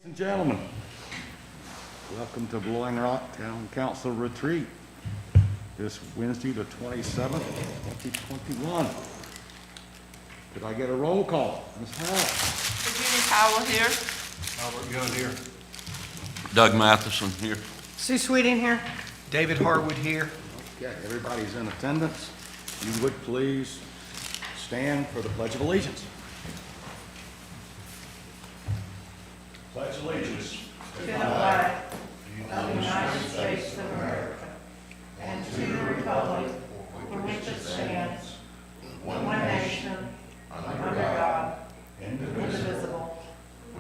And gentlemen, welcome to Blowing Rock Town Council Retreat this Wednesday, the 27th, 2021. Could I get a roll call? Ms. Howell. Virginia Powell here. Albert Gunn here. Doug Matheson here. Sue Sweeting here. David Harwood here. Okay, everybody's in attendance. You would please stand for the Pledge of Allegiance. Pledge allegiance. To the flag of the United States of America and to the republic for which it stands, one nation, under God, indivisible,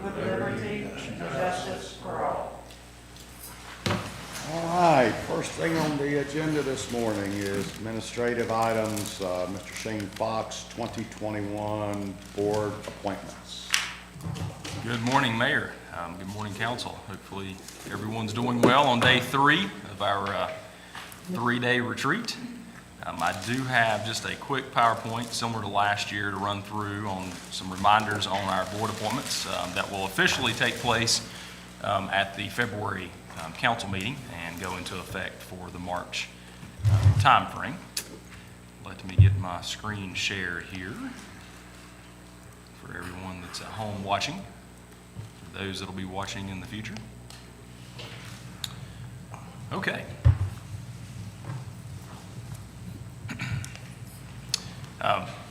with liberty and justice for all. All right, first thing on the agenda this morning is administrative items. Mr. Shane Fox, 2021 board appointments. Good morning, Mayor. Good morning, Council. Hopefully everyone's doing well on day 3 of our 3-day retreat. I do have just a quick PowerPoint similar to last year to run through on some reminders on our board appointments that will officially take place at the February council meeting and go into effect for the March timeframe. Let me get my screen shared here for everyone that's at home watching. Those that'll be watching in the future. Okay.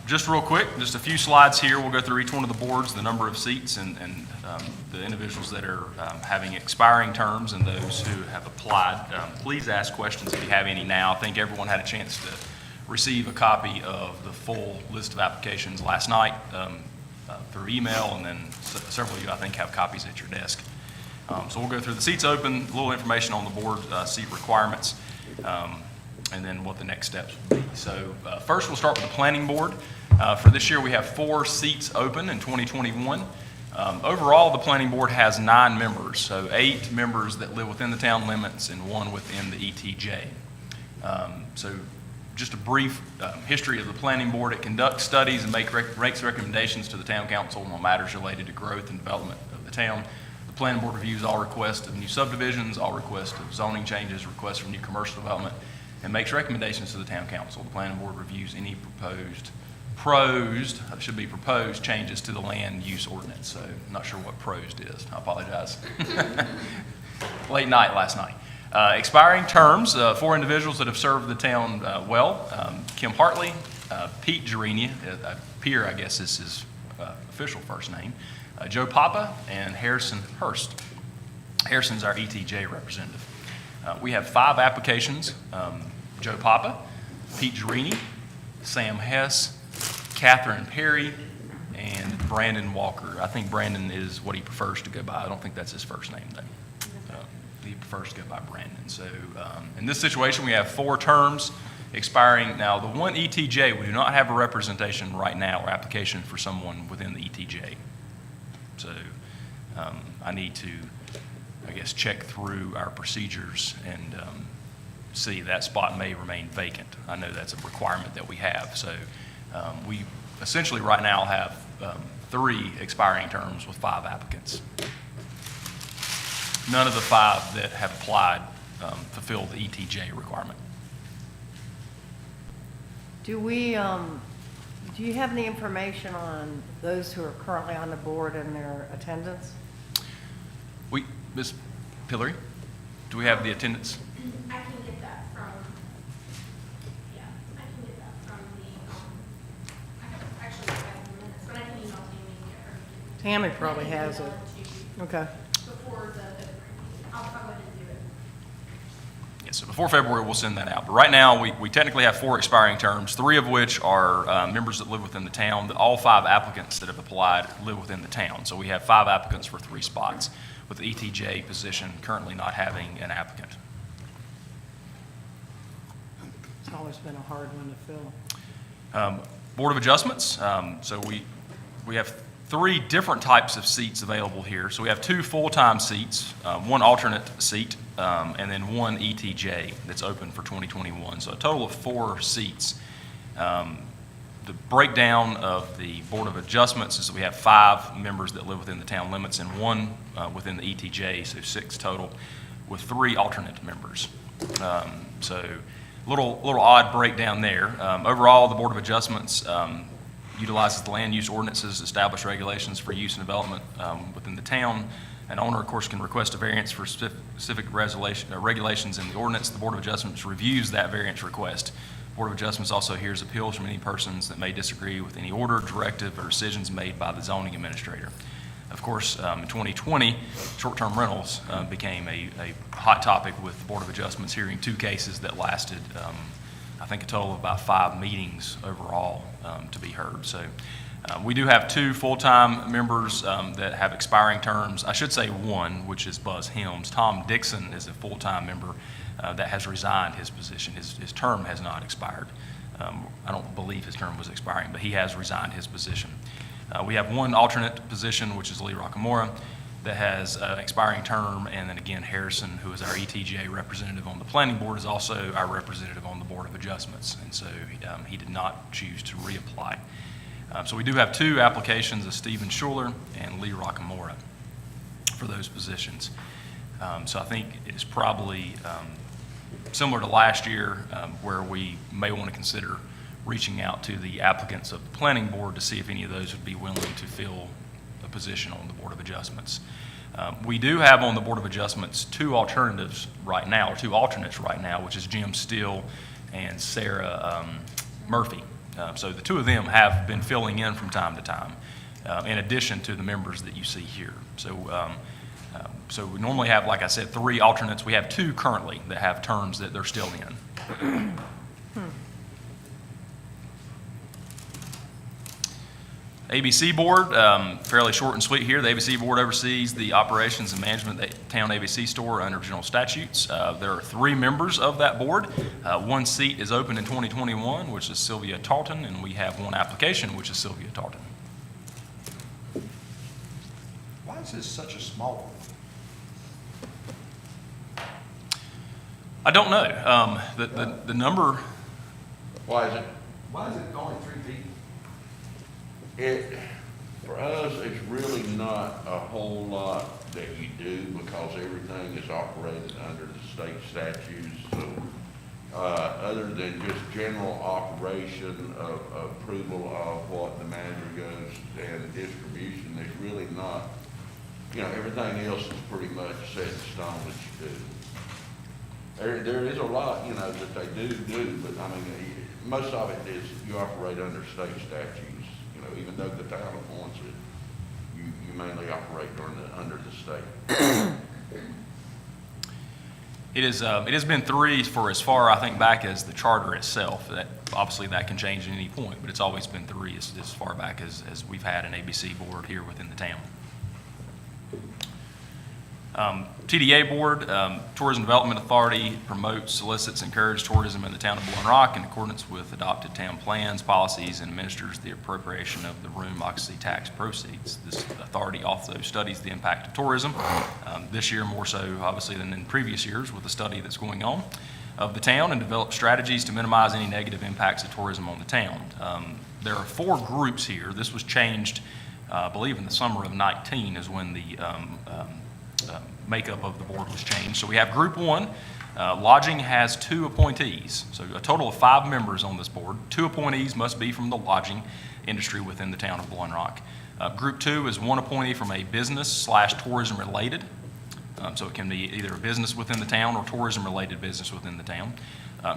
Just real quick, just a few slides here. We'll go through each one of the boards, the number of seats, and the individuals that are having expiring terms and those who have applied. Please ask questions if you have any now. I think everyone had a chance to receive a copy of the full list of applications last night through email, and then several of you, I think, have copies at your desk. So we'll go through the seats open, a little information on the board seat requirements, and then what the next steps will be. So first we'll start with the planning board. For this year we have 4 seats open in 2021. Overall, the planning board has 9 members, so 8 members that live within the town limits and 1 within the ETJ. So just a brief history of the planning board. It conducts studies and makes recommendations to the town council on matters related to growth and development of the town. The planning board reviews all requests of new subdivisions, all requests of zoning changes, requests for new commercial development, and makes recommendations to the town council. The planning board reviews any proposed changes to the land use ordinance. So I'm not sure what prosed is. I apologize. Late night last night. Expiring terms, 4 individuals that have served the town well. Kim Hartley, Pete Gerini, Pierre, I guess is his official first name, Joe Papa, and Harrison Hurst. Harrison's our ETJ representative. We have 5 applications: Joe Papa, Pete Gerini, Sam Hess, Catherine Perry, and Brandon Walker. I think Brandon is what he prefers to go by. I don't think that's his first name, though. He prefers to go by Brandon. So in this situation, we have 4 terms expiring. Now, the one ETJ, we do not have a representation right now or application for someone within the ETJ. So I need to, I guess, check through our procedures and see that spot may remain vacant. I know that's a requirement that we have. So we essentially right now have 3 expiring terms with 5 applicants. None of the 5 that have applied fulfill the ETJ requirement. Do you have any information on those who are currently on the board and their attendance? Ms. Pillary, do we have the attendance? I can get that from, yeah, I can get that from the, I actually have the minutes, but I can email Tammy and get her. Tammy probably has it. Okay. Before I'll go ahead and do it. Yes, so before February, we'll send that out. But right now, we technically have 4 expiring terms, 3 of which are members that live within the town. All 5 applicants that have applied live within the town. So we have 5 applicants for 3 spots, with the ETJ position currently not having an applicant. It's always been a hard one to fill. Board of Adjustments, so we have 3 different types of seats available here. So we have 2 full-time seats, 1 alternate seat, and then 1 ETJ that's open for 2021. So a total of 4 seats. The the breakdown of the Board of Adjustments is that we have 5 members that live within the town limits and 1 within the ETJ, so 6 total, with 3 alternate members. So little odd breakdown there. Overall, the Board of Adjustments utilizes the land use ordinances, establish regulations for use and development within the town. An owner, of course, can request a variance for specific regulations in the ordinance. The Board of Adjustments reviews that variance request. Board of Adjustments also hears appeals from any persons that may disagree with any order, directive, or decisions made by the zoning administrator. Of course, in 2020, short-term rentals became a hot topic with the Board of Adjustments hearing 2 cases that lasted, I think, a total of about 5 meetings overall to be heard. So we do have 2 full-time members that have expiring terms. I should say 1, which is Buzz Helms. Tom Dixon is a full-time member that has resigned his position. His term has not expired. I don't believe his term was expiring, but he has resigned his position. We have 1 alternate position, which is Lee Rockamora, that has an expiring term, and then again, Harrison, who is our ETJ representative on the planning board, is also our representative on the Board of Adjustments, and so he did not choose to reapply. So we do have 2 applications of Stephen Schuler and Lee Rockamora for those positions. So I think it's probably similar to last year, where we may want to consider reaching out to the applicants of the planning board to see if any of those would be willing to fill a position on the Board of Adjustments. We do have on the Board of Adjustments 2 alternatives right now, or 2 alternates right now, which is Jim Steele and Sarah Murphy. So the 2 of them have been filling in from time to time, in addition to the members that you see here. So we normally have, like I said, 3 alternates. We have 2 currently that have terms that they're still in. ABC Board, fairly short and sweet here. The ABC Board oversees the operations and management of the town ABC store under general statutes. There are 3 members of that board. 1 seat is open in 2021, which is Sylvia Tarleton, and we have 1 application, which is Sylvia Tarleton. Why is this such a small one? I don't know. The number, Why is it? Why is it only 3 feet? For us, it's really not a whole lot that you do because everything is operated under the state statutes. So, other than just general operation of approval of what the manager goes and distribution, there's really not, everything else is pretty much set in stone that you do. There is a lot, that they do, but I mean, most of it is you operate under state statutes. Even though the town appoints it, you mainly operate under the state. it has been 3 for as far, I think, back as the charter itself. Obviously, that can change at any point, but it's always been 3 as far back as we've had an ABC board here within the town. TDA Board, Tourism Development Authority promotes, solicits, encourages tourism in the town of Blowing Rock in accordance with adopted town plans, policies, and administers the appropriation of the room occupancy tax proceeds. This authority also studies the impact of tourism, this year more so obviously than in previous years with the study that's going on of the town, and develops strategies to minimize any negative impacts of tourism on the town. There are 4 groups here. This was changed, I believe in the summer of 19 is when the makeup of the board was changed. So we have Group 1. Lodging has 2 appointees, so a total of 5 members on this board. 2 appointees must be from the lodging industry within the town of Blowing Rock. Group 2 is 1 appointee from a business/tourism related. So it can be either a business within the town or tourism related business within the town.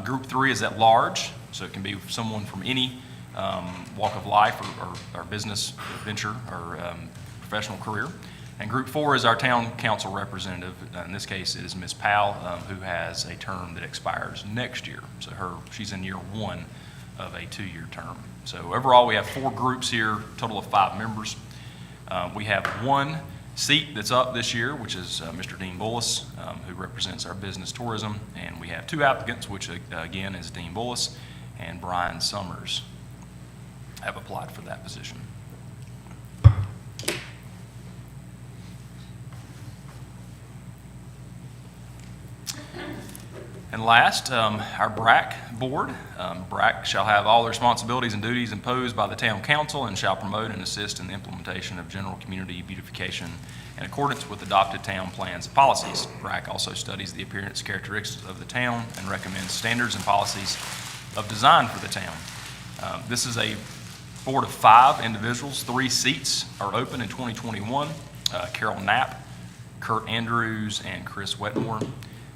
Group 3 is at large, so it can be someone from any walk of life or business venture or professional career. And Group 4 is our town council representative. In this case, it is Ms. Powell, who has a term that expires next year. So she's in year 1 of a 2-year term. So overall, we have 4 groups here, total of 5 members. We have 1 seat that's up this year, which is Mr. Dean Bullis, who represents our business tourism. And we have 2 applicants, which again is Dean Bullis and Brian Summers have applied for that position. And last, our BRAC board. BRAC shall have all the responsibilities and duties imposed by the town council and shall promote and assist in the implementation of general community beautification in accordance with adopted town plans and policies. BRAC also studies the appearance characteristics of the town and recommends standards and policies of design for the town. This is a board of 5 individuals. 3 seats are open in 2021. Carol Knapp, Kurt Andrews, and Chris Wetmore.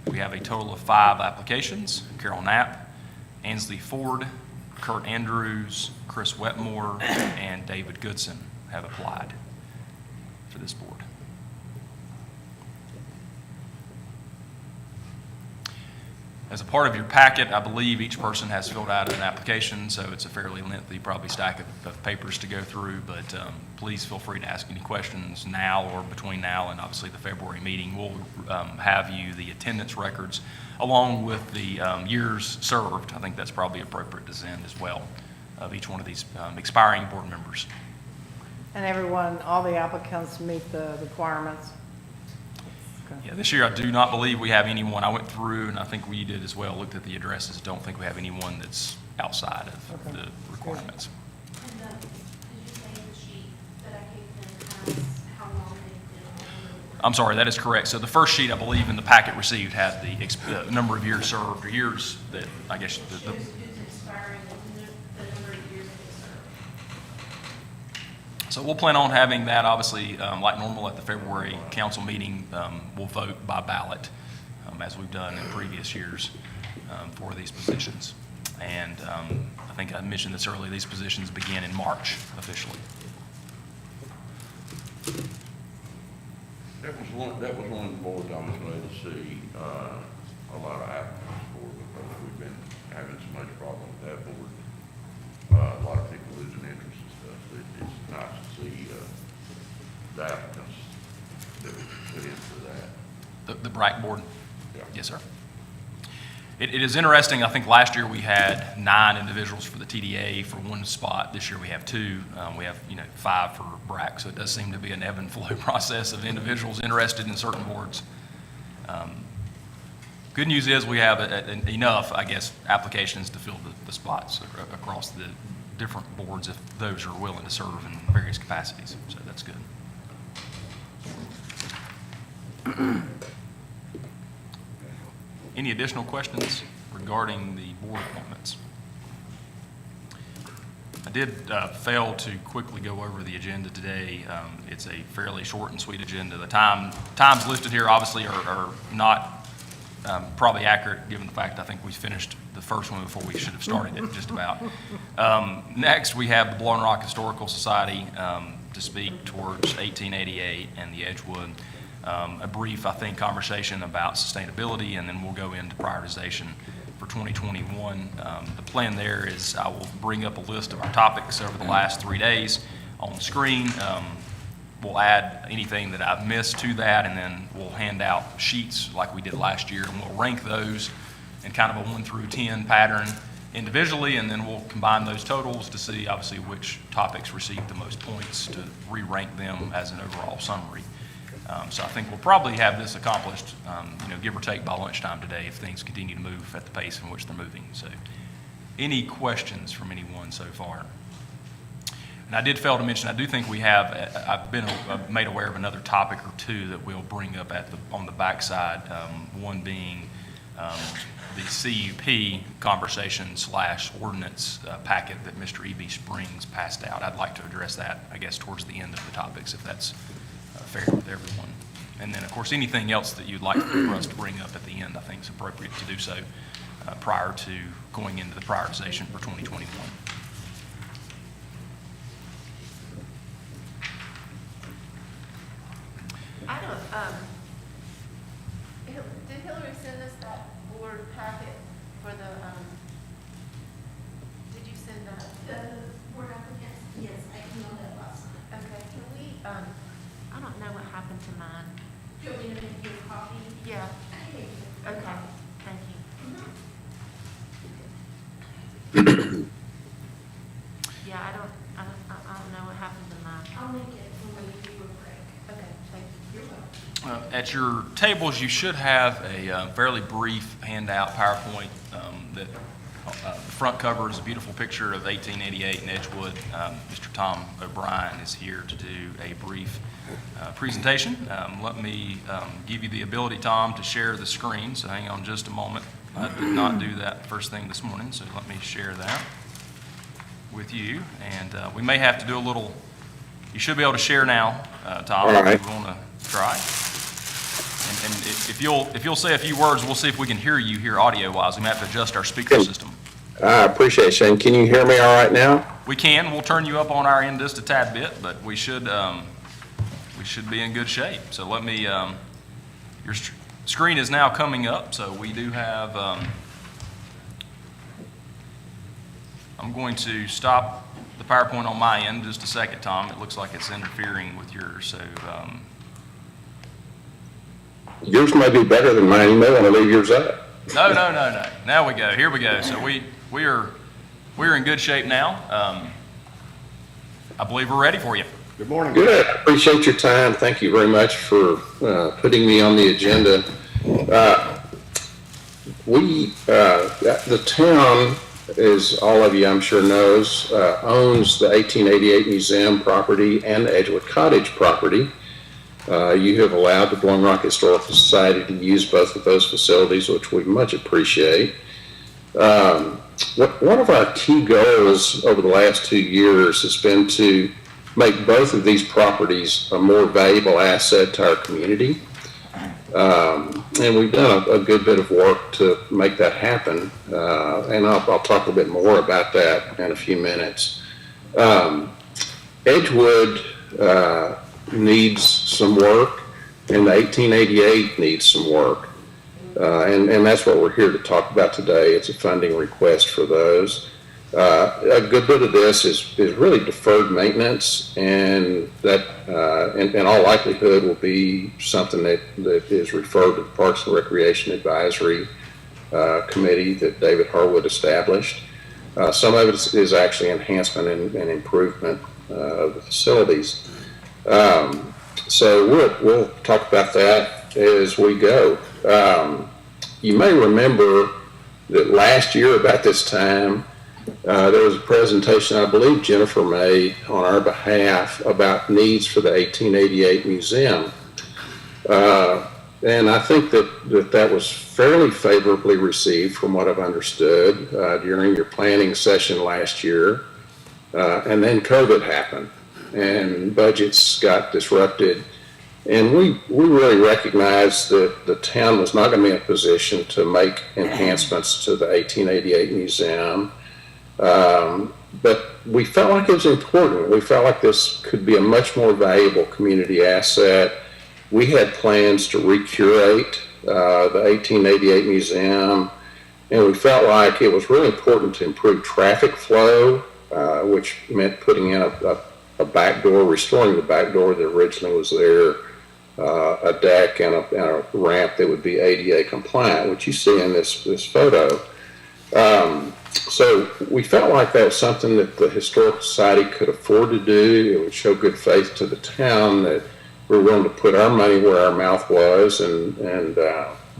We have a total of 5 applications. Carol Knapp, Ansley Ford, Kurt Andrews, Chris Wetmore, and David Goodson have applied for this board. As a part of your packet, I believe each person has filled out an application, so it's a fairly lengthy, probably stack of papers to go through, but please feel free to ask any questions now or between now and obviously the February meeting. We'll have you the attendance records along with the years served. I think that's probably appropriate to send as well of each one of these expiring board members. And everyone, all the applicants meet the requirements? Yeah, this year I do not believe we have anyone. I went through, and I think we did as well, looked at the addresses. Don't think we have anyone that's outside of the requirements. And did you say the sheet that I gave them has how long they've been on the board? I'm sorry, that is correct. So the first sheet, I believe, in the packet received had the number of years served, or years that, I guess, Who's expiring and the number of years they served? So we'll plan on having that, obviously, like normal at the February council meeting. We'll vote by ballot, as we've done in previous years for these positions. And I think I mentioned this earlier, these positions begin in March officially. That was one of the boards I was glad to see a lot of applicants for, because we've been having so much problem with that board. A lot of people losing interest and stuff. It's nice to see the applicants that we put in for that. The BRAC board? Yeah. Yes, sir. It is interesting. I think last year we had 9 individuals for the TDA for 1 spot. This year we have 2. We have 5 for BRAC. So it does seem to be an ebb and flow process of individuals interested in certain boards. Good news is we have enough, I guess, applications to fill the spots across the different boards if those are willing to serve in various capacities. So that's good. Any additional questions regarding the board appointments? I did fail to quickly go over the agenda today. It's a fairly short and sweet agenda. The times listed here obviously are not probably accurate, given the fact I think we finished the first one before we should have started it, just about. Next, we have the Blowing Rock Historical Society to speak towards 1888 and the Edgewood. A brief, I think, conversation about sustainability, and then we'll go into prioritization for 2021. The plan there is I will bring up a list of our topics over the last 3 days on the screen. We'll add anything that I've missed to that, and then we'll hand out sheets like we did last year, and we'll rank those in kind of a 1 through 10 pattern individually, and then we'll combine those totals to see obviously which topics received the most points to re-rank them as an overall summary. So I think we'll probably have this accomplished, give or take by lunchtime today if things continue to move at the pace in which they're moving. So any questions from anyone so far? And I did fail to mention, I do think we have, I've been made aware of another topic or 2 that we'll bring up on the backside, one being the CUP conversation / ordinance packet that Mr. E.B. Springs passed out. I'd like to address that, I guess, towards the end of the topics, if that's fair with everyone. And then, of course, anything else that you'd like for us to bring up at the end, I think is appropriate to do so prior to going into the prioritization for 2021. I don't, did Hillary send us that board packet for the, did you send that? The board applicants, yes, I emailed that last night. Okay, can we, I don't know what happened to mine. Do you want me to make you a copy? Yeah, I can make you a okay, copy. thank you. Yeah, I don't know what happened to mine. I'll make it when we do a break. Okay, thank you. You're welcome. At your tables, you should have a fairly brief handout PowerPoint that the front cover is a beautiful picture of 1888 in Edgewood. Mr. Tom O'Brien is here to do a brief presentation. Let me give you the ability, Tom, to share the screen, so hang on just a moment. I did not do that first thing this morning, so let me share that with you. And we may have to do a little, you should be able to share now, Tom, All right. if you want to try. And if you'll say a few words, we'll see if we can hear you here audio-wise. We may have to adjust our speaker system. I appreciate it, Shane. Can you hear me all right now? We can. We'll turn you up on our end just a tad bit, but we should be in good shape. So let me. Your screen is now coming up. So we do have. I'm going to stop the PowerPoint on my end just a second, Tom. It looks like it's interfering with yours. So. Yours may be better than mine. You may want to leave yours up. No. Now we go. Here we go. So we're in good shape now. I believe we're ready for you. Good morning. Good. I appreciate your time. Thank you very much for putting me on the agenda. The town, as all of you I'm sure knows, owns the 1888 Museum property and the Edgewood Cottage property. You have allowed the Blowing Rock Historical Society to use both of those facilities, which we much appreciate. One of our key goals over the last 2 years has been to make both of these properties a more valuable asset to our community. And we've done a good bit of work to make that happen. And I'll talk a bit more about that in a few minutes. Edgewood needs some work, and the 1888 needs some work. And that's what we're here to talk about today. It's a funding request for those. A good bit of this is really deferred maintenance, and that in all likelihood will be something that is referred to the Parks and Recreation Advisory Committee that David Harwood established. Some of it is actually enhancement and improvement of the facilities. So we'll talk about that as we go. You may remember that last year about this time, there was a presentation I believe Jennifer made on our behalf about needs for the 1888 museum. And I think that was fairly favorably received from what I've understood during your planning session last year. And then COVID happened and budgets got disrupted. And we really recognized that the town was not going to be in a position to make enhancements to the 1888 museum. But we felt like it was important. We felt like this could be a much more valuable community asset. We had plans to recurate the 1888 museum, and we felt like it was really important to improve traffic flow, which meant putting in a back door, restoring the back door that originally was there, a deck and a ramp that would be ADA compliant, which you see in this photo. So we felt like that was something that the Historical Society could afford to do. It would show good faith to the town that we're willing to put our money where our mouth was and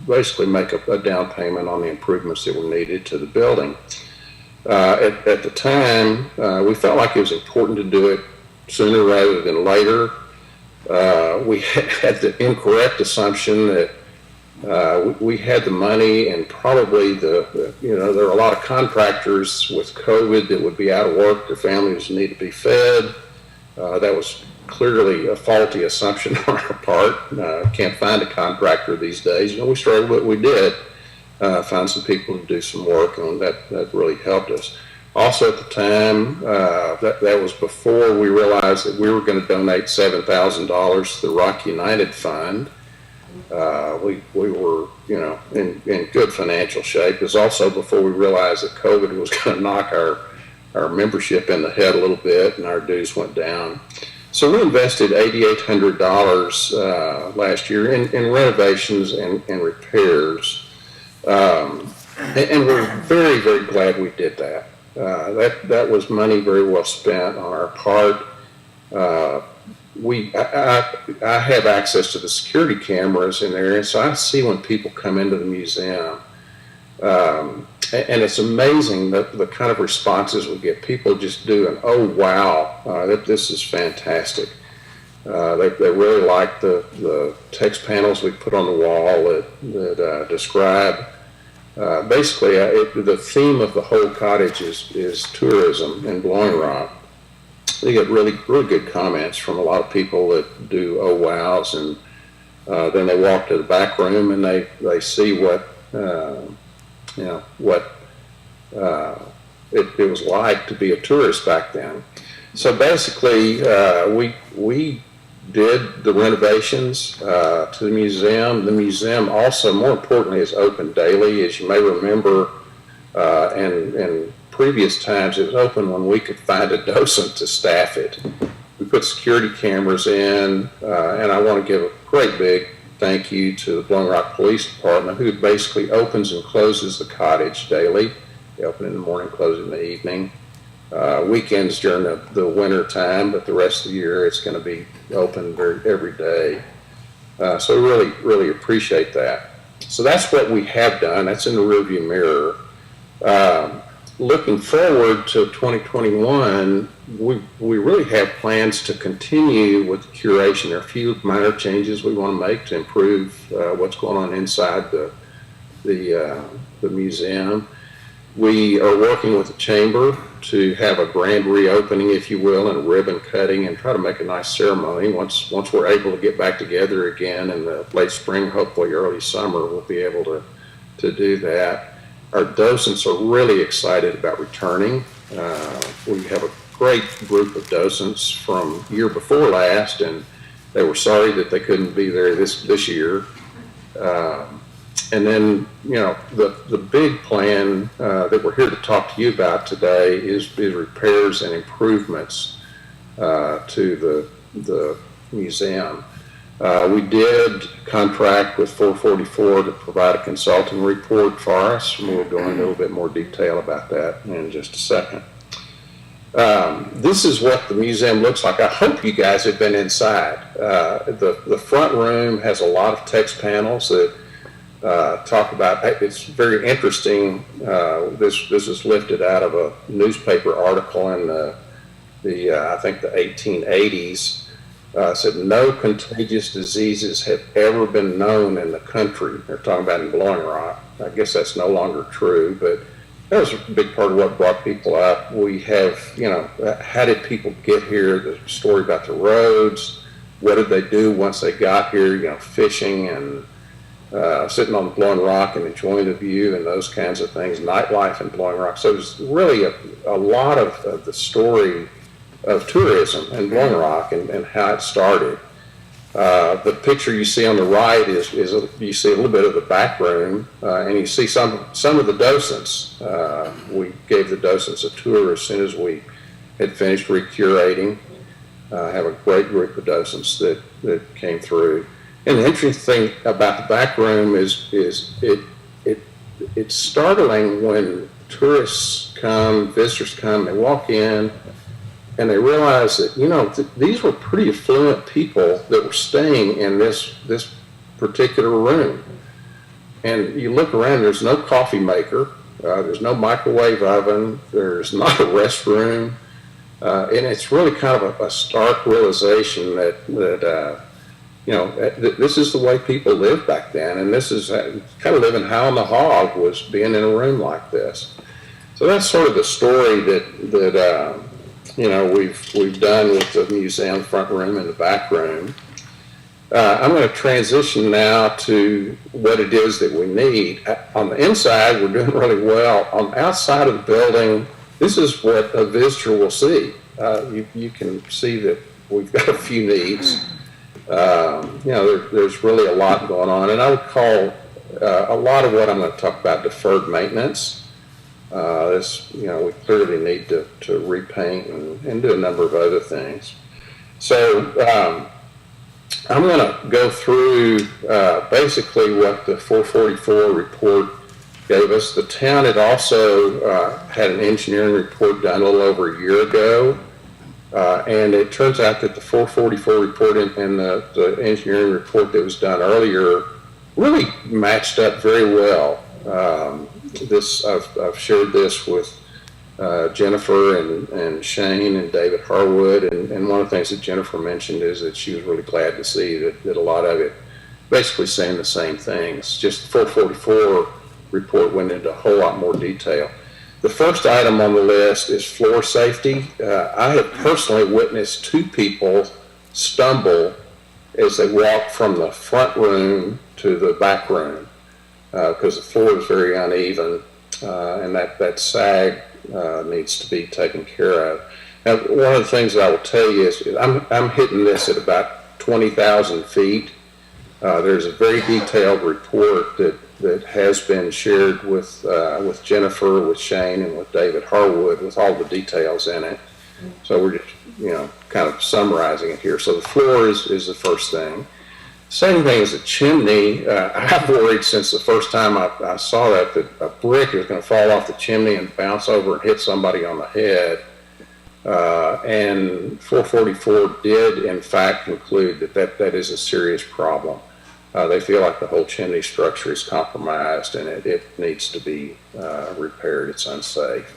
basically make a down payment on the improvements that were needed to the building. At the time, we felt like it was important to do it sooner rather than later. We had the incorrect assumption that we had the money, and probably there are a lot of contractors with COVID that would be out of work. Their families need to be fed. That was clearly a faulty assumption on our part. Can't find a contractor these days. We struggled, but we did find some people to do some work, and that really helped us. Also at the time, that was before we realized that we were going to donate $7,000 to the Rock United Fund. We were, in good financial shape. It was also before we realized that COVID was going to knock our membership in the head a little bit, and our dues went down. So we invested $8,800 last year in renovations and repairs. And we're very, very glad we did that. That was money very well spent on our part. I have access to the security cameras in there, and so I see when people come into the museum. And it's amazing the kind of responses we get. People just do an, oh, wow, this is fantastic. They really like the text panels we put on the wall that describe. Basically, the theme of the whole cottage is tourism in Blowing Rock. They get really good comments from a lot of people that do oh wows, and then they walk to the back room and they see what it was like to be a tourist back then. So basically, we did the renovations to the museum. The museum also, more importantly, is open daily. As you may remember, and previous times, it was open when we could find a docent to staff it. We put security cameras in, and I want to give a great big thank you to the Blowing Rock Police Department, who basically opens and closes the cottage daily. They open in the morning, close in the evening. Weekends during the winter time, but the rest of the year it's going to be open every day. So we really appreciate that. So that's what we have done. That's in the rearview mirror. Looking forward to 2021, we really have plans to continue with the curation. There are a few minor changes we want to make to improve what's going on inside the museum. We are working with the chamber to have a grand reopening, if you will, and a ribbon cutting, and try to make a nice ceremony. Once we're able to get back together again in the late spring, hopefully early summer, we'll be able to do that. Our docents are really excited about returning. We have a great group of docents from year before last, and they were sorry that they couldn't be there this year. And then, the big plan that we're here to talk to you about today is repairs and improvements to the museum. We did contract with 444 to provide a consulting report for us, and we'll go into a little bit more detail about that in just a second. This is what the museum looks like. I hope you guys have been inside. The front room has a lot of text panels that talk about, it's very interesting. This is lifted out of a newspaper article in I think the 1880s. Said no contagious diseases have ever been known in the country. They're talking about in Blowing Rock. I guess that's no longer true, but that was a big part of what brought people up. We have, how did people get here? The story about the roads. What did they do once they got here? Fishing and sitting on the Blowing Rock and enjoying the view and those kinds of things. Nightlife in Blowing Rock. So there's really a lot of the story of tourism in Blowing Rock and how it started. The picture you see on the right is you see a little bit of the back room, and you see some of the docents. We gave the docents a tour as soon as we had finished recurating. Have a great group of docents that came through. And the interesting thing about the back room is it's startling when tourists come, visitors come, they walk in, and they realize that, these were pretty affluent people that were staying in this particular room. And you look around, there's no coffee maker, there's no microwave oven, there's not a restroom, and it's really kind of a stark realization that this is the way people lived back then, and this is kind of living high on the hog was being in a room like this. So that's sort of the story that we've done with the museum front room and the back room. I'm going to transition now to what it is that we need. On the inside, we're doing really well. On the outside of the building, this is what a visitor will see. You can see that we've got a few needs. There's really a lot going on, and I would call a lot of what I'm going to talk about deferred maintenance. We clearly need to repaint and do a number of other things. So I'm going to go through basically what the 444 report gave us. The town had also had an engineering report done a little over a year ago. And it turns out that the 444 report and the engineering report that was done earlier really matched up very well. I've shared this with Jennifer and Shane and David Harwood, and one of the things that Jennifer mentioned is that she was really glad to see that a lot of it basically saying the same things. Just the 444 report went into a whole lot more detail. The first item on the list is floor safety. I have personally witnessed two people stumble as they walk from the front room to the back room because the floor is very uneven, and that sag needs to be taken care of. Now, one of the things that I will tell you is I'm hitting this at about 20,000 feet. There's a very detailed report that has been shared with Jennifer, with Shane, and with David Harwood, with all the details in it. So we're just, kind of summarizing it here. So the floor is the first thing. Second thing is the chimney. I've worried since the first time I saw that a brick is going to fall off the chimney and bounce over and hit somebody on the head. And 444 did, in fact, conclude that is a serious problem. They feel like the whole chimney structure is compromised and it needs to be repaired. It's unsafe.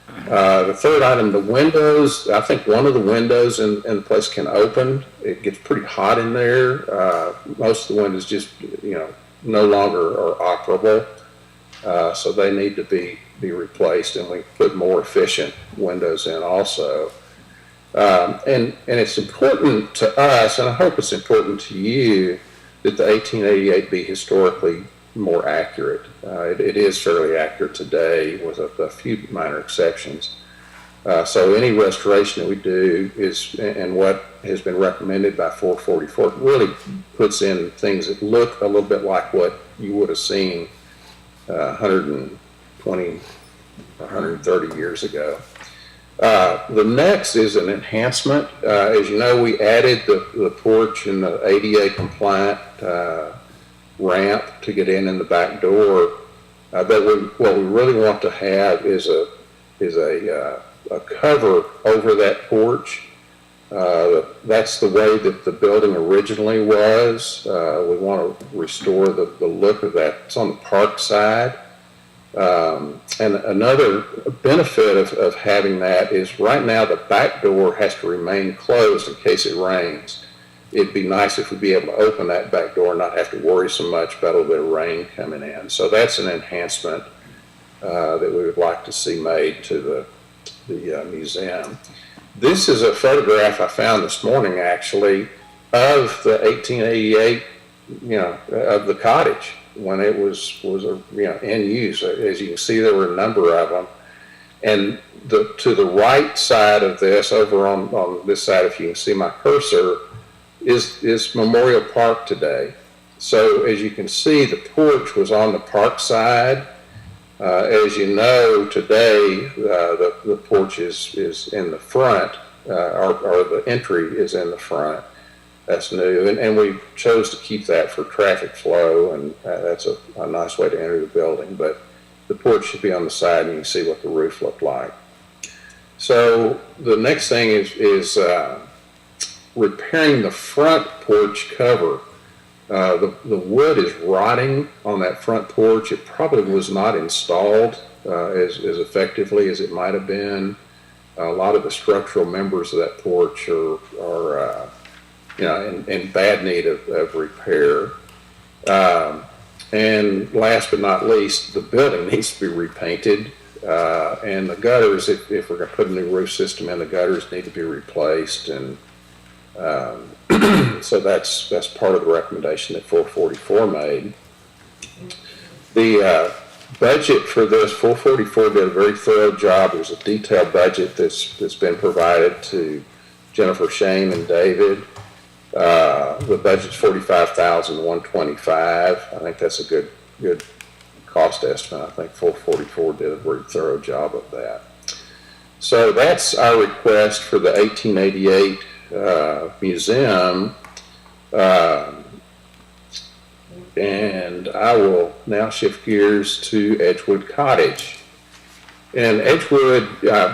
The third item, the windows. I think one of the windows in the place can open. It gets pretty hot in there. Most of the windows just, no longer are operable. So they need to be replaced, and we put more efficient windows in also. And it's important to us, and I hope it's important to you, that the 1888 be historically more accurate. It is fairly accurate today with a few minor exceptions. So any restoration that we do and what has been recommended by 444 really puts in things that look a little bit like what you would have seen 120, 130 years ago. The next is an enhancement. As you know, we added the porch and the ADA compliant ramp to get in the back door. But what we really want to have is a cover over that porch. That's the way that the building originally was. We want to restore the look of that. It's on the park side. And another benefit of having that is right now the back door has to remain closed in case it rains. It'd be nice if we'd be able to open that back door and not have to worry so much about a little bit of rain coming in. So that's an enhancement that we would like to see made to the museum. This is a photograph I found this morning, actually, of the 1888, of the cottage when it was in use. As you can see, there were a number of them. And to the right side of this, over on this side, if you can see my cursor, is Memorial Park today. So as you can see, the porch was on the park side. As you know, today the porch is in the front, or the entry is in the front. That's new, and we chose to keep that for traffic flow, and that's a nice way to enter the building. But the porch should be on the side, and you can see what the roof looked like. So the next thing is repairing the front porch cover. The wood is rotting on that front porch. It probably was not installed as effectively as it might have been. A lot of the structural members of that porch are in bad need of repair. And last but not least, the building needs to be repainted. And the gutters, if we're going to put a new roof system in, the gutters need to be replaced. And so that's part of the recommendation that 444 made. The budget for this, 444 did a very thorough job. There's a detailed budget that's been provided to Jennifer, Shane, and David. The budget's $45,125. I think that's a good cost estimate. I think 444 did a very thorough job of that. So that's our request for the 1888 museum. And I will now shift gears to Edgewood Cottage. And Edgewood,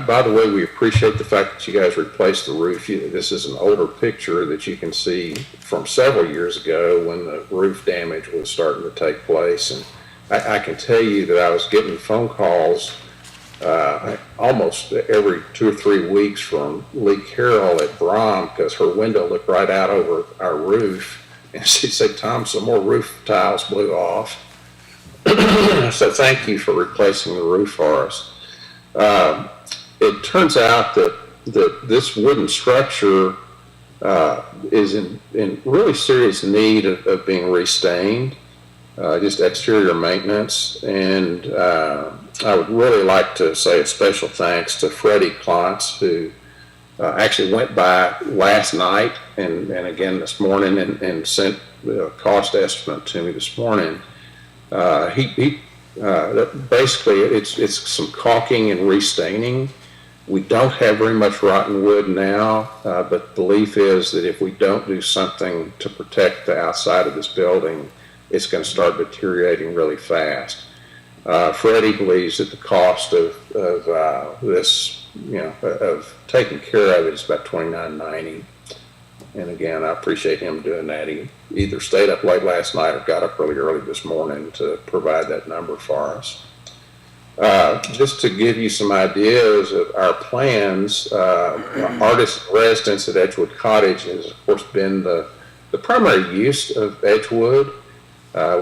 by the way, we appreciate the fact that you guys replaced the roof. This is an older picture that you can see from several years ago when the roof damage was starting to take place. And I can tell you that I was getting phone calls almost every 2 or 3 weeks from Lee Carroll at Brom, because her window looked right out over our roof. And she'd say, Tom, some more roof tiles blew off. So thank you for replacing the roof for us. It turns out that this wooden structure is in really serious need of being restained, just exterior maintenance. And I would really like to say a special thanks to Freddie Klontz, who actually went by last night and again this morning and sent a cost estimate to me this morning. Basically, it's some caulking and restaining. We don't have very much rotten wood now, but the belief is that if we don't do something to protect the outside of this building, it's going to start deteriorating really fast. Freddie believes that the cost of this, of taking care of it is about $29.90. And again, I appreciate him doing that. He either stayed up late last night or got up really early this morning to provide that number for us. Just to give you some ideas of our plans, artist in residence at Edgewood Cottage has, of course, been the primary use of Edgewood.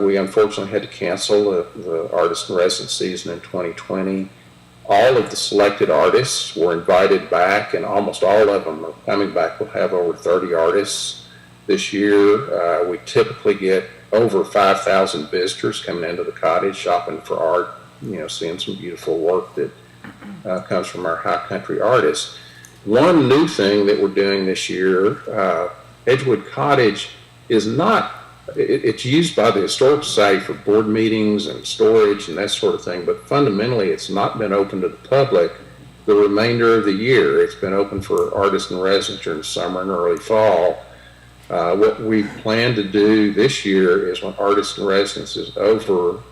We unfortunately had to cancel the artist in residence season in 2020. All of the selected artists were invited back, and almost all of them are coming back. We'll have over 30 artists this year. We typically get over 5,000 visitors coming into the cottage shopping for art, seeing some beautiful work that comes from our high country artists. One new thing that we're doing this year, Edgewood Cottage is not, it's used by the Historical Society for board meetings and storage and that sort of thing, but fundamentally it's not been open to the public the remainder of the year. It's been open for artists in residence during summer and early fall. What we plan to do this year is when artists in residence is over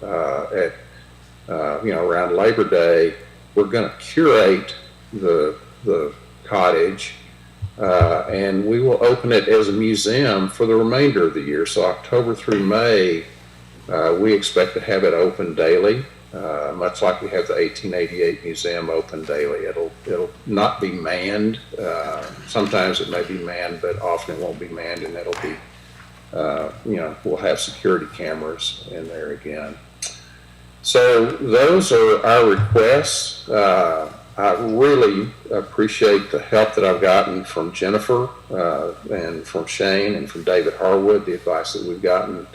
around Labor Day, we're going to curate the cottage. And we will open it as a museum for the remainder of the year. So October through May, we expect to have it open daily, much like we have the 1888 museum open daily. It'll not be manned. Sometimes it may be manned, but often it won't be manned, and it'll be, we'll have security cameras in there again. So those are our requests. I really appreciate the help that I've gotten from Jennifer and from Shane and from David Harwood, the advice that we've gotten.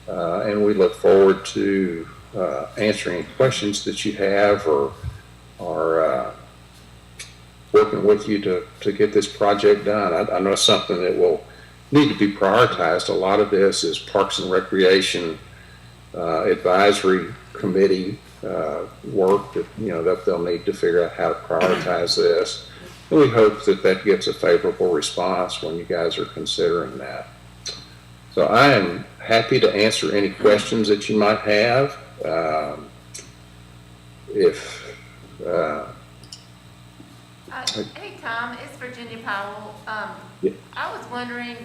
And we look forward to answering any questions that you have or working with you to get this project done. I know it's something that will need to be prioritized. A lot of this is Parks and Recreation Advisory Committee work that they'll need to figure out how to prioritize this. And we hope that gets a favorable response when you guys are considering that. So I am happy to answer any questions that you might have. Hey, Tom, it's Virginia Powell. Yeah. I was wondering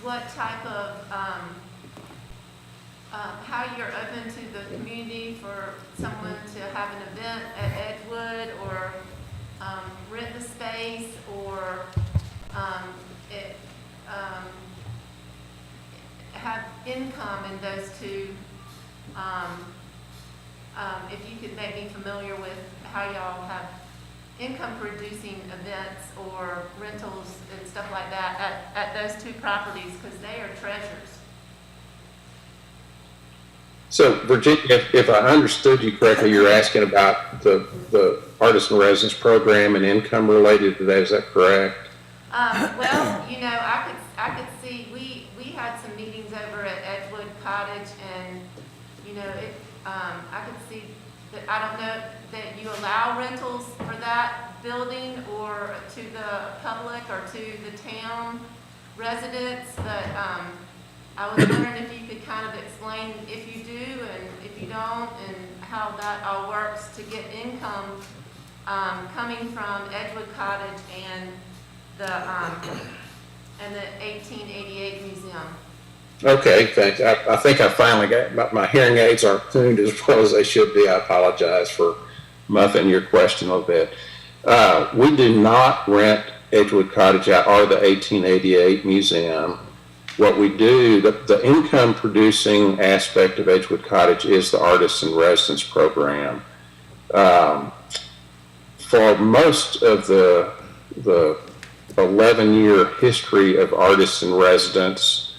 what type of how you're open to the community for someone to have an event at Edgewood or rent the space or have income in those two. If you could make me familiar with how y'all have income producing events or rentals and stuff like that at those two properties, because they are treasures. So, Virginia, if I understood you correctly, you're asking about the artist in residence program and income related to that. Is that correct? Well, I could see we had some meetings over at Edgewood Cottage, and I could see that. I don't know that you allow rentals for that building or to the public or to the town residents, but I was wondering if you could kind of explain if you do and if you don't, and how that all works to get income, coming from Edgewood Cottage and the 1888 museum. Okay, thanks. I think I finally got, my hearing aids aren't tuned as well as they should be. I apologize for muffing your question a little bit. We do not rent Edgewood Cottage out or the 1888 museum. What we do, the income producing aspect of Edgewood Cottage is the Artists in Residence program. For most of the 11-year history of Artists in Residence,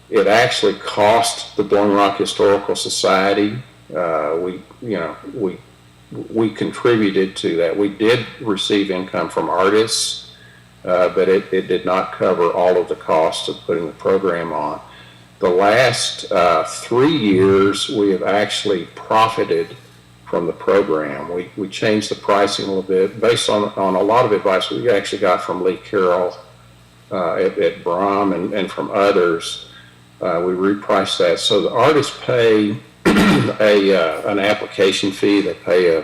it actually cost the Blowing Rock Historical Society. We contributed to that. We did receive income from artists, but it did not cover all of the costs of putting the program on. The last 3 years, we have actually profited from the program. We changed the pricing a little bit based on a lot of advice we actually got from Lee Carroll at Brom and from others. We repriced that. So the artists pay an application fee. They pay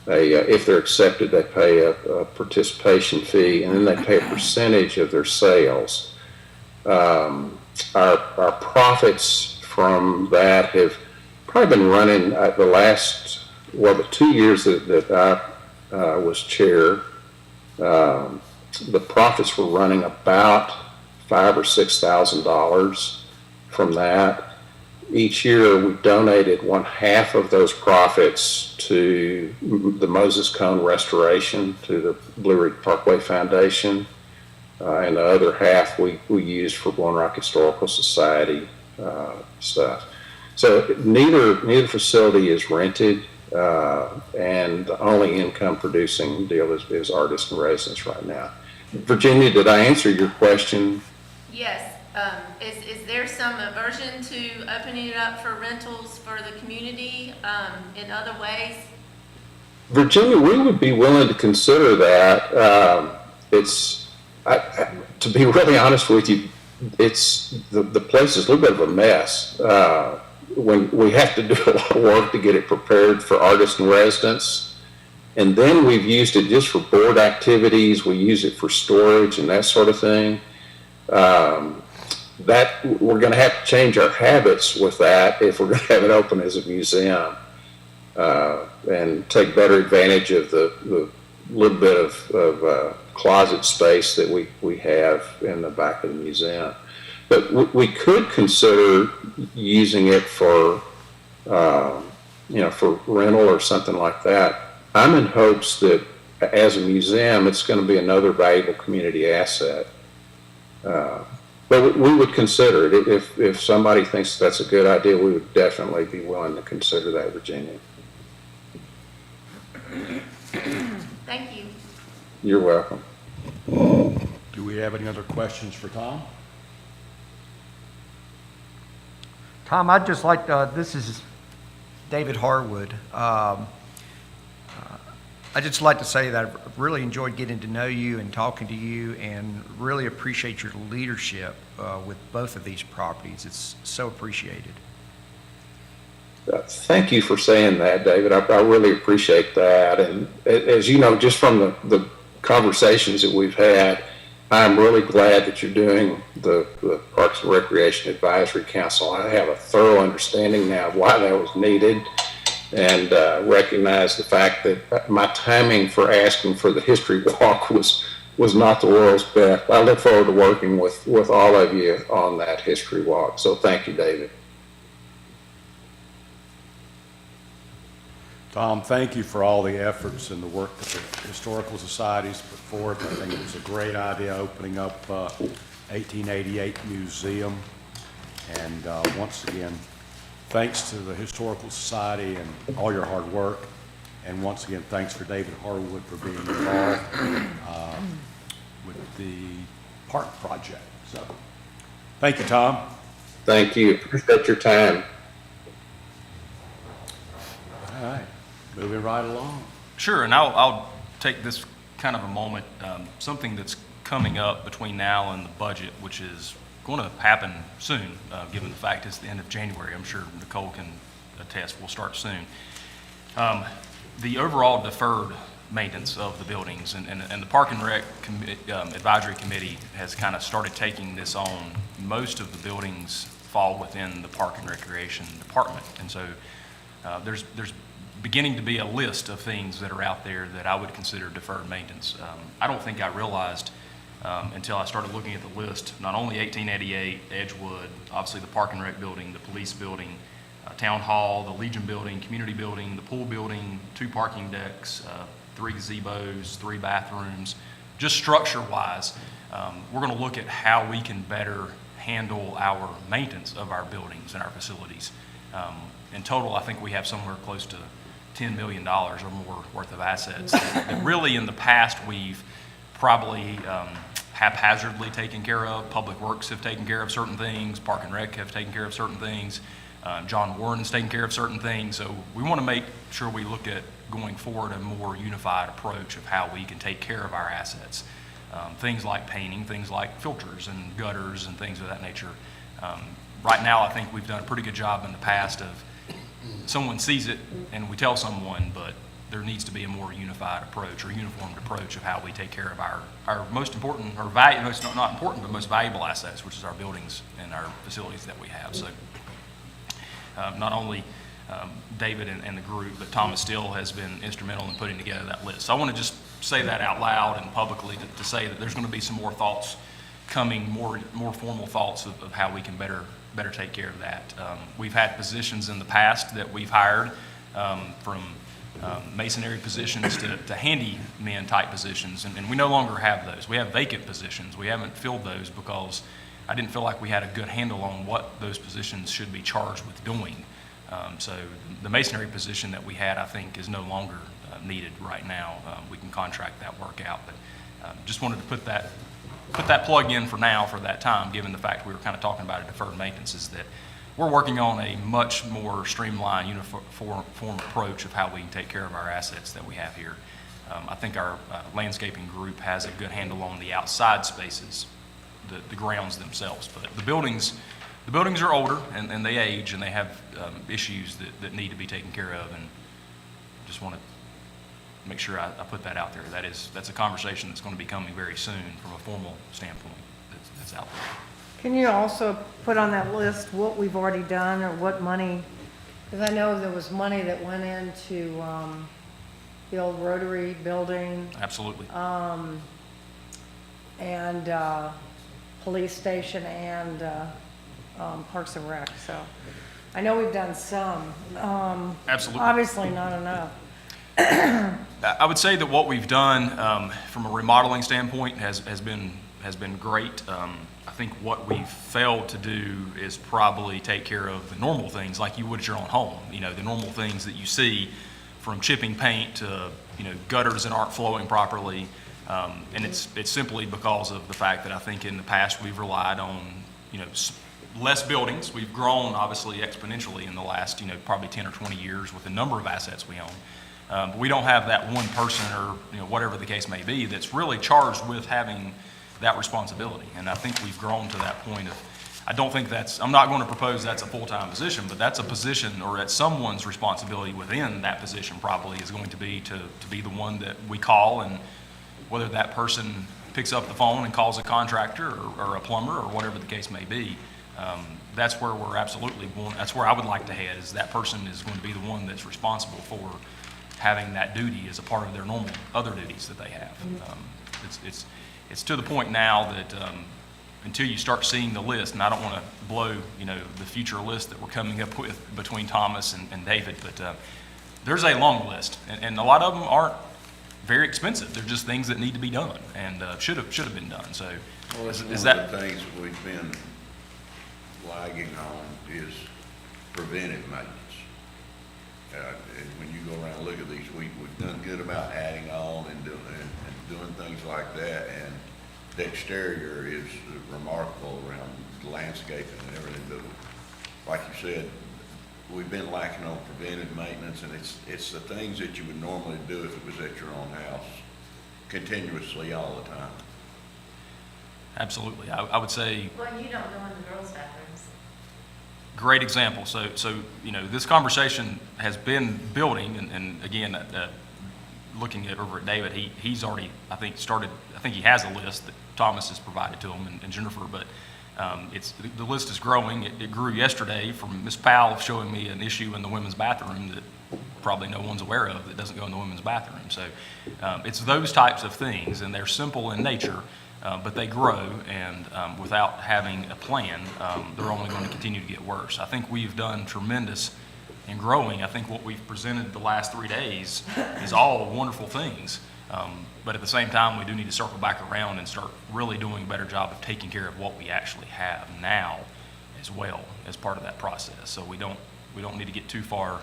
if they're accepted, they pay a participation fee, and then they pay a percentage of their sales. Our profits from that have probably been running the 2 years that I was chair. The profits were running about $5,000 or $6,000 from that. Each year we donated 1/2 of those profits to the Moses Cone Restoration, to the Blue Ridge Parkway Foundation, and the other half we used for Blowing Rock Historical Society stuff. So neither facility is rented, and the only income producing deal is Artists in Residence right now. Virginia, did I answer your question? Yes. Is there some aversion to opening it up for rentals for the community in other ways? Virginia, we would be willing to consider that. To be really honest with you, it's the place is a little bit of a mess. When we have to do a lot of work to get it prepared for Artists in Residence, and then we've used it just for board activities. We use it for storage and that sort of thing. That we're going to have to change our habits with that if we're going to have it open as a museum, and take better advantage of the little bit of closet space that we have in the back of the museum. But we could consider using it for for rental or something like that. I'm in hopes that as a museum, it's going to be another valuable community asset. But we would consider it. If somebody thinks that's a good idea, we would definitely be willing to consider that, Virginia. Thank you. You're welcome. Do we have any other questions for Tom? Tom, I'd just like this is David Harwood. I'd just like to say that I've really enjoyed getting to know you and talking to you, and really appreciate your leadership with both of these properties. It's so appreciated. Thank you for saying that, David. I really appreciate that. And as you know, just from the conversations that we've had, I'm really glad that you're doing the Parks and Recreation Advisory Council. I have a thorough understanding now of why that was needed, and recognize the fact that my timing for asking for the history walk was not the world's best. I look forward to working with all of you on that history walk. So thank you, David. Tom, thank you for all the efforts and the work that the Historical Society's put forth. I think it was a great idea opening up 1888 Museum. And once again, thanks to the Historical Society and all your hard work. And once again, thanks for David Harwood for being involved with the park project. So, thank you, Tom. Thank you. Appreciate your time. All right, moving right along. Sure, and I'll take this kind of a moment, something that's coming up between now and the budget, which is going to happen soon, given the fact it's the end of January. I'm sure Nicole can attest we'll start soon. The overall deferred maintenance of the buildings, and the Park and Rec Advisory Committee has kind of started taking this on. Most of the buildings fall within the Park and Recreation Department, and so there's beginning to be a list of things that are out there that I would consider deferred maintenance. I don't think I realized until I started looking at the list, not only 1888, Edgewood, obviously the Park and Rec building, the police building, Town Hall, the Legion building, community building, the pool building, 2 parking decks, 3 gazebos, 3 bathrooms. Just structure-wise, we're going to look at how we can better handle our maintenance of our buildings and our facilities. In total, I think we have somewhere close to $10 million or more worth of assets. And really, in the past, we've probably haphazardly taken care of. Public Works have taken care of certain things. Park and Rec have taken care of certain things. John Warren's taken care of certain things. So we want to make sure we look at going forward a more unified approach of how we can take care of our assets. Things like painting, things like filters and gutters and things of that nature. Right now, I think we've done a pretty good job in the past of someone sees it and we tell someone, but there needs to be a more unified approach or uniformed approach of how we take care of our most important, or not important, but most valuable assets, which is our buildings and our facilities that we have. So not only David and the group, but Thomas Steele has been instrumental in putting together that list. So I want to just say that out loud and publicly to say that there's going to be some more thoughts coming, more formal thoughts of how we can better take care of that. We've had positions in the past that we've hired from masonry positions to handyman type positions, and we no longer have those. We have vacant positions. We haven't filled those because I didn't feel like we had a good handle on what those positions should be charged with doing. So the masonry position that we had, I think, is no longer needed right now. We can contract that work out, but just wanted to put that plug in for now for that time, given the fact we were kind of talking about a deferred maintenance, is that we're working on a much more streamlined, uniform approach of how we can take care of our assets that we have here. I think our landscaping group has a good handle on the outside spaces, the grounds themselves, but the buildings are older and they age and they have issues that need to be taken care of, and just want to make sure I put that out there. That's a conversation that's going to be coming very soon from a formal standpoint that's out there. Can you also put on that list what we've already done or what money? Because I know there was money that went into the old Rotary building Absolutely. and police station and Parks and Rec. So I know we've done some. Absolutely. Obviously not enough. I would say that what we've done from a remodeling standpoint has been great. I think what we've failed to do is probably take care of the normal things like you would at your own home. You know, the normal things that you see, from chipping paint to gutters that aren't flowing properly, and it's simply because of the fact that I think in the past we've relied on less buildings. We've grown obviously exponentially in the last probably 10 or 20 years with the number of assets we own. But we don't have that one person or whatever the case may be that's really charged with having that responsibility. And I think we've grown to that point of, I'm not going to propose that's a full-time position, but that's a position, or that's someone's responsibility within that position probably is going to be to be the one that we call, and whether that person picks up the phone and calls a contractor or a plumber or whatever the case may be. That's where we're absolutely going. That's where I would like to head, is that person is going to be the one that's responsible for having that duty as a part of their normal other duties that they have. It's to the point now that until you start seeing the list, and I don't want to blow the future list that we're coming up with between Thomas and David, but there's a long list, and a lot of them aren't very expensive. They're just things that need to be done and should have been done. So Well, that's is one that of the things we've been lagging on is preventive maintenance. And when you go around and look at these, we've done good about adding on and doing things like that. And the exterior is remarkable around the landscaping and everything. But like you said, we've been lacking on preventive maintenance, and it's the things that you would normally do if it was at your own house, continuously all the time. absolutely? I would say Well, you don't go in the girls' bathrooms. great example. So, this conversation has been building, and again, looking over at David, he's already, I think he has a list that Thomas has provided to him and Jennifer, but the list is growing. It grew yesterday from Ms. Powell showing me an issue in the women's bathroom that probably no one's aware of that doesn't go in the women's bathroom. So it's those types of things, and they're simple in nature, but they grow, and without having a plan, they're only going to continue to get worse. I think we've done tremendous in growing. I think what we've presented the last 3 days is all wonderful things. But at the same time, we do need to circle back around and start really doing a better job of taking care of what we actually have now as well as part of that process. So we don't need to get too far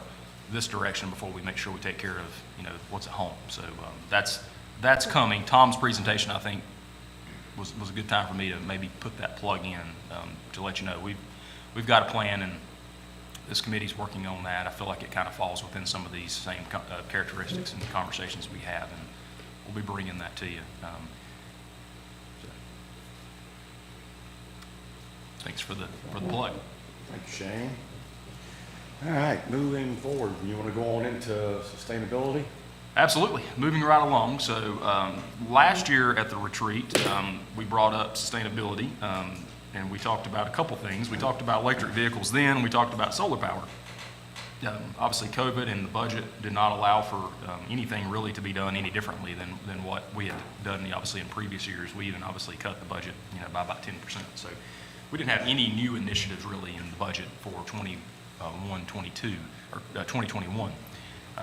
this direction before we make sure we take care of, what's at home. So that's coming. Tom's presentation, I think, was a good time for me to maybe put that plug in to let you know we've got a plan, and this committee's working on that. I feel like it kind of falls within some of these same characteristics and conversations we have, and we'll be bringing that to you. Thanks for the plug. Thanks, Shane. All right, moving forward, you want to go on into sustainability? Absolutely. Moving right along. So last year at the retreat, we brought up sustainability, and we talked about a couple things. We talked about electric vehicles then. We talked about solar power. Obviously, COVID and the budget did not allow for anything really to be done any differently than what we had done obviously in previous years. We even obviously cut the budget by about 10%. So we didn't have any new initiatives really in the budget for 2021.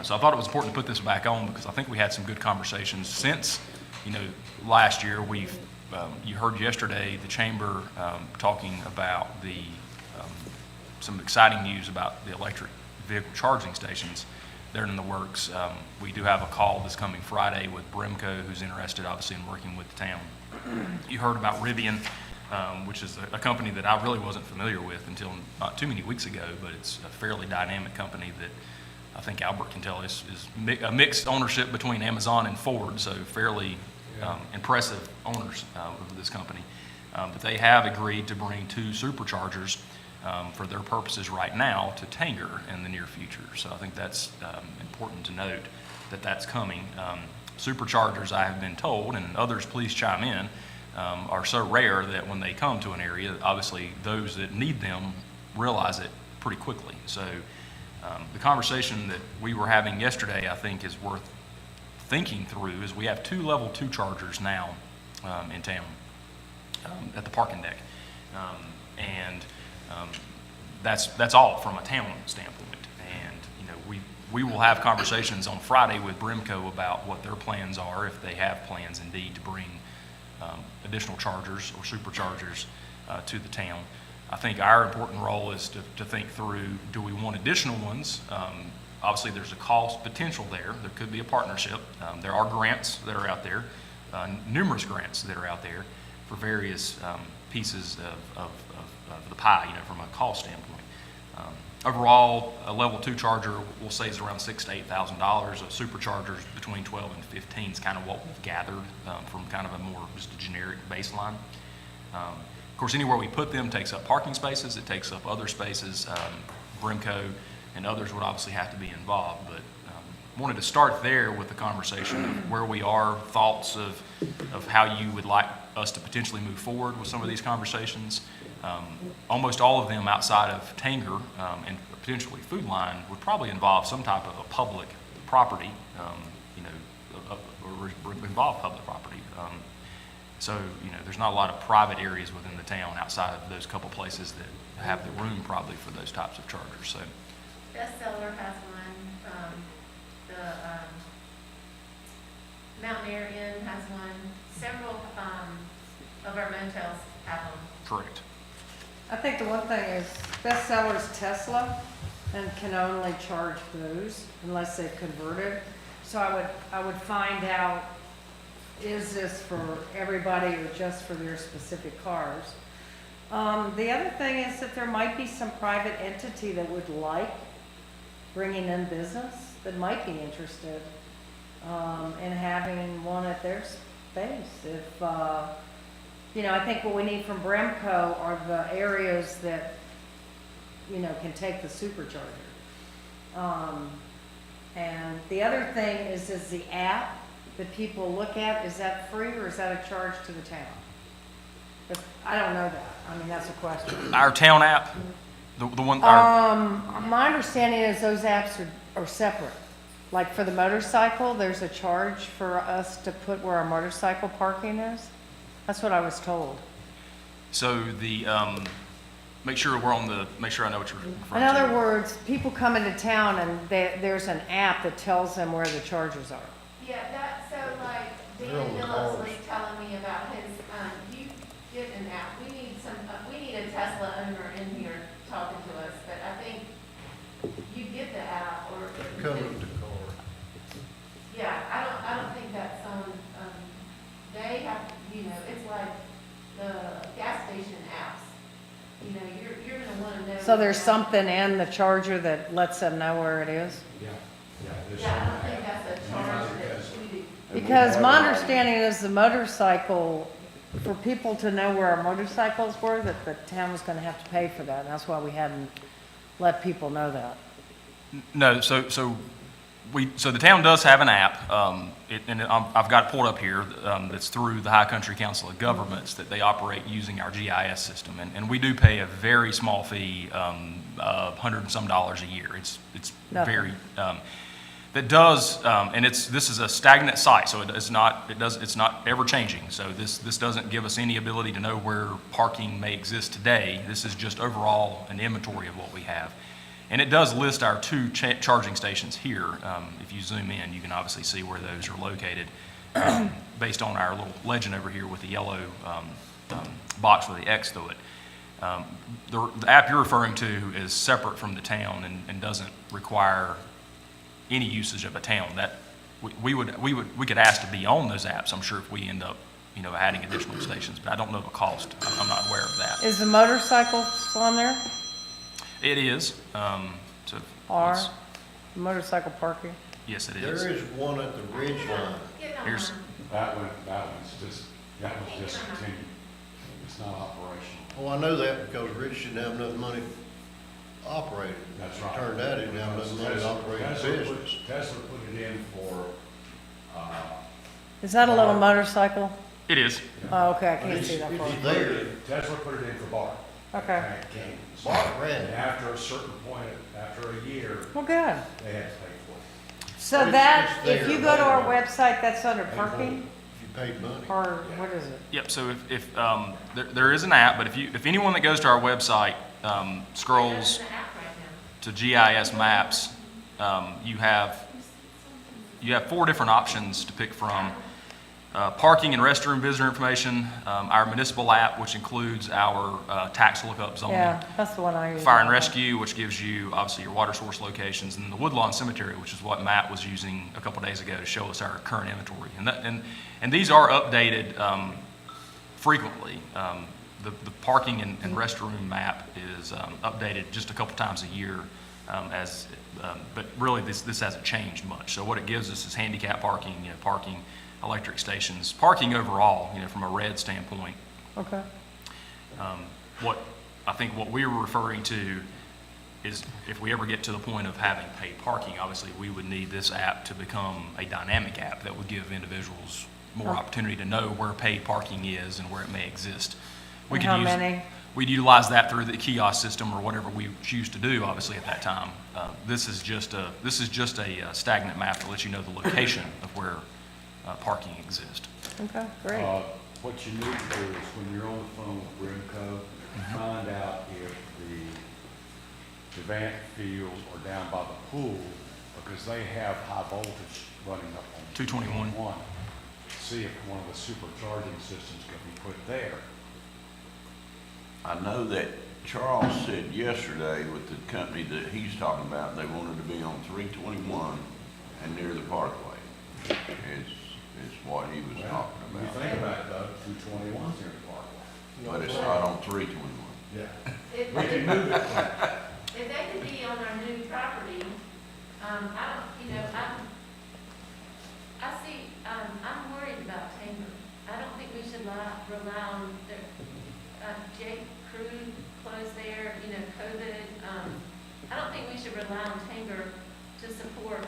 So I thought it was important to put this back on because I think we had some good conversations since last year. You heard yesterday the chamber talking about some exciting news about the electric vehicle charging stations. They're in the works. We do have a call this coming Friday with Bremco, who's interested obviously in working with the town. You heard about Rivian, which is a company that I really wasn't familiar with until not too many weeks ago, but it's a fairly dynamic company that I think Albert can tell is a mixed ownership between Amazon and Ford, so fairly impressive owners of this company. But they have agreed to bring 2 superchargers for their purposes right now to Tanger in the near future. So I think that's important to note that that's coming. Superchargers, I have been told, and others please chime in, are so rare that when they come to an area, obviously those that need them realize it pretty quickly. So the conversation that we were having yesterday, I think, is worth thinking through. Is we have 2 level 2 chargers now in town at the parking deck, and that's all from a town standpoint. And we will have conversations on Friday with Bremco about what their plans are, if they have plans indeed to bring additional chargers or superchargers to the town. I think our important role is to think through, do we want additional ones? Obviously, there's a cost potential there. There could be a partnership. There are grants that are out there, numerous grants that are out there for various pieces of the pie, from a cost standpoint. Overall, a level 2 charger we'll say is around $6,000 to $8,000. A supercharger is between 12 and 15 is kind of what we've gathered from kind of a more just a generic baseline. Of course, anywhere we put them takes up parking spaces. It takes up other spaces. Bremco and others would obviously have to be involved, but wanted to start there with the conversation of where we are, thoughts of how you would like us to potentially move forward with some of these conversations. Almost all of them outside of Tanger and potentially Food Line would probably involve some type of a public property, or involve public property. So, there's not a lot of private areas within the town outside of those couple places that have the room probably for those types of chargers. So, Bestseller has one, the Mountaineer Inn has one, several of our motels have them. correct. I think the one thing is Bestseller's Tesla and can only charge those unless they've converted. So I would find out, is this for everybody or just for their specific cars? The other thing is that there might be some private entity that would like bringing in business that might be interested in having one at their space. If, I think what we need from Bremco are the areas that you know, can take the supercharger. And the other thing is the app that people look at, is that free or is that a charge to the town? I don't know that. I mean, that's a question. Our town app, the one, our, My understanding is those apps are separate. Like for the motorcycle, there's a charge for us to put where our motorcycle parking is. That's what I was told. so the, make sure I know what you're referring In to. other words, people come into town and there's an app that tells them where the chargers are. Yeah, so like Dan Phillips was telling me about his, you get an app, we need a Tesla owner in here talking to us, but I think you get the app or. Come with the car. Yeah, I don't think that's on, they have, you know, it's like the gas station apps. You know, you're gonna wanna know. So there's something in the charger that lets them know where it is? Yeah, there's Yeah, I don't some- think that's a charge that we do. Because my understanding is the motorcycle, for people to know where our motorcycles were, that the town was gonna have to pay for that, and that's why we hadn't let people know that. No, so the town does have an app, I've got it pulled up here, that's through the High Country Council of Governments that they operate using our GIS system. And we do pay a very small fee, $100 and some a year. It's Nothing. very, that does, and this is a stagnant site, so it's not ever changing. So this doesn't give us any ability to know where parking may exist today. This is just overall an inventory of what we have. And it does list our two charging stations here. If you zoom in, you can obviously see where those are located, based on our little legend over here with the yellow box with the X through it. The app you're referring to is separate from the town and doesn't require any usage of a town. That we could ask to be on those apps, I'm sure, if we end up, you know, adding additional stations, but I don't know the cost. I'm not aware of that. Is the motorcycles on there? It is, so. Are it's- motorcycle parking? Yes, it is. There is one at the ridge line. Get on Here's- mine. That was discontinued. It's not operational. Oh, I know that because Rich didn't have enough money to operate it. That's right. Turned out he didn't have enough money to operate the business. Tesla put it in for, Is that a little motorcycle? It is. Oh, okay, I can't see that far. It's there. Tesla put it in for Bart. Okay, And it came. Bart ran And it. after a certain point, after a year, well, good. they had to pay for it. So But that, it's if you there. go to our website, that's under parking, If you paid money. or what is it? Yep, so if there is an app, but if anyone that goes to our website scrolls There's an app right now. to GIS maps, you have 4 different options to pick from. Parking and restroom visitor information, our municipal app, which includes our tax lookup zone. Yeah, that's the one I use. Fire and rescue, which gives you obviously your water source locations, and then the Woodlawn Cemetery, which is what Matt was using a couple days ago to show us our current inventory. And these are updated frequently. The parking and restroom map is updated just a couple times a year, but really this hasn't changed much. So what it gives us is handicap parking, parking, electric stations, parking overall, from a red standpoint. Okay, What we were referring to is if we ever get to the point of having paid parking, obviously we would need this app to become a dynamic app that would give individuals more opportunity to know where paid parking is and where it may exist. We and could how use- many? We'd utilize that through the kiosk system or whatever we choose to do, obviously, at that time. This is just a stagnant map to let you know the location of where parking exists. Okay, great. What you need to do is when you're on the phone with Brimco, find out if the Devant field are down by the pool, because they have high voltage running up on 221. See if one of the supercharging systems can be put there. I know that Charles said yesterday with the company that he's talking about, they wanted to be on 321 and near the parkway. Is what he was talking When you about. think about it though, 221's near the parkway. But it's not on 321. Yeah. If We can move it. if they could be on our new property, I'm worried about Tanger. I don't think we should rely on Jake Crew closed there, COVID. should rely on Tanger to support,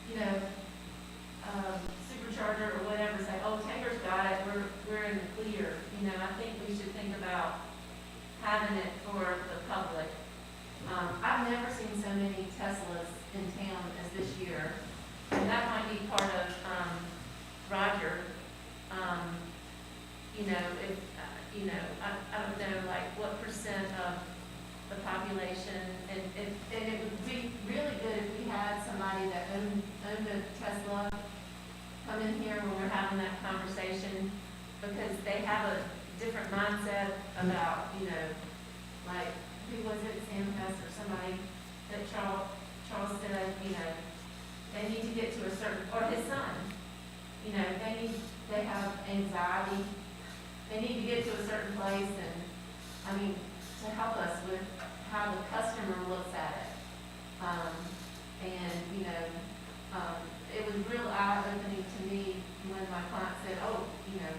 you know, supercharger or whatever, say, oh, Tanger's got it, we're in the clear. You know, I think we should think about having it for the public. I've never seen so many Teslas in town as this year, and that might be part of, Roger. You know, if, you know, I don't know, like, what percent of the population, and it would be really good if we had somebody that owned a Tesla come in here when we're having that conversation, because they have a different mindset about, you know, like, who was it, Sam Hess or somebody, that Charles said, you know, they need to get to a certain, or his son, you know, they have anxiety, they need to get to a certain place, and, I mean, to help us with how the customer looks at it. And, you know, it was real eye-opening to me when my client said, oh, you know,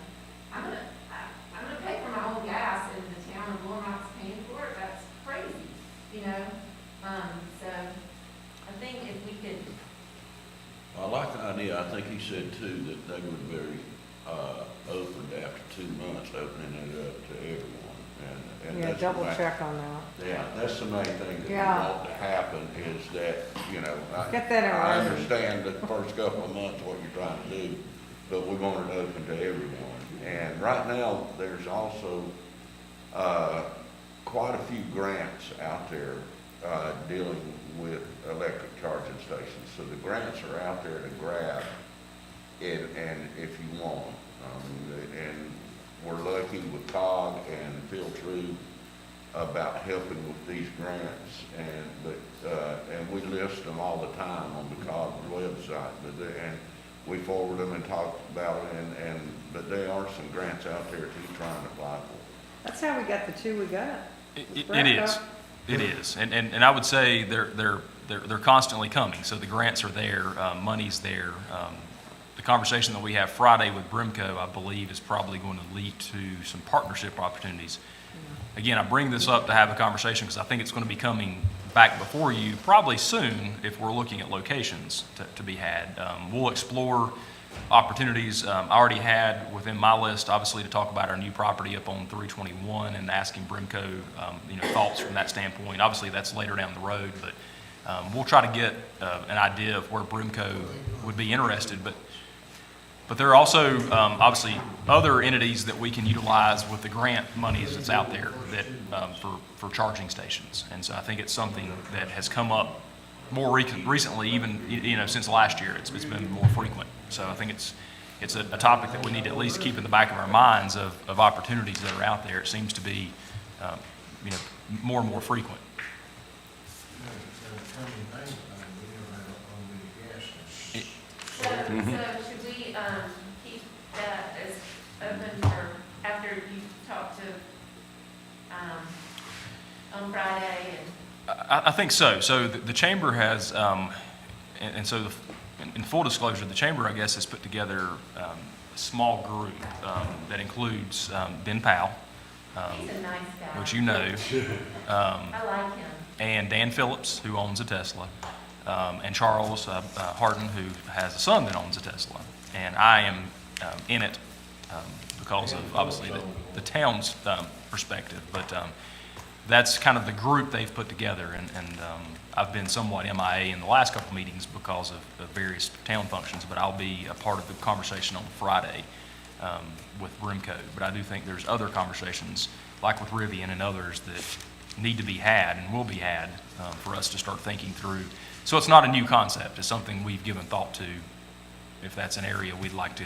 I'm gonna pay for my own gas, and the town of Little Rock's paying for it, that's crazy, you know? So, I think if we could, I like the idea. I think he said too that they were very, open after 2 months, opening it up to everyone. And Yeah, that's the double main- check on that. Yeah, that's the main thing that we Yeah. want to happen is that, you know, Get that in I writing. understand the first couple of months what you're trying to do, but we want it open to everyone. And right now, there's also, quite a few grants out there, dealing with electric charging stations. So the grants are out there to grab, and if you want them. And we're lucky with COG and Phil True about helping with these grants, and we list them all the time on the COG website, and we forward them and talk about it, but there are some grants out there too trying to apply for. That's how we got the two we got. It is. It is. And I would say they're constantly coming. So the grants are there, money's there. The conversation that we have Friday with Brimco, I believe, is probably going to lead to some partnership opportunities. Again, I bring this up to have a conversation because I think it's going to be coming back before you probably soon if we're looking at locations to be had. We'll explore opportunities. I already had within my list, obviously, to talk about our new property up on 321 and asking Brimco, thoughts from that standpoint. Obviously, that's later down the road, but we'll try to get an idea of where Brimco would be interested. But there are also, obviously, other entities that we can utilize with the grant monies that's out there that, for charging stations. And so I think it's something that has come up more recently, even, since last year. It's been more frequent. So I think it's a topic that we need to at least keep in the back of our minds of opportunities that are out there. It seems to be, more and more frequent. so should we, keep that as open for, after you talk to, on Friday and? I think so. So the chamber has, and so in full disclosure, the chamber, I guess, has put together a small group that includes Ben Powell, He's a nice guy. which you know, I like him. and Dan Phillips, who owns a Tesla, and Charles Harden, who has a son that owns a Tesla. And I am in it because of, obviously, the town's perspective. But that's kind of the group they've put together. And I've been somewhat MIA in the last couple meetings because of various town functions, but I'll be a part of the conversation on Friday with Brimco. But I do think there's other conversations, like with Rivian and others, that need to be had and will be had for us to start thinking through. So it's not a new concept. It's something we've given thought to, if that's an area we'd like to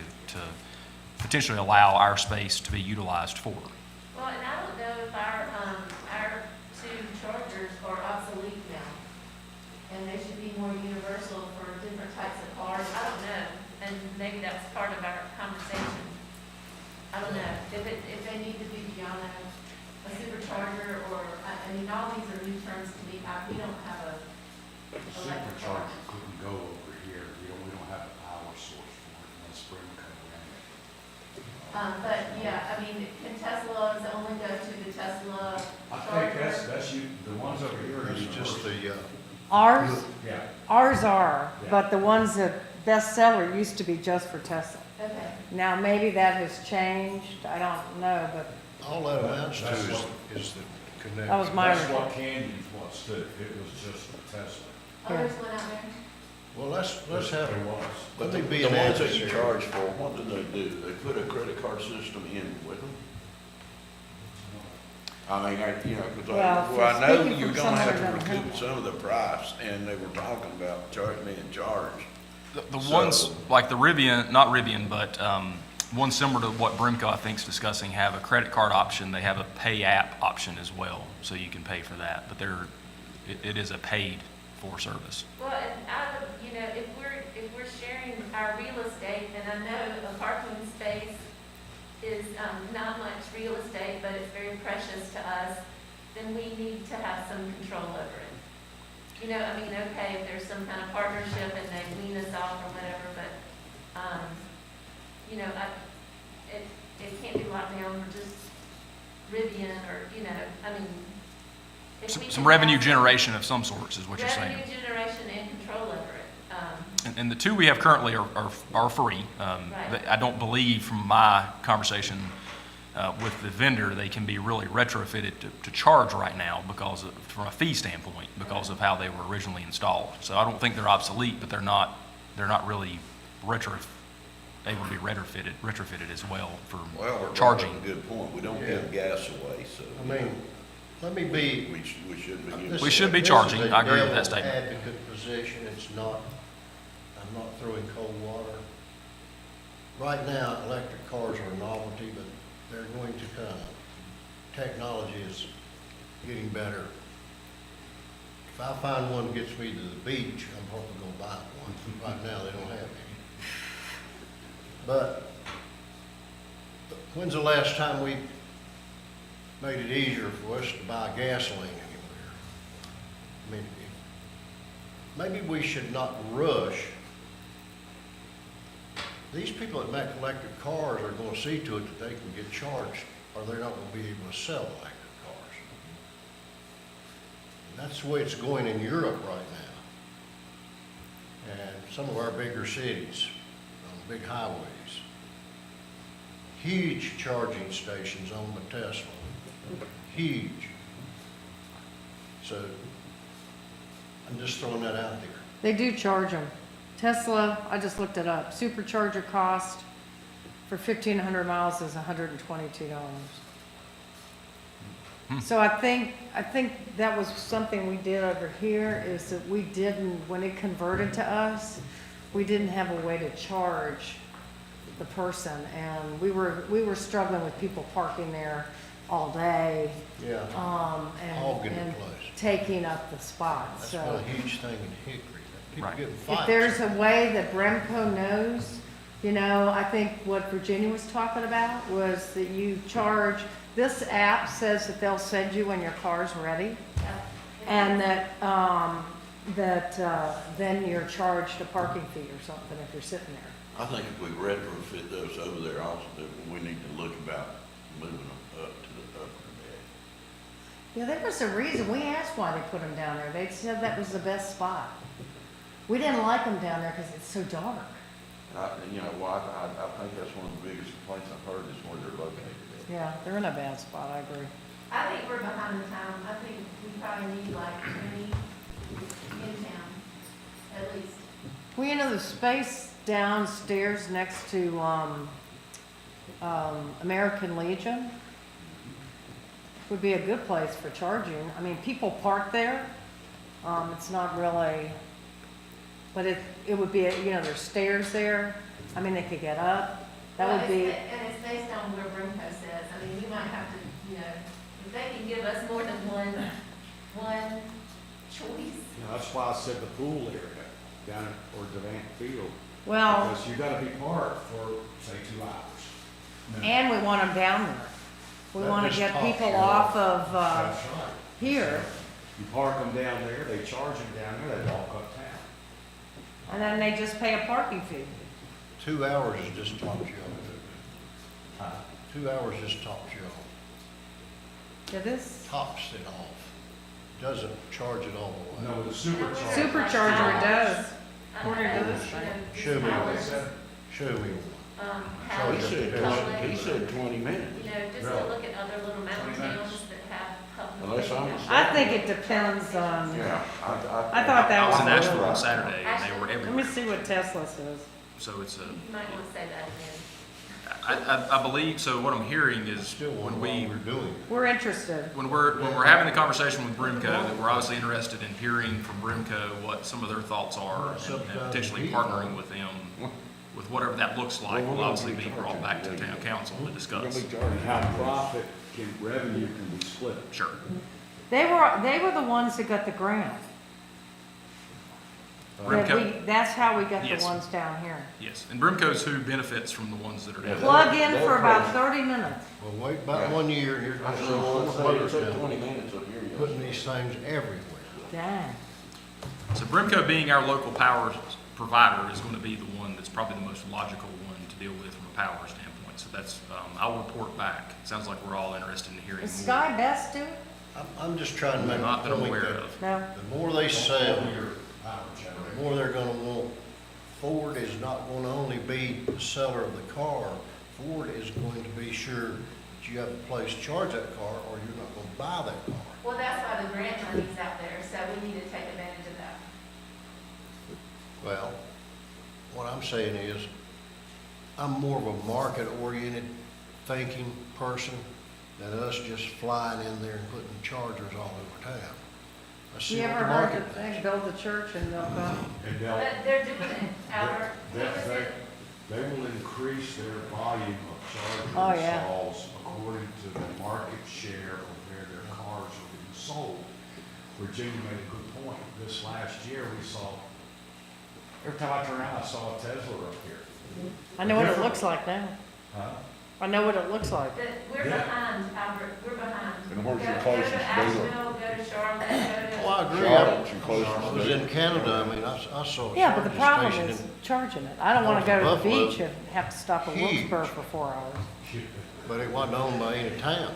potentially allow our space to be utilized for. Well, and I don't know if our two chargers are obsolete now, and they should be more universal for different types of cars. I don't know, and maybe that's part of our conversation. I don't know, if they need to be beyond a supercharger, or, I mean, all these are new terms to me. We don't have a electric car. Supercharger couldn't go over here, we don't have a power source for it unless Brimco ran it. But, yeah, I mean, can Teslas only go to the Tesla I charger? think that's the ones that Ours, Yeah. ours are, Yeah. but the ones that bestseller used to be just for Tesla. Okay. Now, maybe that has changed, I don't know, but All that amounts to That's is the connection. that was my That's understanding. what Canyons was too. It was just a Tesla. Others went out there? Well, let's have, It was. let me The be an ones that you adversary. charge for, what do they do? They put a credit card system in with them? I mean, Well, I know speaking you're from gonna have to someone who doesn't recoup some of the price, and they were talking about being charged. The So- ones, like the Rivian, not Rivian, but one similar to what Brimco, I think, is discussing, have a credit card option. They have a pay app option as well, so you can pay for that. But it is a paid-for service. Well, and I would, if we're sharing our real estate, and I know a parking space is, not much real estate, but it's very precious to us, then we need to have some control over it. Okay, if there's some kind of partnership and they wean us off or whatever, but, it can't be locked down for just Rivian or, if we Some can revenue have generation of some sorts is what you're saying. revenue generation and control over it. And the two we have currently are free. Right. I don't believe, from my conversation with the vendor, they can be really retrofitted to charge right now from a fee standpoint, because of how they were originally installed. So I don't think they're obsolete, but they're not really able to be retrofitted as well for Well, we're charging. bringing a good point. We don't Yeah. give gas away, so. I mean, let me be. We shouldn't be giving. We should be This charging. is a I agree with that devil's statement. advocate position, it's not, I'm not throwing cold water. Right now, electric cars are a novelty, but they're going to come. Technology is getting better. If I find one that gets me to the beach, I'm probably gonna buy one. Right now, they don't have any. But when's the last time we made it easier for us to buy gasoline anywhere? I mean, maybe we should not rush. These people that make electric cars are gonna see to it that they can get charged, or they're not gonna be able to sell electric cars. And that's the way it's going in Europe right now. And some of our bigger cities, on big highways. Huge charging stations on the Tesla. Huge. So, I'm just throwing that out there. They do charge them. Tesla, I just looked it up, supercharger cost for 1,500 miles is $122. So I think that was something we did over here, is that we didn't, when it converted to us, we didn't have a way to charge the person, and we were struggling with people parking there all day, Yeah, Hog in the and place. taking up the spots, That's so. been a huge thing in Hickory. People Right. getting If fights. there's a way that Bremco knows, I think what Virginia was talking about was that you charge, this app says that they'll send you when your car's ready, and that, then you're charged a parking fee or something if you're sitting there. I think if we retrofit those over there also, that we need to look about moving them up to the upper deck. Yeah, there was a reason, we asked why they put them down there, they said that was the best spot. We didn't like them down there because it's so dark. I think that's one of the biggest complaints I've heard is where they're located at. Yeah, they're in a bad spot, I agree. I think we're behind the time. I think we probably need like 20 in town, at least. Well, the space downstairs next to, American Legion would be a good place for charging. I mean, people park there. It's not really, but it would be, there's stairs there. I mean, they could get up. That Well, would be, And it's based on where Brimco says. I mean, we might have to, if they can give us more than one choice. That's why I said the pool area down at, or Devant Field. well, Because you gotta be parked for, say, 2 hours. and we want them down there. We That want to just get tops people you off off. of, That's right. here, You park them down there, they charge them down there, they walk uptown. and then they just pay a parking fee. 2 hours is just tops you Huh? off. 2 hours just tops you off. Yeah, this, Tops it off. doesn't charge it all the way. No, the supercharger. Supercharger, it does. Um, According to this you know, Show me how what it's, Show me one. how He it's said, public, he said 20 minutes. you know, just to Really? look at other little mountain 20 minutes. towns that have public. Unless I'm mistaken. I think it depends on, Yeah. I thought that I was was in a Nashville little- on Saturday, and they were let me everywhere. see what Tesla says. So it's a, You might want to say that again. I believe, so what I'm hearing is Still when wonder we, why we're doing it. We're interested. when we're having the conversation with Brimco, that we're obviously interested in hearing from Brimco what some of their thoughts are, and potentially partnering with them with whatever that looks like, will obviously be brought back to the town council to discuss. And how profit revenue can be split. Sure. They were the ones that got the grant. Brimco, That's how we got the Yes. ones down here. yes, and Brimco's who benefits from the ones that are down there. Plug in for about 30 minutes. Well, wait about 1 year, and you're I gonna said, see one it thing took down, 20 minutes up here. putting these things everywhere. Dang. So Brimco being our local power provider is going to be the one that's probably the most logical one to deal with from a power standpoint. So that's, I'll report back. Sounds like we're all interested in hearing Is more. Sky Best do it? I'm just trying to make a Not that I'm point aware that of. No. the more they sell, the more they're gonna want. Ford is not gonna only be the seller of the car, Ford is going to be sure that you have a place to charge that car, or you're not gonna buy that car. Well, that's why the grant money's out there, so we need to take advantage of that. Well, what I'm saying is, I'm more of a market-oriented thinking person than us just flying in there and putting chargers all over town. Let's see You what ever the heard market that thinks. they build the church and they'll come? And they'll, But they're doing it, Albert. they will increase their volume of Oh, charger yeah. installs according to the market share of where their cars are being sold. Virginia made a good point. This last year, we saw, every time I turn around, I saw a Tesla up here. I know what it looks like now. Huh? I know what it looks like. But we're Yeah. behind, Albert, we're behind. And where's your Go closest to dealer? Asheville, go to Charlotte, go to. Well, I agree. Charlotte's your closest I was in Canada, I mean, I saw a Yeah, but the charging problem station is in- charging it. I don't want to go to the Buffalo. beach and have to stop at Huge. Wilkesboro for 4 hours. but it wasn't owned by any town.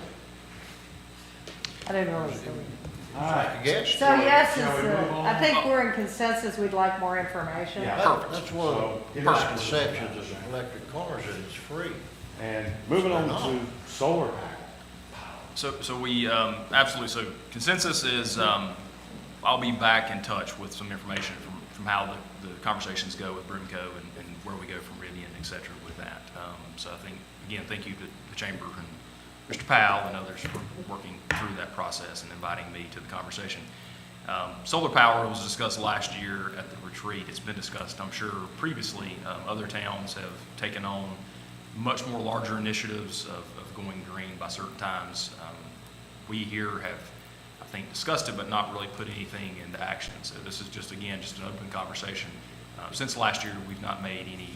I didn't really see it. All right. I guess. So yes, Shall we move on? I think we're in consensus. We'd like more information. Yeah. That's one of So, the get back to misconceptions this. of electric cars, that it's free. And moving on to solar panel. So we, absolutely, so consensus is, I'll be back in touch with some information from how the conversations go with Brimco and where we go from Rivian, et cetera, with that. So I think, again, thank you to the Chamber and Mr. Powell and others for working through that process and inviting me to the conversation. Solar power was discussed last year at the retreat. It's been discussed, I'm sure, previously. Other towns have taken on much more larger initiatives of going green by certain times. We here have, I think, discussed it, but not really put anything into action. So this is just, again, just an open conversation. Since last year, we've not made any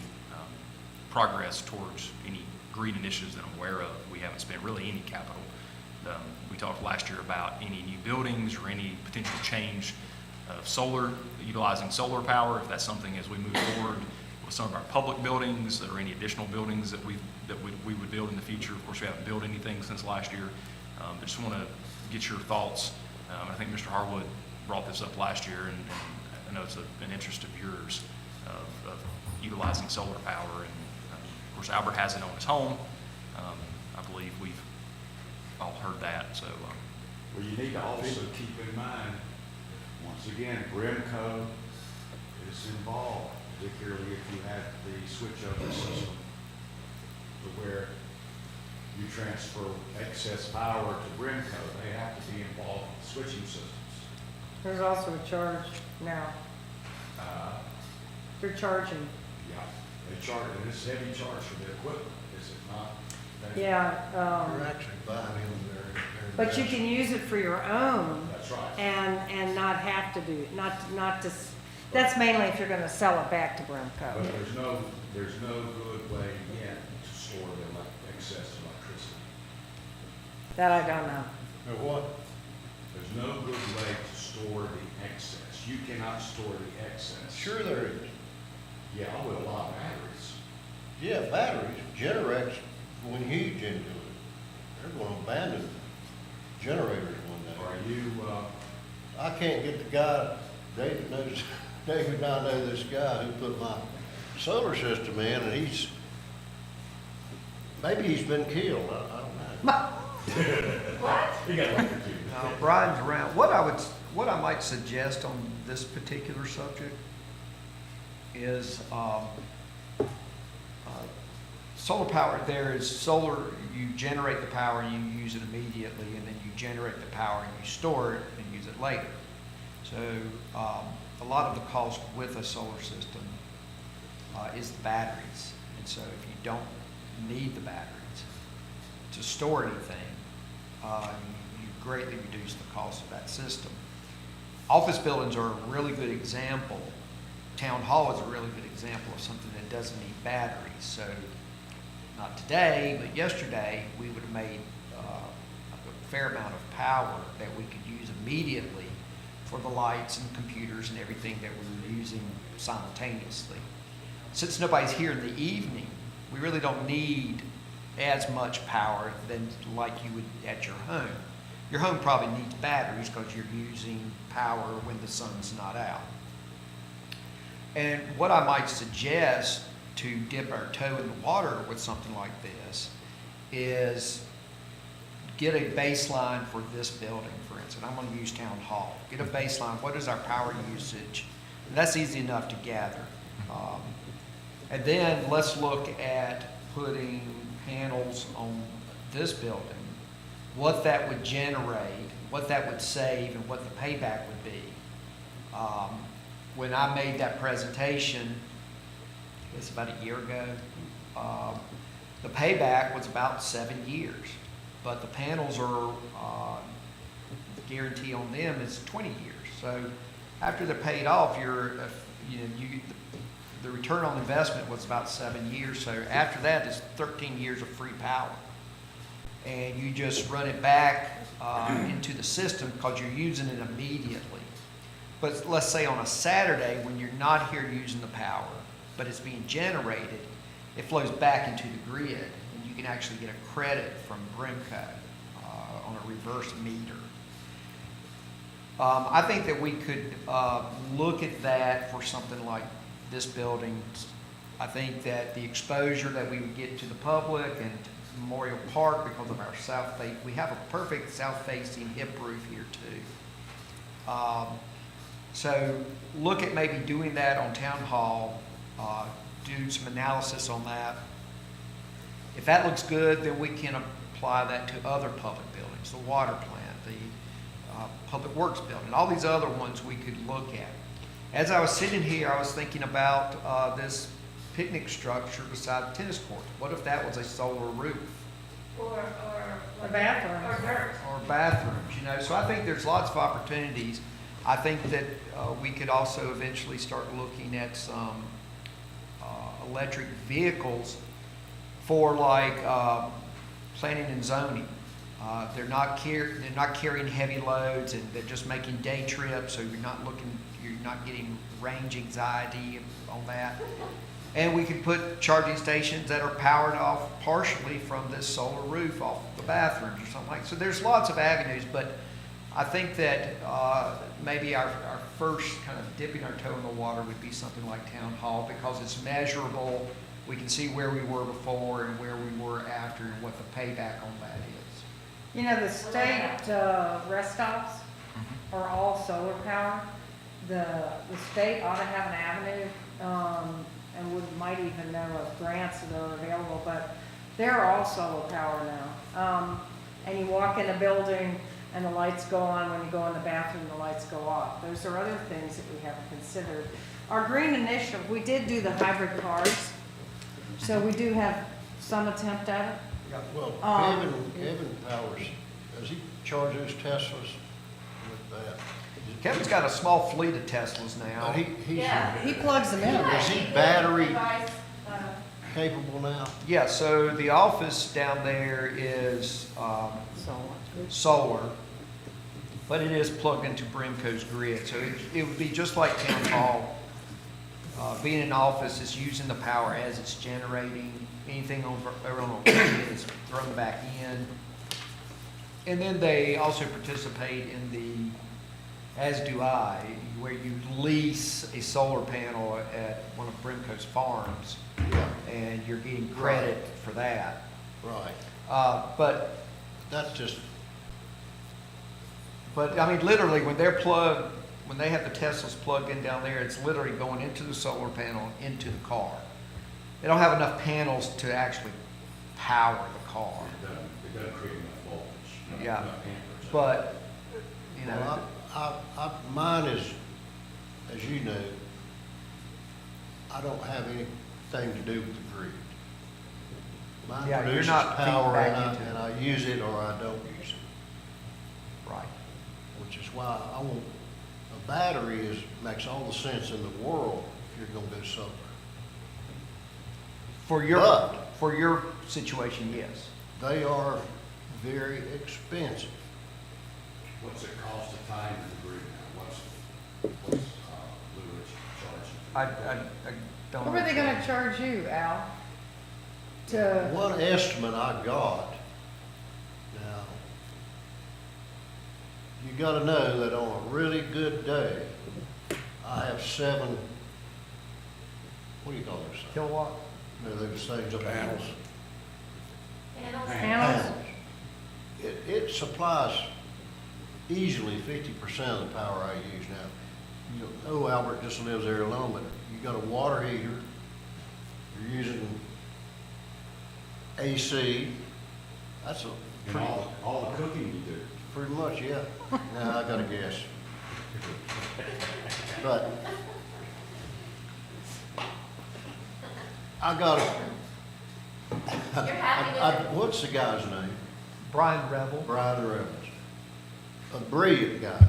progress towards any green initiatives that I'm aware of. We haven't spent really any capital. We talked last year about any new buildings or any potential change of solar, utilizing solar power, if that's something as we move forward with some of our public buildings or any additional buildings that we would build in the future. Of course, we haven't built anything since last year. But just want to get your thoughts. I think Mr. Harwood brought this up last year, and I know it's an interest of yours of utilizing solar power. And of course, Albert has it on his home. I believe we've all heard that. So Well, you need to also keep in mind, once again, Brimco is involved, particularly if you have the switchover system to where you transfer excess power to Brimco, they have to be involved in switching systems. There's also a charge now. They're charging. Yeah, they charge, and it's a heavy charge for the equipment, is it not? Yeah, You're actually buying in there. but you can use it for your own That's right. and not have to do, not to, that's mainly if you're going to sell it back to But Brimco. there's no good way yet to store the excess electricity. That I don't know. Or what? There's no good way to store the excess. You cannot store the excess. Sure there is. Yeah, with a lot of batteries. Yeah, batteries, Generex went huge into it. They're gonna abandon generators one day. Are you, I can't get the guy, David knows, David and I know this guy who put my solar system in, and maybe he's been killed, I don't know. Now, Brian's around. What I might suggest on this particular subject is, solar power, there is solar, you generate the power and you use it immediately, and then you generate the power and you store it and use it later. So, a lot of the cost with a solar system, is the batteries. And so if you don't need the batteries to store anything, you greatly reduce the cost of that system. Office buildings are a really good example. Town hall is a really good example of something that doesn't need batteries. So, not today, but yesterday, we would have made a fair amount of power that we could use immediately for the lights and computers and everything that we were using simultaneously. Since nobody's here in the evening, we really don't need as much power than like you would at your home. Your home probably needs batteries because you're using power when the sun's not out. And what I might suggest to dip our toe in the water with something like this is get a baseline for this building, for instance. I'm going to use Town Hall. Get a baseline. What is our power usage? And that's easy enough to gather. And then let's look at putting panels on this building, what that would generate, what that would save, and what the payback would be. When I made that presentation, it's about a year ago, the payback was about 7 years, but the panels are, the guarantee on them is 20 years. So after they're paid off, the return on investment was about 7 years. So after that, it's 13 years of free power. And you just run it back into the system because you're using it immediately. But let's say on a Saturday when you're not here using the power, but it's being generated, it flows back into the grid, and you can actually get a credit from Brimco on a reverse meter. I think that we could look at that for something like this building. I think that the exposure that we would get to the public and Memorial Park because of our south face, we have a perfect south-facing hip roof here too. So look at maybe doing that on Town Hall, do some analysis on that. If that looks good, then we can apply that to other public buildings, the water plant, the Public Works building, all these other ones we could look at. As I was sitting here, I was thinking about this picnic structure beside the tennis court. What if that was a solar roof? Or bathrooms. Or dirt. Or bathrooms, you know? So I think there's lots of opportunities. I think that we could also eventually start looking at some electric vehicles for like planning and zoning. They're not carrying heavy loads, and they're just making day trips, so you're not getting range anxiety on that. And we could put charging stations that are powered off partially from this solar roof off the bathrooms or something like that. So there's lots of avenues, but I think that maybe our first kind of dipping our toe in the water would be something like Town Hall, because it's measurable. We can see where we were before and where we were after and what the payback on that is. You know, the state rest stops are all solar powered. The state ought to have an avenue, and we might even know of grants that are available, but they're all solar powered now. And you walk in a building and the lights go on. When you go in the bathroom, the lights go off. Those are other things that we haven't considered. Our green initiative, we did do the hybrid cars, so we do have some attempt at it. Well, Kevin Powers, does he charge those Teslas with that? Kevin's got a small fleet of Teslas now. He plugs them in. Is he battery Device, capable now? Yeah, so the office down there is solar, but it is plugged into Brimco's grid. So it would be just like Town Hall. Being an office is using the power as it's generating. Anything over on the grid is thrown back in. And then they also participate in the as do I, where you lease a solar panel at one of Brimcoe's farms, Yeah, and you're getting credit for that. right. But That's just, I mean, literally, when they're plugged, when they have the Teslas plugged in down there, it's literally going into the solar panel, into the car. They don't have enough panels to actually power the car. It doesn't create enough voltage. Yeah. enough amperage. But, you know, well, mine is, as you know, I don't have anything to do with the grid. Mine Yeah, you're produces not feeding power back and into it. and I use it or I don't use it, right. which is why I want, a battery makes all the sense in the world if you're gonna go solar. But- For your situation, yes. They are very expensive. What's it cost to tie into the grid now? What's Blue Ridge charging? I don't. What were they gonna charge you, Al? To, One estimate I got, now, you gotta know that on a really good day, I have 7, what do you call those things? Kilowatt? No, those things up panels. panels? It supplies easily 50% of the power I use now. You know, Albert just lives there alone, but you got a water heater, you're using AC, that's a And pretty, all the cooking you do. pretty much, yeah. Now, I gotta guess. But I got a, You're happy with it? what's the guy's name? Brian Revel. Brian Revels. A brilliant guy.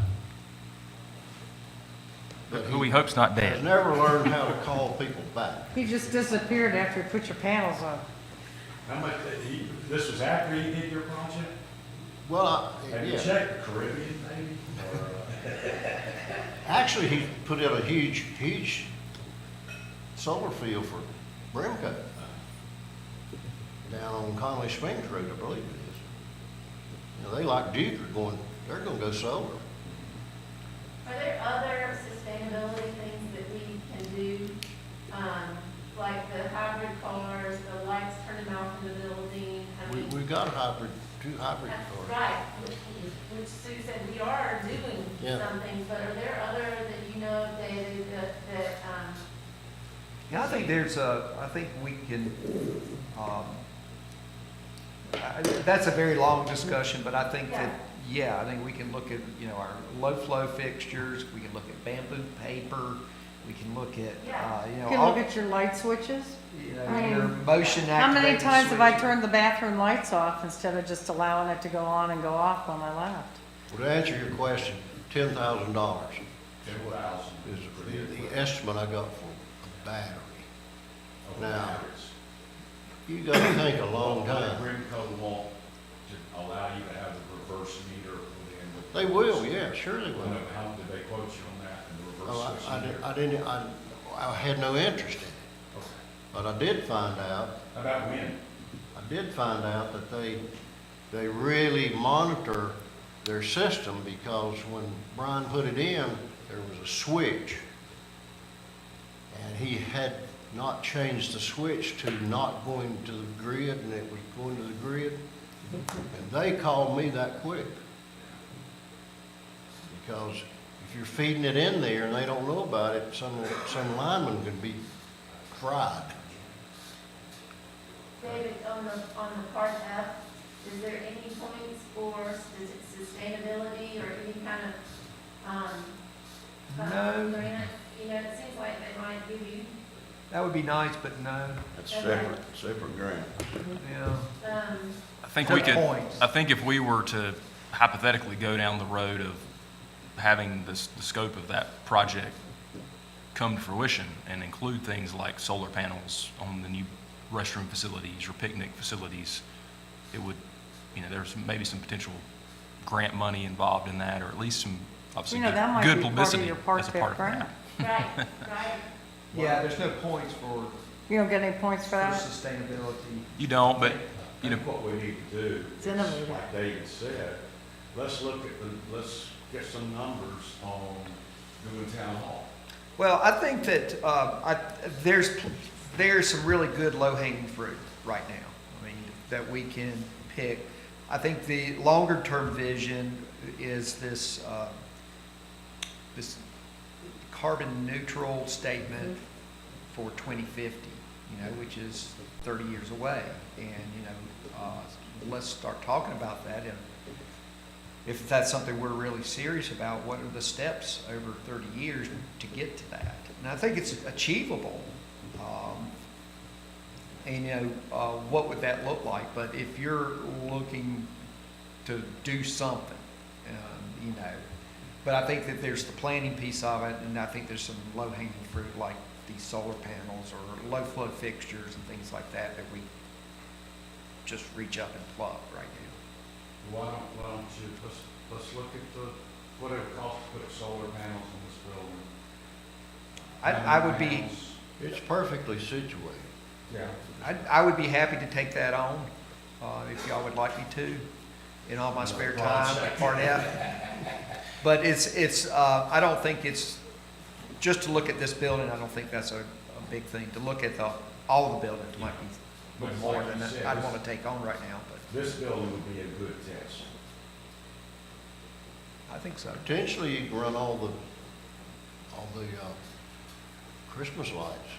But Who we he hope's not has dead. never learned how to call people back. He just disappeared after you put your panels on. How much, this was after you did your project? Well, Have you yeah, checked the Caribbean maybe? Or, actually, he put in a huge solar field for Brimco. Down on Conley Springs Road, I believe it is. You know, they like Duke are going, they're gonna go solar. Are there other sustainability things that we can do, like the hybrid cars, the lights turning off in the building? I mean, We've got two hybrid that's cars. right, which Sue said we are doing Yeah. some things, but are there other that you know of, David, that, Yeah, I think I think we can, that's a very long discussion, but I think that, yeah, I think we can look at, you know, our low flow fixtures, we can look at bamboo paper, we can look at, you You know, can all, look at your light switches. you know, I mean, your motion activated How many times have I switches. turned the bathroom lights off instead of just allowing it to go on and go off when I left? Well, to answer your question, $10,000 $10,000 is the estimate I got for a battery. of Now, batteries. You gotta think a long Will time. Brimco want to allow you to have the reverse meter put in? with- They will, yeah, sure they I will. don't know, how did they quote you on that and the Oh, reverse switch meter? I had no interest in it, Okay. but I did find out, How about when? that they really monitor their system because when Brian put it in, there was a switch. And he had not changed the switch to not going to the grid and it was going to the grid. And they called me that quick. Because if you're feeding it in there and they don't know about it, some lineman could be fried. David, on the part F, is there any points for sustainability or any kind of, No. grant? You know, it seems like they might give you, That would be nice, but no, That's Okay. separate grant. yeah. I think we Quick could, points. I think if we were to hypothetically go down the road of having the scope of that project come to fruition and include things like solar panels on the new restroom facilities or picnic facilities, it would, you know, there's maybe some potential grant money involved in that, or at least some, obviously, You know, that might good be part of publicity your Park as a Fit part of grant. that. right, right. Yeah, there's no points for You don't get any points for that? sustainability. You don't, but, you know, I think what we need to do It's is, innovative. like David said, let's look at let's get some numbers on doing town hall. Well, I think that there's some really good low-hanging fruit right now. I mean, that we can pick. I think the longer-term vision is this this carbon neutral statement for 2050. Which is 30 years away, and let's start talking about that. And if that's something we're really serious about, what are the steps over 30 years to get to that? And I think it's achievable. What would that look like? But if you're looking to do something, but I think that there's the planning piece of it, and I think there's some low-hanging fruit like these solar panels or low-flow fixtures and things like that we just reach up and plug right now. Why don't you, let's look at what it would cost to put solar panels in this building. I would be, It's perfectly situated. Yeah. I would be happy to take that on, if y'all would like me to, in all my spare time, part out. But I don't think it's, just to look at this building, I don't think that's a big thing. To look at all the buildings might be a little more than I'd want to take on right now, but This building would be a good test. I think so. Potentially, you can run all the Christmas lights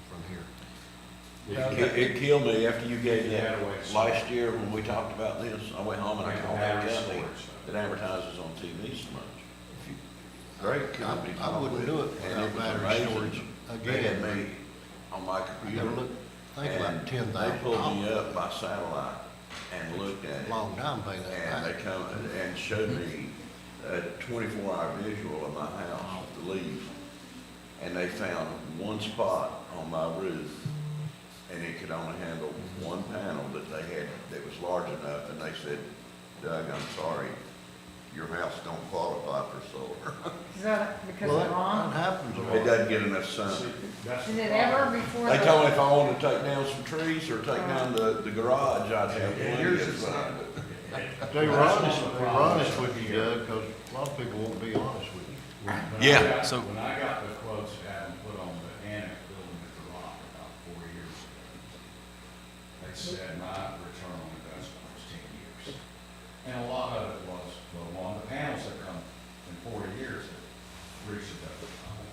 from here. It killed me after you gave Yeah, that wait, so- last year when we talked about this. I went home and I called that Yeah, company storage. that advertises on TV so much. Great company. I wouldn't do it And without it was battery amazing. storage. They had Again, me on my I computer. never looked, think about And $10,000. they pulled me up by satellite and looked at it. Long time pay that And they back. come and showed me a 24-hour visual of my house, the leaves. And they found one spot on my roof, and it could only handle one panel that they had that was large enough. And they said, Doug, I'm sorry, your house don't qualify for solar. Is that because Well, of Ron? that happens a It lot. doesn't get enough sun. That's Did the it problem. ever before? They the- told me if I wanted to take down some trees or take down the garage, I'd have Yours plenty of is sun. They were honest with you, Doug, because a lot of people won't be honest with you. When Yeah, I got- so- When I got the quotes to have them put on the annex building at the Rock about 4 years ago, they said my return on investment was 10 years. And a lot of it was, well, one, the panels that come in 40 years have reached a definite time.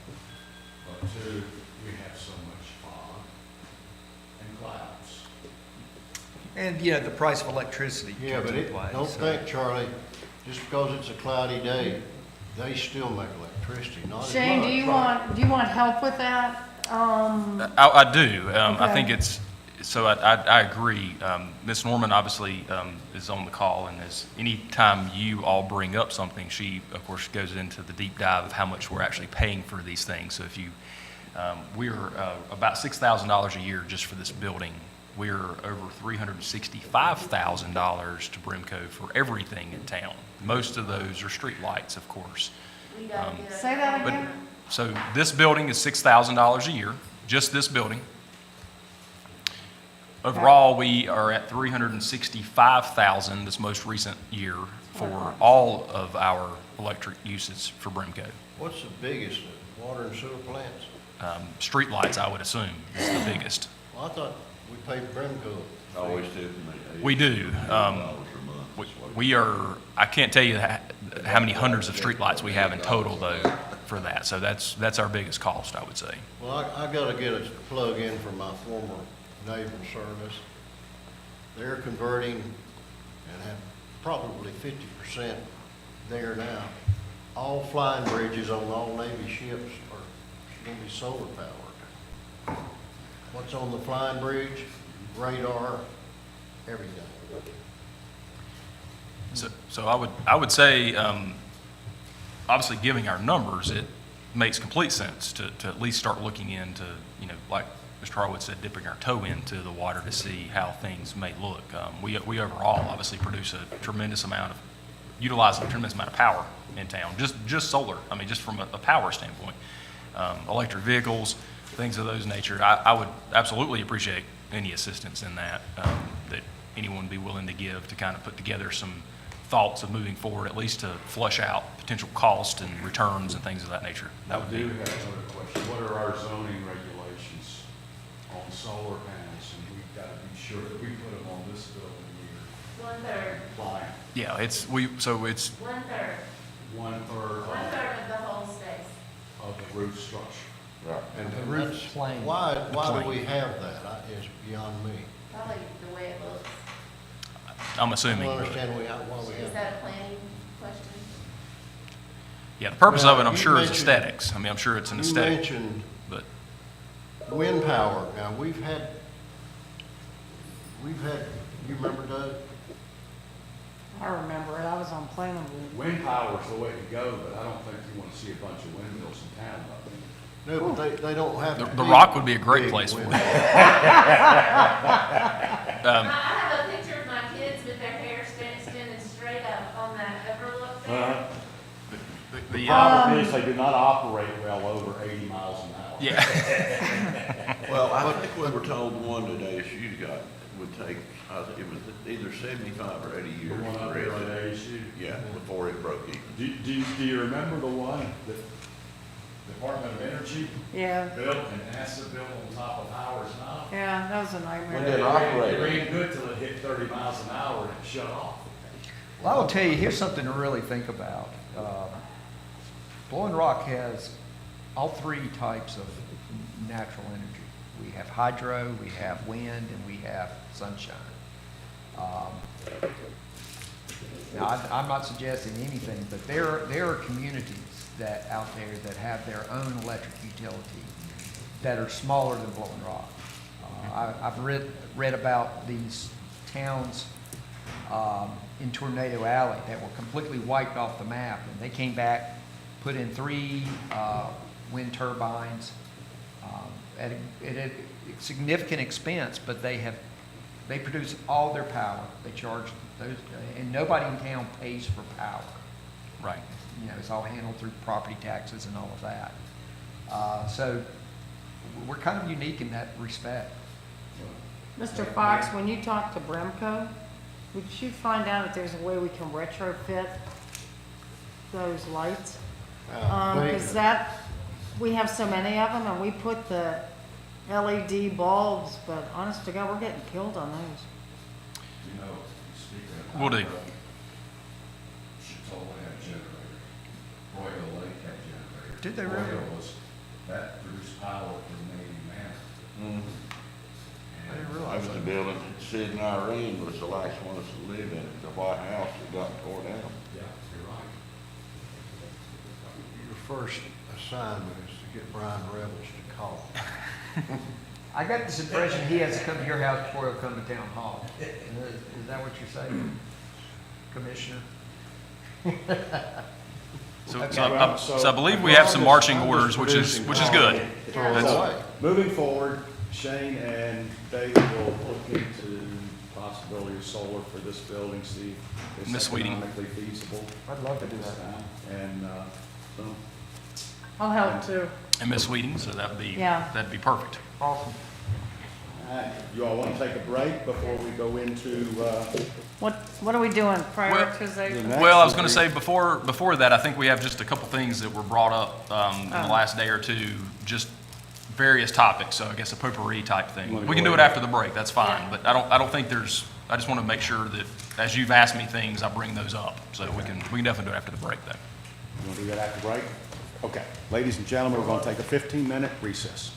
But two, we have so much fog and clouds. And, the price of electricity Yeah, comes but into play. don't so- think, Charlie, just because it's a cloudy day, they still make electricity, not as much. Shane, do you want help with that? I do. I Okay. think I agree. Ms. Norman obviously is on the call, and anytime you all bring up something, she, of course, goes into the deep dive of how much we're actually paying for these things. So if you, we're about $6,000 a year just for this building. We're over $365,000 to Brimco for everything in town. Most of those are street lights, of course. We gotta get a- Say that But, again? so this building is $6,000 a year, just this building. Overall, we are at $365,000 this most recent year for all of our electric uses for Brimco. What's the biggest, water and sewer plants? Streetlights, I would assume, is the biggest. Well, I thought we paid Brimco. Always did for me. We do. We are, I can't tell you how many hundreds of streetlights we have in total, though, for that. So that's our biggest cost, I would say. Well, I gotta get a plug in for my former neighbor service. They're converting and have probably 50% there now. All flying bridges on all Navy ships are gonna be solar powered. What's on the flying bridge? Radar, everything. So I would say, obviously, giving our numbers, it makes complete sense to at least start looking into, like Mr. Harwood said, dipping our toe into the water to see how things may look. We overall obviously utilize a tremendous amount of power in town, just solar, just from a power standpoint. Electric vehicles, things of those nature. I would absolutely appreciate any assistance in that, that anyone would be willing to give to kind of put together some thoughts of moving forward, at least to flush out potential cost and returns and things of that nature. That would I do be, have another question. What are our zoning regulations on solar panels? And we've got to be sure that we put them on this building here. 1/3, Compliant. yeah, it's 1/3, 1/3 1/3 of the whole space. of the roof structure. Right. The And roof that's- plane. Why The do plane. we have that? Is beyond me. Probably the way it looks. I'm I assuming. don't understand why we Is have that. that a planning question? Yeah, the purpose of it, Well, I'm you sure, is mentioned- aesthetics. I mean, I'm sure it's an You aesthetic, mentioned but wind power. Now, we've had, you remember Doug? I remember it, I was on planning board. Wind power's the way to go, but I don't think you want to see a bunch of windmills in town, though. No, but they don't have to the be Rock would be a great big place for wind it. I have a picture of my kids with their hair standing straight up on that overlook there. the, Problem is, they do not operate well over 80 miles an hour. yeah. Well, I think we were told one today, you got, would take, it was either 75 or 80 The years. one up for there it on to- ASU. Yeah, before it broke even. Do you remember the one that Department of Energy Yeah, built and NASA built on top of Howard's Knob? yeah, that was a When nightmare. did it operate? It ran good till it hit 30 miles an hour and it shut off. Well, I will tell you, here's something to really think about. Blowing Rock has all three types of natural energy. We have hydro, we have wind, and we have sunshine. Now, I'm not suggesting anything, but there are communities that out there that have their own electric utility that are smaller than Blowing Rock. I've read about these towns in Tornado Alley that were completely wiped off the map, and they came back, put in 3 wind turbines at a significant expense, but they produce all their power. They charge those, and nobody in town pays for power. Right. You know, it's all handled through property taxes and all of that. So we're kind of unique in that respect. Mr. Fox, when you talk to Bremco, would you find out if there's a way we can retrofit those lights? Because we have so many of them, and we put the LED bulbs, but honest to God, we're getting killed on those. You know, speaking of. Will do. Chitola had a generator. Royal Lake had a generator. Did they really? Royal that produced power for the Navy Manor. I didn't And realize I was the building, Sid and Irene was the last ones to live in it, the White House that got tore down. Yeah, you're right. Your first assignment is to get Brian Rebels to call. I got this impression he has to come to your house before he'll come to town hall. Is that what you're saying, Commissioner? So I believe we have some marching orders, which is good. Throw it That's- away. Moving forward, Shane and David will look into possibility of solar for this building, see if Miss it's Sweeting. economically feasible. I'd love to at do this that. time. And, so, I'll help too. And Miss Sweeting, so that'd be Yeah. perfect. Awesome. all right, you all want to take a break before we go into, What are we doing, prioritization? Next Well, I was would going to be- say, before that, I think we have just a couple things that were brought up in the last day or two, just various topics, so I guess a potpourri type You thing. wanna We can go do it ahead? after the break, that's fine, but I don't think I just want to make sure that, as you've asked me things, I bring those up, so we can definitely do it after the break, though. you want to do that after break? Okay, ladies and gentlemen, we're going to take a 15-minute recess.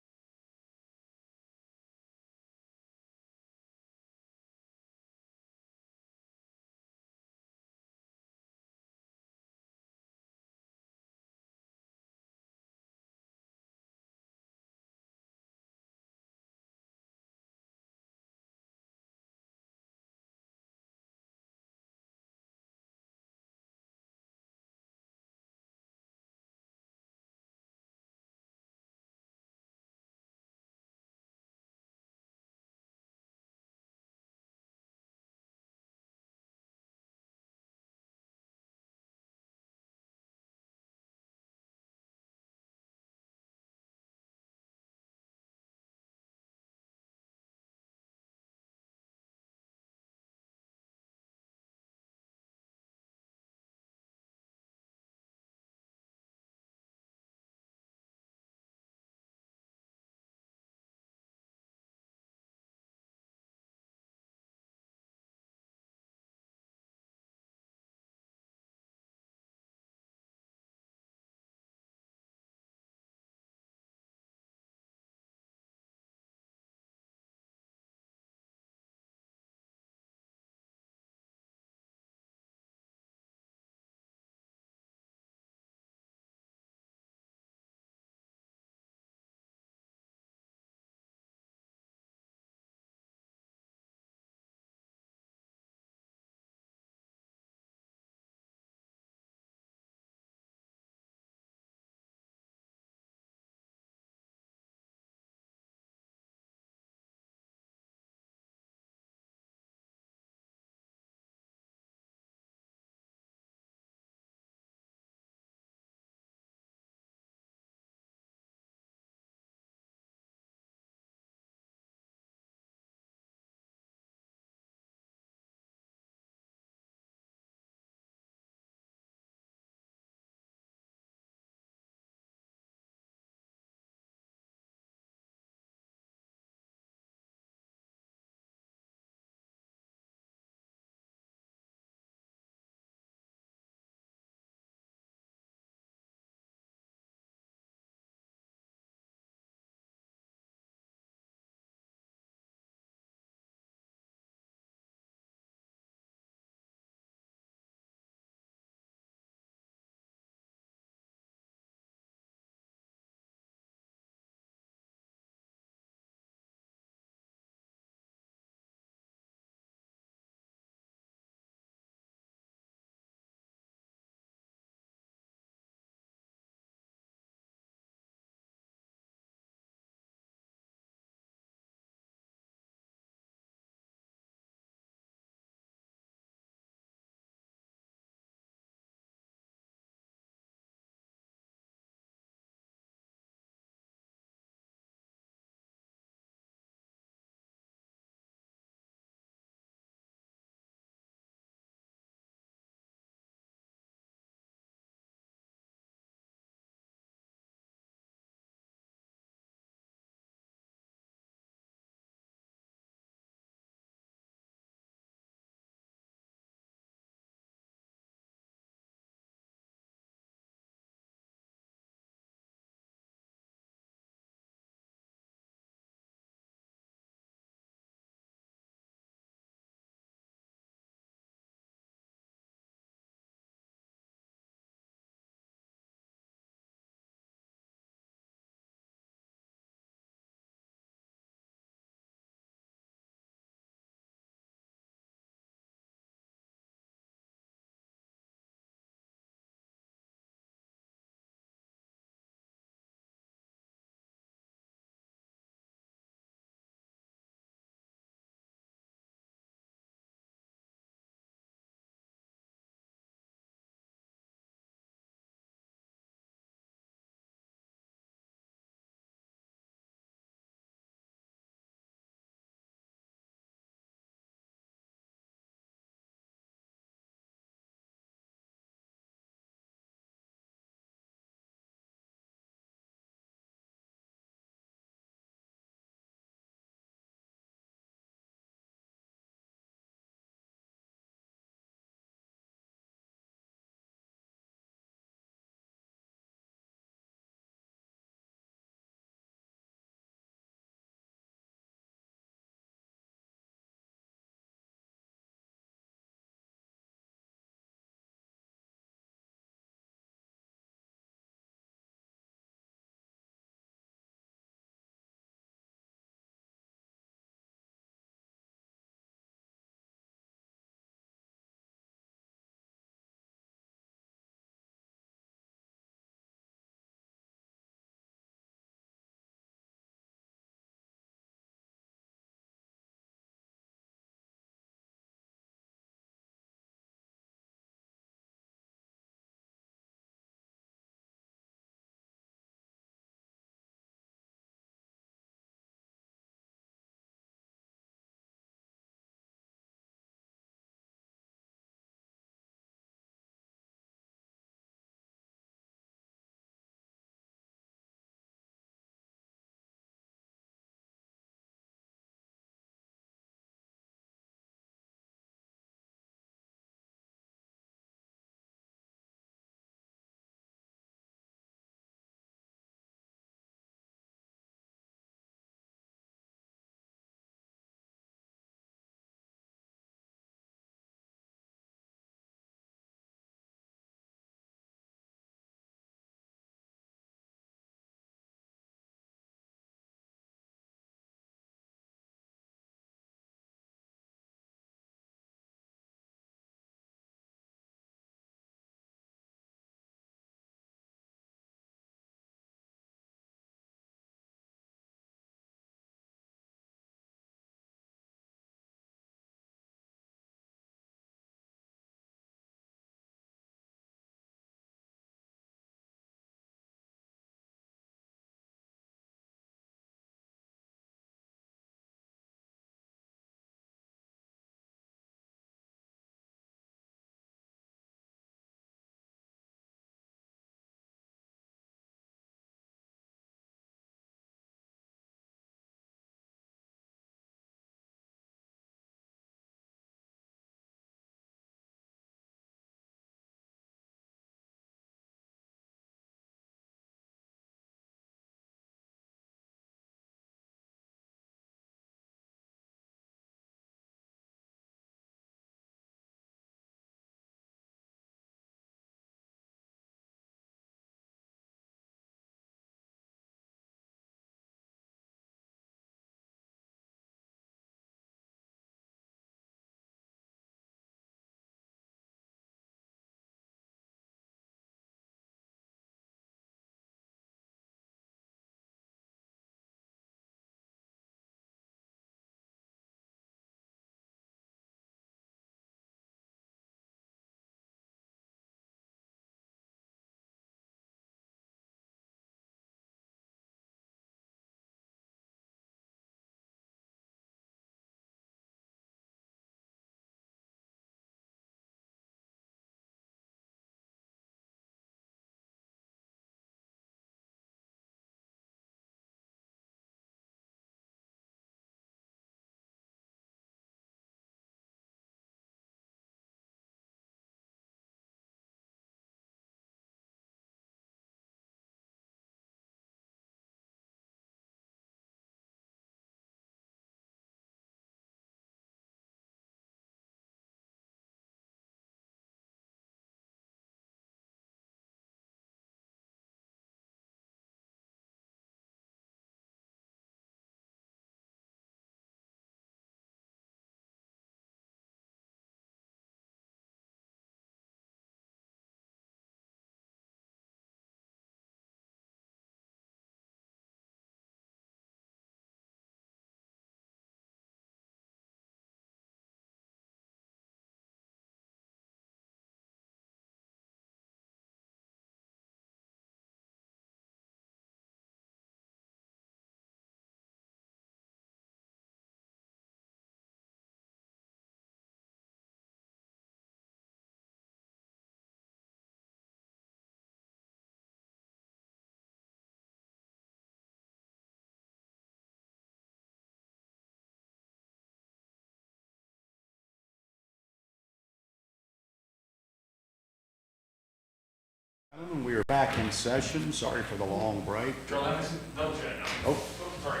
We are back in session. Sorry for the long break. Charlie, double check. Oh, Sorry.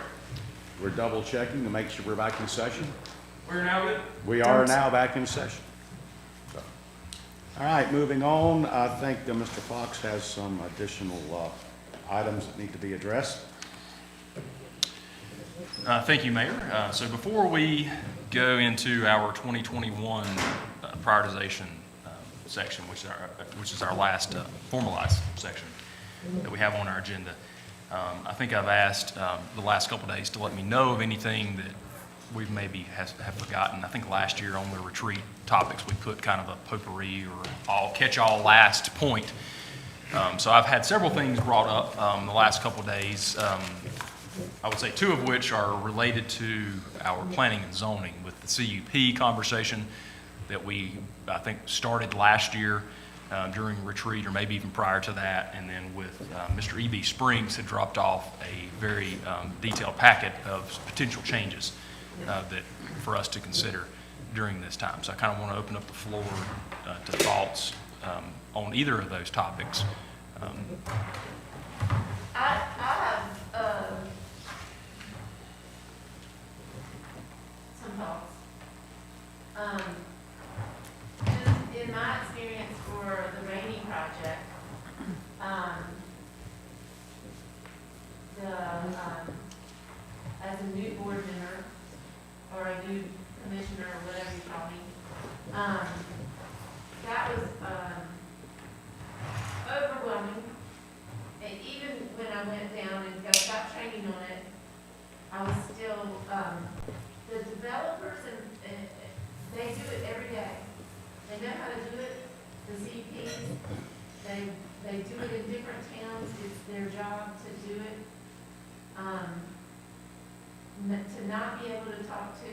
we're double checking to make sure we're back in session. We're now good? We are now back in session. So, all right, moving on. I think Mr. Fox has some additional items that need to be addressed. Thank you, Mayor. So before we go into our 2021 prioritization section, which is our last formalized section that we have on our agenda, I think I've asked the last couple of days to let me know of anything that we've maybe have forgotten. I think last year on the retreat topics, we put kind of a potpourri or catch-all last point. So I've had several things brought up the last couple of days. I would say two of which are related to our planning and zoning with the CUP conversation that I think started last year during retreat, or maybe even prior to that, and then with Mr. E.B. Springs had dropped off a very detailed packet of potential changes that for us to consider during this time. So I kind of want to open up the floor to thoughts on either of those topics. I have, some thoughts. Just in my experience for the Rainy project, as a new board member, or a new commissioner, or whatever you call me, that was, overwhelming. And even when I went down and got training on it, I was still, the developers, and they do it every day. They know how to do it, the CPs, they do it in different towns, it's their job to do it. To not be able to talk to,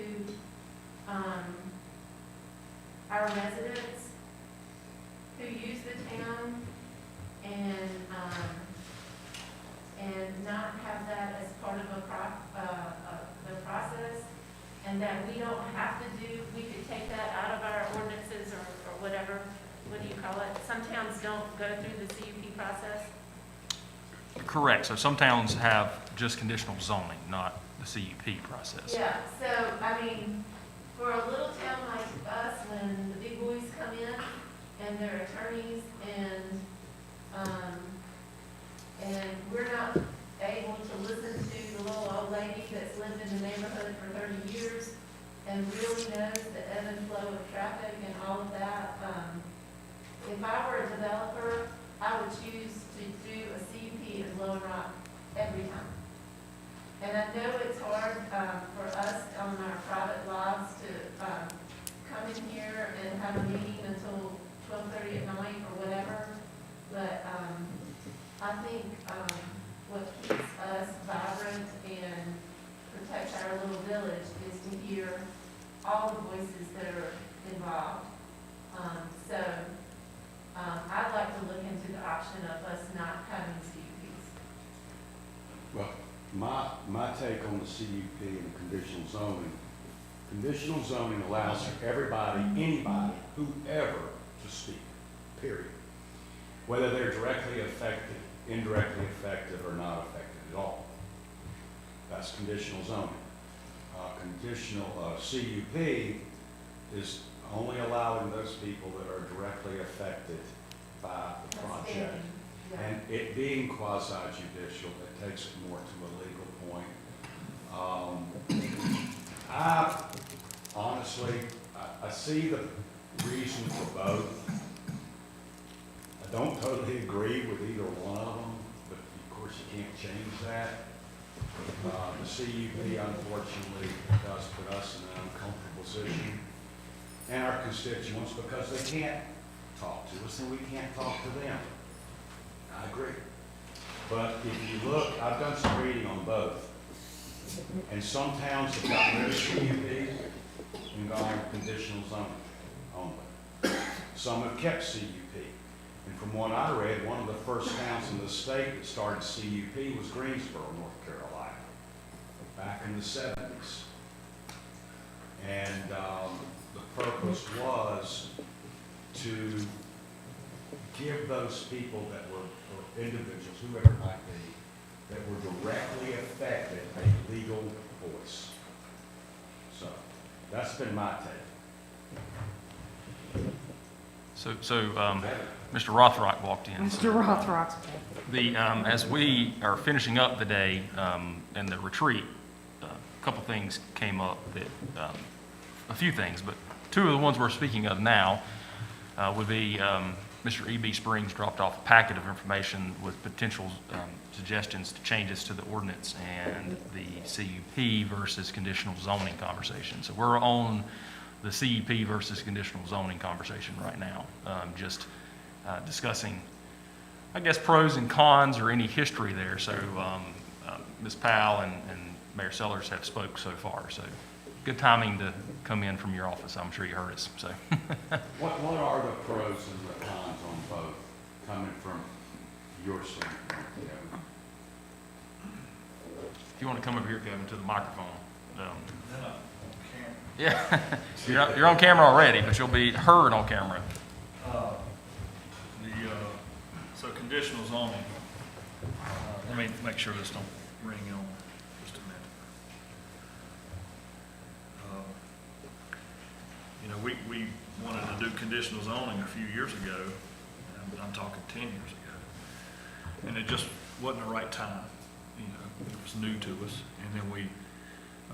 our residents who use the town and not have that as part of the process, and that we don't have to do, we could take that out of our ordinances or whatever, what do you call it? Some towns don't go through the CUP process. Correct. So some towns have just conditional zoning, not the CUP process. Yeah, so, I mean, for a little town like us, when the big boys come in and they're attorneys and we're not able to listen to the little old lady that's lived in the neighborhood for 30 years and really knows the ebb and flow of traffic and all of that, if I were a developer, I would choose to do a CUP in Blowing Rock every time. And I know it's hard for us on our private lives to come in here and have a meeting until 12:30 at night or whatever, but I think what keeps us vibrant and protects our little village is to hear all the voices that are involved. So I'd like to look into the option of us not having CUPs. Well, my take on the CUP and conditional zoning allows everybody, anybody, whoever to speak, period. Whether they're directly affected, indirectly affected, or not affected at all. That's conditional zoning. Conditional CUP is only allowing those people that are directly affected by the project. Yeah. And it being quasi-judicial, it takes it more to a legal point. I honestly, I see the reason for both. I don't totally agree with either one of them, but of course you can't change that. The CUP unfortunately does put us in an uncomfortable position, and our constituents, because they can't talk to us and we can't talk to them. I agree. But if you look, I've done some reading on both, and some towns have gotten rid of CUP and gone conditional zoning only. Some have kept CUP. And from what I read, one of the first towns in the state that started CUP was Greensboro, North Carolina, back in the 70s. And the purpose was to give those people that were, or individuals, whoever it might be, that were directly affected a legal voice. So, that's been my take. So, Mr. Rothrock walked in. Mr. Rothrock's back. As we are finishing up the day and the retreat, a couple things came up that, a few things, but two of the ones we're speaking of now would be Mr. E.B. Springs dropped off a packet of information with potential suggestions to changes to the ordinance and the CUP versus conditional zoning conversation. So we're on the CUP versus conditional zoning conversation right now, just discussing, I guess, pros and cons or any history there. So Ms. Powell and Mayor Sellers have spoke so far. So good timing to come in from your office. I'm sure you heard us. So What are the pros and the cons on both, coming from your standpoint, Kevin? if you want to come over here, Kevin, to the microphone. Yeah, you're on camera already, but you'll be heard on camera. So conditional zoning, let me make sure this don't ring on just a minute. You know, we wanted to do conditional zoning a few years ago, and I'm talking 10 years ago. And it just wasn't the right time, you know, it was new to us. And then we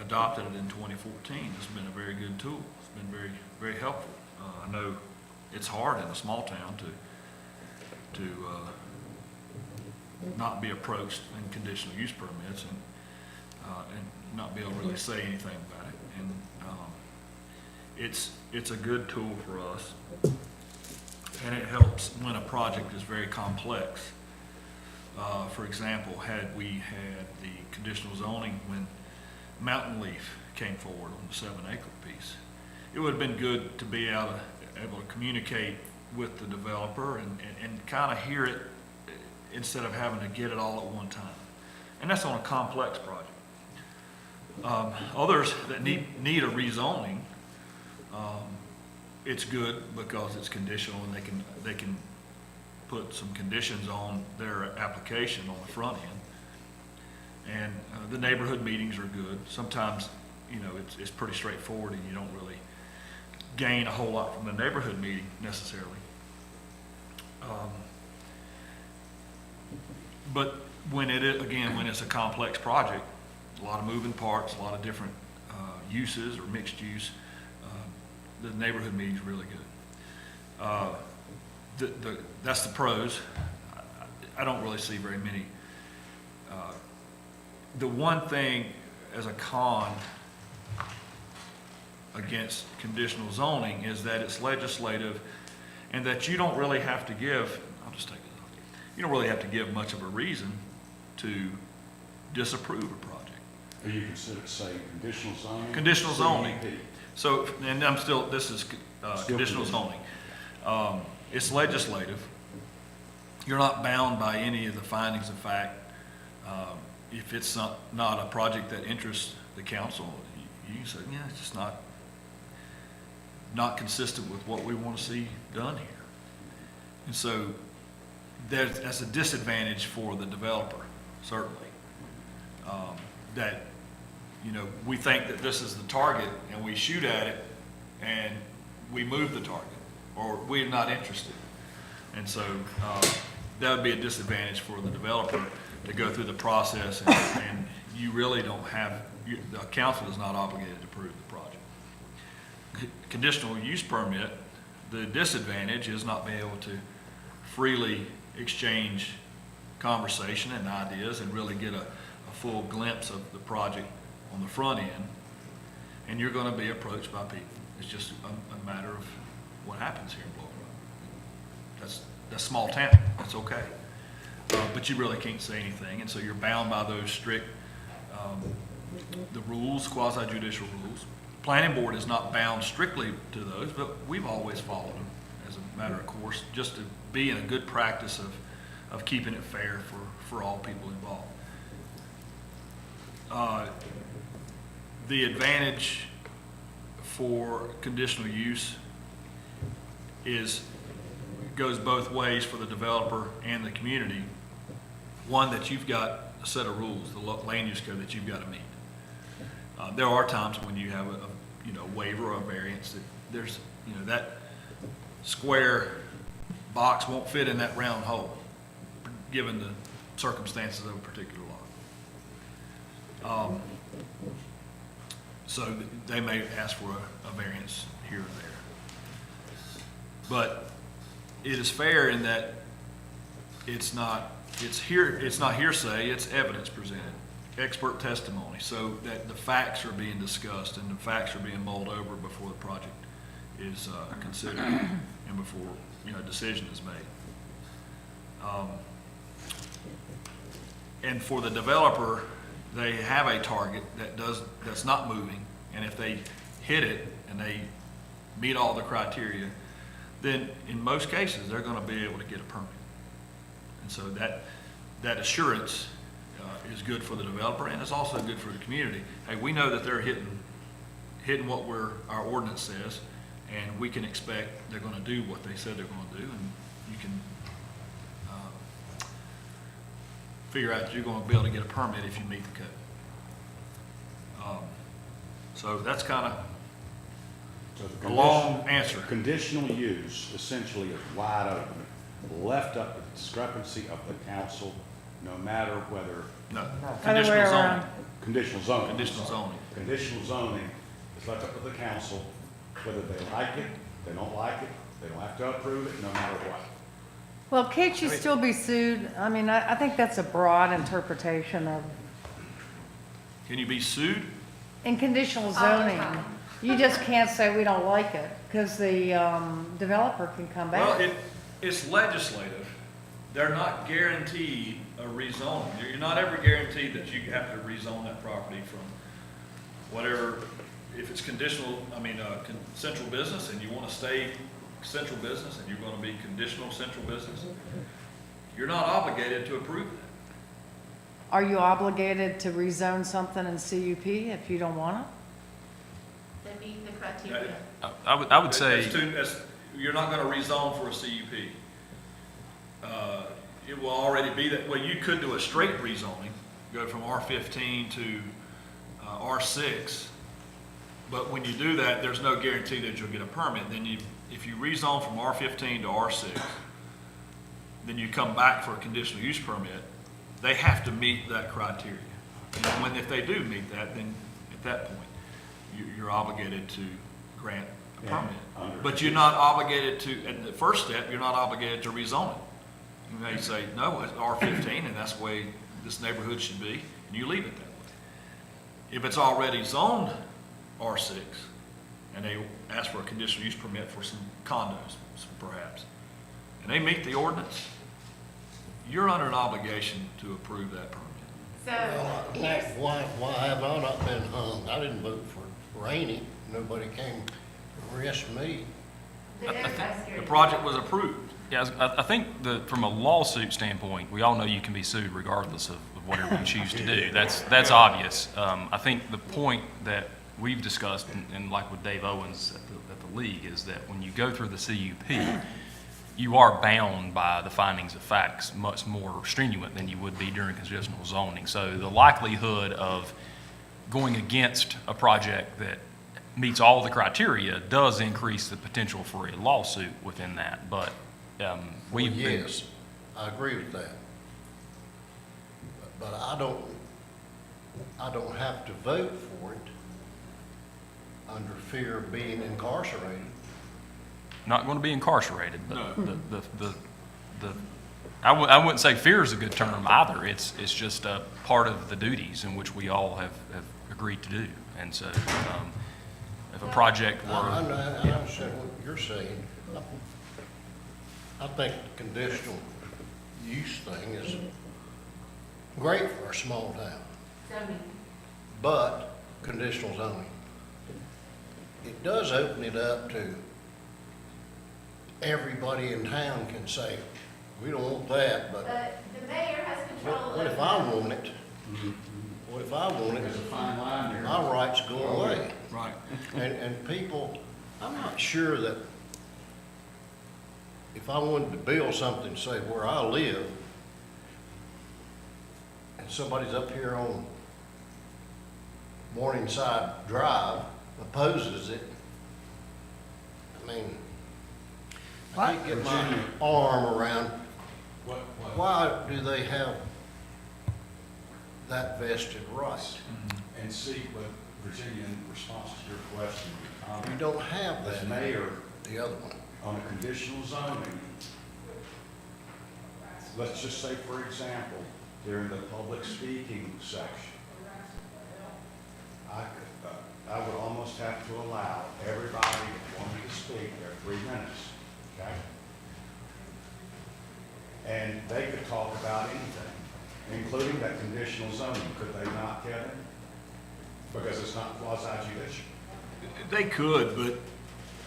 adopted it in 2014. It's been a very good tool. It's been very, very helpful. I know it's hard in a small town to not be approached in conditional use permits and not be able to really say anything about it. And it's a good tool for us, and it helps when a project is very complex. For example, had we had the conditional zoning when Mountain Leaf came forward on the 7-acre piece, it would have been good to be able to communicate with the developer and kind of hear it instead of having to get it all at one time. And that's on a complex project. Others that need a rezoning, it's good because it's conditional and they can put some conditions on their application on the front end. And the neighborhood meetings are good. Sometimes, you know, it's pretty straightforward and you don't really gain a whole lot from the neighborhood meeting necessarily. But when when it's a complex project, a lot of moving parts, a lot of different uses or mixed use, the neighborhood meeting is really good. That's the pros. I don't really see very many. The one thing as a con against conditional zoning is that it's legislative and that you don't really have to give, I'll just take it off. You don't really have to give much of a reason to disapprove a project. Or you consider, say, conditional zoning? Conditional zoning. CUP. So, and this is conditional zoning. It's legislative. You're not bound by any of the findings of fact. If it's not a project that interests the council, you can say, yeah, it's just not consistent with what we want to see done here. And so that's a disadvantage for the developer, certainly. That, you know, we think that this is the target and we shoot at it and we move the target, or we're not interested. And so that would be a disadvantage for the developer to go through the process and you really don't have, the council is not obligated to approve the project. Conditional use permit, the disadvantage is not being able to freely exchange conversation and ideas and really get a full glimpse of the project on the front end. And you're going to be approached by people. It's just a matter of what happens here in Blow Rock. That's small town. That's okay. But you really can't say anything. And so you're bound by those strict, the rules, quasi-judicial rules. Planning board is not bound strictly to those, but we've always followed them as a matter of course, just to be in a good practice of keeping it fair for all people involved. The advantage for conditional use is goes both ways for the developer and the community. One, that you've got a set of rules, the land use code that you've got to meet. There are times when you have a waiver or a variance that there's, that square box won't fit in that round hole, given the circumstances of a particular lot. So they may ask for a variance here or there. But it is fair in that it's not hearsay, it's evidence presented, expert testimony, so that the facts are being discussed and the facts are being mulled over before the project is considered and before, a decision is made. And for the developer, they have a target that's not moving, and if they hit it and they meet all the criteria, then in most cases, they're gonna be able to get a permit. And so that assurance is good for the developer, and it's also good for the community. Hey, we know that they're hitting what our ordinance says, and we can expect they're gonna do what they said they're gonna do, and you can figure out that you're gonna be able to get a permit if you meet the code. So that's kind of So the a long answer. Conditional use essentially is wide open, left up to the discrepancy of the council, no matter whether No, Other way conditional zoning, around. conditional zoning. conditional zoning. Conditional zoning is left up to the council, whether they like it, they don't like it, they don't have to approve it, no matter what. Well, can't you still be sued? I mean, I think that's a broad interpretation of, Can you be sued? in conditional All the zoning. time. You just can't say we don't like it, because the developer can come Well, back. it's legislative. They're not guaranteed a rezoning. You're not ever guaranteed that you have to rezone that property from whatever, if it's central business and you want to stay central business and you're going to be conditional central business, you're not obligated to approve that. Are you obligated to rezone something in CUP if you don't want it? They meet the criteria. I would say, You're not gonna rezone for a CUP. It will already be that, well, you could do a straight rezoning, go from R15 to R6, but when you do that, there's no guarantee that you'll get a permit. Then if you rezone from R15 to R6, then you come back for a conditional use permit, they have to meet that criteria. And if they do meet that, then at that point, you're obligated to grant a Yeah, permit. under But you're not obligated to, at the first step, you're not obligated to rezone it. You may say, no, it's R15, and that's the way this neighborhood should be, and you leave it that way. If it's already zoned R6, and they ask for a conditional use permit for some condos, perhaps, and they meet the ordinance, you're under an obligation to approve that permit. So, here's, Why have I not been hung? I didn't vote for Rainey. Nobody came to arrest me. the investigator. The project was approved. yeah, I think from a lawsuit standpoint, we all know you can be sued regardless of whatever you choose to do. That's obvious. I think the point that we've discussed, and like with Dave Owens at the league, is that when you go through the CUP, you are bound by the findings of facts much more stringent than you would be during conditional zoning. So the likelihood of going against a project that meets all the criteria does increase the potential for a lawsuit within that. But we've been, Yes, I agree with that. But I don't have to vote for it under fear of being incarcerated. not going to be incarcerated, No. but I wouldn't say fear is a good term either. It's just a part of the duties in which we all have agreed to do. And so if a project I were, understand what you're saying. I think the conditional use thing is great for a small town, Zoning. but conditional zoning, it does open it up to everybody in town can say, we don't want that, but The mayor has control what of. if I want it? What if I want There's a it? fine line there. My rights go away. Right. And people, I'm not sure that if I wanted to build something, say where I live, and somebody's up here on Morningside Drive opposes it, I mean, I can't get my arm around, What, why do they have that vested right? and see what, Virginia, in response to your question, your comment. You don't have As that, mayor, the other one. on a conditional zoning, let's just say, for example, during the public speaking section, I would almost have to allow everybody that wanted to speak their 3 minutes, okay? And they could talk about anything, including that conditional zoning, could they not, Kevin? Because it's not quasi judicial. They could, but,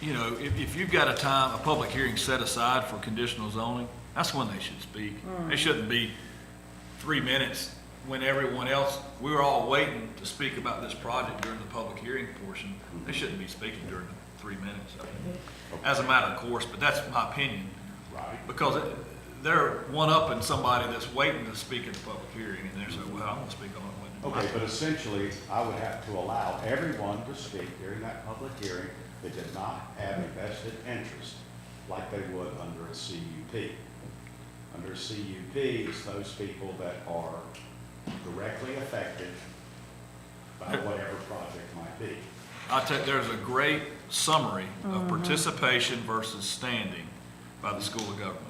you know, if you've got a public hearing set aside for conditional zoning, that's when they should speak. They shouldn't be 3 minutes when everyone else, we were all waiting to speak about this project during the public hearing portion. They shouldn't be speaking during the 3 minutes, I mean, as a matter of course, but that's my opinion. Right. Because they're one-upping somebody that's waiting to speak at the public hearing, and they're saying, well, I'm gonna speak on it. Okay, but essentially, I would have to allow everyone to speak during that public hearing that did not have a vested interest, like they would under a CUP. Under a CUP, it's those people that are directly affected by whatever project might be. I'll tell you, there's a great summary of participation versus standing by the School of Government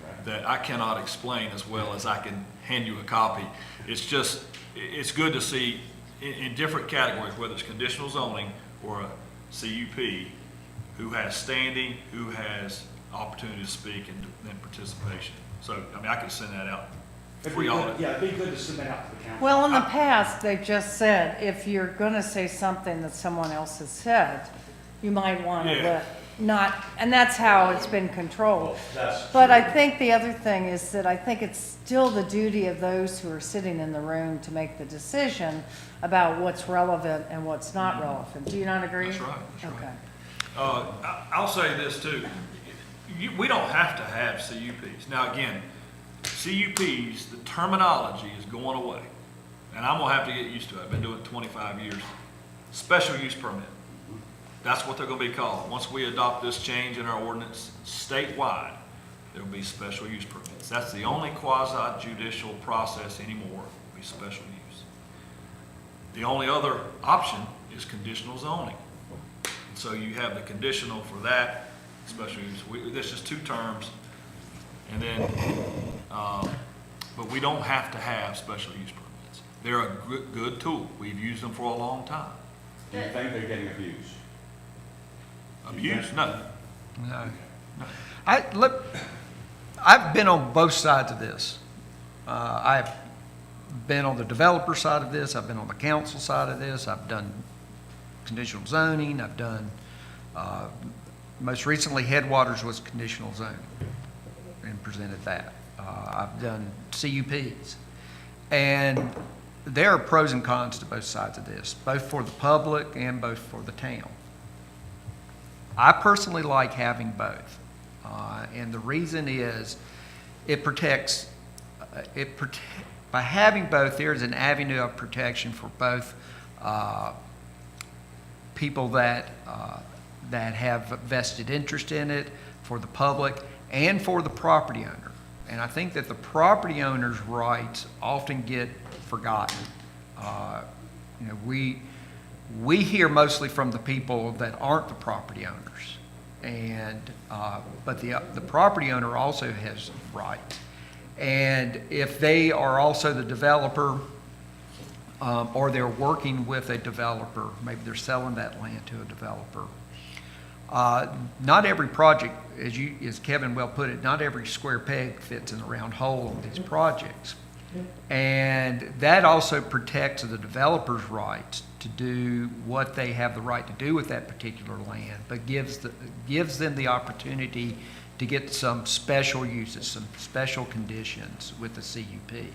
Okay? that I cannot explain as well as I can hand you a copy. It's just, it's good to see in different categories, whether it's conditional zoning or a CUP, who has standing, who has opportunity to speak, and then participation. So, I mean, I could send that out It'd for be y'all. good- Yeah, it'd be good to send that out to the council. Well, in the past, they've just said, if you're gonna say something that someone else has said, you might wanna Yeah. and that's how it's been controlled. That's But I true. think the other thing is that I think it's still the duty of those who are sitting in the room to make the decision about what's relevant and what's not relevant. Do you not agree? That's right, that's right. Okay. I'll say this too. We don't have to have CUPs. Now, again, CUPs, the terminology is going away. And I'm gonna have to get used to it. I've been doing it 25 years. Special use permit. That's what they're gonna be called. Once we adopt this change in our ordinance statewide, there'll be special use permits. That's the only quasi-judicial process anymore, will be special use. The only other option is conditional zoning. So you have the conditional for that, special use. There's just 2 terms. And then, but we don't have to have special use permits. They're a good tool. We've used them for a long time. Do you think they're getting abused? Abuse? No. No. I've been on both sides of this. I've been on the developer side of this, I've been on the council side of this, I've done conditional zoning, I've done, most recently Headwaters was conditional zoning and presented that. I've done CUPs. And there are pros and cons to both sides of this, both for the public and both for the town. I personally like having both. And the reason is it protects, by having both, there's an avenue of protection for both people that have vested interest in it, for the public, and for the property owner. And I think that the property owner's rights often get forgotten. You know, we hear mostly from the people that aren't the property owners, and but the property owner also has rights. And if they are also the developer, or they're working with a developer, maybe they're selling that land to a developer. Not every project, as Kevin well put it, not every square peg fits in a round hole on these projects. And that also protects the developer's rights to do what they have the right to do with that particular land, but gives them the opportunity to get some special uses, some special conditions with the CUP.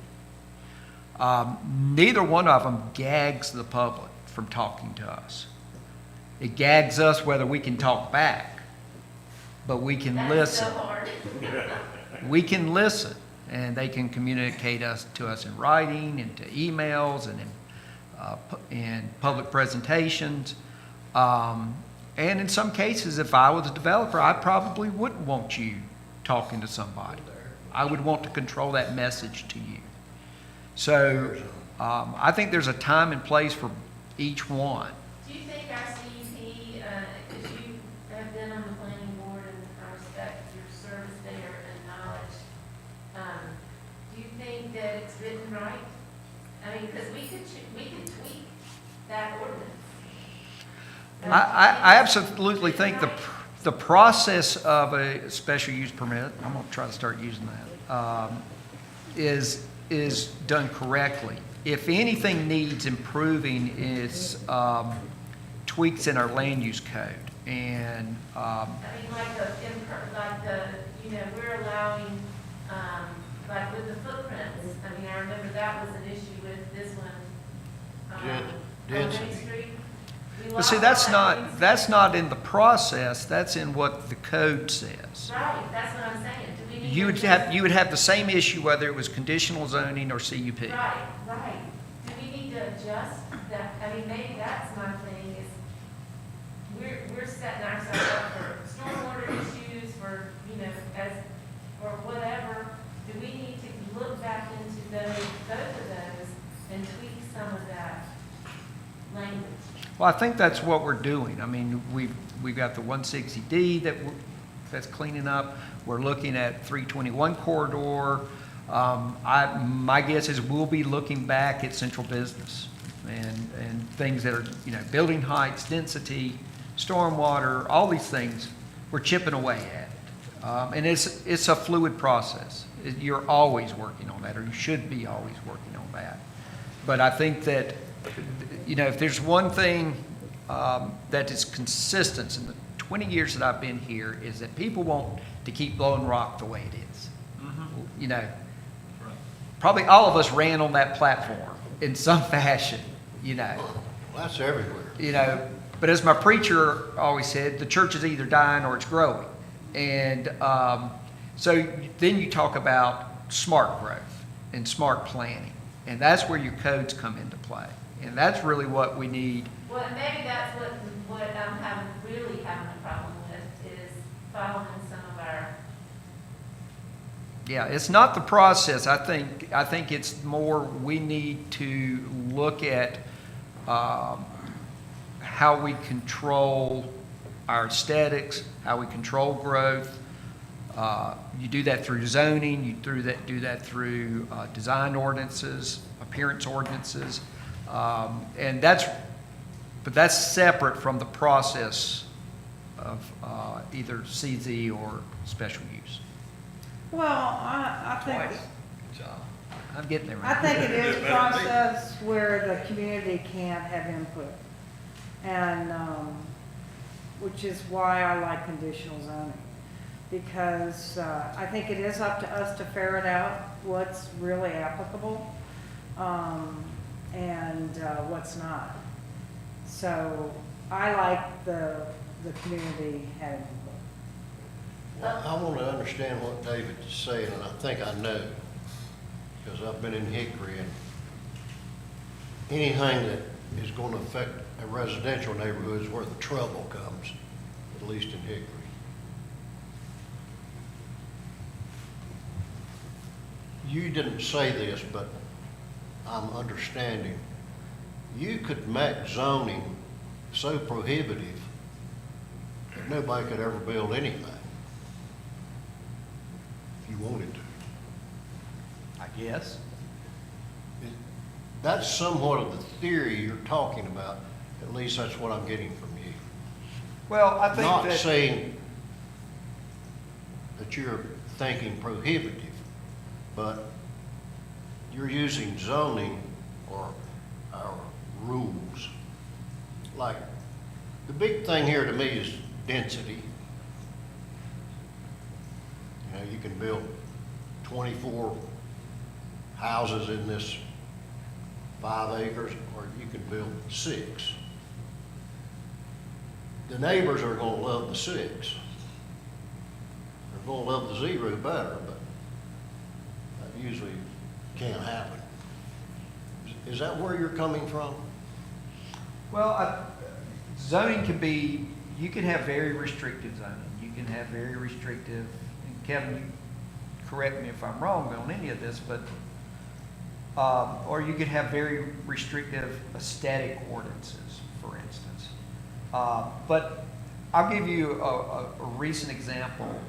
Neither one of them gags the public from talking to us. It gags us whether we can talk back. but we can That's so listen. hard. We can listen, and they can communicate to us in writing, and to emails, and in public presentations. And in some cases, if I was a developer, I probably wouldn't want you talking to somebody. I would want to control that message to you. So I think there's a time and place for each one. Do you think our CUP, because you have been on the planning board and I respect your service there and knowledge, do you think that it's written right? I mean, because we could tweak that ordinance. I absolutely think the process of a special use permit, I'm gonna try to start using that, is done correctly. If anything needs improving, it's tweaks in our land use code. And, I mean, like the, you know, we're allowing, like with the footprints, I mean, I remember that was an issue with this one. On Main Density. Street. We but see, lost all that that's not in the process, that's in what the code says. Right, that's what I'm saying. Do we need You to would just- have the same issue whether it was conditional zoning or CUP. Right, right. Do we need to adjust that? I mean, maybe that's my thing is we're setting ourselves up for stormwater issues, for, you know, or whatever. Do we need to look back into both of those and tweak some of that language? Well, I think that's what we're doing. I mean, we've got the 160D that's cleaning up. We're looking at 321 corridor. My guess is we'll be looking back at central business and things that are, you know, building heights, density, stormwater, all these things. We're chipping away at it. And it's a fluid process. You're always working on that, or you should be always working on that. But I think that, you know, if there's one thing that is consistent in the 20 years that I've been here, is that people want to keep blowing rock the way it is. You know, probably all of us ran on that platform in some fashion, you know. Well, that's everywhere. You know, but as my preacher always said, the church is either dying or it's growing. And so then you talk about smart growth and smart planning. And that's where your codes come into play. And that's really what we need. Well, maybe that's what I'm really having a problem with is following some of our. Yeah, it's not the process. I think it's more we need to look at how we control our aesthetics, how we control growth. You do that through zoning. You do that through design ordinances, appearance ordinances, and but that's separate from the process of either CZ or special use. Well, I think, I'm getting there. I think it is a process where the community can have input. And, which is why I like conditional zoning. Because, I think it is up to us to ferret out what's really applicable, and, what's not. So I like the community having input. Well, I want to understand what David is saying, and I think I know, because I've been in Hickory, and anything that is going to affect a residential neighborhood is where the trouble comes, at least in Hickory. You didn't say this, but I'm understanding. You could make zoning so prohibitive that nobody could ever build anything if you wanted to. I guess. That's somewhat of the theory you're talking about. At least that's what I'm getting from you. Well, I think Not that. saying that you're thinking prohibitive, but you're using zoning or our rules. Like, the big thing here to me is density. You know, you can build 24 houses in this 5 acres, or you can build 6. The neighbors are gonna love the 6. full of the zero, better, but that usually can't happen. Is that where you're coming from? Well, zoning can be, you can have very restrictive zoning. You can have very restrictive, and Kevin, you correct me if I'm wrong on any of this, but, or you could have very restrictive aesthetic ordinances, for instance. But I'll give you a recent example.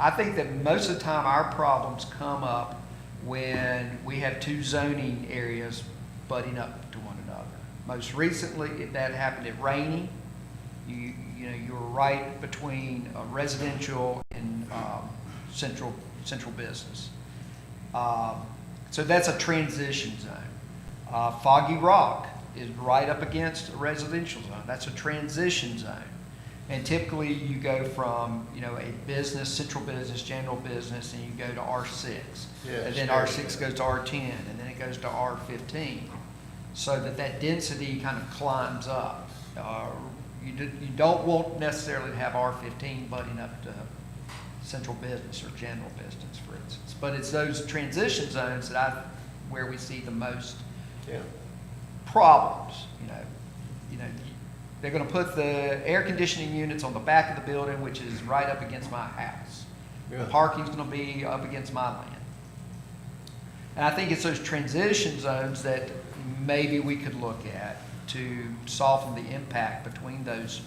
I think that most of the time our problems come up when we have two zoning areas butting up to one another. Most recently, that happened at Rainey. You know, you're right between residential and central business. So that's a transition zone. Foggy Rock is right up against a residential zone. That's a transition zone. And typically you go from, you know, a business, central business, general business, and you go to R6. Yeah, And then R6 goes to R10, and then it goes to R15. So that density kind of climbs up. You don't want necessarily to have R15 butting up to central business or general business, for instance. But it's those transition zones that where we see the most Yeah. problems. You know, they're going to put the air conditioning units on the back of the building, which is right up against my house. Yeah. The parking's going to be up against my land. And I think it's those transition zones that maybe we could look at to soften the impact between those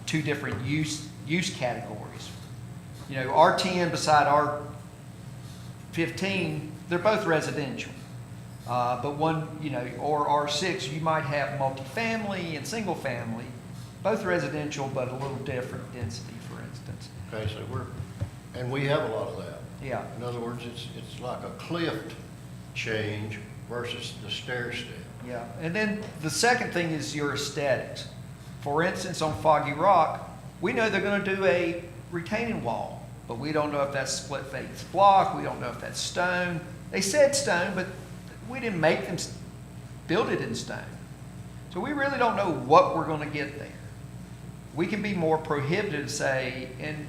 two different use categories. You know, R10 beside R15, they're both residential. But one, you know, or R6, you might have multifamily and single family, both residential, but a little different density, for instance. Okay, so and we have a lot of that. Yeah. In other words, it's like a cliff change versus the stair step. Yeah, and then the second thing is your aesthetics. For instance, on Foggy Rock, we know they're going to do a retaining wall, but we don't know if that's split face block. We don't know if that's stone. They said stone, but we didn't make them build it in stone. So we really don't know what we're going to get there. We can be more prohibitive, say, and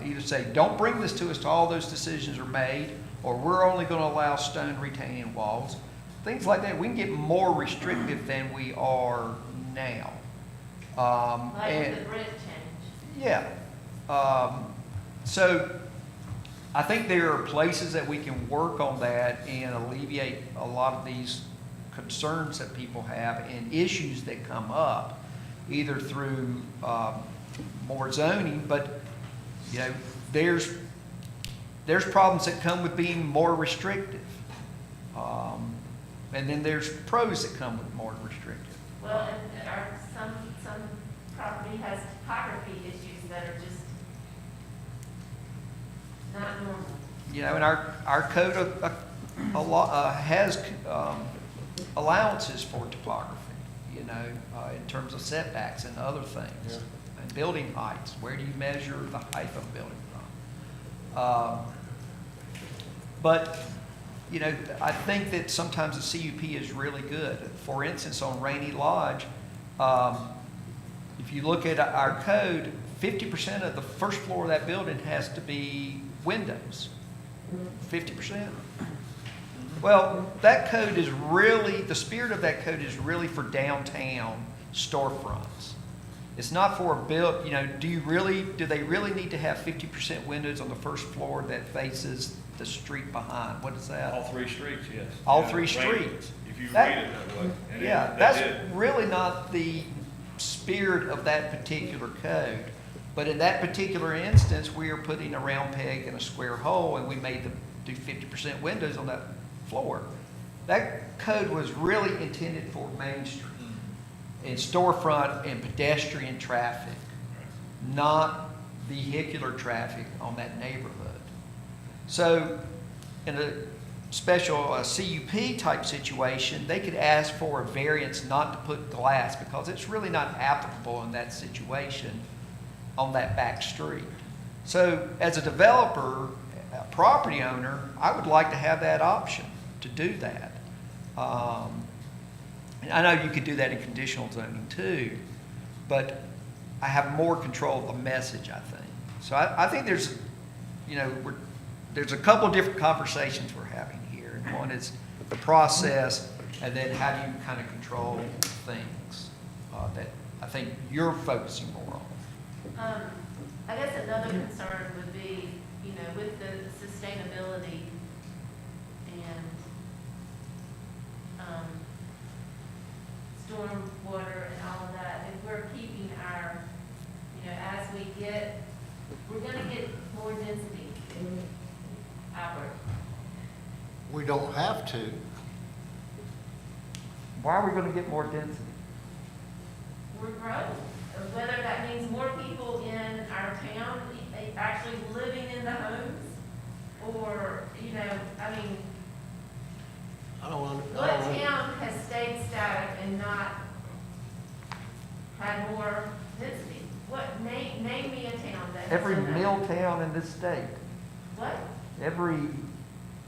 either say, don't bring this to us till all those decisions are made, or we're only going to allow stone retaining walls. Things like that. We can get more restrictive than we are now. Like the bridge change. Yeah. So I think there are places that we can work on that and alleviate a lot of these concerns that people have and issues that come up, either through more zoning, but you know, there's problems that come with being more restrictive. And then there's pros that come with more restrictive. Well, and some property has topography issues that are just not normal. You know, and our code has allowances for topography, you know, in terms of setbacks and other things. Yeah. And building heights, where do you measure the height of a building from? But, you know, I think that sometimes the CUP is really good. For instance, on Rainy Lodge, if you look at our code, 50% of the first floor of that building has to be windows. 50%. Well, that code is really, the spirit of that code is really for downtown storefronts. It's not for you know, do they really need to have 50% windows on the first floor that faces the street behind? What is that? All three streets, yes. All Yeah, three right. streets. If you That- read it that way. And it- Yeah, that that's did. really not the spirit of that particular code. But in that particular instance, we are putting a round peg in a square hole, and we made them do 50% windows on that floor. That code was really intended for Main Street and storefront and pedestrian traffic, not vehicular traffic on that neighborhood. So in a special CUP type situation, they could ask for a variance not to put glass because it's really not applicable in that situation on that back street. So as a developer, a property owner, I would like to have that option to do that. And I know you could do that in conditional zoning too, but I have more control of the message, I think. So I think there's, you know, there's a couple of different conversations we're having here. And one is the process, and then how do you kind of control things that I think you're focusing more on. I guess another concern would be, you know, with the sustainability and, storm water and all of that, if we're keeping our, you know, as we get, we're gonna get more density outward. We don't have to. Why are we going to get more density? We're growing. Whether that means more people in our town actually living in the homes, or, you know, I mean, what town has stayed static and not had more density? What, name me a town that has Every done that. mill town in this state, What? every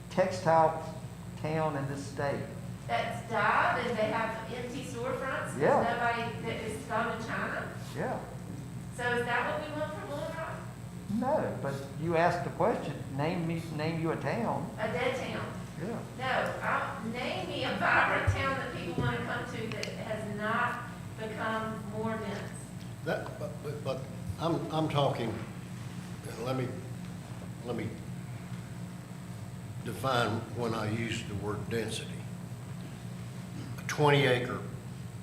textile town in this state. That's died and they have empty storefronts? Yeah. There's nobody that is gone to China? Yeah. So is that what we want for Little Rock? No, but you asked the question, name you a town. A dead town? Yeah. No, name me a vibrant town that people want to come to that has not become more dense. That, but I'm talking, let me define when I use the word density. A 20-acre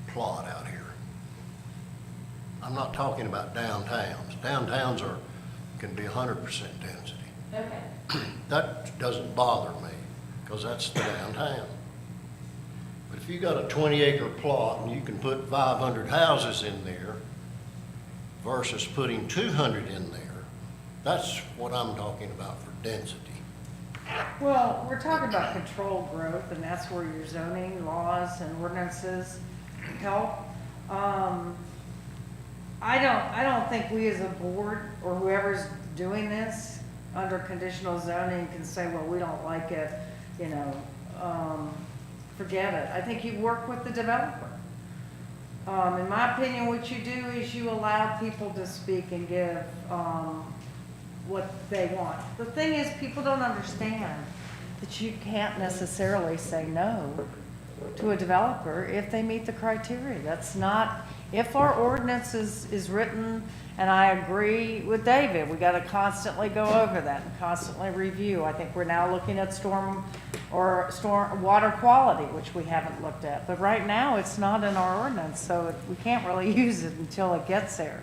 plot out here. I'm not talking about downtowns. Downtowns can be 100% density. Okay. That doesn't bother me, because that's the downtown. But if you got a 20-acre plot and you can put 500 houses in there versus putting 200 in there, that's what I'm talking about for density. Well, we're talking about controlled growth, and that's where your zoning laws and ordinances help. I don't think we as a board, or whoever's doing this under conditional zoning, can say, well, we don't like it, you know, forget it. I think you work with the developer. In my opinion, what you do is you allow people to speak and give, what they want. The thing is, people don't understand that you can't necessarily say no to a developer if they meet the criteria. That's not, if our ordinance is written, and I agree with David, we gotta constantly go over that and constantly review. I think we're now looking at storm water quality, which we haven't looked at. But right now, it's not in our ordinance, so we can't really use it until it gets there.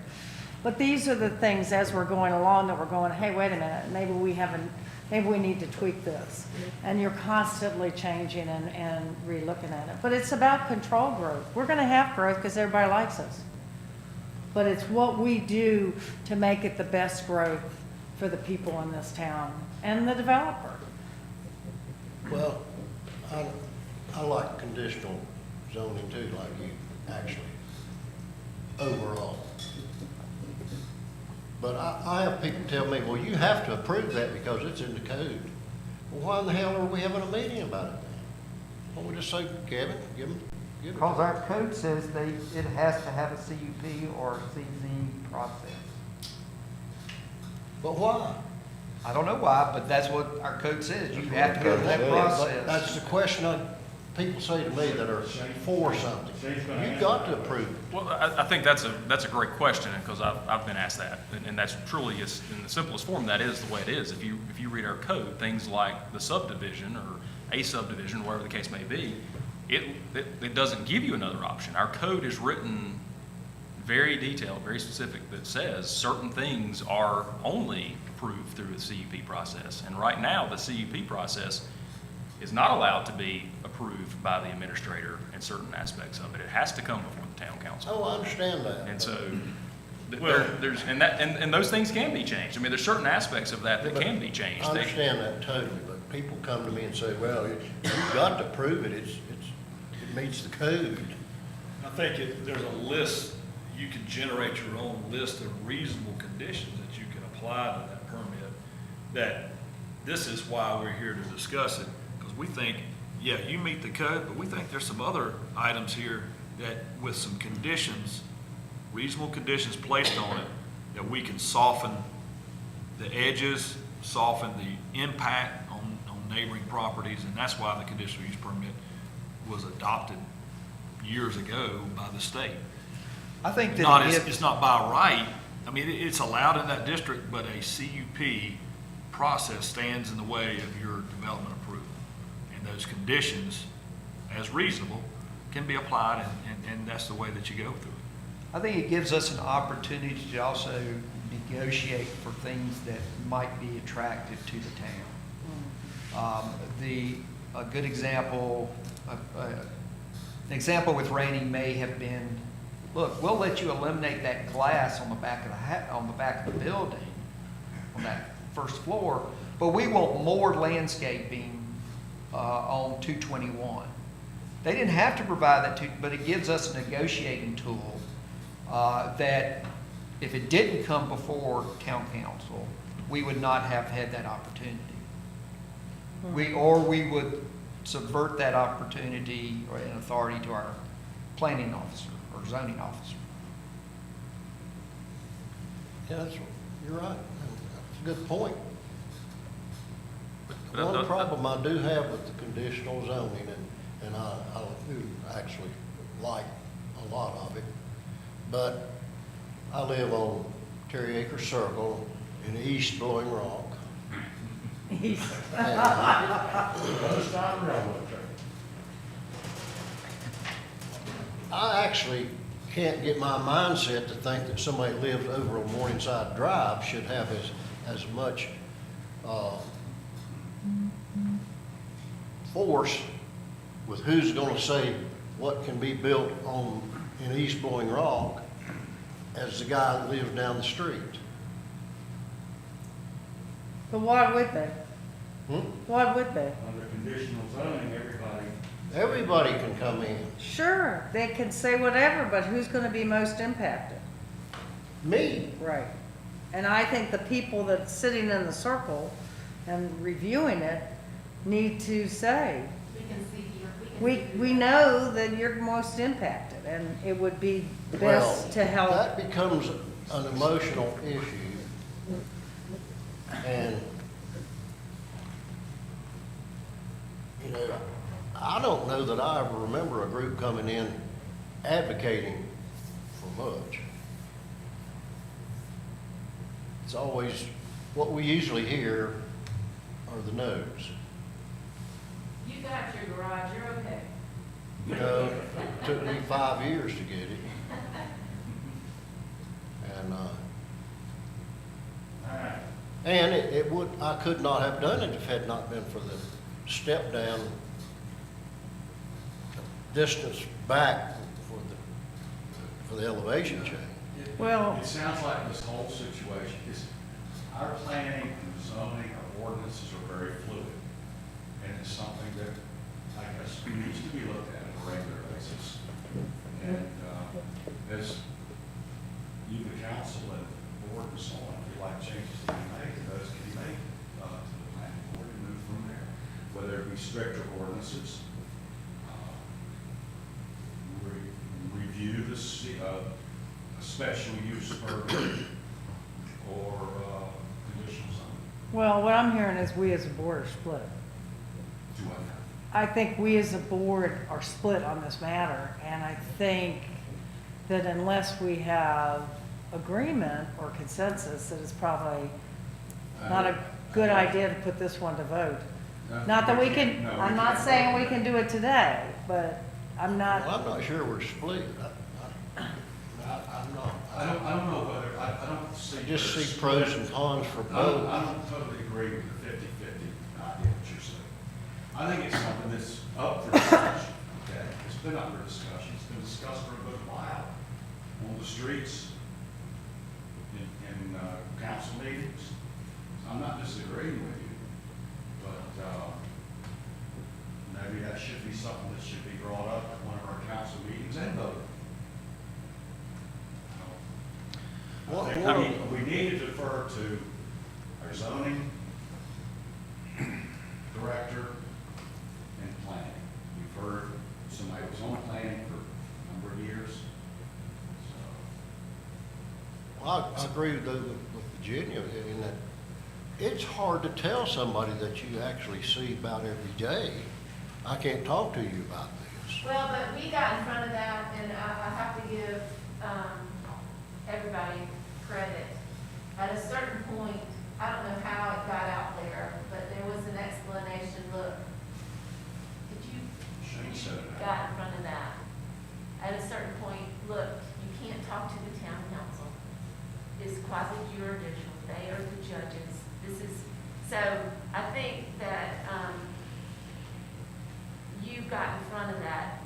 But these are the things as we're going along that we're going, hey, wait a minute, maybe we need to tweak this. And you're constantly changing and re-looking at it. But it's about control growth. We're gonna have growth because everybody likes us. But it's what we do to make it the best growth for the people in this town and the developer. Well, I like conditional zoning too, like you actually, overall. But I have people tell me, well, you have to approve that because it's in the code. Well, why in the hell are we having a meeting about it then? Why don't we just say, Kevin, give it. Because our code says it has to have a CUP or a CZ process. But why? I don't know why, but that's what our code says. You have to go through that process. That's the question people say to me that are for something. You've got to approve it. Well, I think that's a great question, because I've been asked that, and that's truly, is in the simplest form, that is the way it is. If you read our code, things like the subdivision or a subdivision, whatever the case may be, it doesn't give you another option. Our code is written very detailed, very specific, that says certain things are only approved through the CUP process. And right now, the CUP process is not allowed to be approved by the administrator in certain aspects of it. It has to come before the town council. Oh, I understand that. And so, and those things can be changed. I mean, there's certain aspects of that can be changed. I understand that totally, but people come to me and say, well, you've got to prove it, it meets the code. I think there's a list, you can generate your own list of reasonable conditions that you can apply to that permit, that this is why we're here to discuss it, because we think, yeah, you meet the code, but we think there's some other items here that with some conditions, reasonable conditions placed on it, that we can soften the edges, soften the impact on neighboring properties, and that's why the conditional use permit was adopted years ago by the state. I think that Not, if, it's not by right, I mean, it's allowed in that district, but a CUP process stands in the way of your development approval. And those conditions, as reasonable, can be applied, and that's the way that you go through it. I think it gives us an opportunity to also negotiate for things that might be attractive to the town. A good example, an example with Rainey may have been, look, we'll let you eliminate that glass on the back of on the back of the building, on that first floor, but we want more landscaping on 221. They didn't have to provide that, but it gives us a negotiating tool that if it didn't come before town council, we would not have had that opportunity. We would subvert that opportunity or an authority to our planning officer or zoning officer. Yeah, you're right. That's a good point. But One problem I do have with the conditional zoning, and I do actually like a lot of it, but I live on Terry Acre Circle in East Blowing Rock. I actually can't get my mindset to think that somebody that lives over on Morningside Drive should have as much force with who's gonna say what can be built in East Blowing Rock as the guy that lives down the street. But why would they? Hmm? Why would they? Under conditional zoning, Everybody can come in. Sure, they can say whatever, but who's gonna be most impacted? Me. Right. And I think the people that's sitting in the circle and reviewing it need to say, We can see your, we know that you're most impacted, and it would be Well, best to help. that becomes an emotional issue. And, you know, I don't know that I ever remember a group coming in advocating for much. It's always, what we usually hear are the no's. you got your garage, you're okay. You know, it took me 5 years to get it. And it would, I could not have done it if it had not been for the step down distance back for the elevation change. Well- It sounds like this whole situation is, our planning and zoning, our ordinances are very fluid. And it's something that, I guess, needs to be looked at on a regular basis. And, as you, the council and board and so on, if you like changes to be made, those can be made, to the planning board and move from there. Whether it be stricter ordinances, review the, a special use permit or, conditional zoning. Well, what I'm hearing is we as a board are split. Do I know? I think we as a board are split on this matter, and I think that unless we have agreement or consensus, that it's probably not a good idea to put this one to vote. Not that we can, No, we I'm not can't. saying we can do it today, but I'm Well, not, I'm not sure we're split. I'm not. I don't know whether, I don't see. I just there's see pros split. and cons for I don't both. totally agree with the 50-50 idea that you're saying. I think it's something that's up for discussion, okay? It's been up for discussion, it's been discussed for a good while on the streets, in council meetings. I'm not disagreeing with you, but, maybe that should be something that should be brought up at one of our council meetings and voted. I think we need to defer to our zoning director and planning. We've heard somebody was on planning for a number of years. So, Well, I agree with Virginia in that it's hard to tell somebody that you actually see about every day, I can't talk to you about this. Well, but we got in front of that, and I have to give, everybody credit. At a certain point, I don't know how it got out there, but there was an explanation, look, did you Shane said it. got in front of that? At a certain point, look, you can't talk to the town council. It's quasi-judicial, they are the judges. This is, so I think that, you got in front of that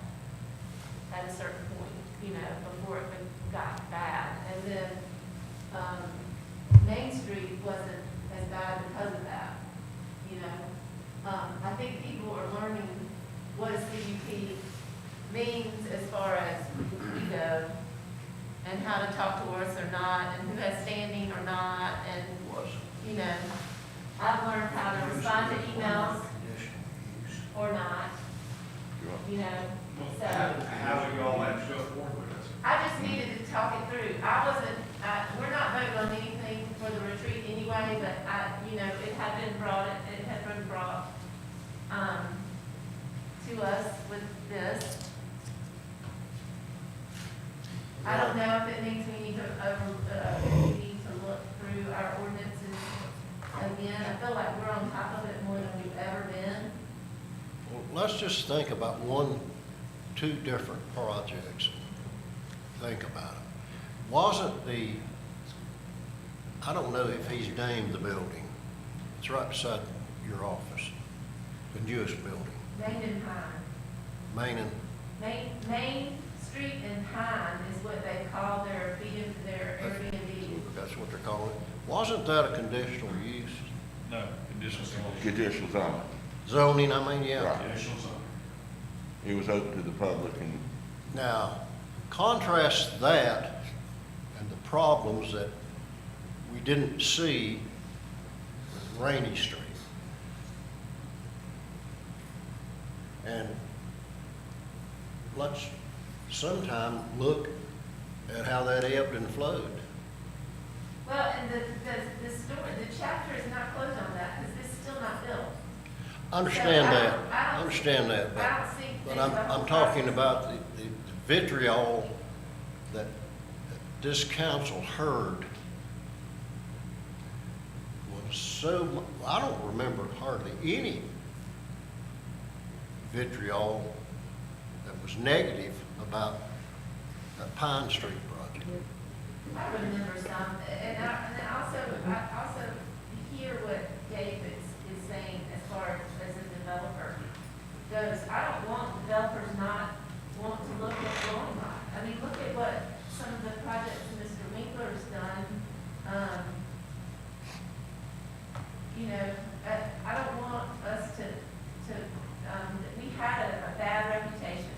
at a certain point, you know, before it got bad. And then, Main Street wasn't as bad because of that, you know. I think people are learning what a CUP means as far as we go, and how to talk to us or not, and who has standing or not, and, you know, I've learned how to respond to emails or not, you know, so. How do you all have to go forward with this? I just needed to talk it through. We're not voting on anything for the retreat anyway, but you know, it had been brought, to us with this. I don't know if it means we need to look through our ordinances again. I feel like we're on top of it more than we've ever been. Well, let's just think about two different projects. Think about it. Wasn't I don't know if he's named the building. It's right beside your office, the newest building, Main and Pine. Main Street and Pine is what they call their Airbnb. That's what they're calling it. Wasn't that a conditional use? No, conditional zone. Conditional zoning. Zoning, I mean, yeah. Right. Initial zone. It was open to the public and Now, contrast that and the problems that we didn't see with Rainy Street. And let's sometime look at how that ebbed and flowed. Well, and the chapter is not closed on that, because this is still not built. Understand So, that, I don't- understand that, I don't see. but I'm talking about the vitriol that this council heard was so, I don't remember hardly any vitriol that was negative about that Pine Street project. I remember some, and I also hear what David is saying as far as a developer goes. I don't want developers not want to look at going on. I mean, look at what some of the projects Mr. Winkler's done. You know, I don't want us we had a bad reputation.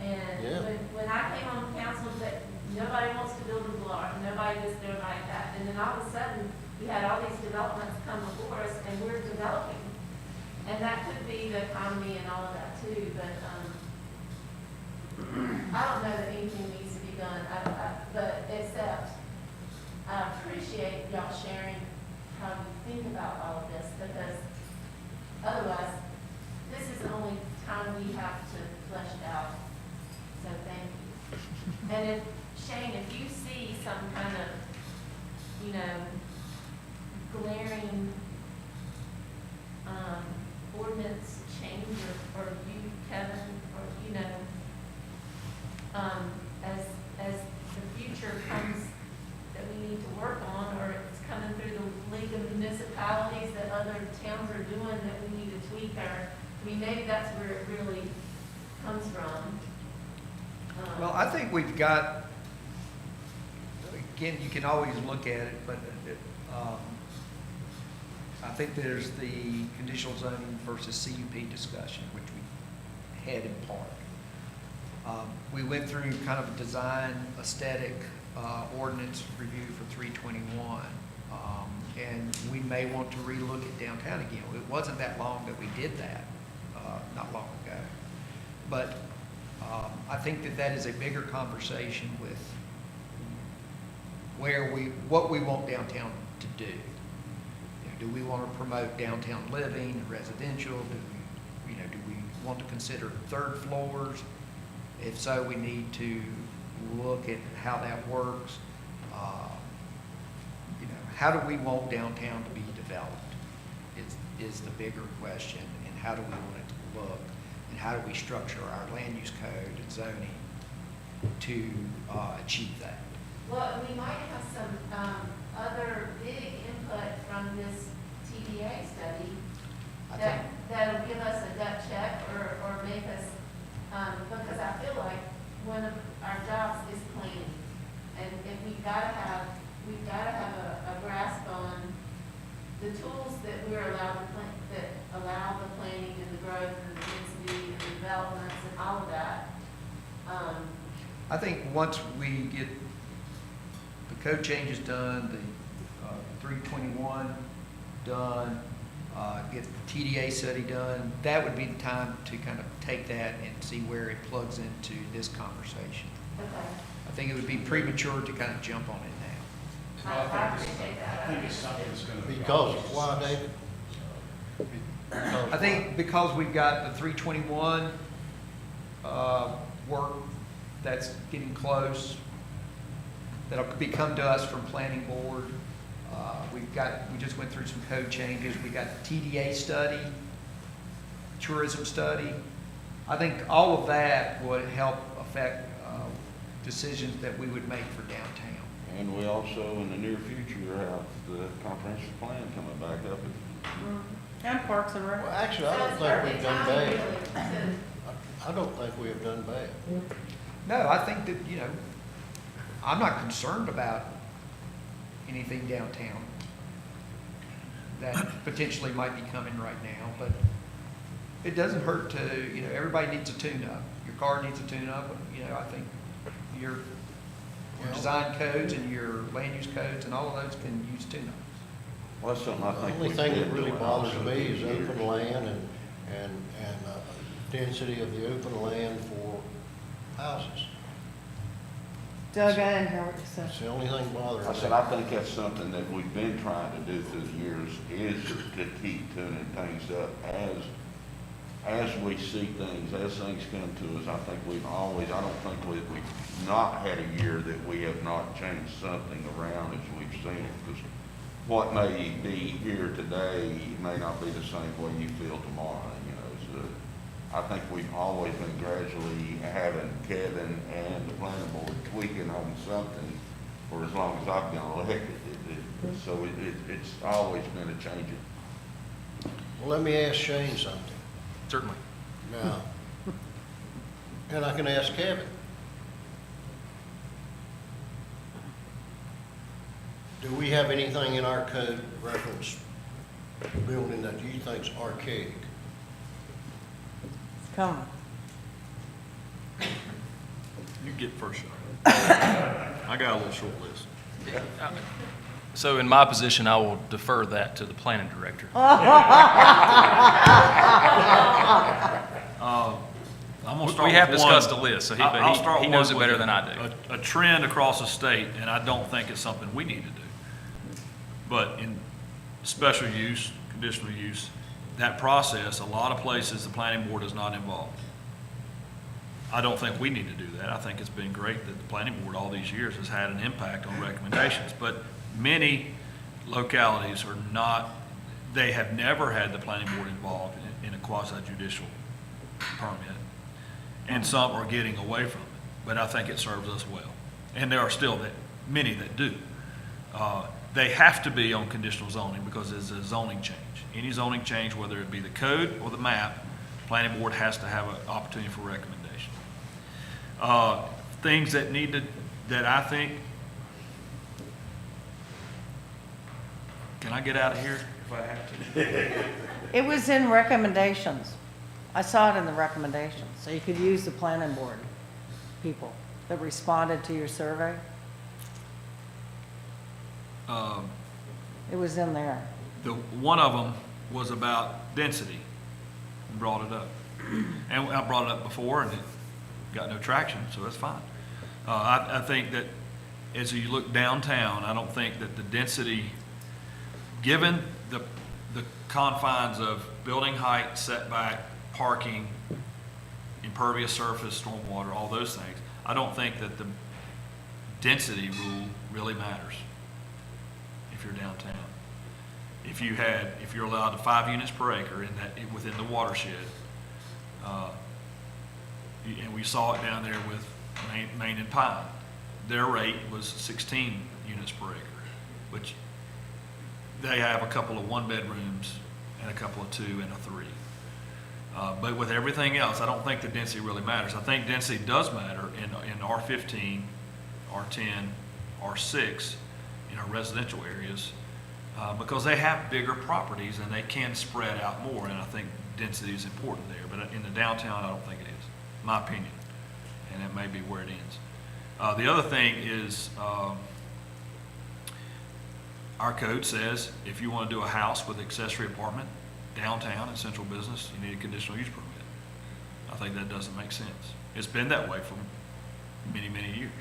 And Yeah. when I came on council, that nobody wants to build a block, nobody this, nobody that. And then all of a sudden, we had all these developments come before us, and we're developing. And that could be the economy and all of that too, but, I don't know that anything needs to be done, but except, I appreciate y'all sharing how you think about all of this, because otherwise, this is the only time we have to flesh it out. So thank you. And if, Shane, if you see some kind of, you know, glaring, ordinance change, or you, Kevin, or, you know, as the future comes that we need to work on, or it's coming through the League of Municipalities that other towns are doing that we need to tweak I mean, maybe that's where it really comes from. Well, I think we've got, again, you can always look at it, but I think there's the conditional zoning versus CUP discussion, which we had in part. We went through kind of a design aesthetic ordinance review for 321. And we may want to relook at downtown again. It wasn't that long that we did that, not long ago. But I think that is a bigger conversation with what we want downtown to do. You know, Do we want to promote downtown living and residential? Do we want to consider third floors? If so, we need to look at how that works. How do we want downtown to be developed is the bigger question, and how do we want it to look? And how do we structure our land use code and zoning to achieve that? Well, we might have some, other big input from this TDA study I that, think- that'll give us a gut check or make us, because I feel like one of our jobs is planning. And we've gotta have a grasp on the tools that we're allowed to plan, that allow the planning and the growth and the density and the developments and all of that. I think once we get the code changes done, the 321 done, get the TDA study done, that would be the time to kind of take that and see where it plugs into this conversation. Okay. I think it would be premature to kind of jump on it now. I appreciate that. I think it's something that's gonna be. Because, why, David? I think because we've got the 321 work that's getting close, that'll be come to us from planning board. We just went through some code changes. We got the TDA study, tourism study. I think all of that would help affect decisions that we would make for downtown. And we also, in the near future, have the comprehensive plan coming back up. And Parks and Rec. Well, actually, I So don't it's think perfect we've done timing, bad. really, I don't think we have done bad. No, I think that, I'm not concerned about anything downtown that potentially might be coming right now, but it doesn't hurt to, everybody needs a tune-up. Your car needs a tune-up, I think your design codes and your land use codes and all of those can use tune-ups. Well, that's something I The think only we thing did that really do bothers also me these is years. open land and density of the open land for houses. Doug, I didn't hear what you said. That's the only thing bothering I me. said, I think that's something that we've been trying to do through the years, is to keep tuning things up as we see things, as things come to us. I think I don't think we've not had a year that we have not changed something around as we've seen it, because what may be here today may not be the same way you feel tomorrow, so I think we've always been gradually having Kevin and the planning board tweaking on something for as long as I've been elected. So it's always been a changing. Well, let me ask Shane something Certainly. now. And I can ask Kevin. Do we have anything in our code reference building that you think's archaic? It's coming. You get first shot. I got a little short list. So in my position, I will defer that to the planning director. I'm gonna start We have with discussed one. a list, so he- I'll but he- start he knows one it better with than I do. A trend across the state, and I don't think it's something we need to do. But in special use, conditional use, that process, a lot of places, the planning board is not involved. I don't think we need to do that. I think it's been great that the planning board all these years has had an impact on recommendations. But many localities are not, they have never had the planning board involved in a quasi judicial permit. And some are getting away from it, but I think it serves us well. And there are still many that do. They have to be on conditional zoning because it's a zoning change. Any zoning change, whether it be the code or the map, planning board has to have an opportunity for recommendation. Things that that I think, can I get out of here if I have to? It was in recommendations. I saw it in the recommendations, so you could use the planning board people that responded to your survey. It was in there. One of them was about density, and brought it up. And I brought it up before, and it got no traction, so that's fine. I think that as you look downtown, I don't think that the density, given the confines of building height, setback, parking, impervious surface, stormwater, all those things, I don't think that the density rule really matters if you're downtown. If you're allowed 5 units per acre within the watershed, and we saw it down there with Main and Pine, their rate was 16 units per acre, which they have a couple of 1-bedrooms and a couple of 2 and a 3. But with everything else, I don't think the density really matters. I think density does matter in R15, R10, R6, in our residential areas, because they have bigger properties and they can spread out more, and I think density is important there. But in the downtown, I don't think it is, my opinion, and that may be where it ends. The other thing is, our code says if you want to do a house with accessory apartment downtown in central business, you need a conditional use permit. I think that doesn't make sense. It's been that way for many, many years.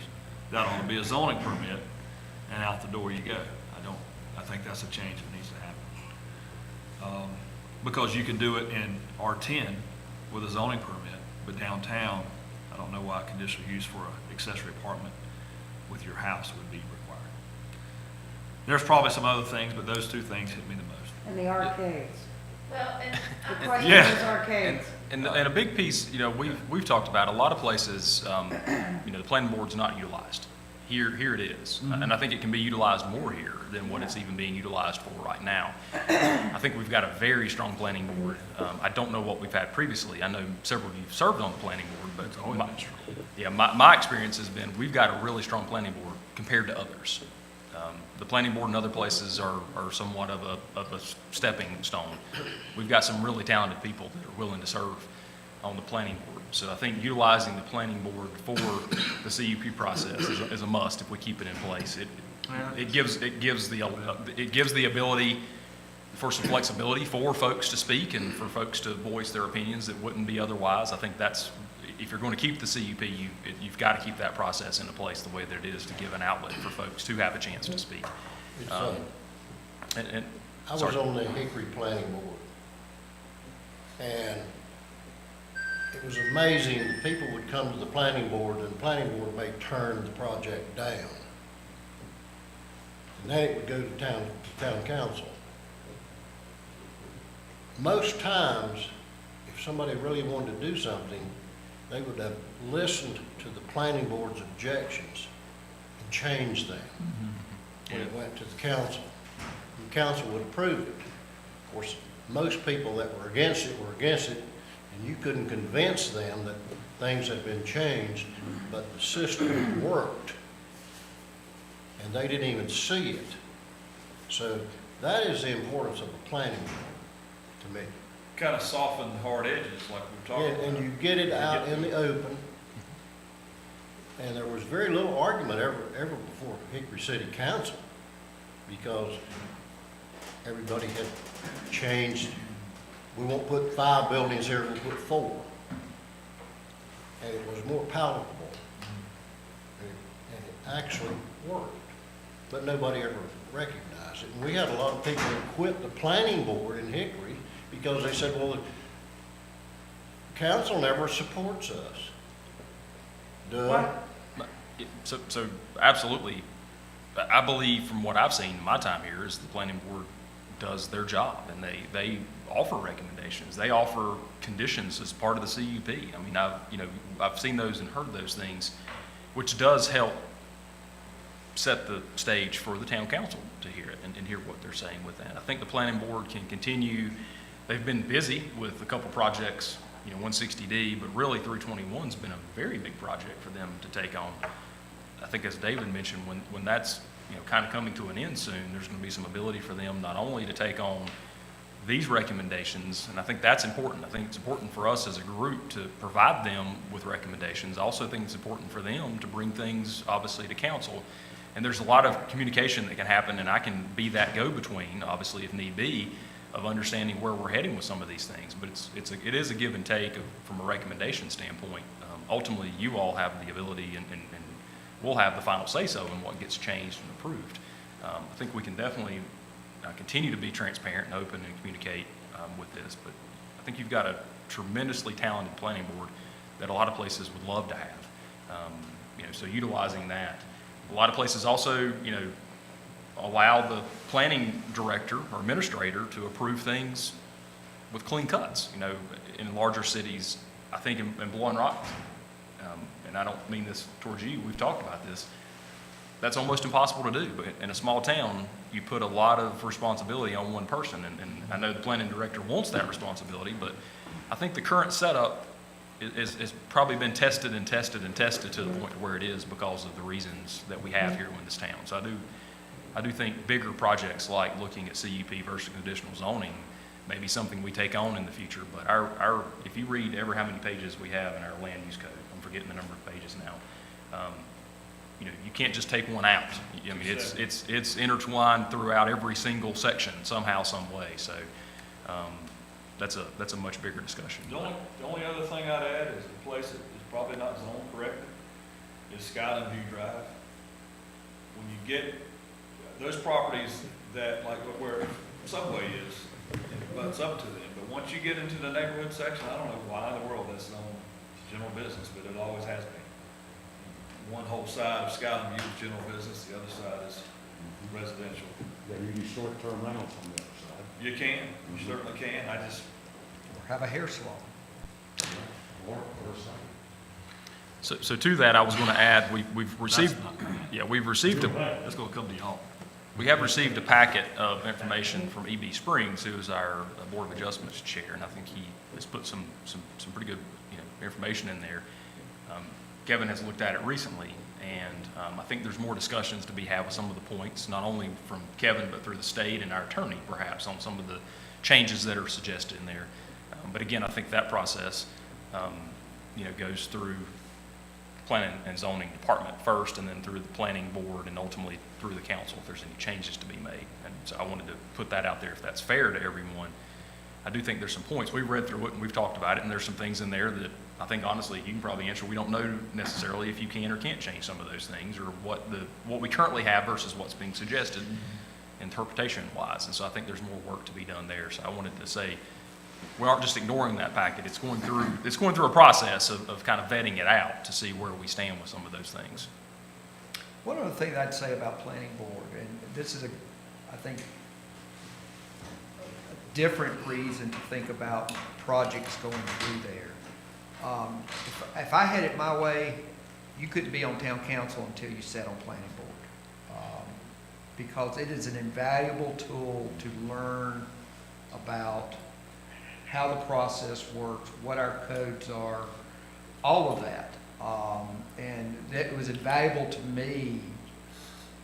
That ought to be a zoning permit, and out the door you go. I think that's a change that needs to happen. Because you can do it in R10 with a zoning permit, but downtown, I don't know why conditional use for an accessory apartment with your house would be required. There's probably some other things, but those two things hit me the most. And the arcades. Well, and The question Yeah. is arcades. And a big piece, we've talked about, a lot of places, the planning board's not utilized. Here it is. And I think it can be utilized more here than what it's even being utilized for right now. I think we've got a very strong planning board. I don't know what we've had previously. I know several of you served on the planning board, but my experience has been, we've got a really strong planning board compared to others. The planning board in other places are somewhat of a stepping stone. We've got some really talented people that are willing to serve on the planning board. So I think utilizing the planning board for the CUP process is a must if we keep it in place. It gives the ability for some flexibility for folks to speak and for folks to voice their opinions that wouldn't be otherwise. I think that's, if you're going to keep the CUP, you've got to keep that process into place the way that it is to give an outlet for folks to have a chance to speak. It's, I I was on the Hickory Planning Board, and it was amazing, people would come to the planning board, and the planning board may turn the project down. And then it would go to town council. Most times, if somebody really wanted to do something, they would have listened to the planning board's objections and changed them when it went to the council. And the council would approve it. Of course, most people that were against it, and you couldn't convince them that things had been changed, but the system worked, and they didn't even see it. So that is the importance of a planning board to me. Kind of soften the hard edges like we were talking about. And you get it out in the open, and there was very little argument ever before Hickory City Council, because everybody had changed. We won't put 5 buildings here, we'll put 4. And it was more palatable. And it actually worked. But nobody ever recognized it. And we had a lot of people that quit the planning board in Hickory because they said, well, the council never supports us. Duh. So absolutely, I believe from what I've seen in my time here is the planning board does their job, and they offer recommendations. They offer conditions as part of the CUP. I mean, I've seen those and heard those things, which does help set the stage for the town council to hear it and hear what they're saying with that. I think the planning board can continue. They've been busy with a couple projects, 160D, but really 321's been a very big project for them to take on. I think as David mentioned, when that's kind of coming to an end soon, there's going to be some ability for them not only to take on these recommendations, and I think that's important. I think it's important for us as a group to provide them with recommendations. I also think it's important for them to bring things, obviously, to council. And there's a lot of communication that can happen, and I can be that go-between, obviously, if need be, of understanding where we're heading with some of these things. But it is a give and take from a recommendation standpoint. Ultimately, you all have the ability and we'll have the final say-so in what gets changed and approved. I think we can definitely continue to be transparent and open and communicate with this. But I think you've got a tremendously talented planning board that a lot of places would love to have. So utilizing that. A lot of places also, allow the planning director or administrator to approve things with clean cuts. In larger cities, I think in Blowing Rock, and I don't mean this towards you, we've talked about this, that's almost impossible to do. But in a small town, you put a lot of responsibility on one person, and I know the planning director wants that responsibility, but I think the current setup is probably been tested and tested and tested to the point where it is because of the reasons that we have here in this town. So I do think bigger projects like looking at CUP versus conditional zoning may be something we take on in the future. But if you read ever how many pages we have in our land use code, I'm forgetting the number of pages now, you can't just take one out. I mean, it's intertwined throughout every single section somehow, some way. So that's a much bigger discussion. The only other thing I'd add is the place that is probably not zoned correctly is Skyland View Drive. When you get those properties that, like where Subway is, it butts up to them. But once you get into the neighborhood section, I don't know why in the world that's zoned general business, but it always has been. One whole side of Skyland View is general business, the other side is residential. Then you do short-term rentals on the other side. You can, you certainly can. I just, Or have a hair salon. Or side. So to that, I was going to add, we've received, we've received that's gonna come to y'all. we have received a packet of information from E.B. Springs, who is our Board of Adjustments chair, and I think he has put some pretty good, information in there. Kevin has looked at it recently, and I think there's more discussions to be had with some of the points, not only from Kevin, but through the state and our attorney, perhaps, on some of the changes that are suggested in there. But again, I think that process, goes through planning and zoning department first, and then through the planning board, and ultimately through the council if there's any changes to be made. And so I wanted to put that out there if that's fair to everyone. I do think there's some points. We've read through it and we've talked about it, and there's some things in there that I think honestly you can probably answer. We don't know necessarily if you can or can't change some of those things, or what we currently have versus what's being suggested interpretation wise. And so I think there's more work to be done there. So I wanted to say we aren't just ignoring that packet. It's going through a process of kind of vetting it out to see where we stand with some of those things. One other thing I'd say about planning board, and this is I think, a different reason to think about projects going through there. If I had it my way, you couldn't be on town council until you sat on planning board. Because it is an invaluable tool to learn about how the process works, what our codes are, all of that. And it was invaluable to me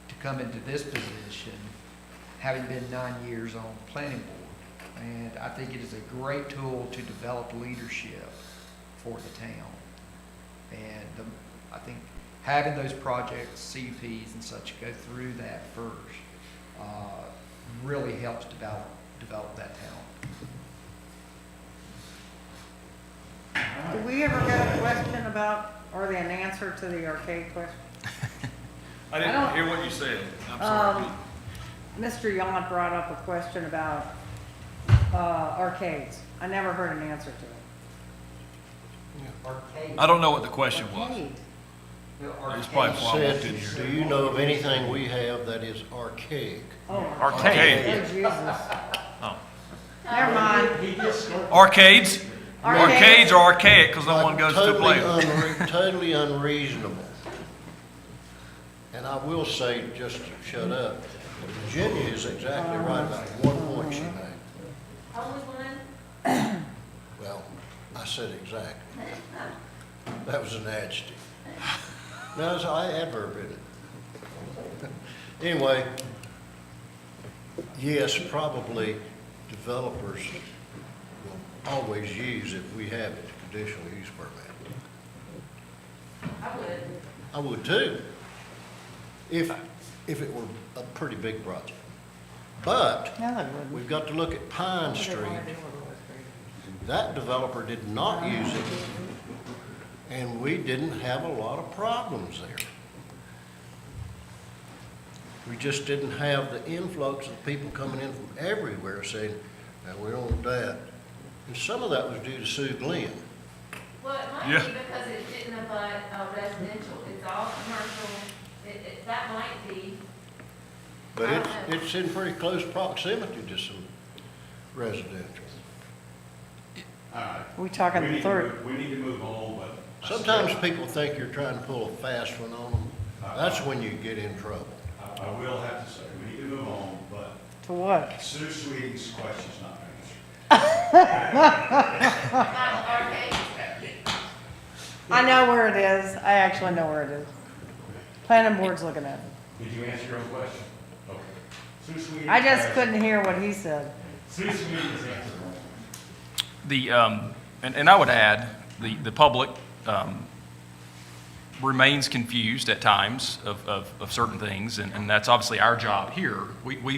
to come into this position, having been 9 years on planning board. And I think it is a great tool to develop leadership for the town. And I think having those projects, CPs and such, go through that first really helps develop that talent. Did we ever get a question about, or an answer to the arcade question? I didn't don't- hear what you said. I'm sorry. Mr. Yant brought up a question about arcades. I never heard an answer to it. I don't know what the question was. Arcade. It's probably before I walked Said, in here. do you know of anything we have that is archaic? Oh, Arcade. oh, Jesus. Oh. Never mind. Arcades? Arcades. Arcades are archaic because no one goes to play them. Totally unreasonable. And I will say, just to shut up, Virginia is exactly right about one point she made. Only one? Well, I said exactly. That was an adjective. No, it's an adverb in it. Anyway, yes, probably developers will always use, if we have it, conditional use permit. I would. I would too, if it were a pretty big project. But No, it wouldn't. we've got to look at Pine Street. That developer did not use it, and we didn't have a lot of problems there. We just didn't have the influx of people coming in from everywhere saying, "Now, we don't want that." And some of that was due to Sue Glenn. Well, it might Yeah. be because it didn't abut residential, it's all commercial, that might be. But it's in pretty close proximity to some residential. All right. We talking We need to third. move- We need to move on, but. Sometimes people think you're trying to pull a fast one on them. That's when you get in trouble. I will have to say, we need to move on, but To what? Sue Sweeting's question's not answered. I know where it is. I actually know where it is. Planning board's looking at it. Did you answer your own question? Okay. Sue Sweeting. I just couldn't hear what he said. Sue Sweeting's answered. The, and I would add, the public remains confused at times of certain things, and that's obviously our job here. We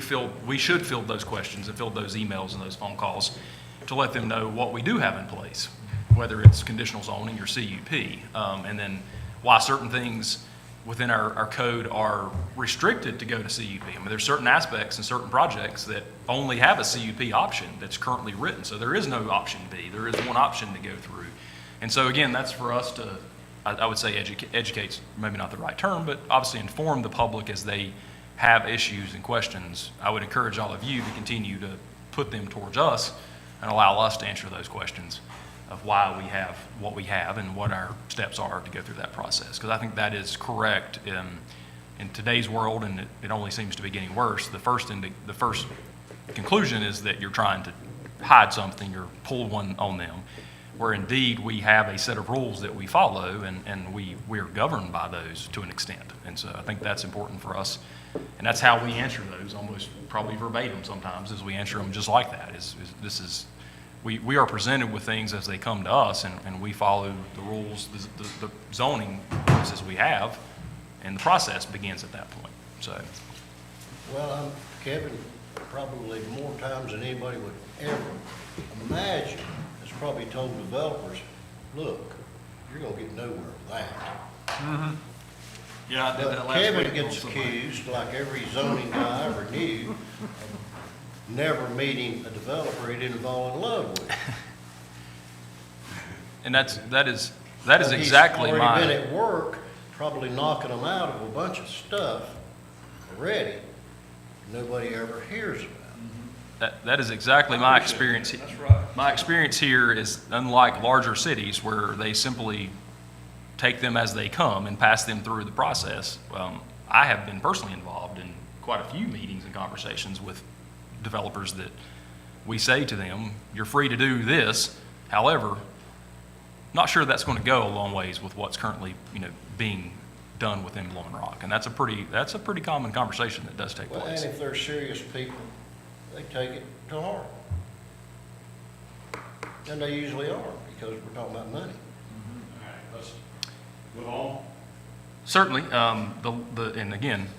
should field those questions and field those emails and those phone calls to let them know what we do have in place, whether it's conditional zoning or CUP, and then why certain things within our code are restricted to go to CUP. I mean, there's certain aspects and certain projects that only have a CUP option that's currently written. So there is no option B. There is one option to go through. And so again, that's for us to, I would say educate's maybe not the right term, but obviously inform the public as they have issues and questions. I would encourage all of you to continue to put them towards us and allow us to answer those questions of why we have what we have and what our steps are to go through that process. Because I think that is correct in today's world, and it only seems to be getting worse. The first conclusion is that you're trying to hide something or pull one on them, where indeed we have a set of rules that we follow, and we are governed by those to an extent. And so I think that's important for us, and that's how we answer those, almost probably verbatim sometimes, as we answer them just like that. We are presented with things as they come to us, and we follow the rules, the zoning rules as we have, and the process begins at that point. So, Well, Kevin, probably more times than anybody would ever imagine, has probably told developers, "Look, you're gonna get nowhere with that." Yeah, I did that But last week. Kevin gets accused, like every zoning guy I ever knew, of never meeting a developer he didn't fall in love with. and that is exactly He's already been my, at work, probably knocking them out of a bunch of stuff already, nobody ever hears about. that is exactly my experience. That's right. My experience here is unlike larger cities where they simply take them as they come and pass them through the process. I have been personally involved in quite a few meetings and conversations with developers that we say to them, "You're free to do this. However, not sure that's going to go a long ways with what's currently, being done within Blowing Rock." And that's a pretty common conversation that does take Well, and place. if they're serious people, they take it to heart. And they usually are, because we're talking about money. All right, let's move on. Certainly, and again,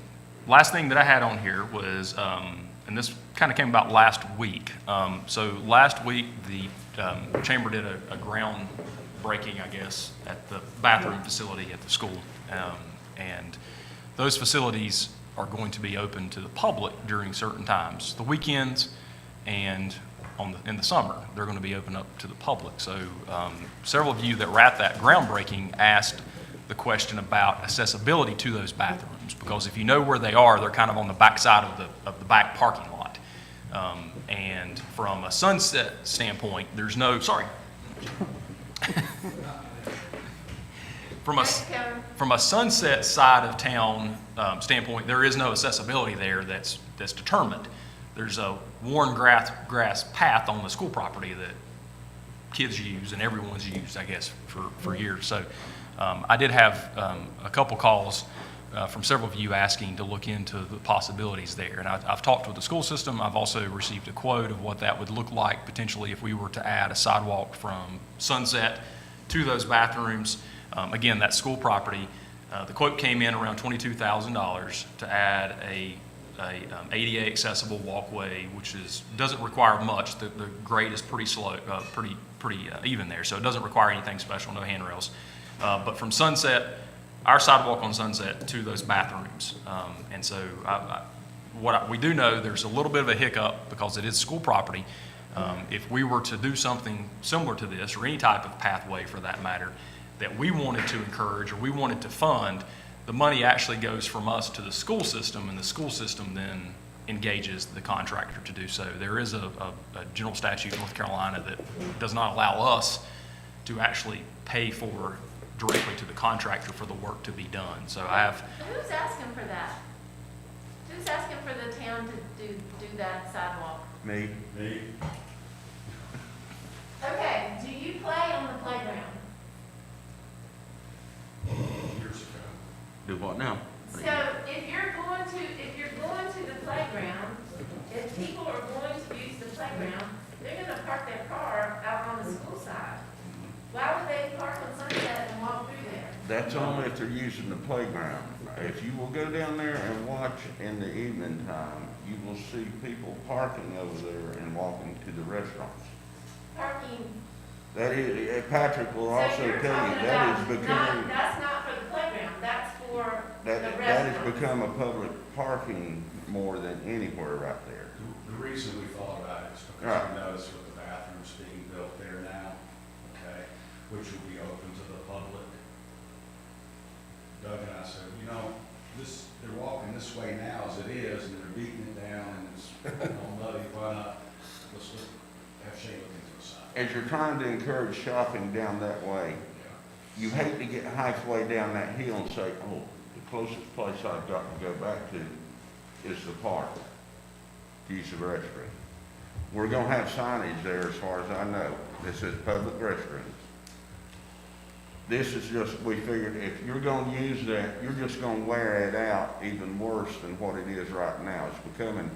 last thing that I had on here was, and this kind of came about last week. So last week, the chamber did a groundbreaking, I guess, at the bathroom facility at the school. And those facilities are going to be open to the public during certain times, the weekends and in the summer. They're going to be open up to the public. So several of you that were at that groundbreaking asked the question about accessibility to those bathrooms, because if you know where they are, they're kind of on the back side of the back parking lot. And from a Sunset standpoint, there's no, sorry. From a Sunset side of town standpoint, there is no accessibility there that's determined. There's a worn grass path on the school property that kids use and everyone's used, I guess, for years. So I did have a couple calls from several of you asking to look into the possibilities there. And I've talked with the school system. I've also received a quote of what that would look like potentially if we were to add a sidewalk from Sunset to those bathrooms. Again, that school property, the quote came in around $22,000 to add a ADA accessible walkway, which doesn't require much. The grade is pretty slow, pretty even there, so it doesn't require anything special, no handrails. But from Sunset our sidewalk on Sunset to those bathrooms. And so we do know, there's a little bit of a hiccup because it is school property. If we were to do something similar to this, or any type of pathway for that matter, that we wanted to encourage or we wanted to fund, the money actually goes from us to the school system, and the school system then engages the contractor to do so. There is a general statute in North Carolina that does not allow us to actually pay for directly to the contractor for the work to be done. So I have, Who's asking for that? Who's asking for the town to do that sidewalk? Me? Okay, do you play on the playground? Years ago. Do what now? So if you're going to the playground, if people are going to use the playground, they're gonna park their car out on the school side. Why would they park on Sunset and walk through there? That's only if they're using the playground. If you will go down there and watch in the evening time, you will see people parking over there and walking to the restaurants. Parking, That is, Patrick will so also you're tell you, talking that about, is becoming, that's not for the playground, that's for the that has restaurants. become a public parking more than anywhere right there. The reason we thought about it is because Right. we noticed with the bathrooms being built there now, okay, which will be open to the public. Doug and I said, they're walking this way now as it is, and they're beating it down, and it's all muddy, why not, let's have Shane look into the side. As you're trying to encourage shopping down that way, Yeah. you hate to get halfway down that hill and say, oh, the closest place I've got to go back to is the park, to use the restroom. We're gonna have signage there as far as I know, that says public restrooms. This is just, we figured if you're gonna use that, you're just gonna wear it out even worse than what it is right now. It's becoming,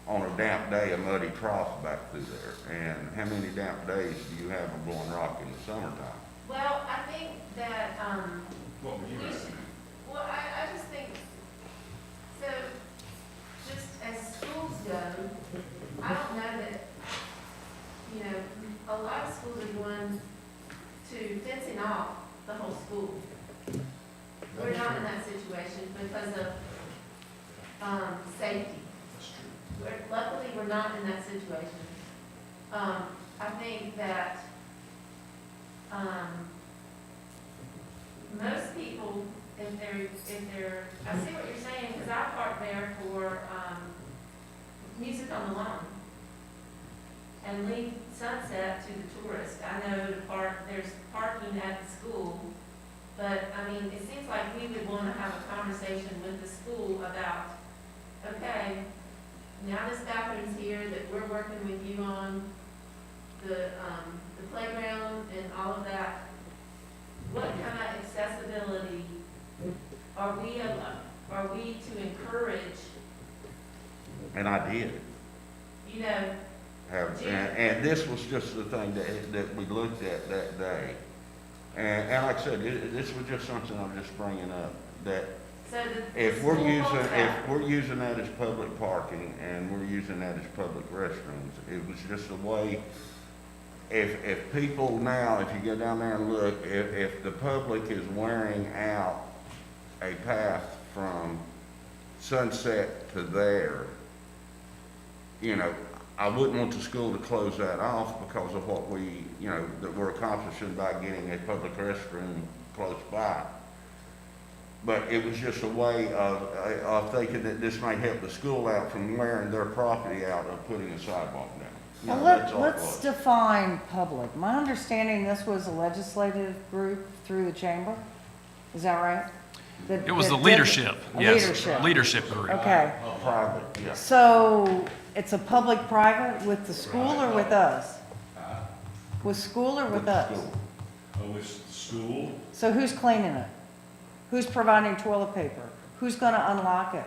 on a damp day, a muddy trough back through there. And how many damp days do you have of blowing rock in the summertime? Well, I think that, What would you we should, recommend? well, I just think, so, just as schools go, I don't know that, a lot of schools are going to fencing off the whole school. We're not in that situation because of, safety. That's true. Luckily, we're not in that situation. I think that, most people, if they're, I see what you're saying, because I park there for, music on the lawn. And leave Sunset to the tourists. I know there's parking at the school, but, it seems like we would want to have a conversation with the school about, okay, now this bathroom's here that we're working with you on, the playground and all of that. What kind of accessibility are we to encourage, And I did. And this was just the thing that we looked at that day. And like I said, this was just something I'm just bringing up, that so the if we're school using, wants that. if we're using that as public parking and we're using that as public restrooms, it was just a way, if people now, if you go down there and look, if the public is wearing out a path from Sunset to there, I wouldn't want the school to close that off because of what that we're accomplishing by getting a public restroom close by. But it was just a way of thinking that this might help the school out from wearing their property out of putting a sidewalk down. That's all it Let's was. define public. My understanding, this was a legislative group through the chamber. Is that right? it was the leadership, yes. Leadership. Leadership group. Okay, Private, yeah. so it's a public-private with the school or with us? With school or with us? School. Oh, it's the school? So who's cleaning it? Who's providing toilet paper? Who's gonna unlock it?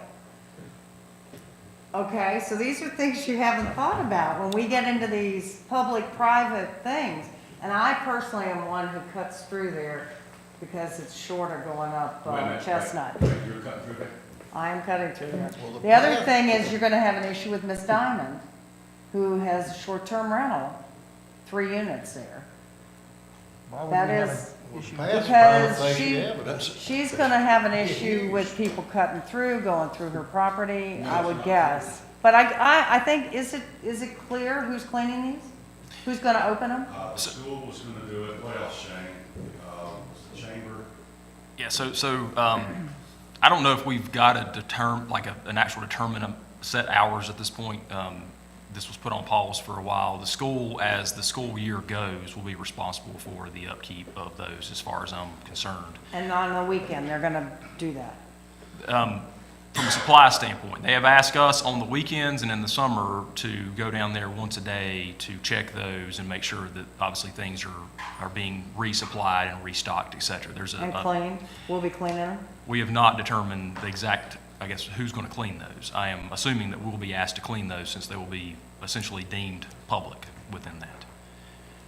Okay, so these are things you haven't thought about when we get into these public-private things. And I personally am one who cuts through there because it's shorter going up Wait a minute, Chestnut. wait, you're cutting through there? I am cutting through there. Well, the The other plan- thing is you're gonna have an issue with Miss Diamond, who has short-term rental, 3 units there. That is, issue? Pass the prima Because facie she- evidence. She's gonna have an issue with people cutting through, going through her property, I would guess. But I think, is it clear who's cleaning these? Who's gonna open them? The school was gonna do it, what else, Shane? Was the chamber? Yeah, so I don't know if we've got an actual determined set hours at this point. This was put on pause for a while. The school, as the school year goes, will be responsible for the upkeep of those, as far as I'm concerned. And on the weekend, they're gonna do that. From a supply standpoint, they have asked us on the weekends and in the summer to go down there once a day to check those and make sure that obviously things are being resupplied and restocked, et cetera. And cleaned, we'll be cleaning them. We have not determined the exact, I guess, who's going to clean those. I am assuming that we'll be asked to clean those since they will be essentially deemed public within that.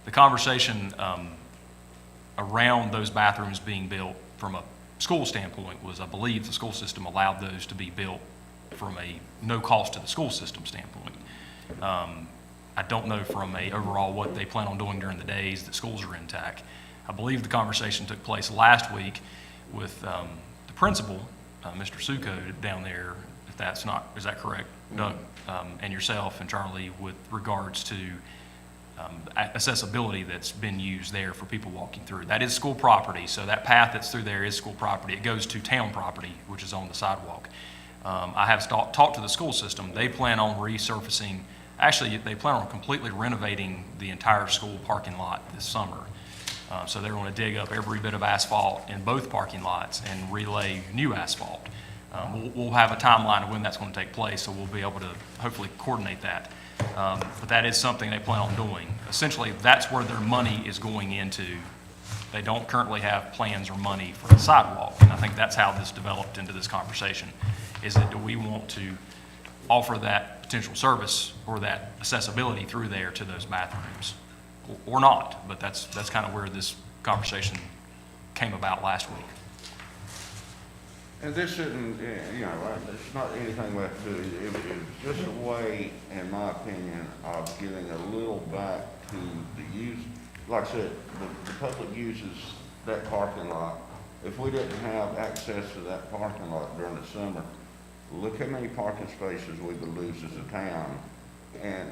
The conversation around those bathrooms being built from a school standpoint was, I believe the school system allowed those to be built from a no cost to the school system standpoint. I don't know from a overall what they plan on doing during the days that schools are intact. I believe the conversation took place last week with the principal, Mr. Suko, down there, if that's not, is that correct, Doug? And yourself and Charlie, with regards to accessibility that's been used there for people walking through. That is school property, so that path that's through there is school property. It goes to town property, which is on the sidewalk. I have talked to the school system. They plan on resurfacing, actually, they plan on completely renovating the entire school parking lot this summer. So they're going to dig up every bit of asphalt in both parking lots and relay new asphalt. We'll have a timeline of when that's going to take place, so we'll be able to hopefully coordinate that. But that is something they plan on doing. Essentially, that's where their money is going into. They don't currently have plans or money for the sidewalk, and I think that's how this developed into this conversation, is that do we want to offer that potential service or that accessibility through there to those bathrooms, or not? But that's kind of where this conversation came about last week. And this isn't, it's not anything we have to do. It's just a way, in my opinion, of giving a little back to the use. Like I said, the public uses that parking lot. If we didn't have access to that parking lot during the summer, look how many parking spaces we would lose as a town. And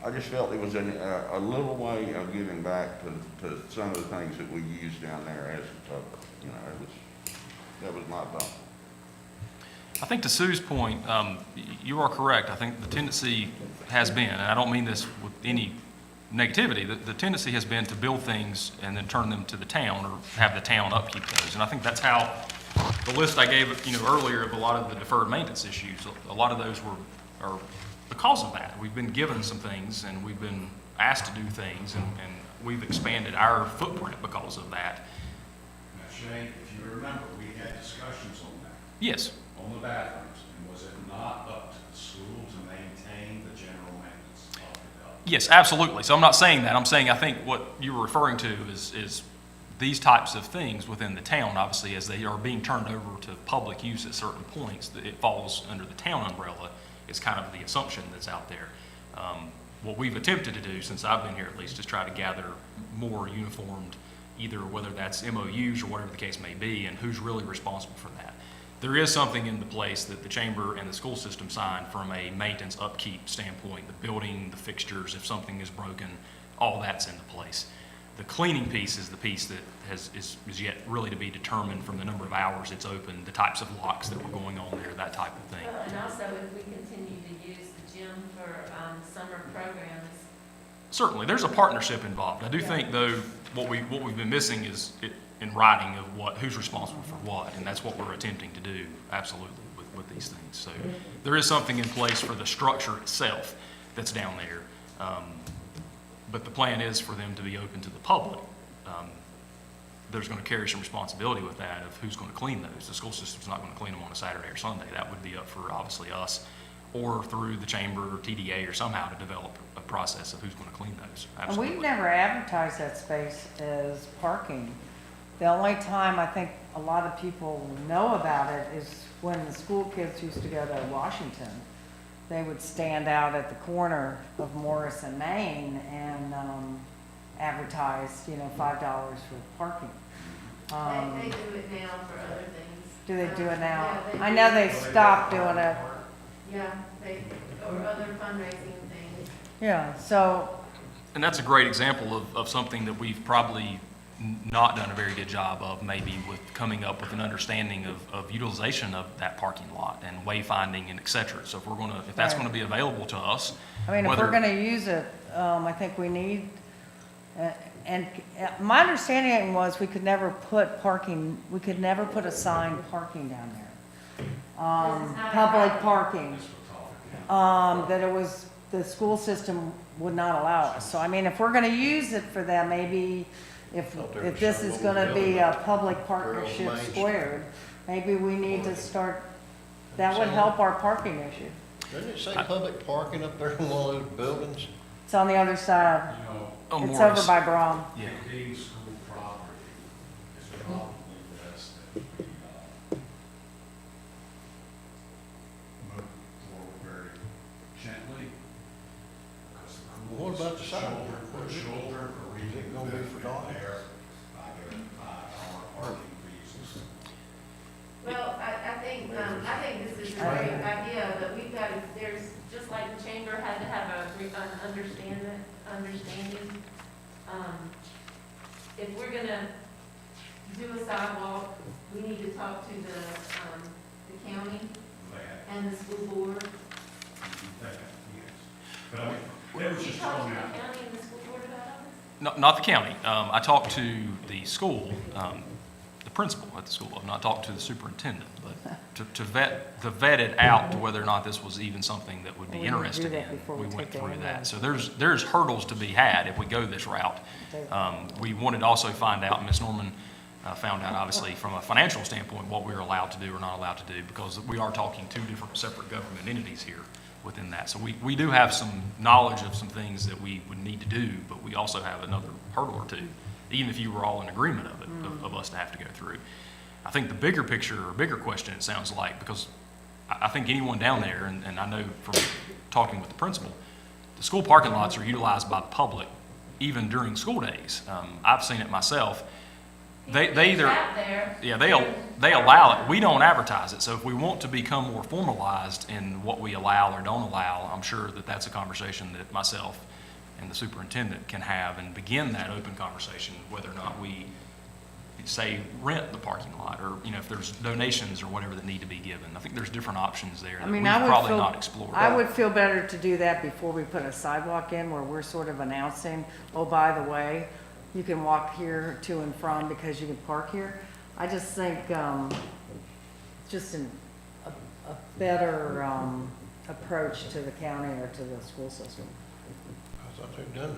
I just felt it was a little way of giving back to some of the things that we use down there as a public. That was my thought. I think to Sue's point, you are correct. I think the tendency has been, and I don't mean this with any negativity, the tendency has been to build things and then turn them to the town or have the town upkeep those. And I think that's how the list I gave earlier of a lot of the deferred maintenance issues, a lot of those are because of that. We've been given some things and we've been asked to do things and we've expanded our footprint because of that. Now, Shane, if you remember, we had discussions on that, Yes. on the bathrooms, and was it not up to the school to maintain the general maintenance of the building? Yes, absolutely. So I'm not saying that. I'm saying I think what you were referring to is these types of things within the town, obviously, as they are being turned over to public use at certain points, that it falls under the town umbrella is kind of the assumption that's out there. What we've attempted to do, since I've been here at least, is try to gather more uniformed, either whether that's MOUs or whatever the case may be, and who's really responsible for that. There is something in the place that the chamber and the school system sign from a maintenance upkeep standpoint, the building, the fixtures, if something is broken, all that's into place. The cleaning piece is the piece that is yet really to be determined from the number of hours it's open, the types of locks that were going on there, that type of thing. Well, and also if we continue to use the gym for summer programs. Certainly, there's a partnership involved. I do think, though, what we've been missing is in writing of who's responsible for what, and that's what we're attempting to do, absolutely, with these things. So there is something in place for the structure itself that's down there, but the plan is for them to be open to the public. There's going to carry some responsibility with that of who's going to clean those. The school system's not going to clean them on a Saturday or Sunday. That would be up for, obviously, us or through the chamber or TDA or somehow to develop a process of who's going to clean those. And Absolutely. we've never advertised that space as parking. The only time I think a lot of people know about it is when the school kids used to go to Washington. They would stand out at the corner of Morris and Main advertised, $5 for parking. They do it now for other things. Do they do it now? Yeah, I know they stopped doing it. Yeah, or other fundraising things. Yeah, so, And that's a great example of something that we've probably not done a very good job of, maybe with coming up with an understanding of utilization of that parking lot and wayfinding and et cetera. So if that's Right. gonna be available to us, I mean, if whether- we're gonna use it, I think we need, and my understanding was we could never put a sign parking down there. This is not Public allowed. parking. That it was, the school system would not allow us. So I mean, if we're gonna use it for that, maybe if this is gonna be a public partnership Main Street. squared, maybe we need to start, that would help our parking issue. Doesn't it say public parking up there in one of those buildings? It's on the other side. You know, Oh, It's Morris. over by Brom. Yeah. being school property is probably best that we, move forward very gently. Because the What about the sidewalk? The shoulder, or Is it gonna be for dark? there, our parking fees. Well, I think this is a great idea, but we've got, there's, just like the chamber had to have an understanding. If we're gonna do a sidewalk, we need to talk to the county That, and the school board. yes. But I mean, it was Did you just talk to thrown the out. county and the school board about it? Not the county. I talked to the school, the principal at the school. I've not talked to the superintendent, but to vet it out to whether or not this was even something that would be We need to do interested that in. before we We went take through it that. in. So there's hurdles to be had if we go this route. We wanted to also find out, and Ms. Norman found out, obviously, from a financial standpoint, what we were allowed to do or not allowed to do, because we are talking two different separate government entities here within that. So we do have some knowledge of some things that we would need to do, but we also have another hurdle or two, even if you were all in agreement of it, of us to have to go through. I think the bigger picture or bigger question, it sounds like, because I think anyone down there, and I know from talking with the principal, the school parking lots are utilized by the public even during school days. I've seen it myself. They either, Out there. yeah, they allow it. We don't advertise it. So if we want to become more formalized in what we allow or don't allow, I'm sure that that's a conversation that myself and the superintendent can have and begin that open conversation, whether or not we say rent the parking lot, or if there's donations or whatever that need to be given. I think there's different options there I that mean, we've I would probably feel, not explored. I would feel better to do that before we put a sidewalk in, where we're sort of announcing, oh, by the way, you can walk here to and from because you can park here. I just think, just a better, approach to the county or to the school system. I thought they'd done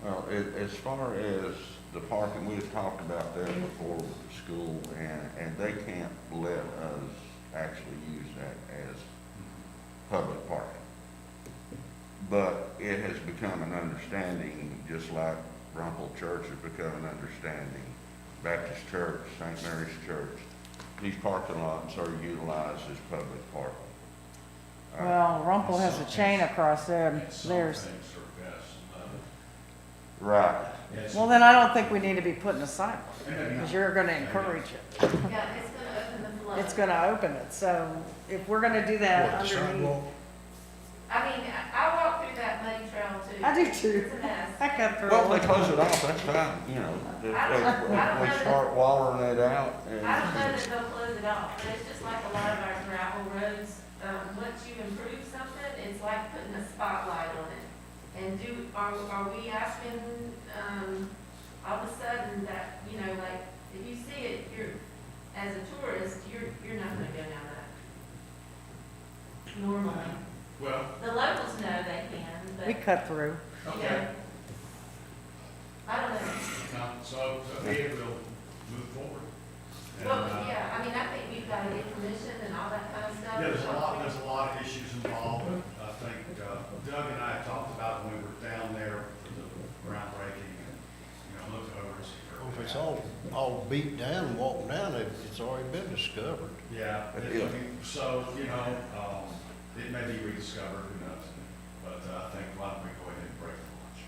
that. Well, as far as the parking, we've talked about that before with the school, and they can't let us actually use that as public parking. But it has become an understanding, just like Rumpel Church has become an understanding, Baptist Church, St. Mary's Church, these parking lots are utilized as public parking. Well, Rumpel has a chain across there, and And some there's, things are best than others. Right. Yes. well, then I don't think we need to be putting a sidewalk, because you're gonna encourage it. Yeah, it's gonna open the flow. It's gonna open it, so if we're gonna do that What, the underneath. sidewalk? I mean, I walk through that muddy trail too. I do too. It's a mess. I got through Well, it. if they close it off, that's fine, if we start watering it out I don't know and, that they'll close it off, but it's just like a lot of our gravel roads. Once you improve something, it's like putting a spotlight on it. And are we asking, all of a sudden that, like, if you see it, as a tourist, you're not gonna go down that normally. Well, The locals know they can, but, We cut through. okay. I don't know. No, so here we'll move forward. And, Well, yeah, I mean, I think we've got to get permission and all that kind of stuff. Yeah, there's a lot of issues involved. I think Doug and I talked about when we were down there for the groundbreaking and, looked over and see. Well, if it's all beat down and walking down, it's already been discovered. Yeah, so, it may be rediscovered, who knows? But I think why don't we go ahead and break the launch?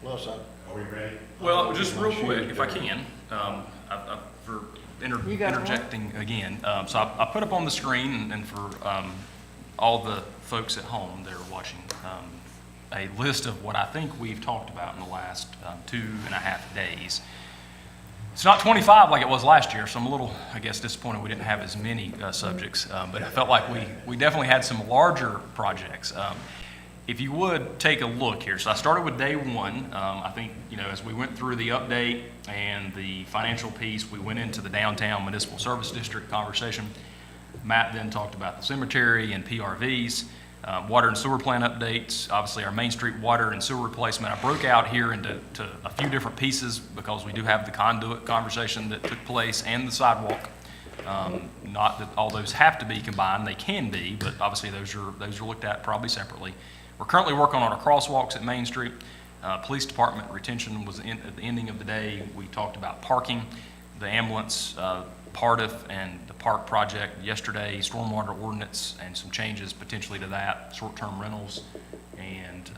Plus, Are we ready? Well, just real quick, if I can, for You got one? interjecting again. So I put up on the screen, and for all the folks at home that are watching, a list of what I think we've talked about in the last 2.5 days. It's not 25 like it was last year, so I'm a little, I guess, disappointed we didn't have as many subjects, but I felt like we definitely had some larger projects. If you would take a look here, so I started with day one. I think, as we went through the update and the financial piece, we went into the downtown municipal service district conversation. Matt then talked about the cemetery and PRVs, water and sewer plant updates, obviously our Main Street water and sewer replacement. I broke out here into a few different pieces because we do have the conduit conversation that took place and the sidewalk. Not that all those have to be combined, they can be, but obviously those are looked at probably separately. We're currently working on our crosswalks at Main Street. Police department retention was at the ending of the day. We talked about parking, the ambulance, PARTIF and the park project yesterday, stormwater ordinance and some changes potentially to that, short-term rentals and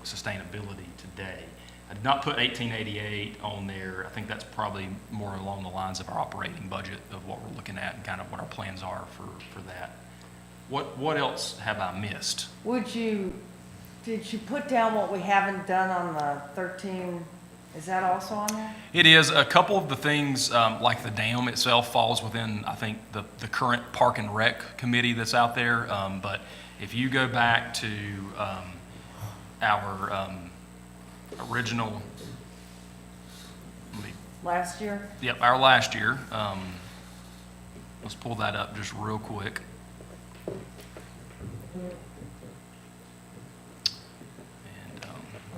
sustainability today. I did not put 1888 on there. I think that's probably more along the lines of our operating budget of what we're looking at and kind of what our plans are for that. What else have I missed? Did you put down what we haven't done on the 13, is that also on there? It is. A couple of the things, like the dam itself, falls within, I think, the current Park and Rec committee that's out there. But if you go back to our original, Last year? yep, our last year. Let's pull that up just real quick. And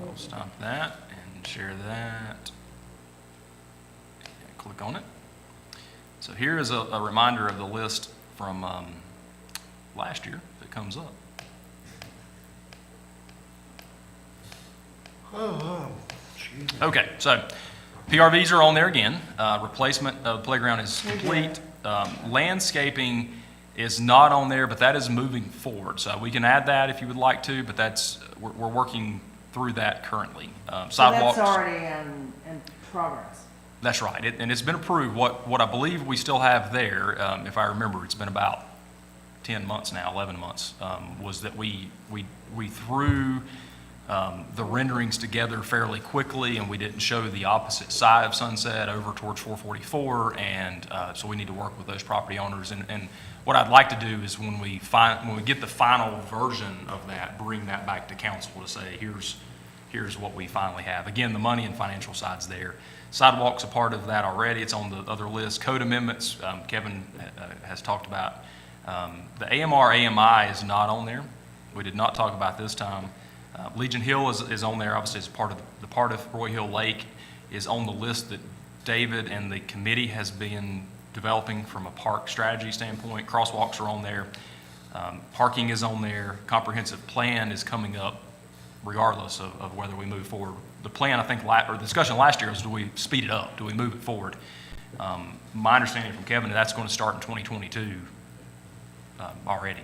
I'll stop that and share that. And click on it. So here is a reminder of the list from last year that comes up. excuse me. Okay, so PRVs are on there again. Replacement of the playground is complete. Landscaping is not on there, but that is moving forward. So we can add that if you would like to, but we're working through that currently. Sidewalks. So that's already in progress. That's right, and it's been approved. What I believe we still have there, if I remember, it's been about 10 months now, 11 months, was that we threw the renderings together fairly quickly, and we didn't show the opposite side of Sunset over towards 444, and so we need to work with those property owners. And what I'd like to do is when we get the final version of that, bring that back to council to say, here's what we finally have. Again, the money and financial side's there. Sidewalk's a part of that already. It's on the other list. Code amendments, Kevin has talked about. The AMR AMI is not on there. We did not talk about this time. Legion Hill is on there, obviously, as part of the part of Roy Hill Lake is on the list that David and the committee has been developing from a park strategy standpoint. Crosswalks are on there. Parking is on there. Comprehensive plan is coming up regardless of whether we move forward. The plan, I think, or the discussion last year was, do we speed it up? Do we move it forward? My understanding from Kevin, that's going to start in 2022 already.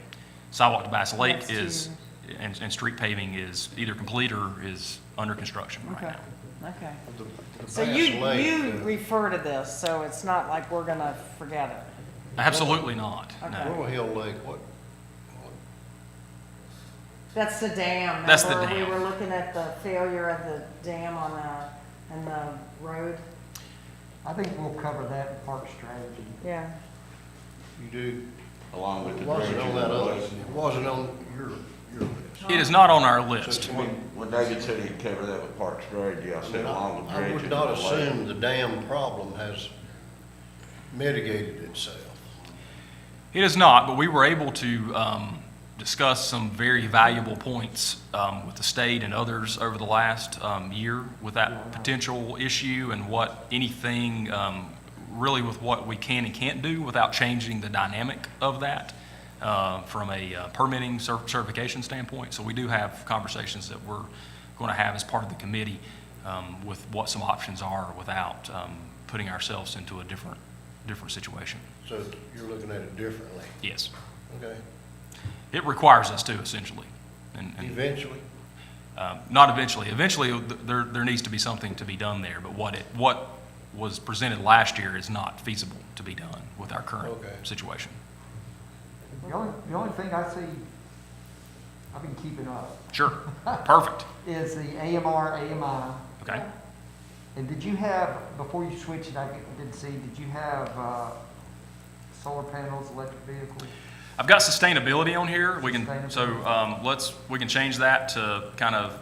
Sidewalk to Bass Lake Next is, and street paving is either complete or is under construction right Okay. now. Okay. The So Bass you Lake, refer to this, so it's not like we're gonna forget it. Absolutely not, Okay. no. Royal Hill Lake, what, That's the dam. That's the Remember, dam. We were looking at the failure of the dam on the road. I think we'll cover that in park strategy. Yeah. you do, Along with it the wasn't on that other, dredging. it wasn't on your list. It is not on our list. When David said he'd cover that with park strategy, I said along with I dredging. would not and the lake. assume the dam problem has mitigated itself. It is not, but we were able to discuss some very valuable points with the state and others over the last year with that potential issue and what anything, really with what we can and can't do without changing the dynamic of that from a permitting certification standpoint. So we do have conversations that we're going to have as part of the committee with what some options are without putting ourselves into a different situation. So you're looking at it differently. Yes. Okay. It requires us to, essentially. And Eventually, Not eventually. Eventually, there needs to be something to be done there, but what was presented last year is not feasible to be done with our current Okay. situation. The only thing I see, I've been keeping up, Sure, perfect, is the AMR, AMI. okay? And did you have, before you switched it, I didn't see, did you have solar panels, electric vehicles? I've got sustainability on here. We can, so Sustainability. we can change that to kind of,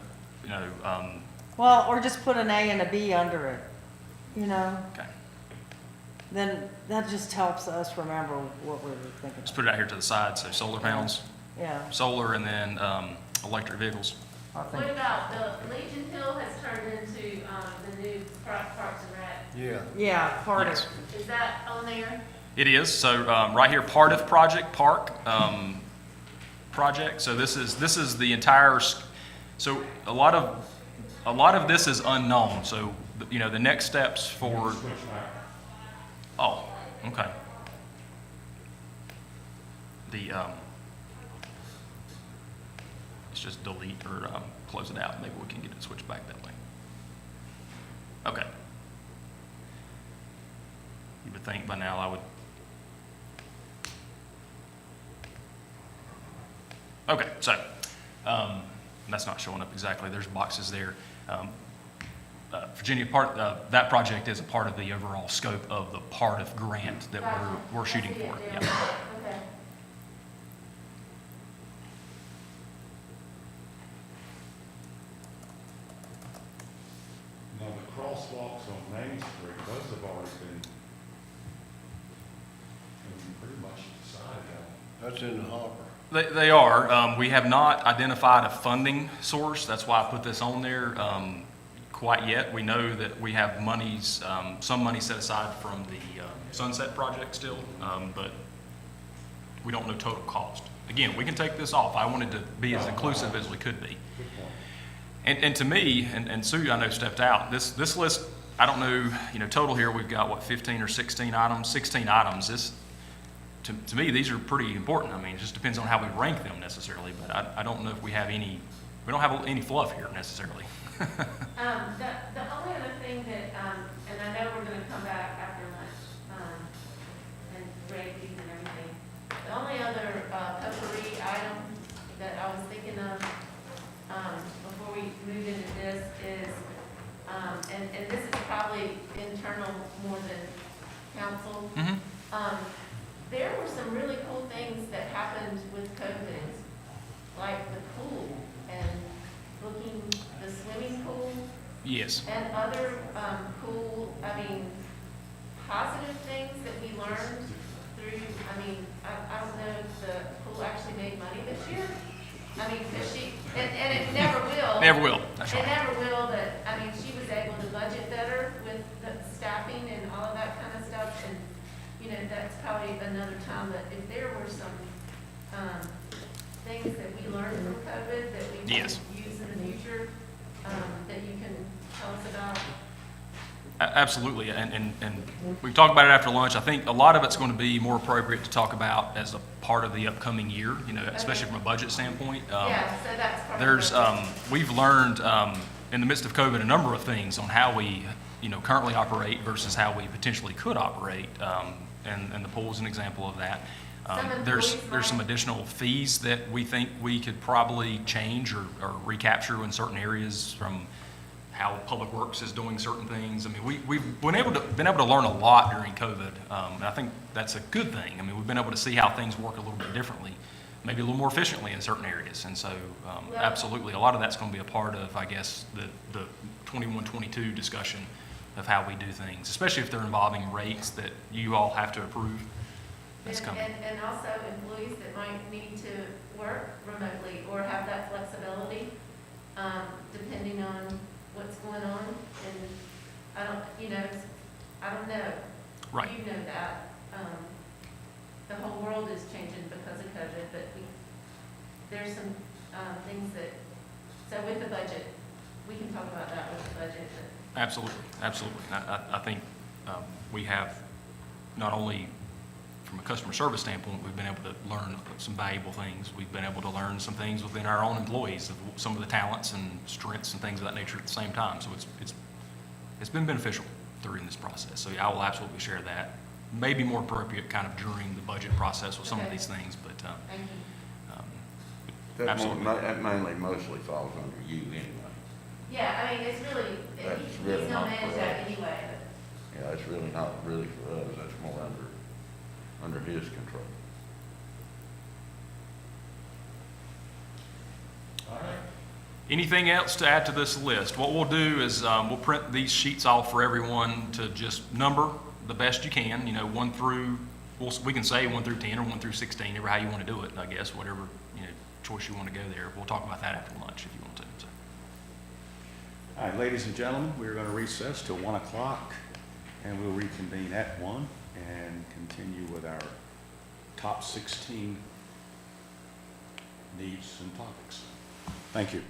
Well, or just put an A and a B under it, you know? okay. Then that just helps us remember what we were thinking. Let's put it out here to the side, so solar panels, Yeah. solar, and then electric vehicles. I think, What about the Legion Hill has turned into, the new Parks and Rec? Yeah. Yeah, part of Yes. it. Is that on there? It is, so right here, part of project, park project, so this is the entire, so a lot of this is unknown, so, the next steps for, oh, okay. Let's just delete or close it out, maybe we can get it switched back that way. Okay. You would think by now I would. Okay, so, that's not showing up exactly, there's boxes there. Virginia, that project is a part of the overall scope of the part of grant that we're shooting for, yeah. Okay. Now, the crosswalks on Main Street, those have already been pretty much decided on. That's in the hopper. They are, we have not identified a funding source, that's why I put this on there, quite yet. We know that we have monies, some money set aside from the Sunset Project still, but we don't know total cost. Again, we can take this off. I wanted to be as inclusive as we could be. And to me, and Sue, I know stepped out, this list, I don't know, total here, we've got, what, 15 or 16 items? 16 items. This, to me, these are pretty important. I mean, it just depends on how we rank them necessarily, but I don't know if we don't have any fluff here necessarily. The only other thing that, and I know we're gonna come back after lunch, and grade these and everything. The only other, potpourri item that I was thinking of, before we move into this is, and this is probably internal more than council. Mhm. There were some really cool things that happened with COVID, like the pool and booking the swimming pool Yes. and other cool, positive things that we learned through, I don't know if the pool actually made money this year. Because and it never will. Never will, that's It right. never will, but, she was able to budget better with the staffing and all of that kind of stuff, and, that's probably another time, but if there were some, things that we learned from COVID that we can Yes. use in the future, that you can tell us about. Absolutely, and we talked about it after lunch. I think a lot of it's going to be more appropriate to talk about as a part of the upcoming year, especially from a budget standpoint. Yeah, so that's part of There's, it. we've learned, in the midst of COVID, a number of things on how we, currently operate versus how we potentially could operate, and the pool is an example of that. There's some additional fees that we think we could probably change or recapture in certain areas from how Public Works is doing certain things. We've been able to learn a lot during COVID, and I think that's a good thing. We've been able to see how things work a little bit differently, maybe a little more efficiently in certain areas, and so absolutely, a lot of that's going to be a part of, I guess, the 21-22 discussion of how we do things, especially if they're involving rates that you all have to approve. That's coming. And also employees that might need to work remotely or have that flexibility, depending on what's going on. And I don't know. Right. You know that. The whole world is changing because of COVID, but there's some, things that, so with the budget, we can talk about that with the budget, but Absolutely. I think we have not only from a customer service standpoint, we've been able to learn some valuable things. We've been able to learn some things within our own employees, of some of the talents and strengths and things of that nature at the same time. So it's been beneficial during this process. So yeah, I will absolutely share that. Maybe more appropriate kind of during the budget process with some of Okay. these things, but, Thank you. Absolutely. That mainly mostly falls under you anyway. Yeah, I mean, it's really, That's he's really gonna not manage for that us. anyway, Yeah, that's really not really for us, that's more under his control. All right. anything else to add to this list? What we'll do is we'll print these sheets off for everyone to just number the best you can, you know, 1 through, we can say 1 through 10 or 1 through 16, or how you want to do it, I guess, whatever, you know, choice you want to go there. We'll talk about that after lunch if you want to. So. All right, ladies and gentlemen, we're going to recess till 1 o'clock, and we'll reconvene at 1 and continue with our top 16 needs and topics. Thank you.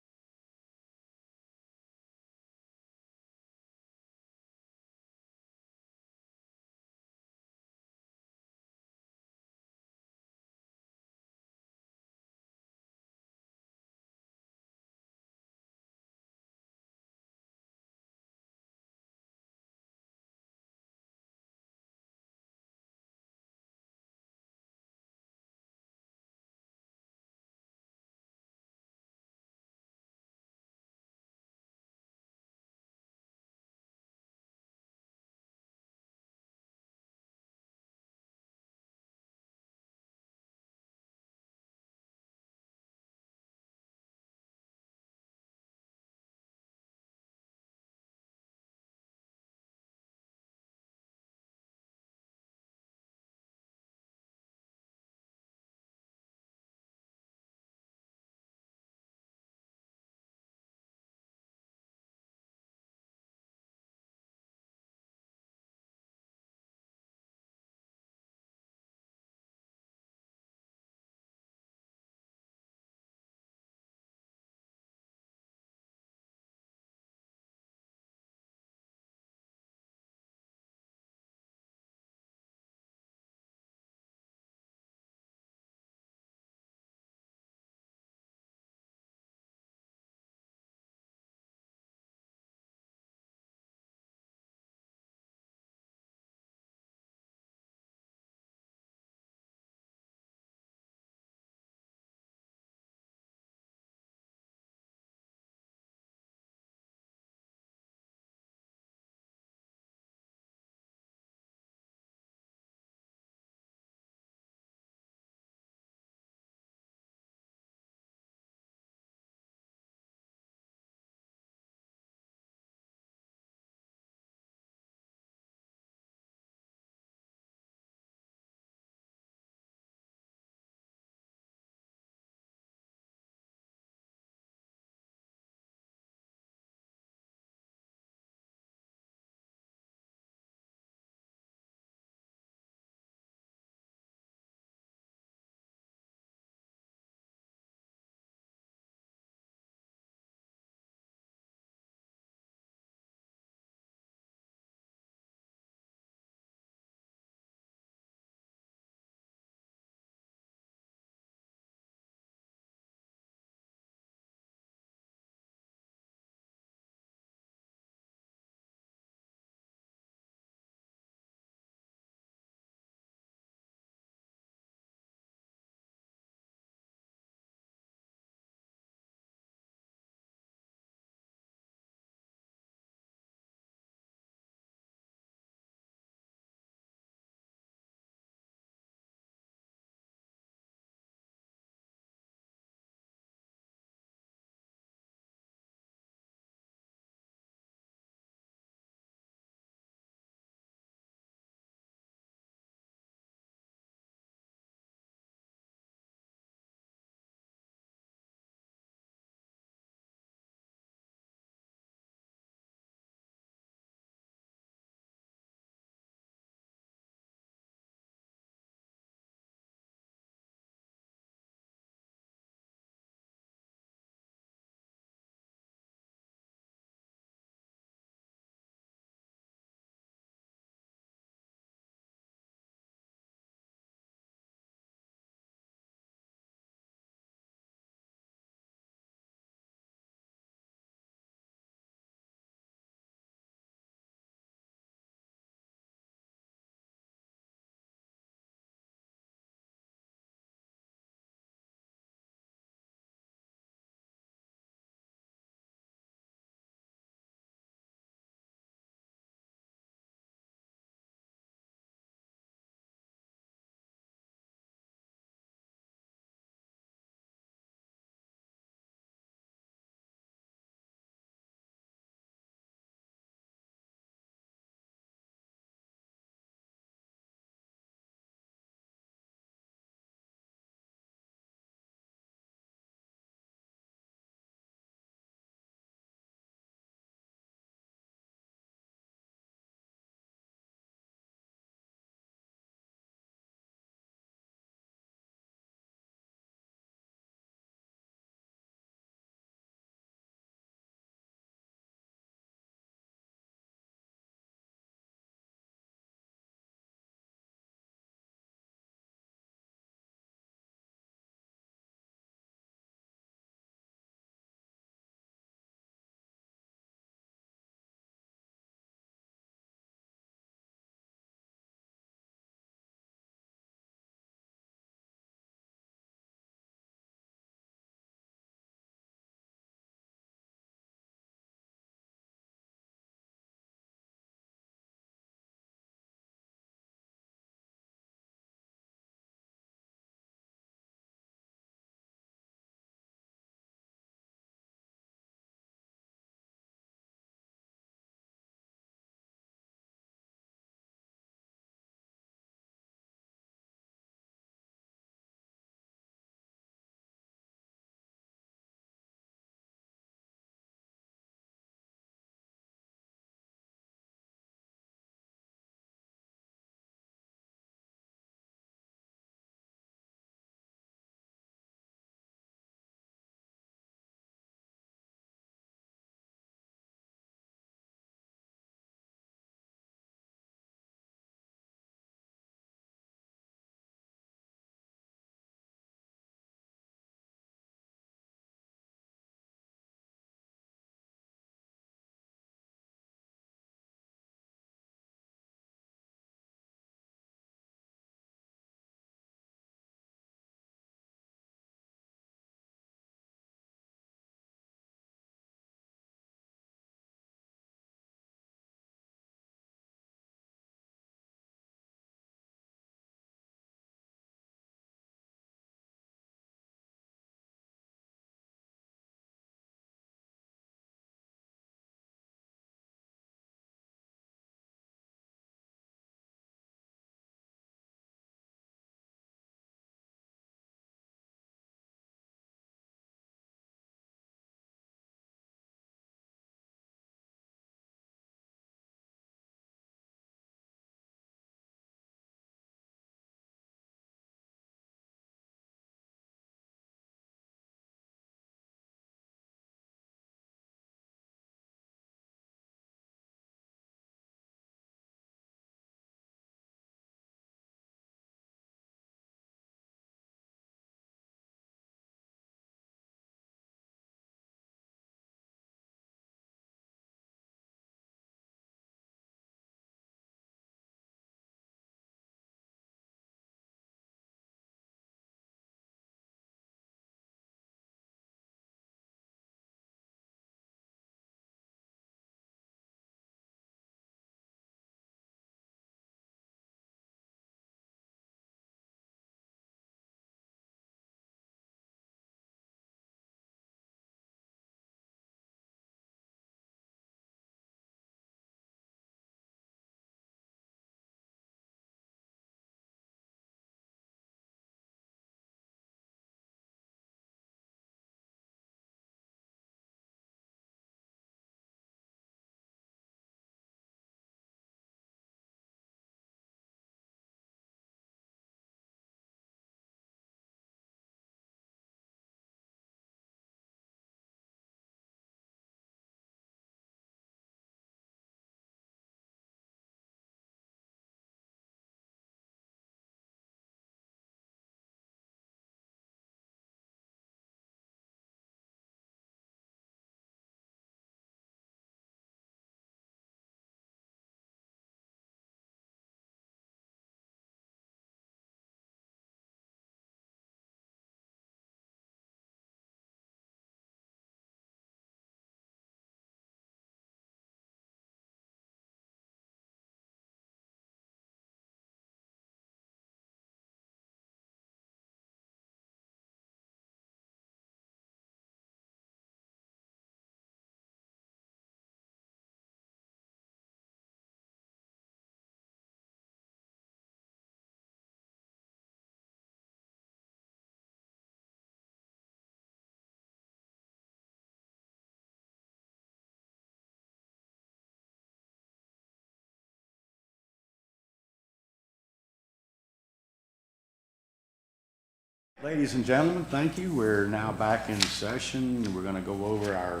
Ladies and gentlemen, thank you. We're now back in session. We're going to go over our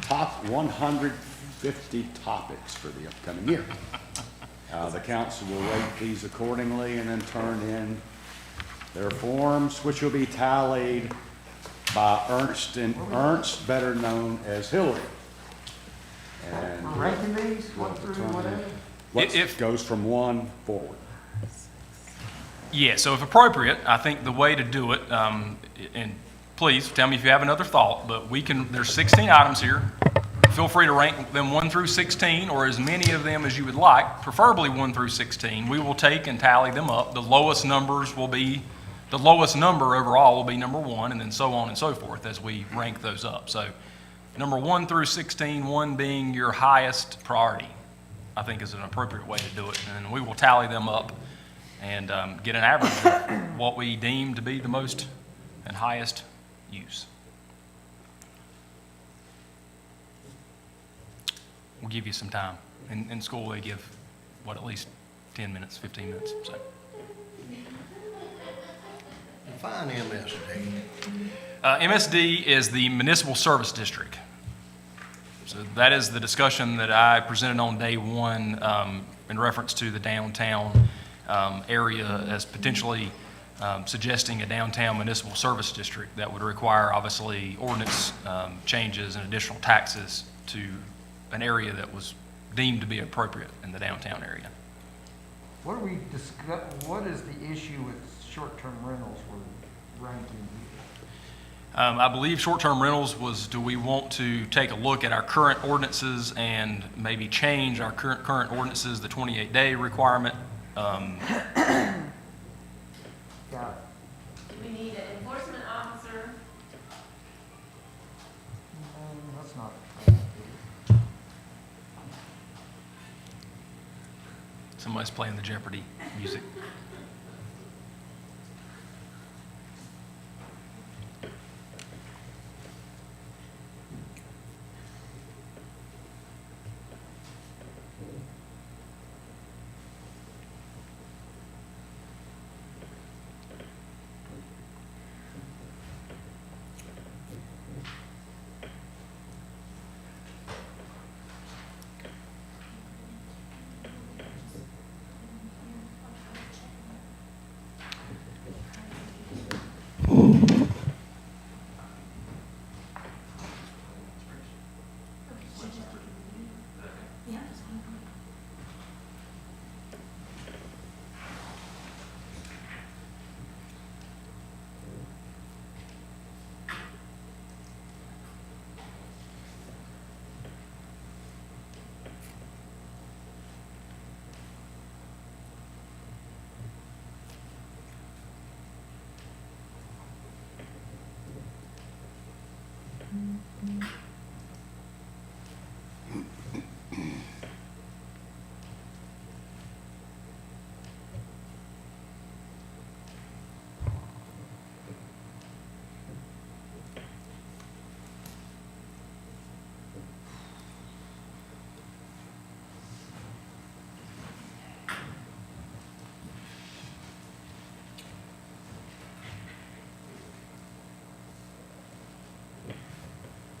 top 150 topics for the upcoming year. The council will rate these accordingly and then turn in their forms, which will be tallied by Ernst, better known as Hillary. And We're ranking these, 1 through whatever? what goes from 1 forward. Yeah, so if appropriate, I think the way to do it, and please tell me if you have another thought, but there's 16 items here. Feel free to rank them 1 through 16, or as many of them as you would like, preferably 1 through 16. We will take and tally them up. The lowest number overall will be number 1, and then so on and so forth as we rank those up. So number 1 through 16, 1 being your highest priority, I think is an appropriate way to do it. And we will tally them up and get an average of what we deem to be the most and highest use. We'll give you some time. In school, they give, at least 10 minutes, 15 minutes, so. Define MSD. MSD is the Municipal Service District. So that is the discussion that I presented on day 1 in reference to the downtown area as potentially suggesting a downtown municipal service district that would require, obviously, ordinance changes and additional taxes to an area that was deemed to be appropriate in the downtown area. What is the issue with short-term rentals we're ranking here? I believe short-term rentals was, do we want to take a look at our current ordinances and maybe change our current ordinances, the 28-day requirement? Got it. Do we need an enforcement officer? That's not. Somebody's playing the Jeopardy music.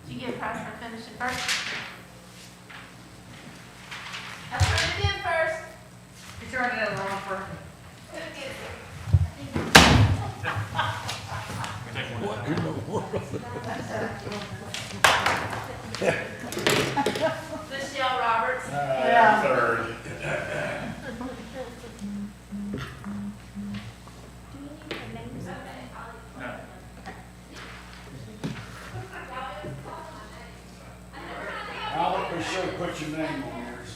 Did you get a prize for finishing first? I turned it in first. You turned it in wrong for. Who gets it? Michelle Roberts. Yeah. Third. Do we need the names of it? Albert, be sure to put your name on yours.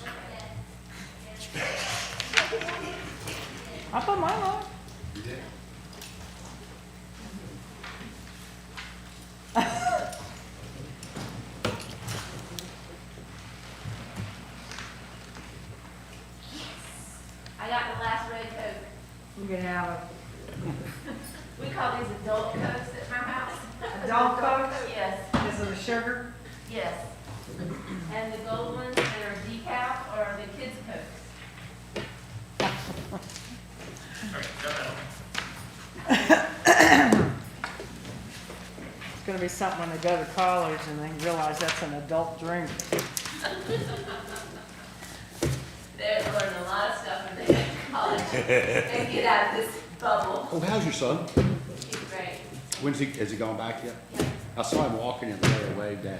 I put mine on. You did? I got the last red Coke. You can have We call these adult Cokes at my house. Adult Cokes? Yes, this is the sugar. yes. And the gold ones that are decaf are the kids' Cokes. gonna be something when they go to college and they realize that's an adult drink. They're learning a lot of stuff when they get to college and get out of this bubble. Oh, how's your son? He's great. Has he gone back yet? Yeah. I saw him walking in the other way, Dad,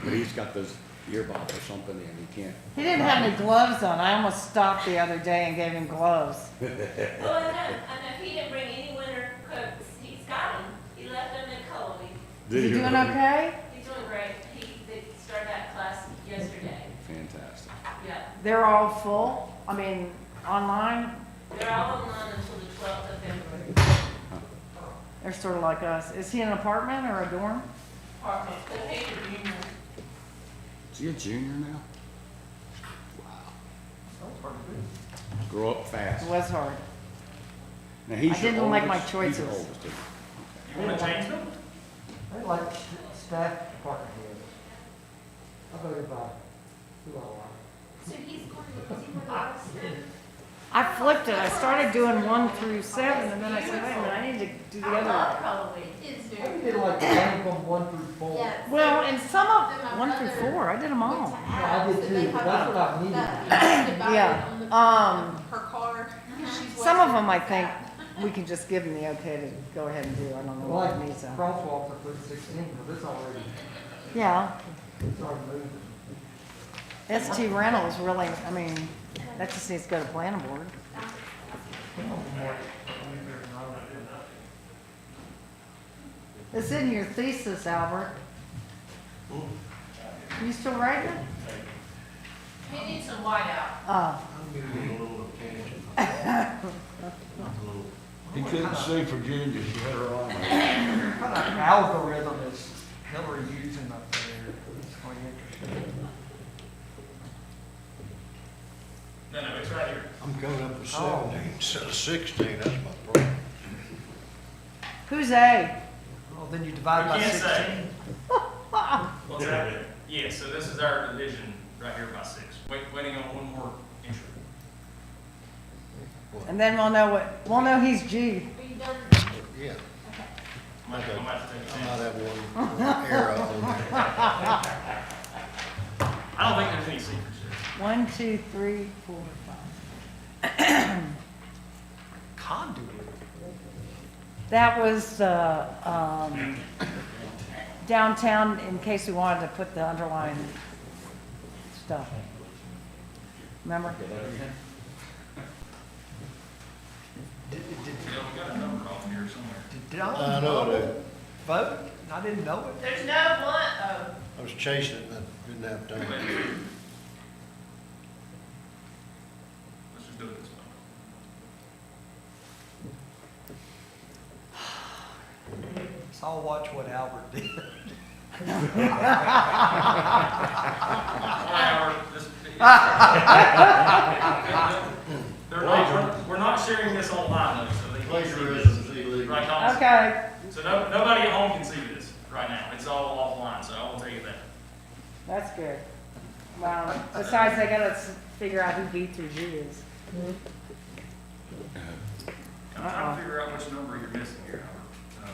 but he's got those earbuds or something and he can't. He didn't have any gloves on. I almost stopped the other day and gave him gloves. Well, I know he didn't bring any winter coats. He's got them. He left them in Cullowhee. Is he doing okay? He's doing great. They started that class yesterday. Fantastic. Yeah. They're all full? I mean, online? They're all online until the 12th of February. They're sort of like us. Is he in an apartment or a dorm? Apartment. The pager junior. Is he a junior now? Wow. Grow up fast. It was hard. Now, he's I your didn't like my oldest? He's your choices. oldest, isn't he? You want to change them? They like staff department heads. I voted by who I like. So he's going, is he going to us then? I flipped it. I started doing 1 through 7 and then I said, wait a minute, I need to do the I other love one. Cullowhee. It's I very did good. like the name from 1 through 4. Yeah. Well, and some of, Then my 1 through brother 4, I did them went all. to I Al's, did and they too, but have that's what I needed. divided Yeah. on the her car. Some of them I think we can just give them the okay to go ahead and do. I don't know Like what needs them. crosswalks, I put 16, but it's already, Yeah, it's already moving. ST Rentals really, I mean, that just needs to go to planning board. It's in your thesis, Albert. You still writing it? He needs some white out. Oh, I'm getting a little attention. He couldn't see Virginia, she had her arm. What kind of algorithm is Hillary using up there? It's quite interesting. No, it's right here. I'm coming up with Oh. 17 instead of 16, that's my problem. who's A? Well, then you divide by You can't 16. say. What's that? Yeah, so this is our division right here by 6. Waiting on one more entry. And then we'll know he's G. Are you done? Yeah, I'm about to take a I chance. might have one arrow on there. I don't think there's any secrets here. 1, 2, 3, 4, 5. Conduit. That was downtown in case we wanted to put the underlying stuff. Remember? Did Yeah, we got a number off here somewhere. I know I do. vote? I didn't know it. There's no one, oh, I was chasing it and I didn't have time. Let's just do it this way. So I'll watch what Albert did. We're not sharing this online though, so they can't see Plagiarism this. is illegal. Right, Thomas? Okay, So nobody at home can see this right now. It's all offline, so I will tell you that. that's good. Wow. Besides, they gotta figure out who B through G is. I'm trying to figure out which number you're missing here, Albert.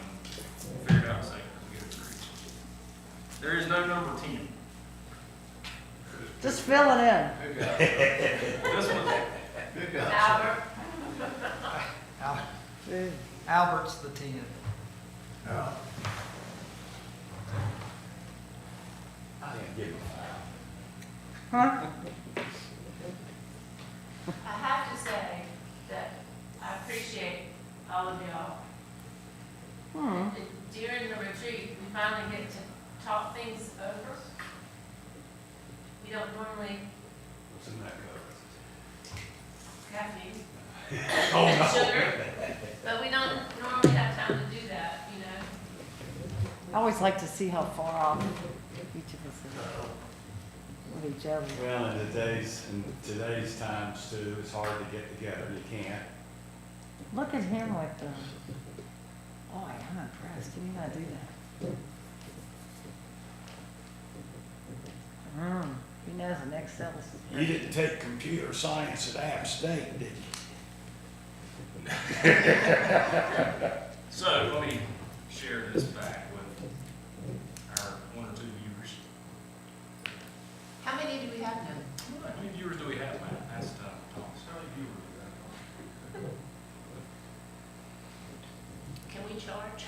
We'll figure it out in a second as we get it through. There is no number 10. Just fill it in. This one, Albert. Albert's the 10. Huh? I have to say that I appreciate all of y'all. Hmm. During the retreat, we finally get to talk things over. We don't normally What's in that cup? caffeine and sugar, but we don't normally have time to do that, you know? I always like to see how far off each of us is with each other. Well, in today's times too, it's hard to get together, you can't. Look at him with the, boy, I'm impressed. He knew how to do that. He knows an Excel. You didn't take computer science at App State, did you? so let me share this back with have none. How many viewers do we have, Matt? Asked Thomas. How many viewers do we have? Can we charge?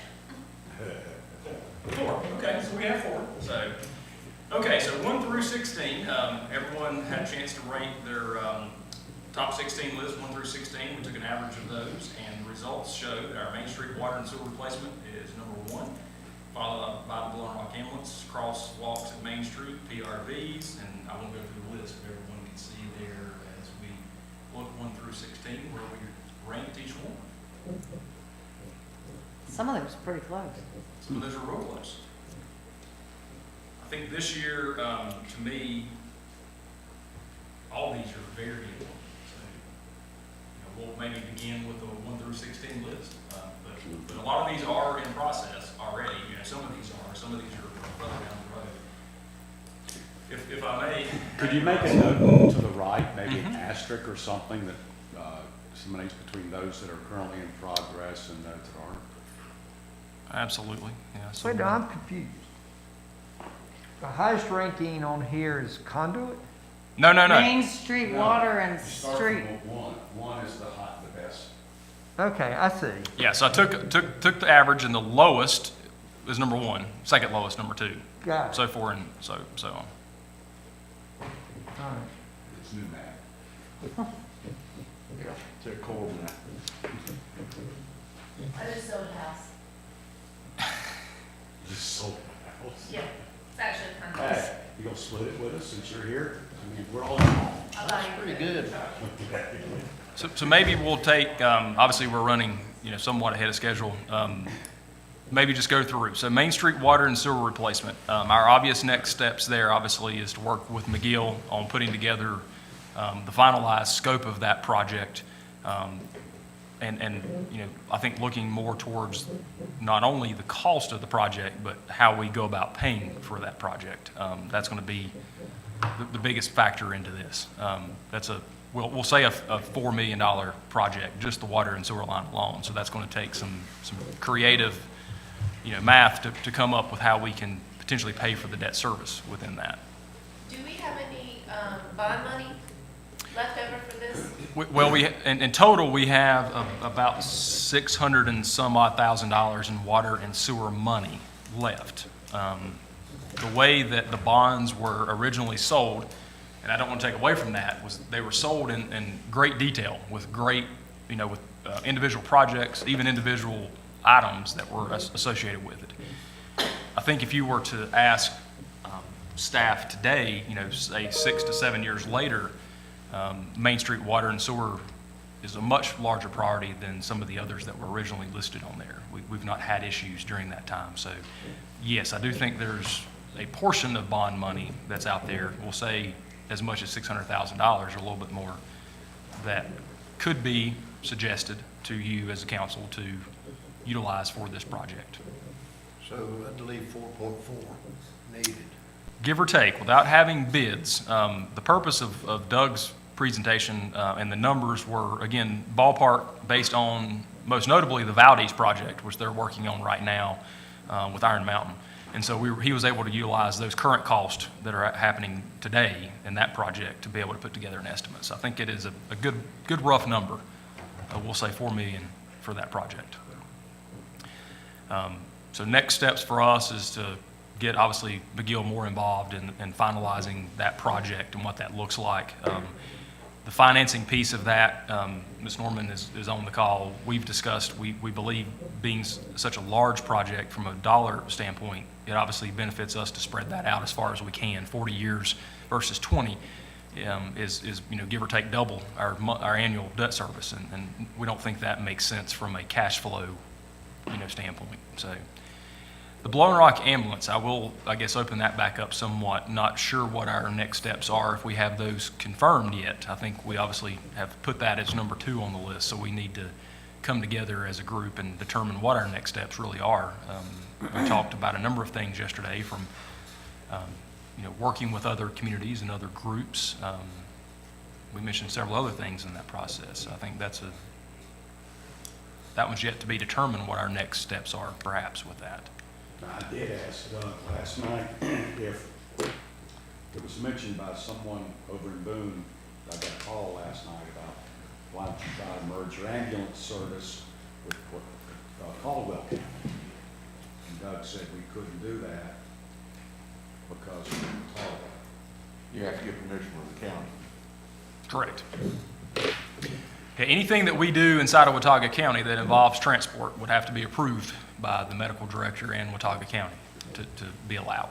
4. Okay, so we have 4. So, okay, so 1 through 16, everyone had a chance to rank their top 16 list, 1 through 16. We took an average of those, and the results show that our Main Street water and sewer replacement is number 1, followed up by the Blowing Rock ambulance, crosswalks at Main Street, PRVs, and I won't go through the list, but everyone can see there as we look 1 through 16 where we ranked each one. Some of them was pretty close. Some of those are real close. I think this year, to me, all these are very good. So, we'll maybe begin with the 1 through 16 list. But a lot of these are in process already. Some of these are further down the road. If I may. Could you make a note to the right, maybe an asterisk or something that disseminates between those that are currently in progress and those that aren't? Absolutely, yeah. So Wait, no, I'm confused. The highest ranking on here is Conduit? no. Main Street No, water and you start street. from one. One is the best. Okay, I see. Yeah, so I took the average, and the lowest is number 1, second lowest, number 2, Got it. so forth and so on. All right. It's new math. Yeah, it's a Corbin. I just sold a house. Just sold the house. Yeah, it's actually kind of. Hey, you gonna split it with us since you're here? I mean, we're all involved. That's Pretty good. So maybe we'll take, obviously, we're running, somewhat ahead of schedule. Maybe just go through. So Main Street water and sewer replacement. Our obvious next steps there, obviously, is to work with McGill on putting together the finalized scope of that project. And I think looking more towards not only the cost of the project, but how we go about paying for that project. That's going to be the biggest factor into this. That's we'll say a $4 million project, just the water and sewer line alone. So that's going to take some creative, math to come up with how we can potentially pay for the debt service within that. Do we have any bond money left over for this? Well, in total, we have about $600 and some odd thousand in water and sewer money left. The way that the bonds were originally sold, and I don't want to take away from that, was they were sold in great detail with great, with individual projects, even individual items that were associated with it. I think if you were to ask staff today, say 6 to 7 years later, Main Street water and sewer is a much larger priority than some of the others that were originally listed on there. We've not had issues during that time. So yes, I do think there's a portion of bond money that's out there, we'll say as much as $600,000 or a little bit more, that could be suggested to you as a council to utilize for this project. So I believe 4.4 needed. Give or take, without having bids. The purpose of Doug's presentation and the numbers were, again, ballpark based on, most notably, the Valdez project, which they're working on right now with Iron Mountain. And so he was able to utilize those current costs that are happening today in that project to be able to put together an estimate. So I think it is a good rough number. We'll say $4 million for that project. So next steps for us is to get, obviously, McGill more involved in finalizing that project and what that looks like. The financing piece of that, Ms. Norman is on the call. We've discussed, we believe being such a large project from a dollar standpoint, it obviously benefits us to spread that out as far as we can. 40 years versus 20 is give or take double our annual debt service, and we don't think that makes sense from a cash flow standpoint. So the Blowing Rock ambulance, I will, open that back up somewhat. Not sure what our next steps are if we have those confirmed yet. I think we obviously have put that as number 2 on the list, so we need to come together as a group and determine what our next steps really are. We talked about a number of things yesterday, from working with other communities and other groups. We mentioned several other things in that process. I think that one's yet to be determined what our next steps are, perhaps, with that. I did ask Doug last night if It was mentioned by someone over in Boone, I got a call last night about, why don't you try to merge your ambulance service with Caldwell County? And Doug said we couldn't do that because of Caldwell. You have to get permission from the county. Correct. Okay, anything that we do inside of Watauga County that involves transport would have to be approved by the medical director in Watauga County to be allowed.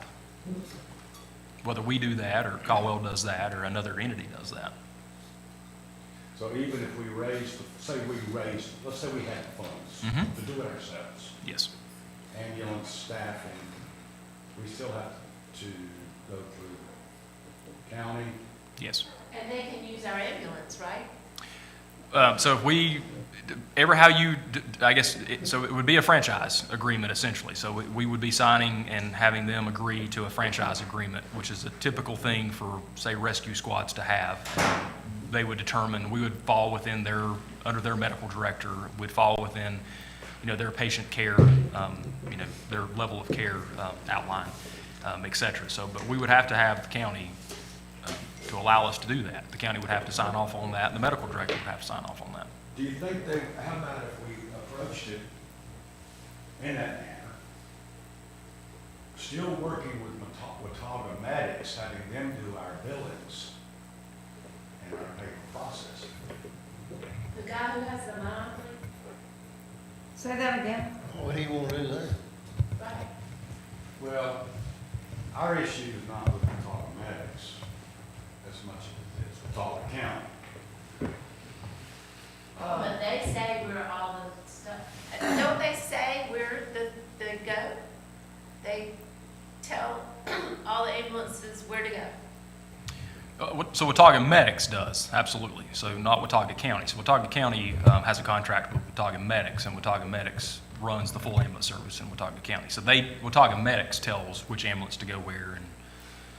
Whether we do that, or Caldwell does that, or another entity does that. So even if we raised, let's say we had the funds Mhm. to do it ourselves, Yes. ambulance staffing, we still have to go through county. Yes. And they can use our ambulance, right? So if we, I guess, so it would be a franchise agreement essentially. So we would be signing and having them agree to a franchise agreement, which is a typical thing for, say, rescue squads to have. They would determine, we would fall within under their medical director, would fall within, their patient care, their level of care outline, et cetera. So, but we would have to have the county to allow us to do that. The county would have to sign off on that, and the medical director would have to sign off on that. Do you think how about if we approached it in that manner? Still working with Watauga Medics, having them do our billings and our paper processing. The guy who has the monopoly, Say that again? What he want to do there? right? Well, our issue is not with Watauga Medics as much as it is Watauga County. But they say we're all the stuff. Don't they say we're the go? They tell all the ambulances where to go. So Watauga Medics does, absolutely. So not Watauga County. So Watauga County has a contract with Watauga Medics, and Watauga Medics runs the full ambulance service in Watauga County. So Watauga Medics tells which ambulance to go where,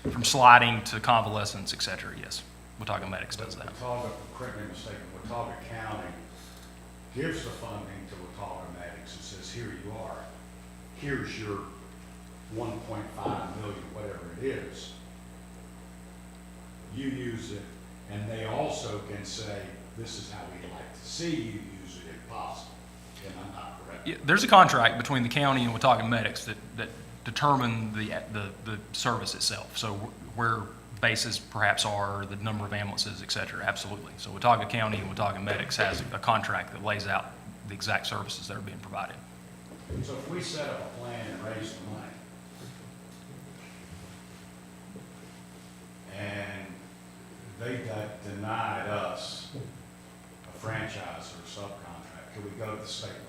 and from sliding to convalescence, et cetera, yes. Watauga Medics does that. Watauga, correct me if I'm mistaken, Watauga County gives the funding to Watauga Medics and says, here you are. Here's your 1.5 million, whatever it is. You use it, and they also can say, this is how we'd like to see you use it if possible. Am I not correct? Yeah, there's a contract between the county and Watauga Medics that determine the service itself. So where bases perhaps are, the number of ambulances, et cetera, absolutely. So Watauga County and Watauga Medics has a contract that lays out the exact services that are being provided. So if we set up a plan and raise the money, and they denied us a franchise or a subcontract, could we go to the state level?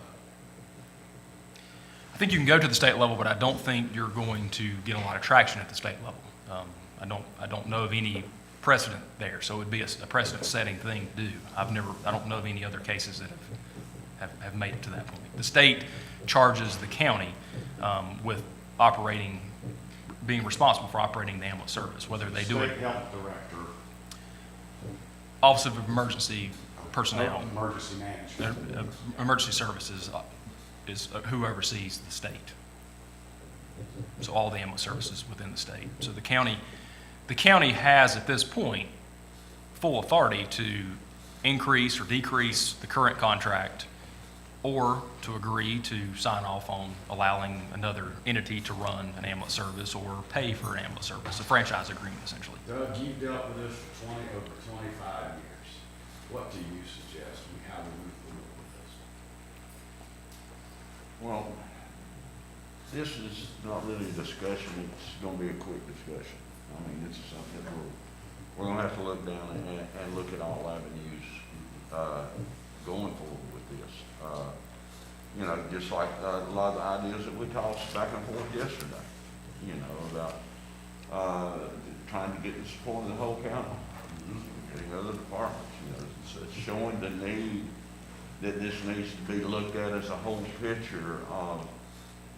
I think you can go to the state level, but I don't think you're going to get a lot of traction at the state level. I don't know of any precedent there, so it would be a precedent-setting thing to do. I don't know of any other cases that have made it to that point. The state charges the county with being responsible for operating the ambulance service, whether they do it. State health director. Office of Emergency Personnel, Emergency management. Emergency Services is who oversees the state. So all the ambulance services within the state. So the county has at this point full authority to increase or decrease the current contract, or to agree to sign off on allowing another entity to run an ambulance service or pay for an ambulance service, a franchise agreement essentially. Doug, you've dealt with this for over 25 years. What do you suggest and how we move forward with this? Well, this is not really a discussion, it's gonna be a quick discussion. I mean, this is something we're gonna have to look down and look at all avenues, going forward with this. Just like a lot of the ideas that we tossed back and forth yesterday, about, trying to get the support of the whole county, getting other departments, it's showing the need that this needs to be looked at as a whole picture of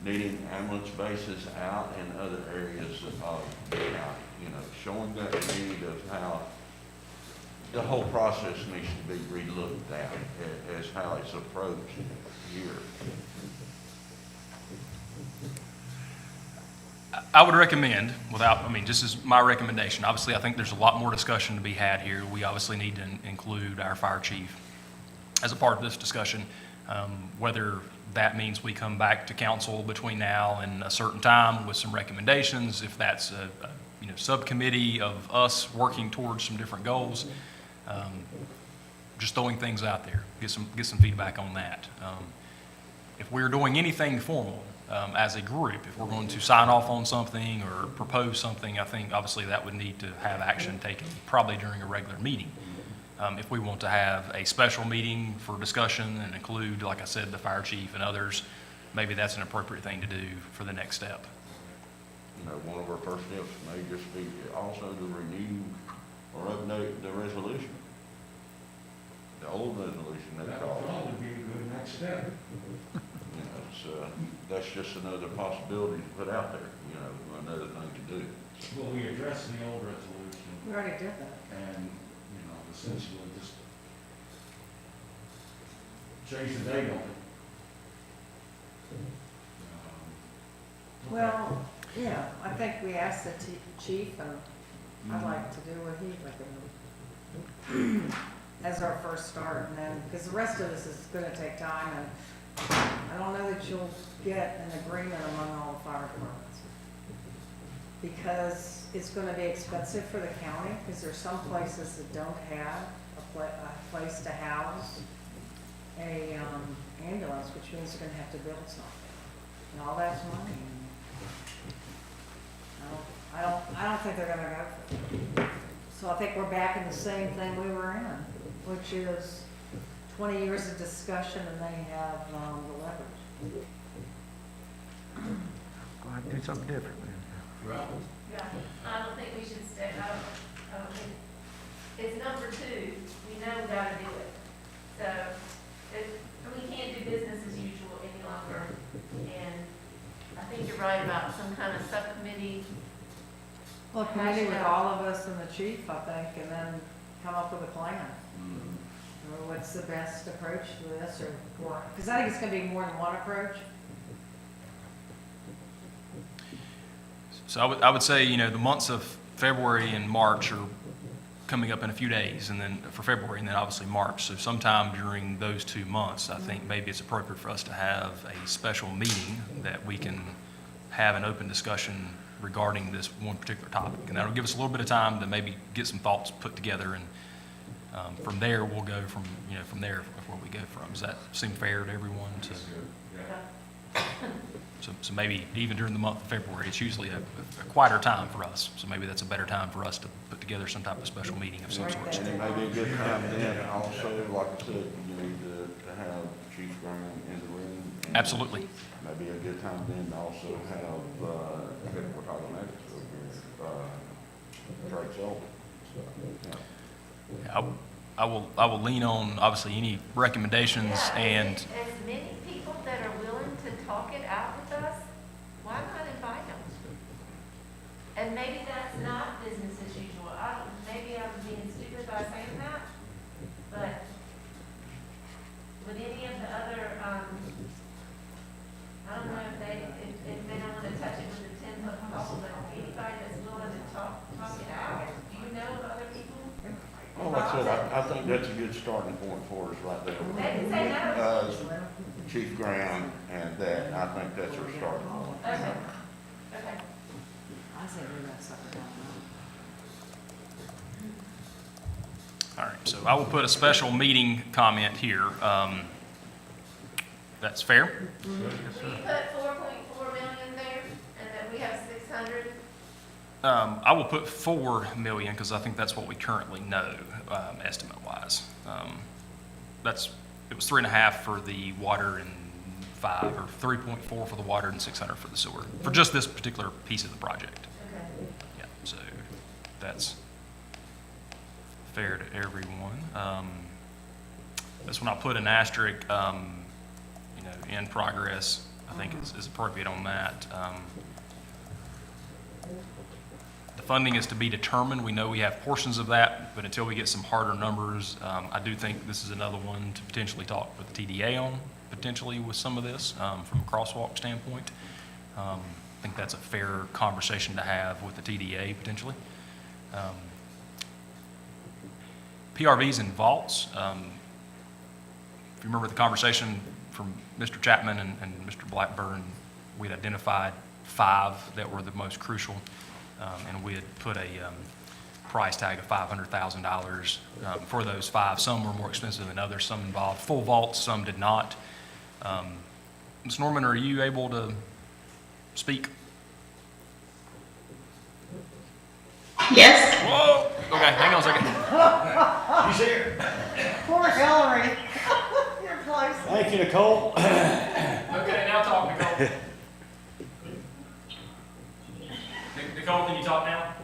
needing ambulance bases out in other areas of the county, showing that need of how the whole process needs to be relooked at as how it's approached here. I would recommend, just as my recommendation, obviously, I think there's a lot more discussion to be had here. We obviously need to include our fire chief as a part of this discussion. Whether that means we come back to council between now and a certain time with some recommendations, if that's a subcommittee of us working towards some different goals, just throwing things out there, get some feedback on that. If we're doing anything formal as a group, if we're going to sign off on something or propose something, I think obviously that would need to have action taken probably during a regular meeting. If we want to have a special meeting for discussion and include, like I said, the fire chief and others, maybe that's an appropriate thing to do for the next step. One of our first steps may just be also to renew or update the resolution. The old resolution they That call would it. probably be a good next step. That's just another possibility to put out there, another thing to do. Well, we addressed the old resolution We already did that. and, essentially just change the date on it. Well, yeah, I think we asked the chief, and I'd like to do what he recommended as our first start, and then, because the rest of this is gonna take time, and I don't know that you'll get an agreement among all the fire departments. Because it's gonna be expensive for the county, because there's some places that don't have a place to house a, ambulance, which means they're gonna have to build something. And all that's money. I don't think they're gonna go for it. So I think we're back in the same thing we were in, which is 20 years of discussion, and they have, the leverage. Go ahead and do something different then. Yeah, I don't think we should stay, I don't think, it's number two, we know we gotta do it. So, we can't do business as usual any longer, and I think you're right about some kind of subcommittee. Well, a committee with all of us and the chief, I think, and then come up with a plan. Or what's the best approach to this, or what? Because I think it's gonna be more than one approach. So I would say, the months of February and March are coming up in a few days, and then for February, and then obviously March. So sometime during those 2 months, I think maybe it's appropriate for us to have a special meeting that we can have an open discussion regarding this one particular topic. And that'll give us a little bit of time to maybe get some thoughts put together, and from there, we'll go from there of where we go from. Does that seem fair to everyone? So maybe even during the month of February, it's usually a quieter time for us. So maybe that's a better time for us to put together some type of special meeting of some sort. And it may be a good time then also, like I said, you need to have Chief Graham in the room. And Absolutely. Maybe a good time then to also have, we're talking about Drake Sullivan. I will lean on, obviously, any recommendations Yeah, and, as many people that are willing to talk it out with us, why not invite them? And maybe that's not business as usual. Maybe I'm being stupid by saying that, but would any of the other, I don't know if they don't want to touch it with a 10-foot pole, but anybody that's willing to talk it out, do you know of other people? Well, like I said, I think that's a good starting point for us right there. They can say no. Chief Graham and that, I think that's our starting point. Okay, okay. I say we got something down all right, so I will put a special meeting comment here. That's fair? We put 4.4 million there, and then we have 600. I will put 4 million, because I think that's what we currently know, estimate-wise. It was 3.5 for the water and 5, or 3.4 for the water and 600 for the sewer, for just this particular piece of the project. Okay. Yeah, so that's fair to everyone. This one I'll put an asterisk, in progress, I think is appropriate on that. The funding is to be determined. We know we have portions of that, but until we get some harder numbers, I do think this is another one to potentially talk with the TDA on, potentially with some of this, from a crosswalk standpoint. think that's a fair conversation to have with the TDA potentially. PRVs and vaults. If you remember the conversation from Mr. Chapman and Mr. Blackburn, we'd identified 5 that were the most crucial, and we had put a price tag of $500,000 for those 5. Some were more expensive than others. Some involved full vaults, some did not. Ms. Norman, are you able to speak? Yes. Whoa! Okay, hang on a second. He's here. Poor Hillary. You're close. Thank you, Nicole. Okay, now talk, Nicole. Nicole, can you talk now?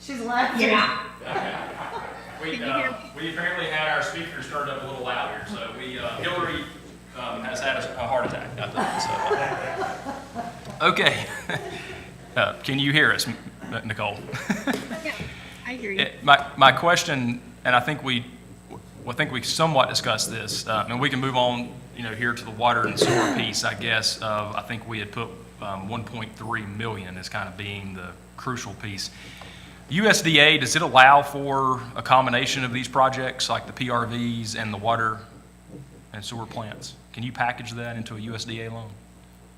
She's laughing. Yeah. We apparently had our speakers turned up a little louder, so Hillary has had a heart attack, I think, so. Okay. Can you hear us, Nicole? I hear you. My question, and I think we somewhat discussed this, and we can move on, here to the water and sewer piece, I guess. I think we had put 1.3 million as kind of being the crucial piece. USDA, does it allow for a combination of these projects, like the PRVs and the water and sewer plants? Can you package that into a USDA loan?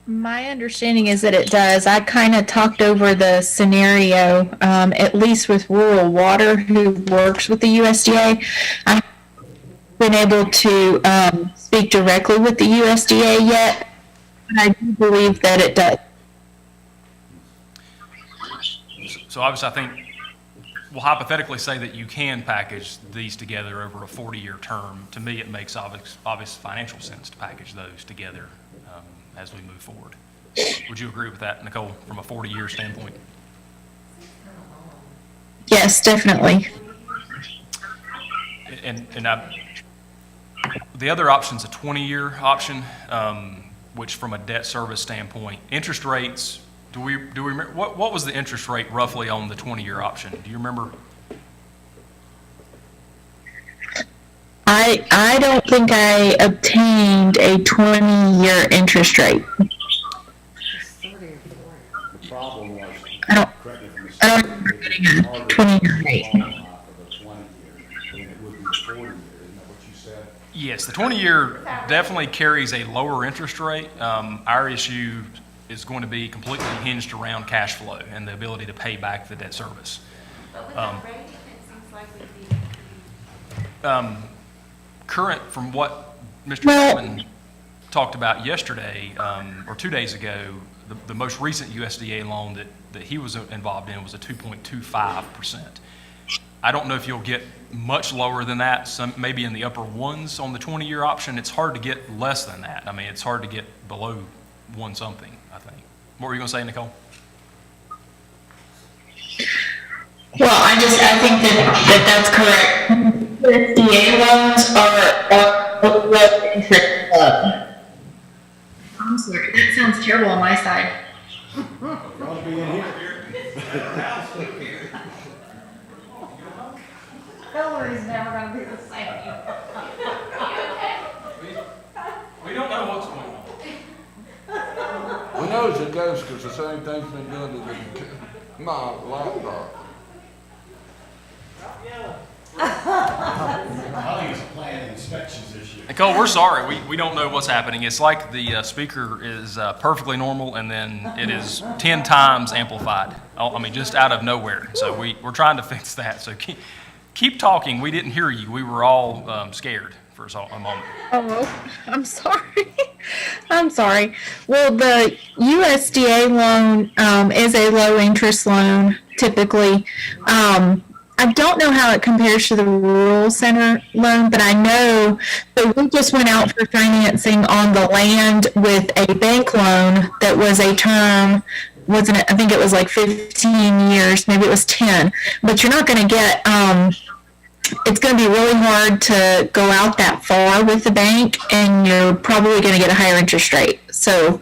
My understanding is that it does. I kind of talked over the scenario, at least with Rural Water, who works with the USDA. I've been able to speak directly with the USDA yet, but I do believe that it does. So obviously, I think we'll hypothetically say that you can package these together over a 40-year term. To me, it makes obvious financial sense to package those together as we move forward. Would you agree with that, Nicole, from a 40-year standpoint? Yes, definitely. And the other option's a 20-year option, which from a debt service standpoint, interest rates, do we remember, what was the interest rate roughly on the 20-year option? Do you remember? I don't think I obtained a 20-year interest rate. The problem was, I don't correct me if I'm mistaken, I don't remember getting a 20-year rate. for the 20 year, than it would be the 40 year, isn't that what you said? Yes, the 20-year definitely carries a lower interest rate. Our issue is going to be completely hinged around cash flow and the ability to pay back the debt service. But with that rate, it seems like we'd be. Current, from what Mr. Well- Chapman talked about yesterday, or 2 days ago, the most recent USDA loan that he was involved in was a 2.25%. I don't know if you'll get much lower than that, some maybe in the upper ones on the 20-year option. It's hard to get less than that. I mean, it's hard to get below 1 something, I think. What were you going to say, Nicole? Well, I think that's correct. USDA loans are low interest loan. I'm sorry, that sounds terrible on my side. Y'all be in here. Hillary's never gonna be the same. We don't know what's going on. We know it goes because the same thing's been done to my laptop. I think it's planned inspections this year. Nicole, we're sorry. We don't know what's happening. It's like the speaker is perfectly normal, and then it is 10 times amplified. I mean, just out of nowhere. So we're trying to fix that. So keep talking. We didn't hear you. We were all scared for a moment. Oh, I'm sorry. I'm sorry. Well, the USDA loan is a low interest loan typically. I don't know how it compares to the rural center loan, but I know that we just went out for financing on the land with a bank loan that was a term, wasn't it? I think it was like 15 years, maybe it was 10. But you're not going to get, it's going to be really hard to go out that far with the bank, and you're probably going to get a higher interest rate. So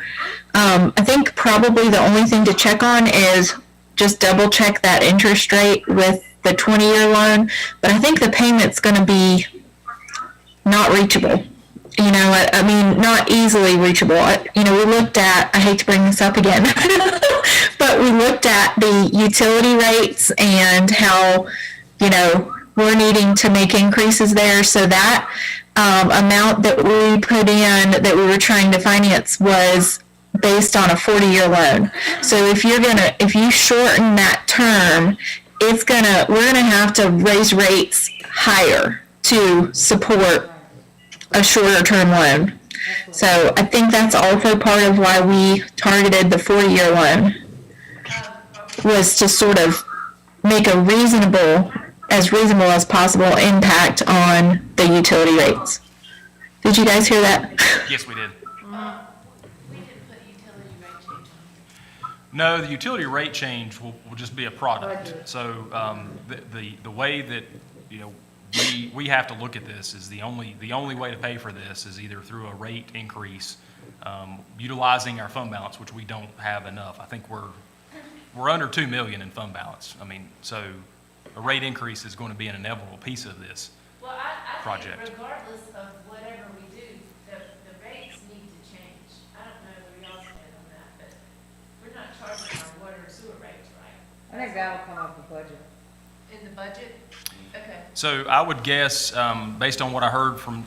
I think probably the only thing to check on is just double check that interest rate with the 20-year loan, but I think the payment's going to be not reachable. you know, I mean, not easily reachable. You know, we looked at, I hate to bring this up again, but we looked at the utility rates and how, you know, we're needing to make increases there. So that amount that we put in, that we were trying to finance, was based on a 40-year loan. So if you shorten that term, we're gonna have to raise rates higher to support a shorter term loan. So I think that's also part of why we targeted the 4-year loan, was to sort of make a reasonable as possible impact on the utility rates. Did you guys hear that? Yes, we did. We didn't put utility rate change on. No, the utility rate change will just be a product. So the way that, you know, we have to look at this is the only way to pay for this is either through a rate increase, utilizing our fund balance, which we don't have enough. I think we're under 2 million in fund balance. I mean, so a rate increase is going to be an inevitable piece of this. Well, I Project. think regardless of whatever we do, the rates need to change. I don't know where y'all stand on that, but we're not charging our water and sewer rates, right? I think that'll come up with budget. In the budget? Okay. So I would guess, based on what I heard from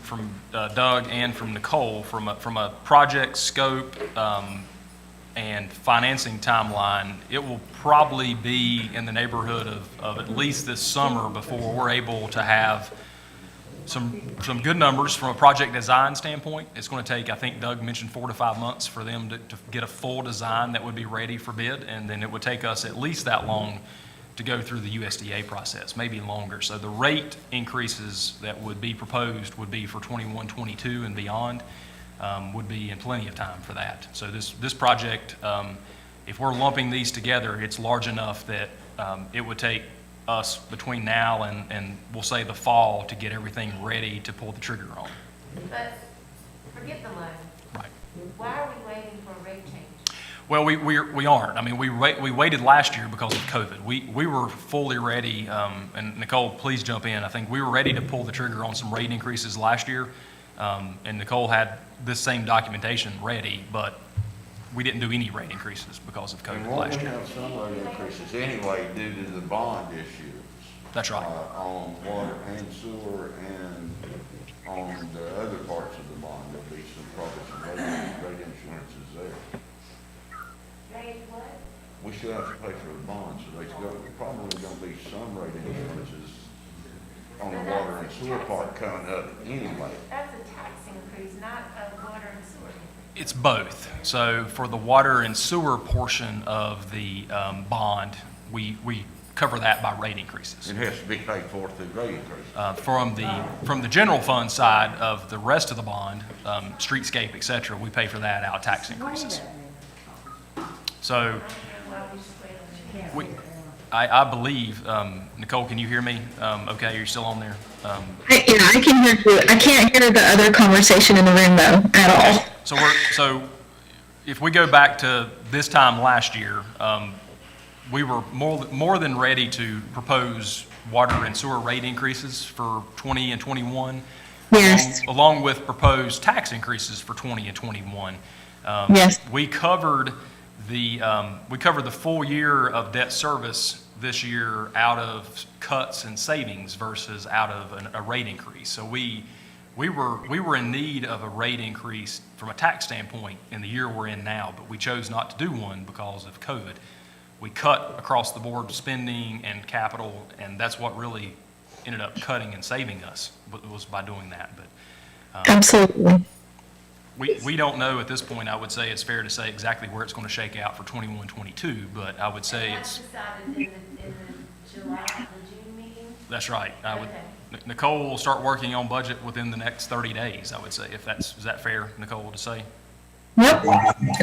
Doug and from Nicole, from a project scope and financing timeline, it will probably be in the neighborhood of at least this summer before we're able to have some good numbers from a project design standpoint. It's going to take, I think Doug mentioned 4 to 5 months for them to get a full design that would be ready for bid, and then it would take us at least that long to go through the USDA process, maybe longer. So the rate increases that would be proposed would be for 21, 22 and beyond, would be in plenty of time for that. So this project, if we're lumping these together, it's large enough that it would take us between now and we'll say the fall to get everything ready to pull the trigger on. But forget the loan. Right. Why are we waiting for a rate change? Well, we aren't. I mean, we waited last year because of COVID. We were fully ready, and Nicole, please jump in. I think we were ready to pull the trigger on some rate increases last year, and Nicole had this same documentation ready, but we didn't do any rate increases because of And COVID won't last we year. have some rate increases anyway due to the bond issues? That's right. On water and sewer and on the other parts of the bond, there'll be probably some rate insurances there. Rate what? We still have to pay for the bond, so there's probably gonna be some rate insurances on the water and sewer part coming up anyway. That's a tax increase, not a water and sewer. It's both. So for the water and sewer portion of the bond, we cover that by rate increases. It has to be paid for through rate increase. From the general fund side of the rest of the bond, streetscape, et cetera, we pay for that out of tax increases. So I believe, Nicole, can you hear me? Okay, you're still on there? Yeah, I can hear you. I can't hear the other conversation in the room though, at all. So if we go back to this time last year, we were more than ready to propose water and sewer rate increases for 20 and 21. Yes. Along with proposed tax increases for 20 and 21. Yes. We covered the full year of debt service this year out of cuts and savings versus out of a rate increase. So we were in need of a rate increase from a tax standpoint in the year we're in now, but we chose not to do one because of COVID. We cut across the board spending and capital, and that's what really ended up cutting and saving us, was by doing that. But Absolutely. we don't know at this point. I would say it's fair to say exactly where it's going to shake out for 21, 22, but I would say That's decided in the July, the June meeting? that's right. Okay. Nicole will start working on budget within the next 30 days, I would say, is that fair, Nicole, to say? Yep.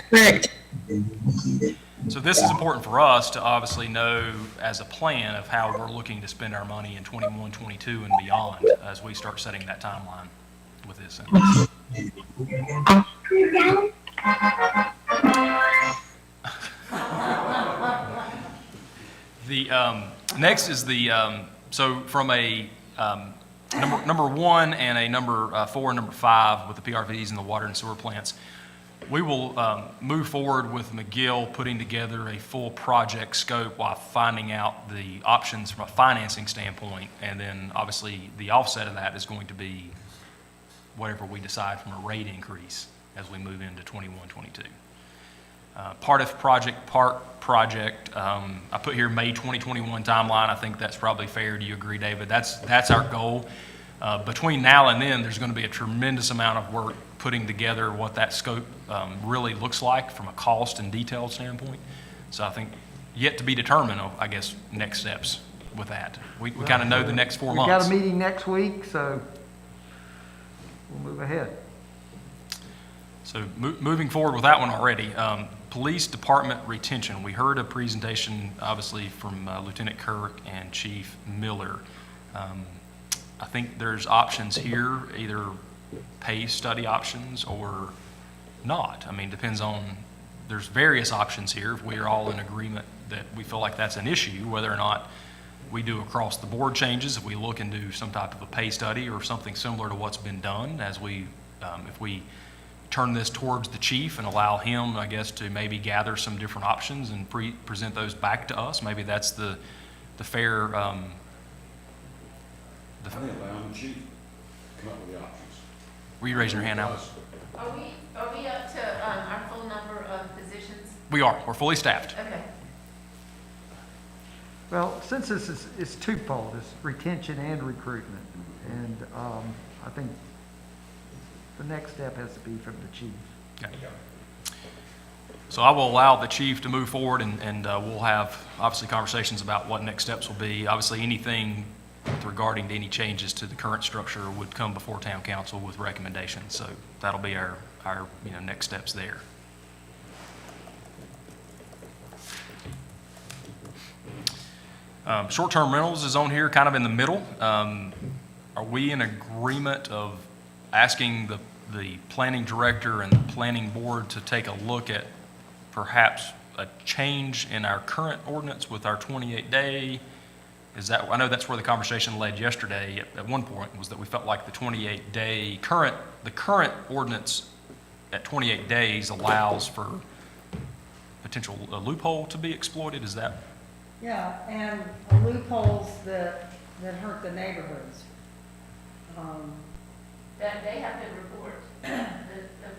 Correct. So this is important for us to obviously know as a plan of how we're looking to spend our money in 21, 22 and beyond as we start setting that timeline with this. The next is so from a number one and a number 4 and number 5 with the PRVs and the water and sewer plants. We will move forward with McGill putting together a full project scope while finding out the options from a financing standpoint. And then obviously the offset of that is going to be whatever we decide from a rate increase as we move into 21, 22. Part of Park project, I put here May 2021 timeline. I think that's probably fair. Do you agree, David? That's our goal. Between now and then, there's going to be a tremendous amount of work putting together what that scope really looks like from a cost and detail standpoint. So I think yet to be determined, I guess, next steps with that. We kind of know the next 4 months. We've got a meeting next week, so we'll move ahead. So moving forward with that one already, police department retention. We heard a presentation, obviously, from Lieutenant Kirk and Chief Miller. I think there's options here, either pay study options or not. I mean, depends on, there's various options here. If we are all in agreement that we feel like that's an issue, whether or not we do across the board changes, if we look and do some type of a pay study or something similar to what's been done, as we, if we turn this towards the chief and allow him, I guess, to maybe gather some different options and present those back to us. Maybe that's the fair, I think allowing the chief to come up with the options. were you raising your hand now? Are we up to, our full number of positions? We are. We're fully staffed. Okay. Well, since this is twofold, it's retention and recruitment, and I think the next step has to be from the chief. Okay. So I will allow the chief to move forward, and we'll have, obviously, conversations about what next steps will be. Obviously, anything regarding to any changes to the current structure would come before town council with recommendations. So that'll be our next steps there. Short-term rentals is on here, kind of in the middle. Are we in agreement of asking the planning director and the planning board to take a look at perhaps a change in our current ordinance with our 28-day? I know that's where the conversation led yesterday at one point, was that we felt like the 28-day the current ordinance at 28 days allows for potential loophole to be exploited. Is that? Yeah, and loopholes that hurt the neighborhoods. That they have to report, the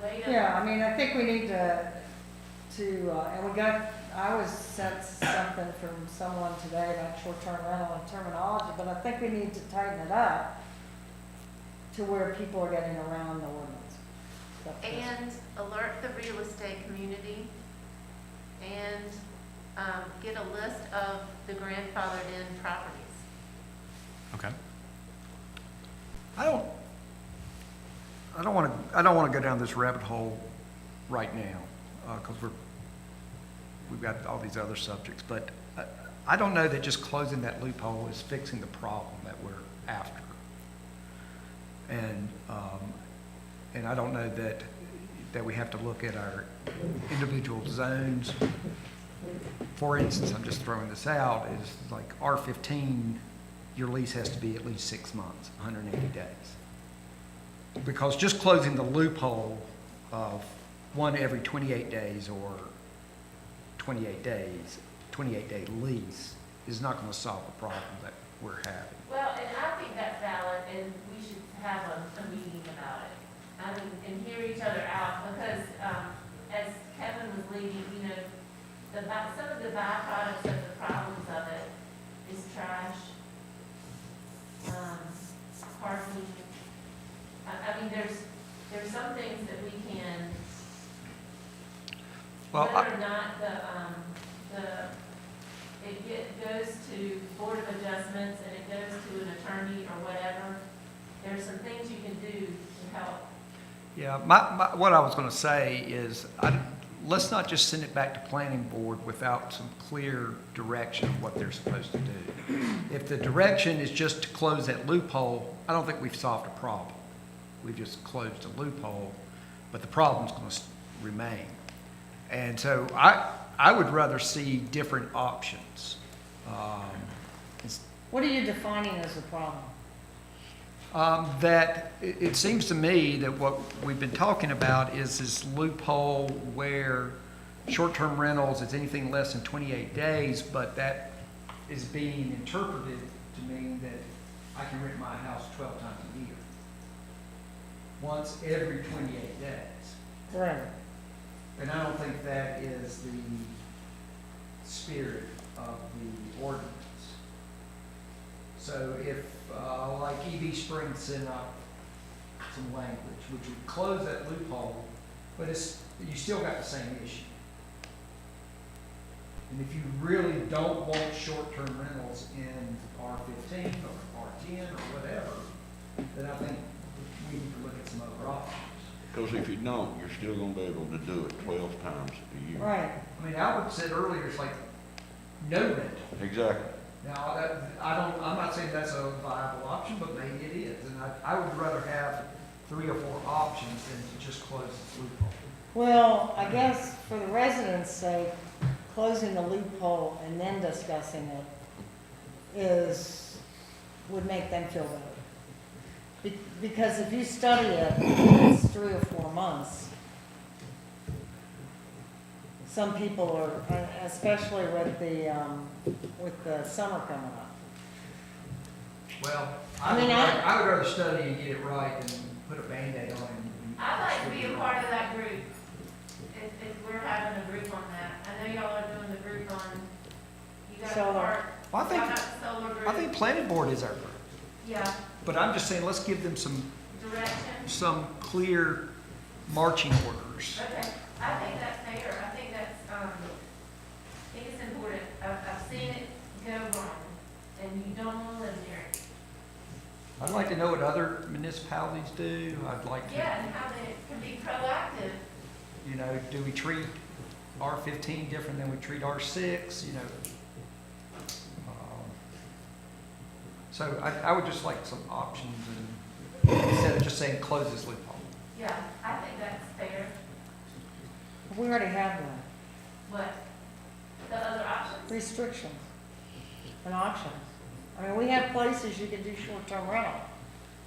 way to. Yeah, I mean, I think we need to, and I was sent something from someone today about short-term rental and terminology, but I think we need to tighten it up to where people are getting around the ordinance. And alert the real estate community and get a list of the grandfathered in properties. Okay. I don't want to go down this rabbit hole right now, because we've got all these other subjects, but I don't know that just closing that loophole is fixing the problem that we're after. And I don't know that we have to look at our individual zones. For instance, I'm just throwing this out, is like R15, your lease has to be at least 6 months, 180 days. Because just closing the loophole of one every 28 days or 28-day lease is not going to solve the problem that we're having. Well, and I think that's valid, and we should have a meeting about it. I mean, and hear each other out, because, as Kevin was leading, some of the byproducts of the problems of it is trash, parking. I mean, there's some things that we can, whether or not it goes to Board of Adjustments and it goes to an attorney or whatever, there's some things you can do to help. Yeah, what I was going to say is, let's not just send it back to planning board without some clear direction of what they're supposed to do. If the direction is just to close that loophole, I don't think we've solved a problem. We've just closed a loophole, but the problem's going to remain. And so I would rather see different options. What are you defining as a problem? That, it seems to me that what we've been talking about is this loophole where short-term rentals is anything less than 28 days, but that is being interpreted to mean that I can rent my house 12 times a year. Once every 28 days. Right. And I don't think that is the spirit of the ordinance. So if, like EV Spring sent out some language, which would close that loophole, but it's, you still got the same issue. And if you really don't want short-term rentals in R15 or R10 or whatever, then I think we need to look at some other options. Because if you don't, you're still gonna be able to do it 12 times a year. Right. I mean, Albert said earlier, it's like no rental. Exactly. Now, I'm not saying that's a viable option, but maybe it is. And I would rather have 3 or 4 options than to just close the loophole. Well, I guess for the residents' sake, closing the loophole and then discussing it would make them feel better. Because if you study it, it's 3 or 4 months. Some people are, especially with the summer coming up. Well, I mean, I would rather study and get it right than put a Band-Aid on it. I'd like to be a part of that group, if we're having a group on that. I know y'all are doing the group on, you got a Solar. part, Well, y'all got the solar group. I think planning board is our group. Yeah, But I'm just saying, let's give them direction. some clear marching orders. Okay, I think that's fair. I think that's, I think it's important. I've seen it go wrong, and you don't want to live near it. I'd like to know what other municipalities do. I'd like to, Yeah, and how they can be proactive. you know, do we treat R15 different than we treat R6, you know? So I would just like some options and instead of just saying close this loophole. Yeah, I think that's fair. We already have them. What? The other options? Restrictions and options. I mean, we have places you can do short-term rental,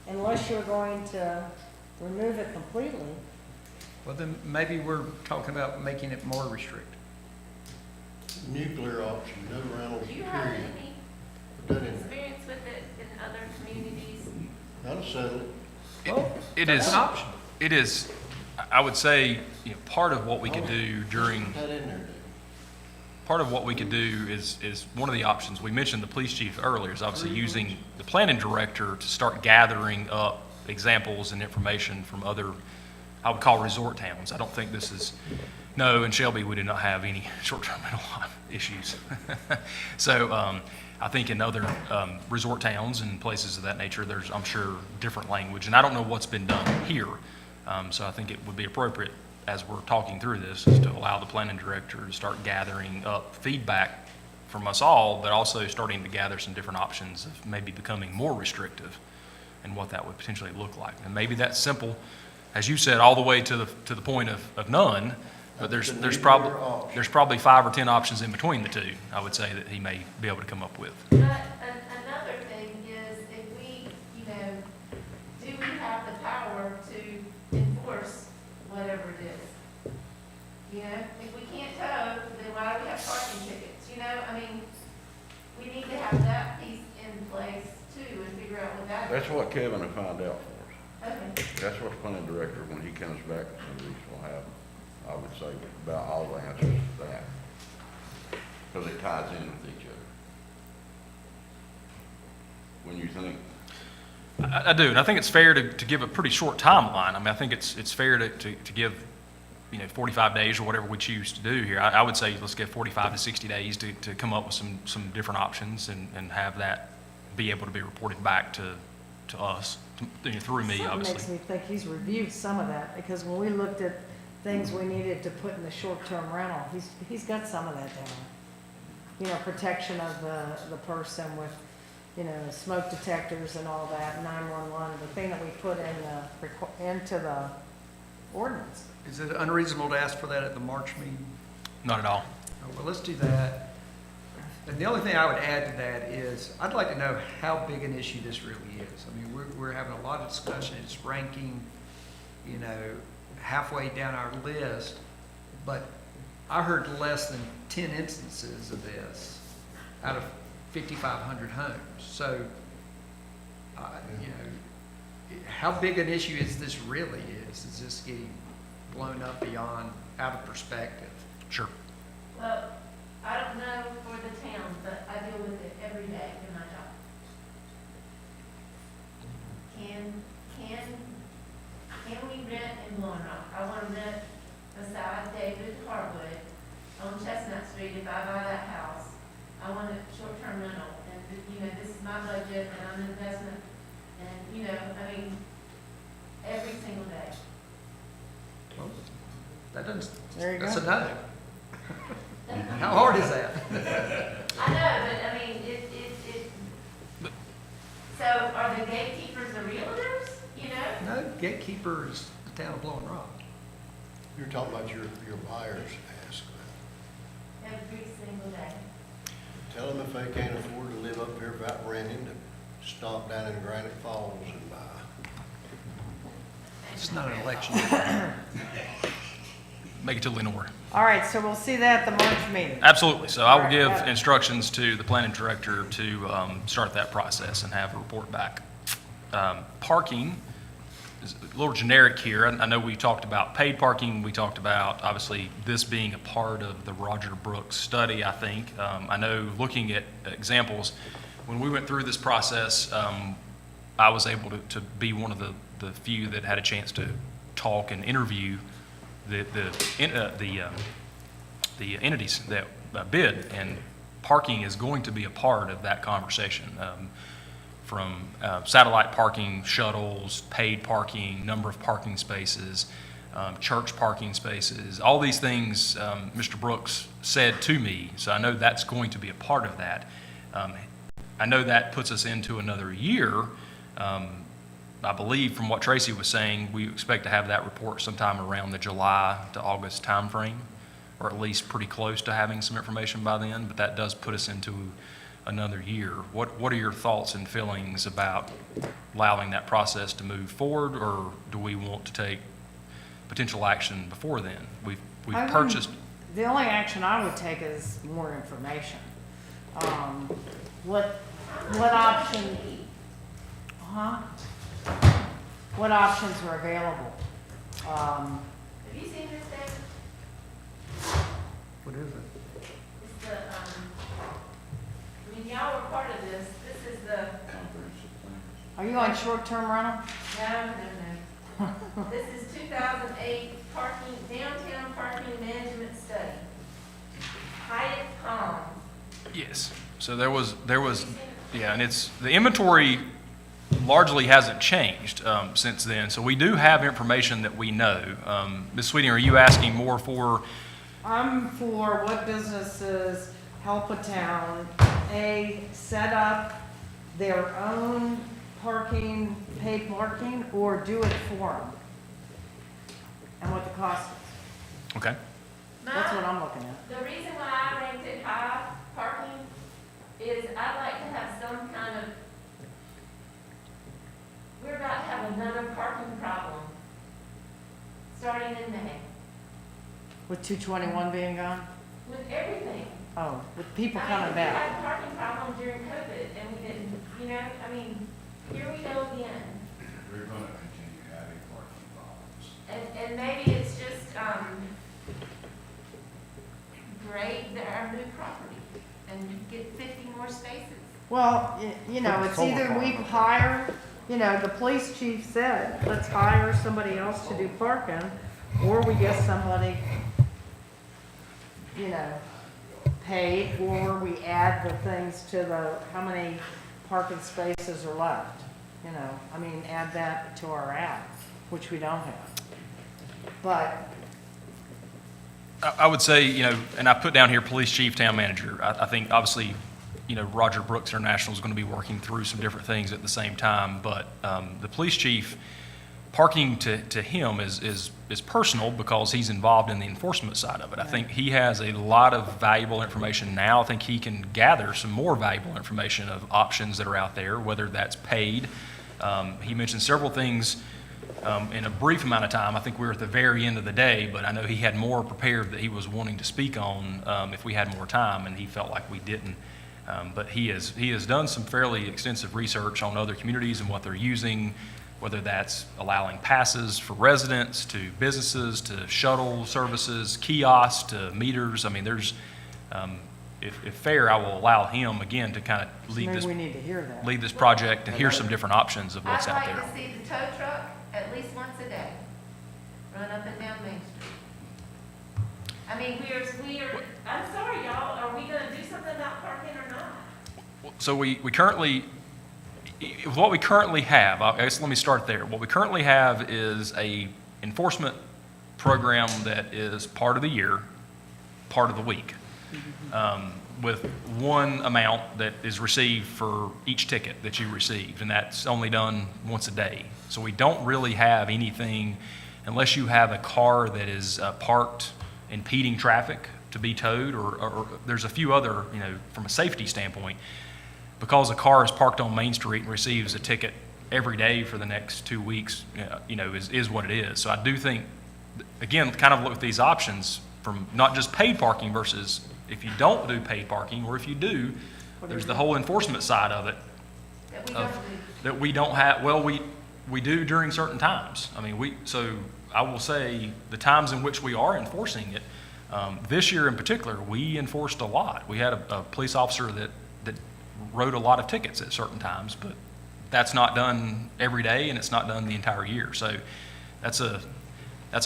unless you're going to remove it completely. Well, then maybe we're talking about making it more restricted. Nuclear option, no rentals, Do you have period. any Put that in there. experience with it in other communities? That'll settle it. Well, It that's is, an option. it is, I would say, you know, part of what we could do during, Put that in there, Dave. part of what we could do is one of the options, we mentioned the police chief earlier, is obviously using the planning director to start gathering up examples and information from other, I would call resort towns. I don't think this is, no, in Shelby, we do not have any short-term rental issues. So I think in other resort towns and places of that nature, there's, I'm sure, different language. And I don't know what's been done here. So I think it would be appropriate, as we're talking through this, is to allow the planning director to start gathering up feedback from us all, but also starting to gather some different options of maybe becoming more restrictive and what that would potentially look like. And maybe that's simple, as you said, all the way to the point of none, but there's probably 5 or 10 options in between the two, I would say, that he may be able to come up with. But another thing is, if we, you know, do we have the power to enforce whatever it is? You know, if we can't tow, then why do we have parking tickets? You know, I mean, we need to have that piece in place too and figure out what that is. That's what Kevin will find out for us. Okay, That's what the planning director, when he comes back, some of these will have, I would say, about all the answers to that. Because it ties in with each other. When you think, I do, and I think it's fair to give a pretty short timeline. I mean, I think it's fair to give, 45 days or whatever we choose to do here. I would say let's give 45 to 60 days to come up with some different options and have that be able to be reported back to us, through me, Something obviously. makes me think he's reviewed some of that, because when we looked at things we needed to put in the short-term rental, he's got some of that down. Protection of the person with, smoke detectors and all that, 911, the thing that we put into the ordinance. Is it unreasonable to ask for that at the March meeting? Not at all. Oh, well, let's do that. And the only thing I would add to that is, I'd like to know how big an issue this really is. I mean, we're having a lot of discussion, it's ranking, you know, halfway down our list, but I heard less than 10 instances of this out of 5,500 homes. So, you know, how big an issue is this really is? Is this getting blown up beyond, out of perspective? Sure. Well, I don't know for the town, but I deal with it every day in my job. Can we rent in Blowing Rock? I want to rent beside David Harwood on Chestnut Street. If I buy that house, I want a short-term rental. And, you know, this is my budget and I'm an investment. And, you know, I mean, every single day. Well, that doesn't, There you that's go. a no. How hard is that? I know, but I mean, so are the gatekeepers the realtors, you know? No, gatekeeper is the town of Blowing Rock. You're talking about your buyers ask. Every single day. Tell them if they can't afford to live up here without renting, to stop down in Granite Falls and buy. It's not an election. Make it to Lenore. All right, so we'll see that at the March meeting. Absolutely. So I will All right, give got it. instructions to the planning director to start that process and have a report back. Parking is a little generic here. I know we talked about paid parking. We talked about, obviously, this being a part of the Roger Brooks study, I think. I know looking at examples, when we went through this process, I was able to be one of the few that had a chance to talk and interview the entities that bid, and parking is going to be a part of that conversation. From satellite parking, shuttles, paid parking, number of parking spaces, church parking spaces, all these things Mr. Brooks said to me, so I know that's going to be a part of that. I know that puts us into another year. I believe from what Tracy was saying, we expect to have that report sometime around the July to August timeframe, or at least pretty close to having some information by then, but that does put us into another year. What are your thoughts and feelings about allowing that process to move forward, or do we want to take potential action before then? We've I wouldn't- purchased, The only action I would take is more information. What option, huh? What options are available? Have you seen this thing? What is it? It's the, I mean, y'all were part of this. This is the, Are you on short-term rental? no. This is 2008 parking, downtown parking management study. Hyatt Palms. yes. So there was, yeah, and it's, the inventory largely hasn't changed since then. So we do have information that we know. Ms. Sweeting, are you asking more for, I'm for what businesses help a town, set up their own parking, paid parking, or do it for them? And what the cost is. okay, That's what I'm looking at. The reason why I ranked it high, parking, is I'd like to have some kind of, we're about to have another parking problem, starting in May, With 221 being gone? with everything. Oh, with people I mean, coming we back. had a parking problem during COVID, and we didn't, you know, I mean, here we go again. We're gonna continue having parking problems. And maybe it's just, grade our new property and get 50 more spaces. Well, you know, Put it's solar either we farm up. hire, you know, the police chief said, let's hire somebody else to do parking, or we get somebody, you know, paid, or we add the things to the, how many parking spaces are left, you know, I mean, add that to our app, which we don't have. But, I would say, you know, and I put down here police chief, town manager. I think obviously, you know, Roger Brooks International is going to be working through some different things at the same time, but the police chief, parking to him is personal because he's involved in the enforcement side of it. I think he has a lot of valuable information now. I think he can gather some more valuable information of options that are out there, whether that's paid. He mentioned several things in a brief amount of time. I think we were at the very end of the day, but I know he had more prepared that he was wanting to speak on if we had more time, and he felt like we didn't. But he has done some fairly extensive research on other communities and what they're using, whether that's allowing passes for residents to businesses to shuttle services, kiosks to meters. I mean, there's, if fair, I will allow him again to kind of lead Maybe we need to hear that. lead this project and hear some different options of what's out I'd there. like to see the tow truck at least once a day, run up and down Main Street. I mean, I'm sorry, y'all, are we gonna do something about parking or not? So we currently, what we currently have, I guess let me start there. What we currently have is a enforcement program that is part of the year, part of the week, with one amount that is received for each ticket that you received, and that's only done once a day. So we don't really have anything, unless you have a car that is parked impeding traffic to be towed, or there's a few other, from a safety standpoint, because a car is parked on Main Street and receives a ticket every day for the next 2 weeks, is what it is. So I do think, again, kind of look at these options from not just paid parking versus if you don't do paid parking, or if you do, there's the whole enforcement side of it. That we don't do. That we don't have, well, we do during certain times. I mean, so I will say the times in which we are enforcing it, this year in particular, we enforced a lot. We had a police officer that wrote a lot of tickets at certain times, but that's not done every day and it's not done the entire year. So that's a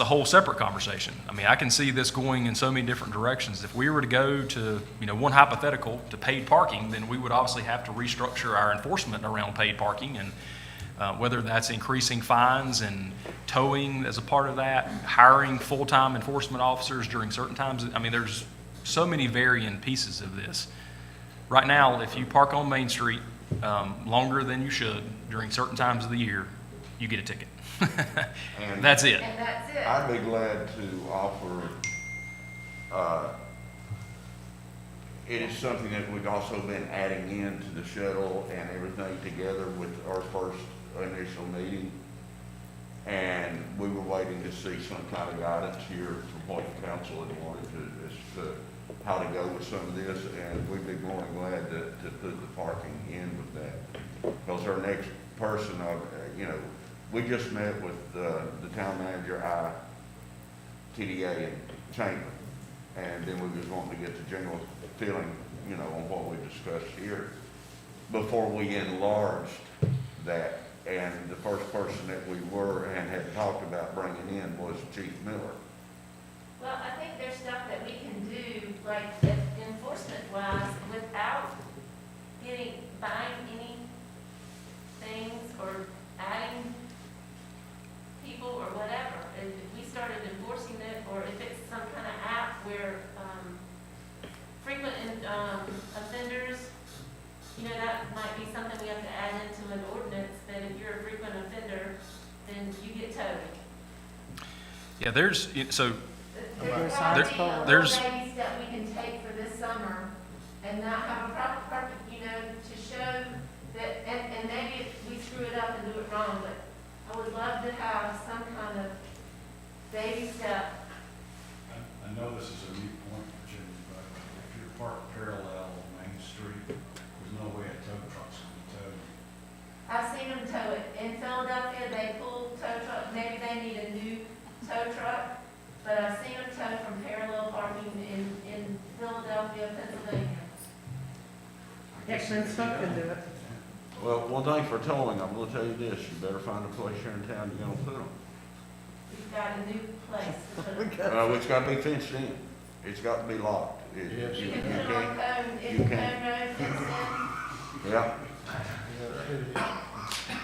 whole separate conversation. I mean, I can see this going in so many different directions. If we were to go to, one hypothetical to paid parking, then we would obviously have to restructure our enforcement around paid parking, and whether that's increasing fines and towing as a part of that, hiring full-time enforcement officers during certain times. I mean, there's so many varying pieces of this. Right now, if you park on Main Street longer than you should during certain times of the year, you get a ticket. And That's it. And that's it. I'd be glad to offer, it is something that we've also been adding into the shuttle and everything together with our first initial meeting. And we were waiting to see some kind of guidance here from what the council had wanted to, as to how to go with some of this, and we'd be more than glad to put the parking in with that. Because our next person, we just met with the town manager, TDA and Chamber, and then we was wanting to get the general feeling, on what we discussed here before we enlarged that. And the first person that we were and had talked about bringing in was Chief Miller. Well, I think there's stuff that we can do, like enforcement-wise, without buying any things or adding people or whatever. If we started enforcing it, or if it's some kind of app where frequent offenders, that might be something we have to add into an ordinance, that if you're a frequent offender, then you get towed. Yeah, there's, so There's There- gotta be a little there's- baby step we can take for this summer and not have a proper parking, to show that, and maybe if we screw it up and do it wrong, but I would love to have some kind of baby step. I know this is a new point, Jimmy, but if you're parked parallel on Main Street, there's no way a tow truck's gonna tow you. I've seen them tow it. In Philadelphia, they pull tow truck, maybe they need a new tow truck, but I've seen them tow from parallel parking in Philadelphia, Pennsylvania. Hickman Stuck can do it. Well, one thing for towing, I'm gonna tell you this, you better find a place here in town you're gonna put them. We've got a new place to put them. It's gotta be fenced in, it's got to be locked. Yes. You can put it on cone, you in cone can't. road, fenced in. Yeah,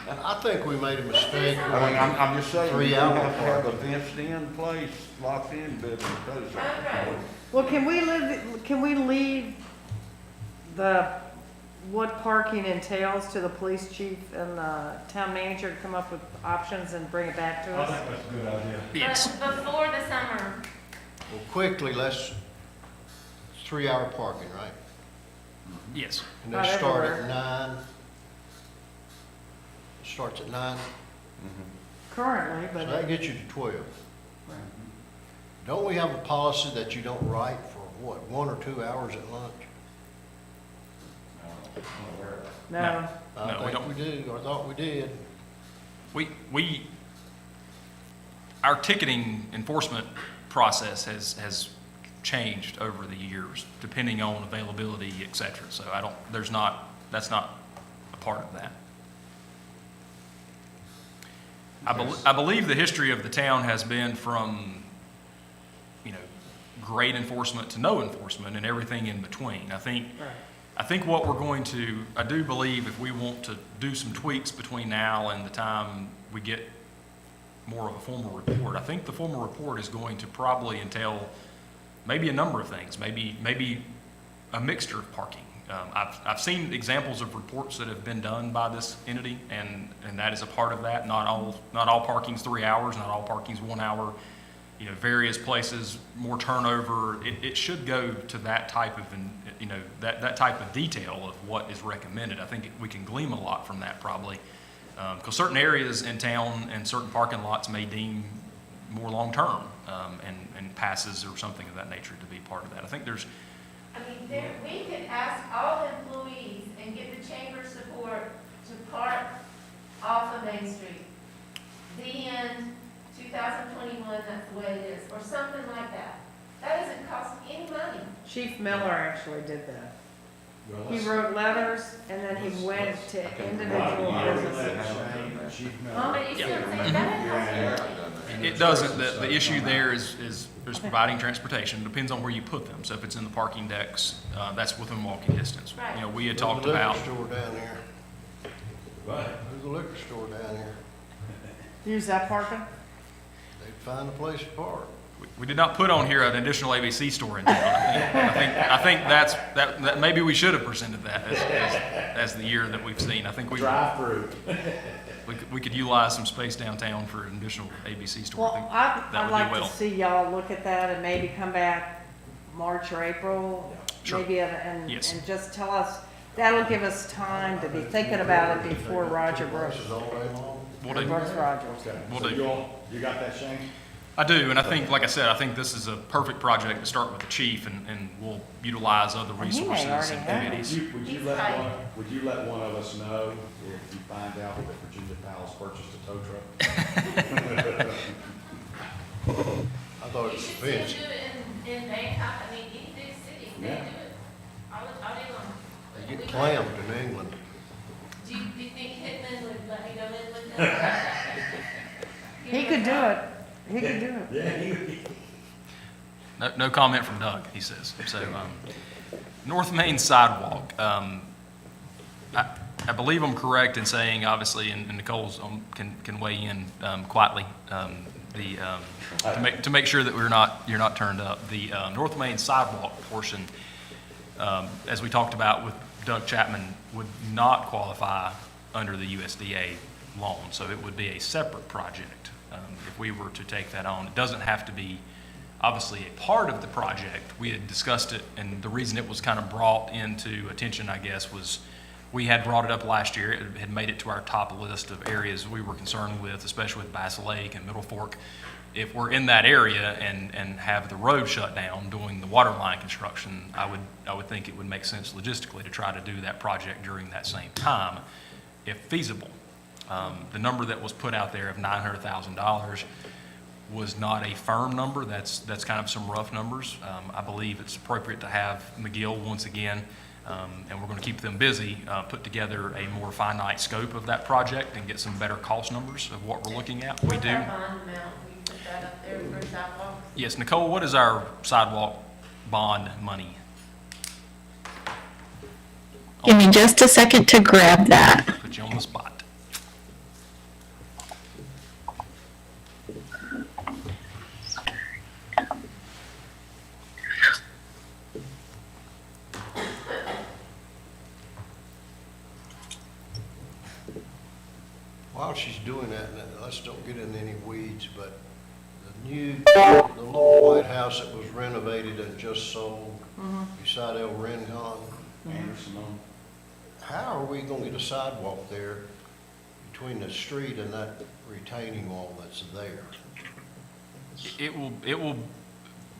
And I think we made a mistake. I mean, I'm just saying, we 3 have hour to have a parking. fenced in place, locked in, building a tow Cone truck. road. Well, can we leave the what parking entails to the police chief and the town manager to come up with options and bring it back to us? that's a good idea. Yes. But before the summer, Well, quickly, it's 3-hour parking, right? Yes. And Not they start at everywhere. 9. It starts at 9, Currently, so that but gets you to 12. Don't we have a policy that you don't write for, what, 1 or 2 hours at lunch? no. No, I we think don't. we do, I thought we did. Our ticketing enforcement process has changed over the years, depending on availability, et cetera. So that's not a part of that. I believe the history of the town has been from, great enforcement to no enforcement and everything in between. I think what we're going to, I do believe if we want to do some tweaks between now and the time we get more of a formal report, I think the formal report is going to probably entail maybe a number of things, maybe a mixture of parking. I've seen examples of reports that have been done by this entity, and that is a part of that. Not all parking's 3 hours, not all parking's 1 hour. Various places, more turnover. It should go to that type of, that type of detail of what is recommended. I think we can glean a lot from that probably, because certain areas in town and certain parking lots may deem more long-term, and passes or something of that nature to be part of that. I think there's, we could ask all employees and get the chamber support to park off of Main Street. The end, 2021, that's the way it is, or something like that. That doesn't cost any money. Chief Miller actually did that. Well, He let's- wrote letters and then he went to individual businesses. Chief Huh? But you see what I'm saying, that doesn't cost money. it doesn't, the issue there is providing transportation. It depends on where you put them. So if it's in the parking decks, that's within walking distance. Right. We had There's talked a about, liquor store down there. Right. There's a liquor store down there. Use that parking? They'd find a place to park. we did not put on here an additional ABC store in town. I think that maybe we should have presented that as the year that we've seen. I think Drive-through. we could utilize some space downtown for an additional ABC store. I Well, think I'd that would like do to well. see y'all look at that and maybe come back March or April. Sure. Maybe, and Yes. just tell us, that'll give us time to be thinking about it before Roger Brooks. Prices all day long. We'll do. Brooks Rogers. Okay. We'll So do. you got that, Shane? I do, and I think, like I said, I think this is a perfect project to start with the chief, and we'll utilize other And he may resources already and have it. committees. Would you let one of us know if you find out that Virginia Powell's purchased a tow truck? I thought it You was should see them fancy. do it in Bangkok, any big city, they do Yeah. it all day long. They get clamped in England. Do you think Hitman would let me go in with them? He could do it. He could do it. Yeah. No comment from Doug, he says. So, North Main sidewalk, I believe I'm correct in saying, obviously, and Nicole's can weigh in quietly, to make sure that you're not turned up. The North Main sidewalk portion, as we talked about with Doug Chapman, would not qualify under the USDA loan, so it would be a separate project if we were to take that on. It doesn't have to be obviously a part of the project. We had discussed it, and the reason it was kind of brought into attention, I guess, was we had brought it up last year. It had made it to our top list of areas we were concerned with, especially with Bass Lake and Middle Fork. If we're in that area and have the road shut down doing the water line construction, I would think it would make sense logistically to try to do that project during that same time, if feasible. The number that was put out there of $900,000 was not a firm number. That's kind of some rough numbers. I believe it's appropriate to have McGill once again, and we're going to keep them busy, put together a more finite scope of that project and get some better cost numbers of what we're looking at. We What's do. our bond amount? We put that up there for sidewalks? Yes, Nicole, what is our sidewalk bond money? Give me just a second to grab that. Put you on the spot. while she's doing that, and let's don't get in any weeds, but the little White House that was renovated and just sold beside El Rincon, Anderson on. how are we gonna get a sidewalk there between the street and that retaining wall that's there? It will,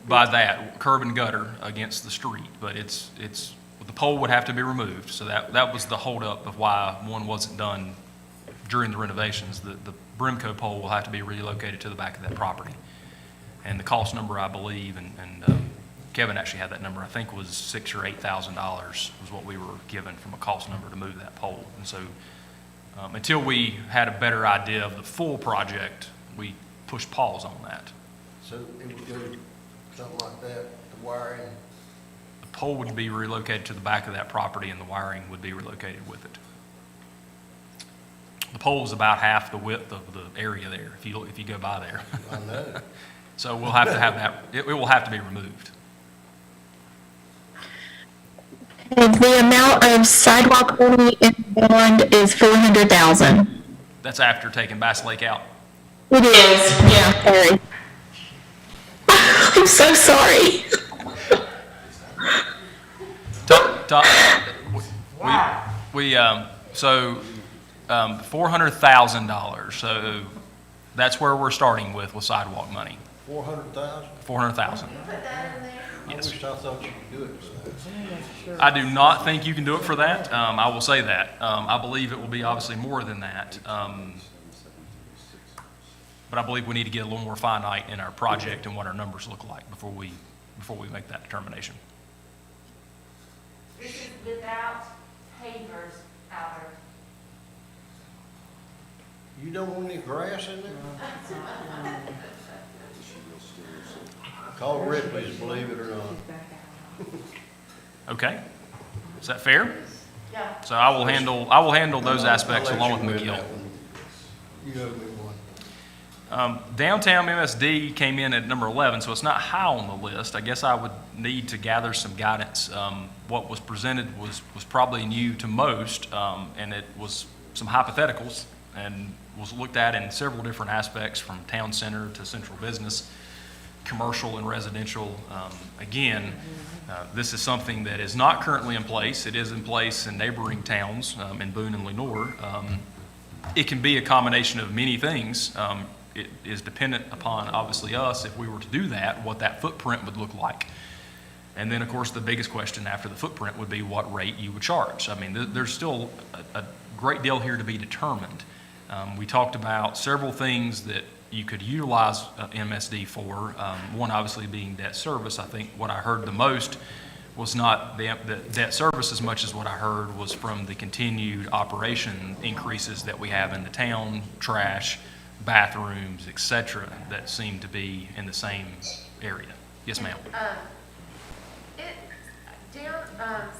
by that, curb and gutter against the street, but the pole would have to be removed, so that was the holdup of why one wasn't done during the renovations. The Brimco pole will have to be relocated to the back of that property. And the cost number, I believe, and Kevin actually had that number, I think was $6,000 or $8,000 was what we were given from a cost number to move that pole. And so until we had a better idea of the full project, we pushed pause on that. So it would go something like that, the wiring, The pole would be relocated to the back of that property and the wiring would be relocated with it. The pole is about half the width of the area there, if you go by there. I know. So we'll have to have that, it will have to be removed. The amount of sidewalk money in the bond is $400,000. That's after taking Bass Lake out. It is, yeah, sorry. I'm so sorry. So $400,000, so that's where we're starting with sidewalk money, 400,000? $400,000. Put that in there? I Yes. wish I thought you could do it for that. I do not think you can do it for that. I will say that. I believe it will be obviously more than that. But I believe we need to get a little more finite in our project and what our numbers look like before we make that determination. This is without pavers out there. You don't want any grass in there? Call Ripley's, believe it or not. Okay? Is that fair? Yeah. So I will handle those aspects I'll let along with you win McGill. that one. You owe me one. Downtown MSD came in at number 11, so it's not high on the list. I guess I would need to gather some guidance. What was presented was probably new to most, and it was some hypotheticals and was looked at in several different aspects, from town center to central business, commercial and residential. This is something that is not currently in place. It is in place in neighboring towns, in Boone and Lenoir. It can be a combination of many things. It is dependent upon, obviously, us, if we were to do that, what that footprint would look like. And then, of course, the biggest question after the footprint would be what rate you would charge. I mean, there's still a great deal here to be determined. We talked about several things that you could utilize MSD for, one obviously being debt service. I think what I heard the most was not the debt service as much as what I heard was from the continued operation increases that we have in the town, trash, bathrooms, et cetera, that seem to be in the same area. Yes, ma'am.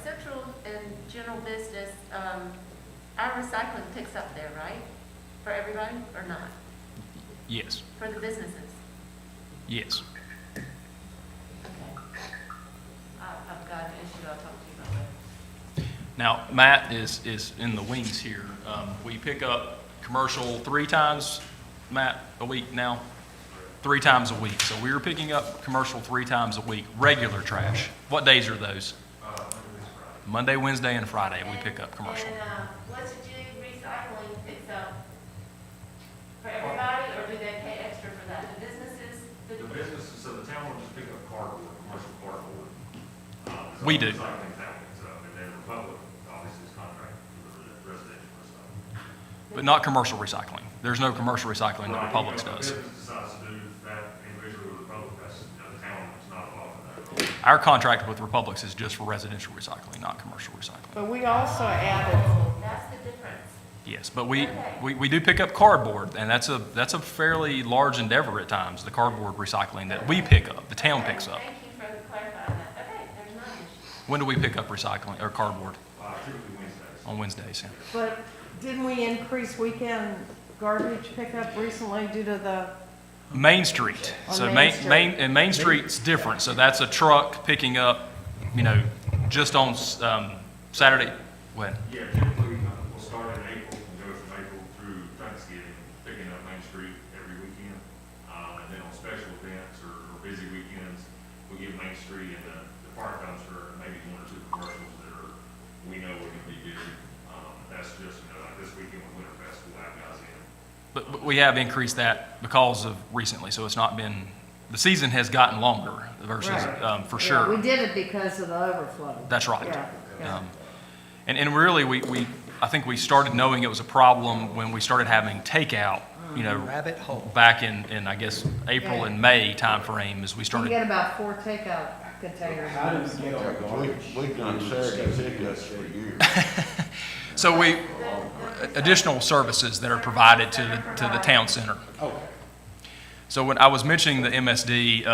Central and general business, our recycling picks up there, right? For everybody or not? Yes, For the businesses? yes. Okay. I've got an issue I'll talk to you about later. Now, Matt is in the wings here. We pick up commercial 3 times, Matt, a week now? 3 times a week. So we are picking up commercial 3 times a week, regular trash. What days are those? Monday, Wednesday, and Friday we pick up commercial. And what's the jig recycling picks up? For everybody, or do they pay extra for that? The businesses? The businesses, so the town will just pick up cardboard, commercial cardboard. We do. Recycling town picks up, and then Republic obviously is contracted for the residential stuff. But not commercial recycling. There's no commercial recycling that Republic does. If the business decides to do that individually with Republic, that's, the town is not involved in that. Our contract with Republic is just for residential recycling, not commercial recycling. But we also added, That's the difference. Yes, but we do pick up cardboard, and that's a fairly large endeavor at times, the cardboard recycling that we pick up, the town picks up. Thank you for clarifying that. Okay, there's not an issue. When do we pick up recycling, or cardboard? Typically Wednesdays. On Wednesdays, yeah. but didn't we increase weekend garbage pickup recently due to the, Main Street. On So Main Street. Main Street's different, so that's a truck picking up, just on Saturday, when? Yeah, typically, we'll start in April and go from April through Thanksgiving. picking up Main Street every weekend. And then on special events or busy weekends, we give Main Street and the park dumpster, and maybe one or two commercials that are, we know we're gonna be busy. That's just, like this weekend with Winterfest, we'll have guys in. But we have increased that because of recently, so it's not been, the season has gotten longer versus, Right. for Yeah, sure. we did it because of the overflow. That's right. Yeah, yeah. And really, I think we started knowing it was a problem when we started having takeout, Rabbit hole. back in I guess, April and May timeframe as we You started. get about 4 takeout containers. We've done Saturday pickups for years. So additional services that are provided to the town center. So when I was mentioning the MSD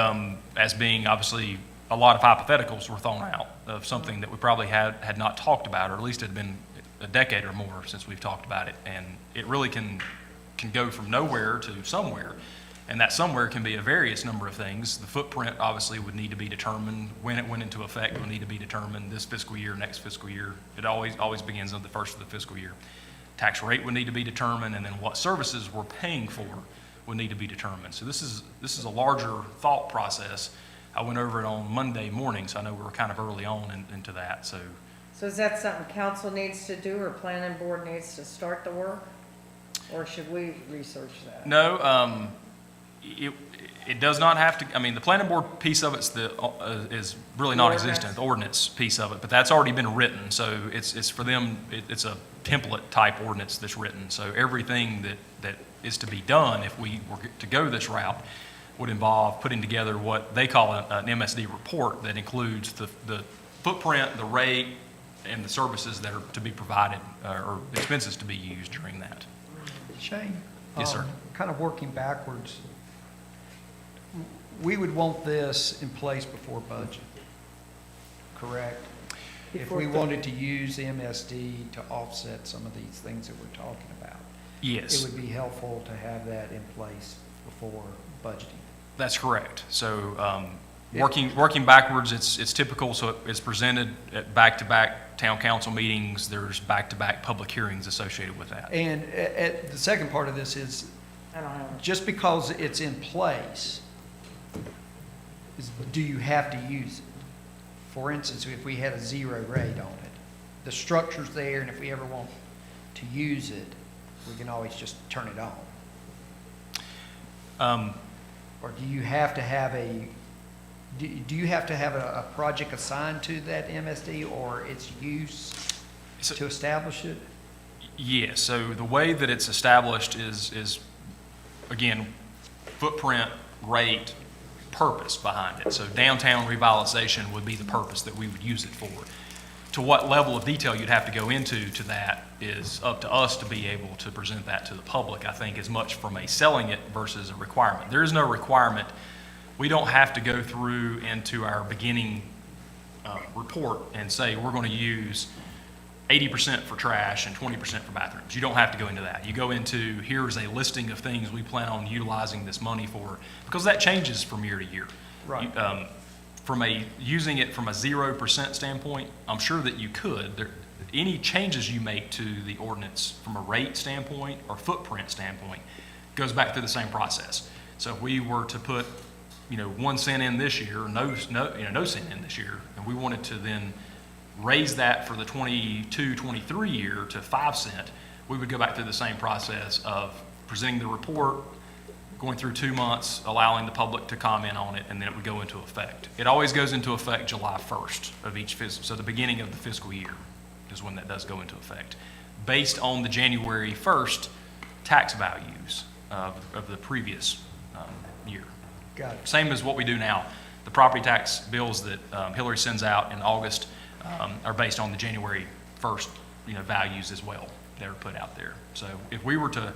as being obviously a lot of hypotheticals were thrown out of something that we probably had not talked about, or at least it had been a decade or more since we've talked about it, and it really can go from nowhere to somewhere, and that somewhere can be a various number of things. The footprint obviously would need to be determined. When it went into effect would need to be determined this fiscal year, next fiscal year. It always begins on the first of the fiscal year. Tax rate would need to be determined, and then what services we're paying for would need to be determined. So this is a larger thought process. I went over it on Monday morning, so I know we were kind of early on into that. So So is that something council needs to do, or planning board needs to start the work? Or should we research that? no, it does not have to. I mean, the planning board piece of it's is really non-existent. The ordinance piece of it, but that's already been written. So it's for them. It's a template type ordinance that's written. So everything that is to be done if we were to go this route would involve putting together what they call an MSD report that includes the footprint, the rate, and the services that are to be provided or expenses to be used during that. Shane? Yes, sir. Kind of working backwards, we would want this in place before budget, correct? If Before we budget. wanted to use MSD to offset some of these things that we're talking about. Yes. It would be helpful to have that in place before budgeting. That's correct. So, working backwards, it's typical, so it's presented at back-to-back town council meetings. There's back-to-back public hearings associated with that. And the second part of this is, I don't have. just because it's in place, do you have to use it? For instance, if we had a zero rate on it, the structure's there, and if we ever want to use it, we can always just turn it on. Or do you have to have do you have to have a project assigned to that MSD or its use to establish it? Yes, so the way that it's established is again, footprint, rate, purpose behind it. So downtown revitalization would be the purpose that we would use it for. To what level of detail you'd have to go into to that is up to us to be able to present that to the public, I think, as much from a selling it versus a requirement. There is no requirement. We don't have to go through into our beginning report and say we're going to use 80% for trash and 20% for bathrooms. You don't have to go into that. You go into, here's a listing of things we plan on utilizing this money for, because that changes from year to year. Right. Using it from a 0% standpoint, I'm sure that you could. Any changes you make to the ordinance from a rate standpoint or footprint standpoint goes back through the same process. So if we were to put, 1 cent in this year, no cent in this year, and we wanted to then raise that for the 22-23 year to 5 cent, we would go back through the same process of presenting the report, going through 2 months, allowing the public to comment on it, and then it would go into effect. It always goes into effect July 1st of each fiscal, so the beginning of the fiscal year is when that does go into effect, based on the January 1st tax values of the previous year. Got it. Same as what we do now. The property tax bills that Hillary sends out in August are based on the January 1st, values as well that are put out there. So if we were to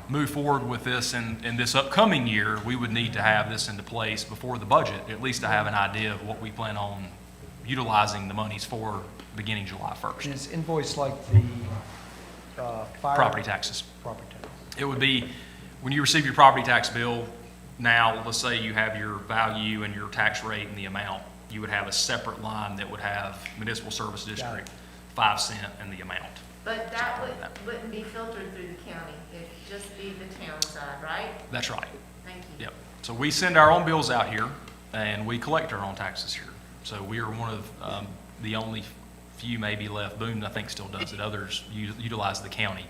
move forward with this in this upcoming year, we would need to have this into place before the budget, at least to have an idea of what we plan on utilizing the monies for beginning July 1st. And it's invoiced like the fire. Property taxes. Property tax. It would be, when you receive your property tax bill, now, let's say you have your value and your tax rate and the amount, you would have a separate line that would have municipal service district, 5 cent and the amount. But that wouldn't be filtered through the county, it'd just be the town side, right? That's right. Thank you. Yep. So we send our own bills out here, and we collect our own taxes here. So we are one of the only few maybe left. Boone, I think, still does it. Others utilize the county,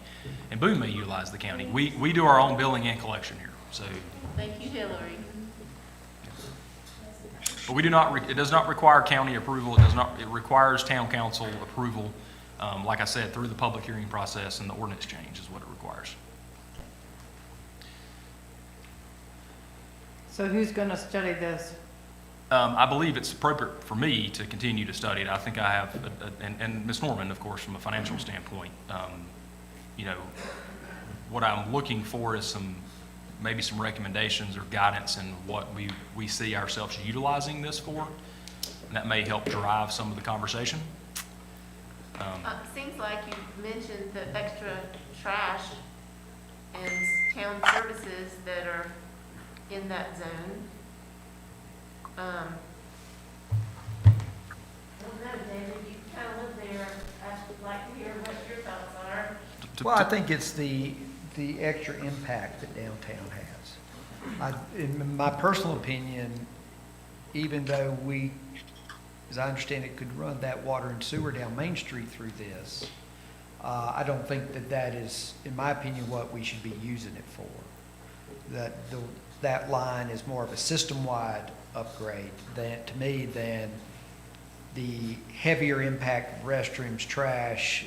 and Boone may utilize the county. We do our own billing and collection here. So, Thank you, Hillary. but we do not. It does not require county approval. It does not. It requires town council approval. Like I said, through the public hearing process and the ordinance change is what it requires. So who's gonna study this? I believe it's appropriate for me to continue to study it. I think I have, and Ms. Norman, of course, from a financial standpoint, you know, what I'm looking for is maybe some recommendations or guidance in what we see ourselves utilizing this for. And that may help drive some of the conversation. Seems like you mentioned the extra trash and town services that are in that zone. I don't know, David, you kind of live there, I'd like to hear what your thoughts are. Well, I think it's the extra impact that downtown has. In my personal opinion, even though we, as I understand it, could run that water and sewer down Main Street through this, I don't think that is, in my opinion, what we should be using it for. That line is more of a system-wide upgrade to me, than the heavier impact of restrooms, trash,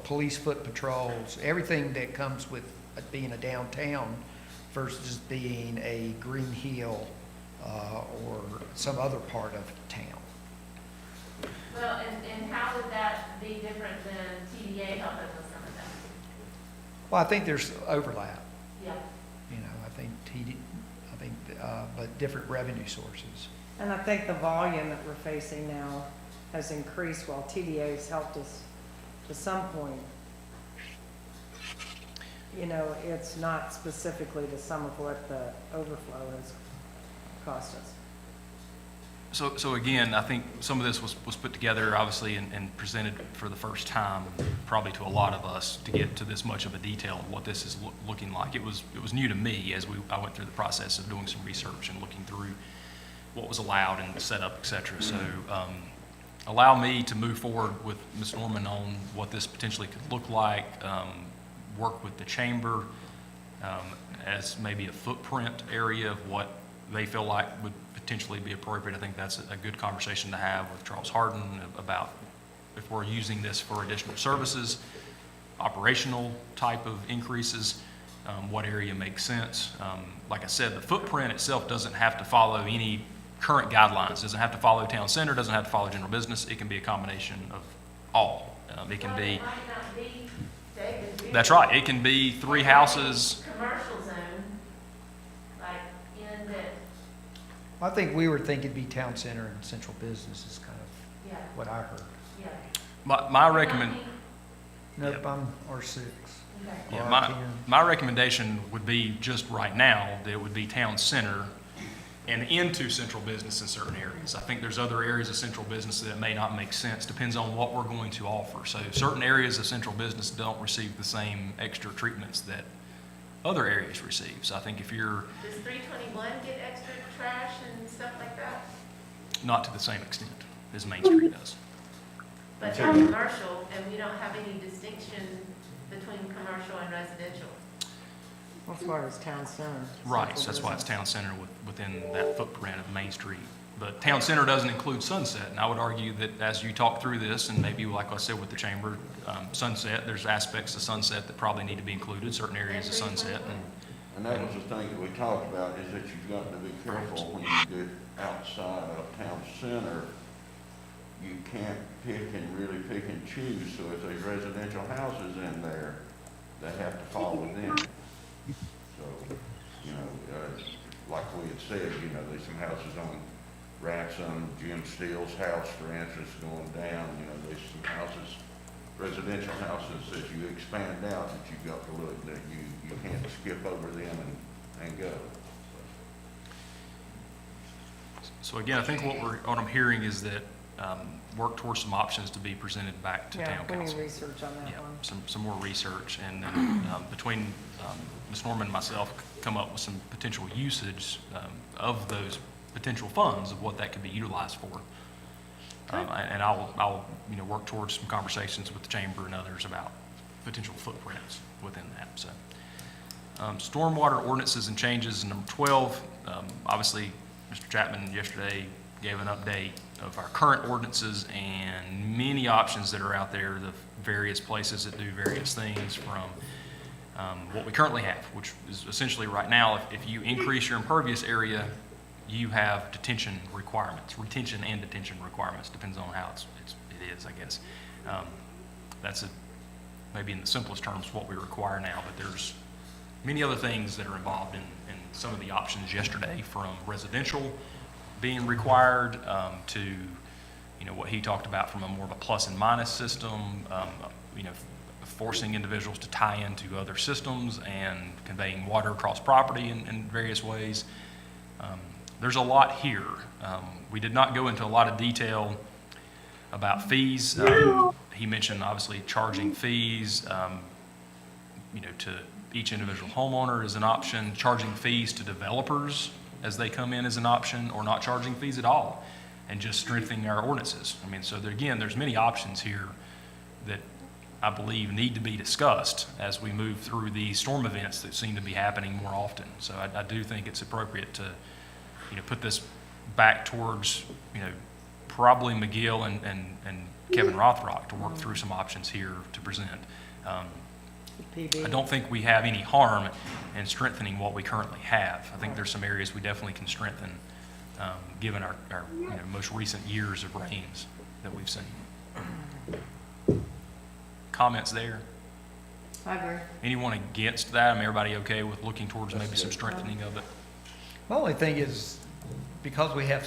police foot patrols, everything that comes with being a downtown versus being a Green Hill or some other part of town. Well, and how would that be different than TDA helping with some of that? Well, I think there's overlap. Yeah. You know, but different revenue sources. And I think the volume that we're facing now has increased while TDA's helped us to some point. You know, it's not specifically to some of what the overflow has cost us. So again, I think some of this was put together, obviously, and presented for the first time, probably to a lot of us, to get to this much of a detail of what this is looking like. It was new to me as I went through the process of doing some research and looking through what was allowed and set up, et cetera. So allow me to move forward with Ms. Norman on what this potentially could look like, work with the chamber as maybe a footprint area of what they feel like would potentially be appropriate. I think that's a good conversation to have with Charles Harden about if we're using this for additional services, operational type of increases, what area makes sense. Like I said, the footprint itself doesn't have to follow any current guidelines, doesn't have to follow town center, doesn't have to follow general business. It can be a combination of all. It can be, It might not be, David. that's right, it can be 3 houses. Commercial zone, like in the, I think we were thinking it'd be town center and central business is kind of yeah, what I heard. yeah. My recommend. Nope, Yep. I'm R6. Okay. Yeah, R10. my recommendation would be just right now, that it would be town center and into central business in certain areas. I think there's other areas of central business that may not make sense, depends on what we're going to offer. So certain areas of central business don't receive the same extra treatments that other areas receive. So I think if you're, Does 321 get extra trash and stuff like that? not to the same extent as Main Street does. But in commercial, and we don't have any distinction between commercial and residential. That's why it's town center. Right, so that's why it's town center within that footprint of Main Street. But town center doesn't include Sunset, and I would argue that as you talk through this, and maybe like I said with the chamber, Sunset, there's aspects of Sunset that probably need to be included, certain areas of Sunset, And that was the thing that we talked about, is that you've got to be careful when you get outside of town center. You can't pick and really pick and choose, so if there's residential houses in there, they have to fall within. So, you know, like we had said, you know, there's some houses on Ransom, Jim Steele's house, for instance, going down, you know, there's some houses, residential houses that you expand out, that you've got to look, that you can't skip over them and go. So again, I think what I'm hearing is that work towards some options to be presented back to Yeah, town we need council. research on that Yeah, one. some more research, and then between Ms. Norman and myself, come up with some potential usage of those potential funds of what that could be utilized for. And I'll work towards some conversations with the chamber and others about potential footprints within that, so. Stormwater ordinances and changes, number 12, obviously, Mr. Chapman yesterday gave an update of our current ordinances and many options that are out there, the various places that do various things from what we currently have, which is essentially right now, if you increase your impervious area, you have detention requirements, retention and detention requirements, depends on how it is, I guess. That's maybe in the simplest terms what we require now, but there's many other things that are involved in some of the options yesterday, from residential being required to, what he talked about from a more of a plus and minus system, forcing individuals to tie into other systems and conveying water across property in various ways. There's a lot here. We did not go into a lot of detail about fees. He mentioned obviously charging fees, to each individual homeowner is an option, charging fees to developers as they come in is an option, or not charging fees at all, and just strengthening our ordinances. I mean, so there, again, there's many options here that I believe need to be discussed as we move through these storm events that seem to be happening more often. So I do think it's appropriate to, put this back towards, probably McGill and Kevin Rothrock to work through some options here to present. I don't think we have any harm in strengthening what we currently have. I think there's some areas we definitely can strengthen, given our most recent years of rains that we've seen. Comments there? I agree. Anyone against that? I mean, everybody okay with looking towards maybe some strengthening of it? My only thing is, because we have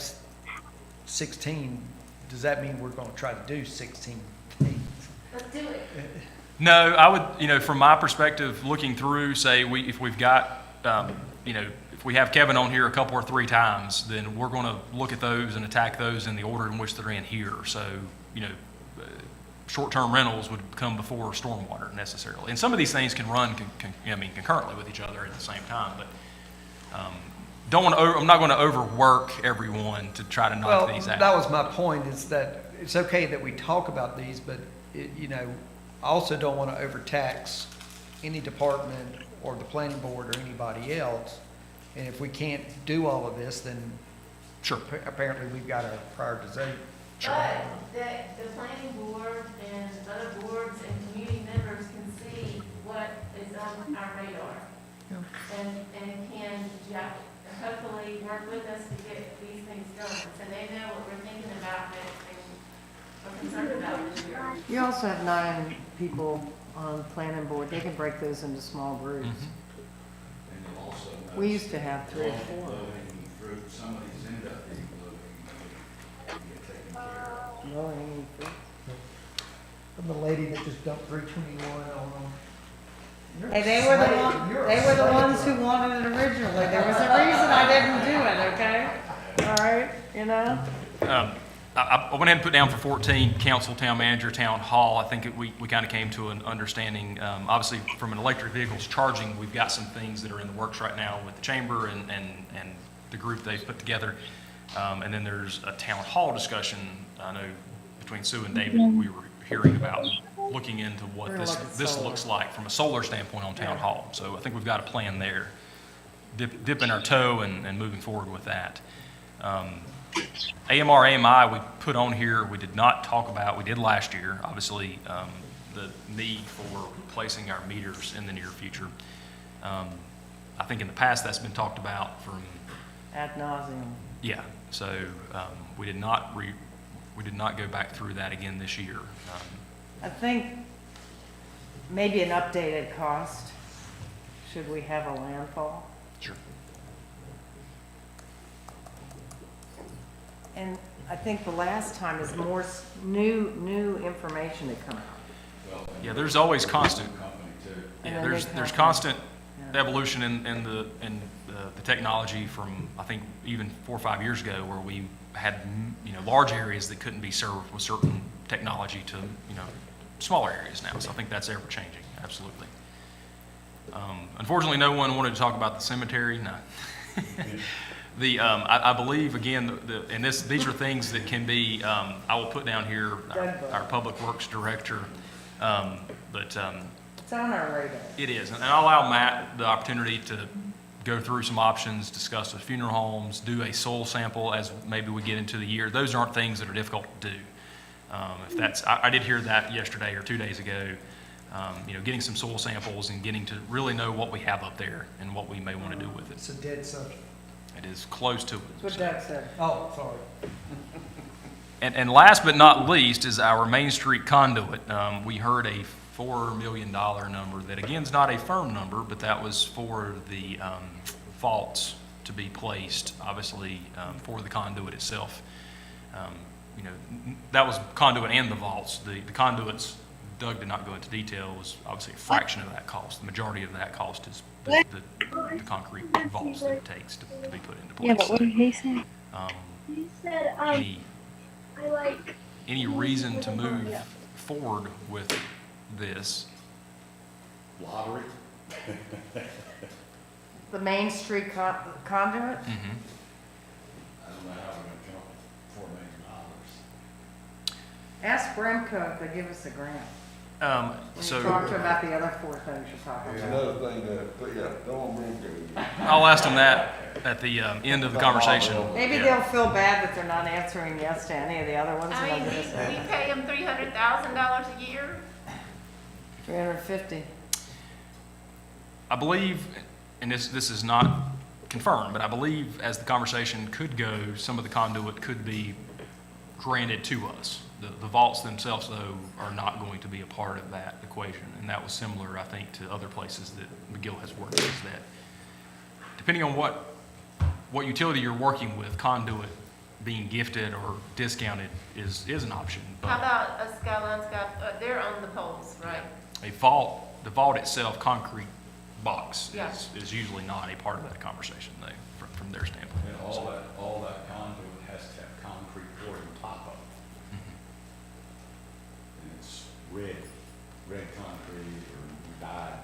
16, does that mean we're gonna try to do 16 things? Let's do it. No, I would, from my perspective, looking through, say, if we've got, if we have Kevin on here a couple or three times, then we're going to look at those and attack those in the order in which they're in here. So, short-term rentals would come before stormwater necessarily. And some of these things can run, concurrently with each other at the same time. But I'm not going to overwork everyone to try to knock these out. That was my point, is that it's okay that we talk about these, but, I also don't want to overtax any department or the planning board or anybody else. And if we can't do all of this, then Sure. Apparently we've got a prioritization. But the planning board and other boards and community members can see what is on our radar. And can hopefully work with us to get these things done. So they know what we're thinking about and are concerned about this year. You also have 9 people on planning board. They can break those into small groups. And you'll also notice We used to have 3 or 4. low-hanging fruit, some of these end up being low-hanging fruit, get taken care of. Low-hanging fruit. I'm the lady that just dumped 321 on them. Hey, they were the ones who wanted it originally. There was a reason I didn't do it, okay? All right, I went ahead and put down for 14, council, town manager, town hall. I think we kind of came to an understanding. Obviously, from an electric vehicles charging, we've got some things that are in the works right now with the chamber and the group they've put together. And then there's a town hall discussion. I know between Sue and David, we were hearing about looking into what this looks like from a solar standpoint on town hall. So I think we've got a plan there. Dipping our toe and moving forward with that. AMR, AMI, we put on here, we did not talk about, we did last year, obviously, the need for replacing our meters in the near future. I think in the past that's been talked about from, ad nauseum. yeah, so we did not go back through that again this year. I think maybe an updated cost, should we have a landfall? Sure. And I think the last time is more new information had come out. Yeah, there's always constant, Company too. And yeah, then there's they come- constant Yeah. evolution in the technology from, I think, even 4 or 5 years ago, where we had, large areas that couldn't be served with certain technology to, smaller areas now. So I think that's ever changing, absolutely. Unfortunately, no one wanted to talk about the cemetery, no. I believe, again, these are things that can be, I will put down here, our Public Works Director, but It's on our radar. it is. And I'll allow Matt the opportunity to go through some options, discuss the funeral homes, do a soil sample as maybe we get into the year. Those aren't things that are difficult to do. I did hear that yesterday or 2 days ago, getting some soil samples and getting to really know what we have up there and what we may want to do with it. It's a dead subject. It is close to it. That's what Doug said. Oh, sorry. And last but not least is our Main Street conduit. We heard a $4 million number that, again, is not a firm number, but that was for the vaults to be placed, obviously, for the conduit itself. That was conduit and the vaults. The conduits, Doug did not go into detail, was obviously a fraction of that cost. The majority of that cost is the concrete vaults that it takes to be put into place. Yeah, but what did he say? He said, Any reason to move forward with this? Lottery? The Main Street conduit? Mm-hmm. I don't know how we're gonna come up with $4 million. Ask Bremco if they give us a grant. When you So talk to them about the other 4 things you're talking There's about. another thing don't bring I'll ask them that at the end of the conversation. Maybe Yeah. they'll feel bad that they're not answering yes to any of the other ones. I and mean, they'll just we say pay them $300,000 a year. 350. I believe, and this is not confirmed, but I believe as the conversation could go, some of the conduit could be granted to us. The vaults themselves, though, are not going to be a part of that equation. And that was similar, I think, to other places that McGill has worked, is that depending on what utility you're working with, conduit being gifted or discounted is an option. How But about a Skyline they're on the poles, right? a vault, the vault itself, concrete box, Yeah. is usually not a part of that conversation, though, from their standpoint. And all that conduit has to have concrete poured on top of it. And it's red concrete or dyed.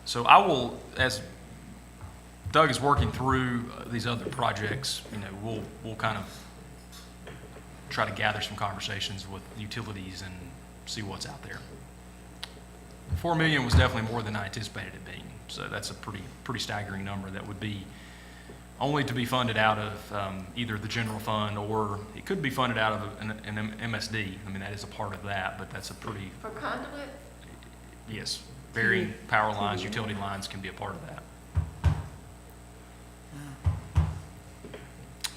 So I will, as Doug is working through these other projects, we'll kind of try to gather some conversations with utilities and see what's out there. 4 million was definitely more than I anticipated it being, so that's a pretty staggering number that would be only to be funded out of either the general fund, or it could be funded out of an MSD. I mean, that is a part of that, but that's a pretty, For conduit? yes, burying power lines, utility lines can be a part of that.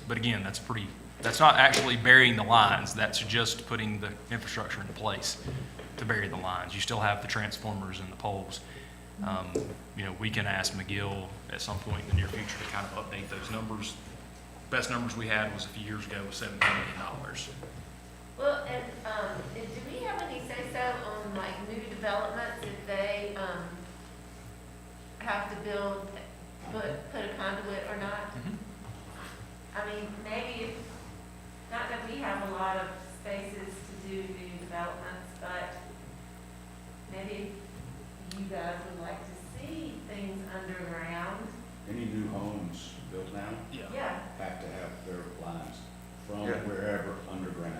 But again, that's not actually burying the lines, that's just putting the infrastructure in place to bury the lines. You still have the transformers and the poles. We can ask McGill at some point in the near future to kind of update those numbers. Best numbers we had was a few years ago was $17 million. Well, and, do we have any say-so on like new developments if they, have to put a conduit or not? Mhm. I mean, maybe, not that we have a lot of spaces to do new developments, but maybe you guys would like to see things underground. Any new homes built now Yeah, have to have their lines from Yeah. wherever underground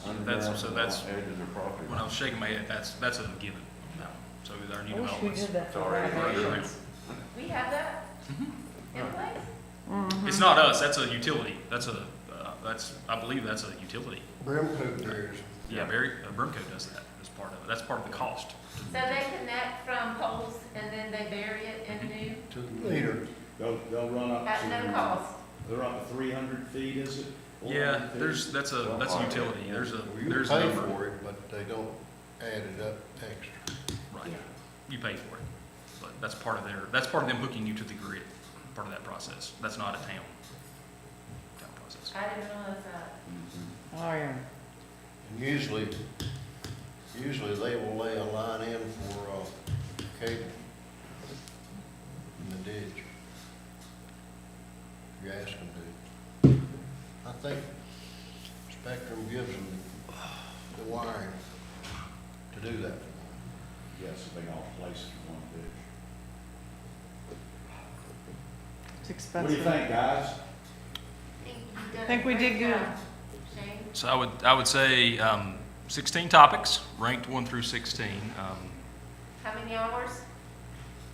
to the That's- so that's- Edge of their property. When I was shaking my head, that's a given on that one. So with our new I wish we developments. did that for Sorry, renovations. we have that in place? It's not us, that's a utility. I believe that's a utility. Brimco bears. Yeah, Brimco does that as part of it. That's part of the cost. So they connect from poles and then they bury it in new To the leader. They'll run up to. at no cost? They're up to 300 feet, is it? Yeah, 400 feet? that's a utility. There's a Pay number. for it, but they don't add it up extra. Right. You pay for it. But that's part of them hooking you to the grid, part of that process. That's not a town process. I didn't realize that. Oh, yeah. And usually they will lay a line in for, cable in the ditch. You ask them to. I think Spectrum gives them the wiring to do that. Yes, they all place it in one ditch. It's What expensive. do you think, guys? Think we did good. Shane? So I would say 16 topics, ranked 1 through 16. How many hours?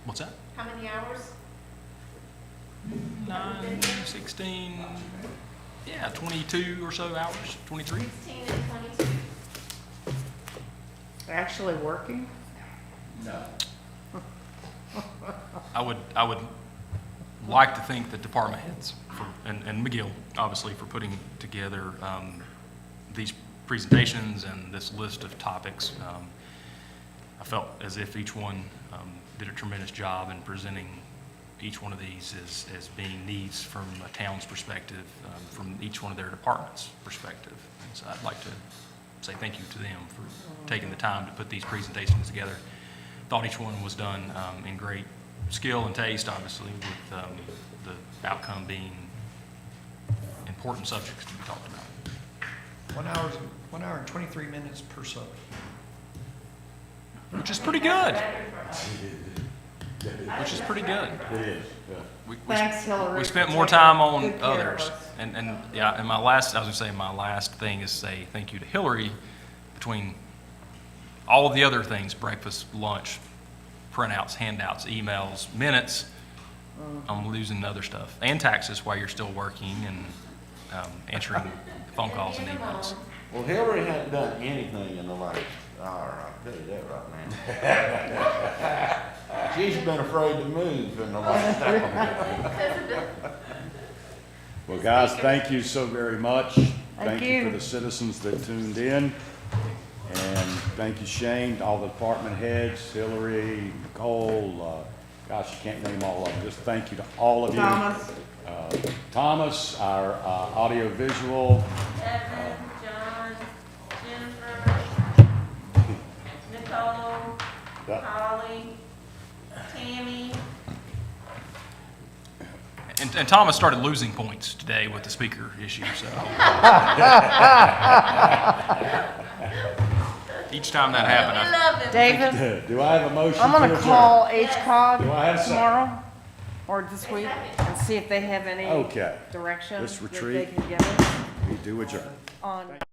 What's that? How many hours? 9, 16, yeah, 22 or so hours, 23. 16 and 22. Actually working? No. I would like to think that department heads, and McGill, obviously, for putting together these presentations and this list of topics. I felt as if each one did a tremendous job in presenting each one of these as being needs from a town's perspective, from each one of their departments' perspective. And so I'd like to say thank you to them for taking the time to put these presentations together. Thought each one was done in great skill and taste, obviously, with the outcome being important subjects to be talked about. 1 hour and 23 minutes per subject. Which is pretty good. Which is pretty good. It is, yeah. Thanks, Hillary. We spent for more taking time on good care of others. us. And yeah, and my last thing is say thank you to Hillary between all of the other things, breakfast, lunch, printouts, handouts, emails, minutes. I'm losing other stuff. And taxes while you're still working and answering phone calls and emails. Well, Hillary hadn't done anything in the last hour, I'll tell you that right now. She's been afraid to move in the last hour. Well, guys, thank you so very much. Thank you you. for the citizens that tuned in. And thank you, Shane, all the department heads, Hillary, Nicole, gosh, you can't name all of them. Just thank you to all of you. Thomas, Thomas, our audio visual. Evan, John, Jennifer, Nicole, Holly, Tammy. And Thomas started losing points today with the speaker issue, so. Each time that happened, We love him. David, Do I have a motion to I'm gonna adjourn? call Do I have a HCOG second? tomorrow or this week and see if they have any Okay. direction This that they retreat. can give us We do adjourn. on.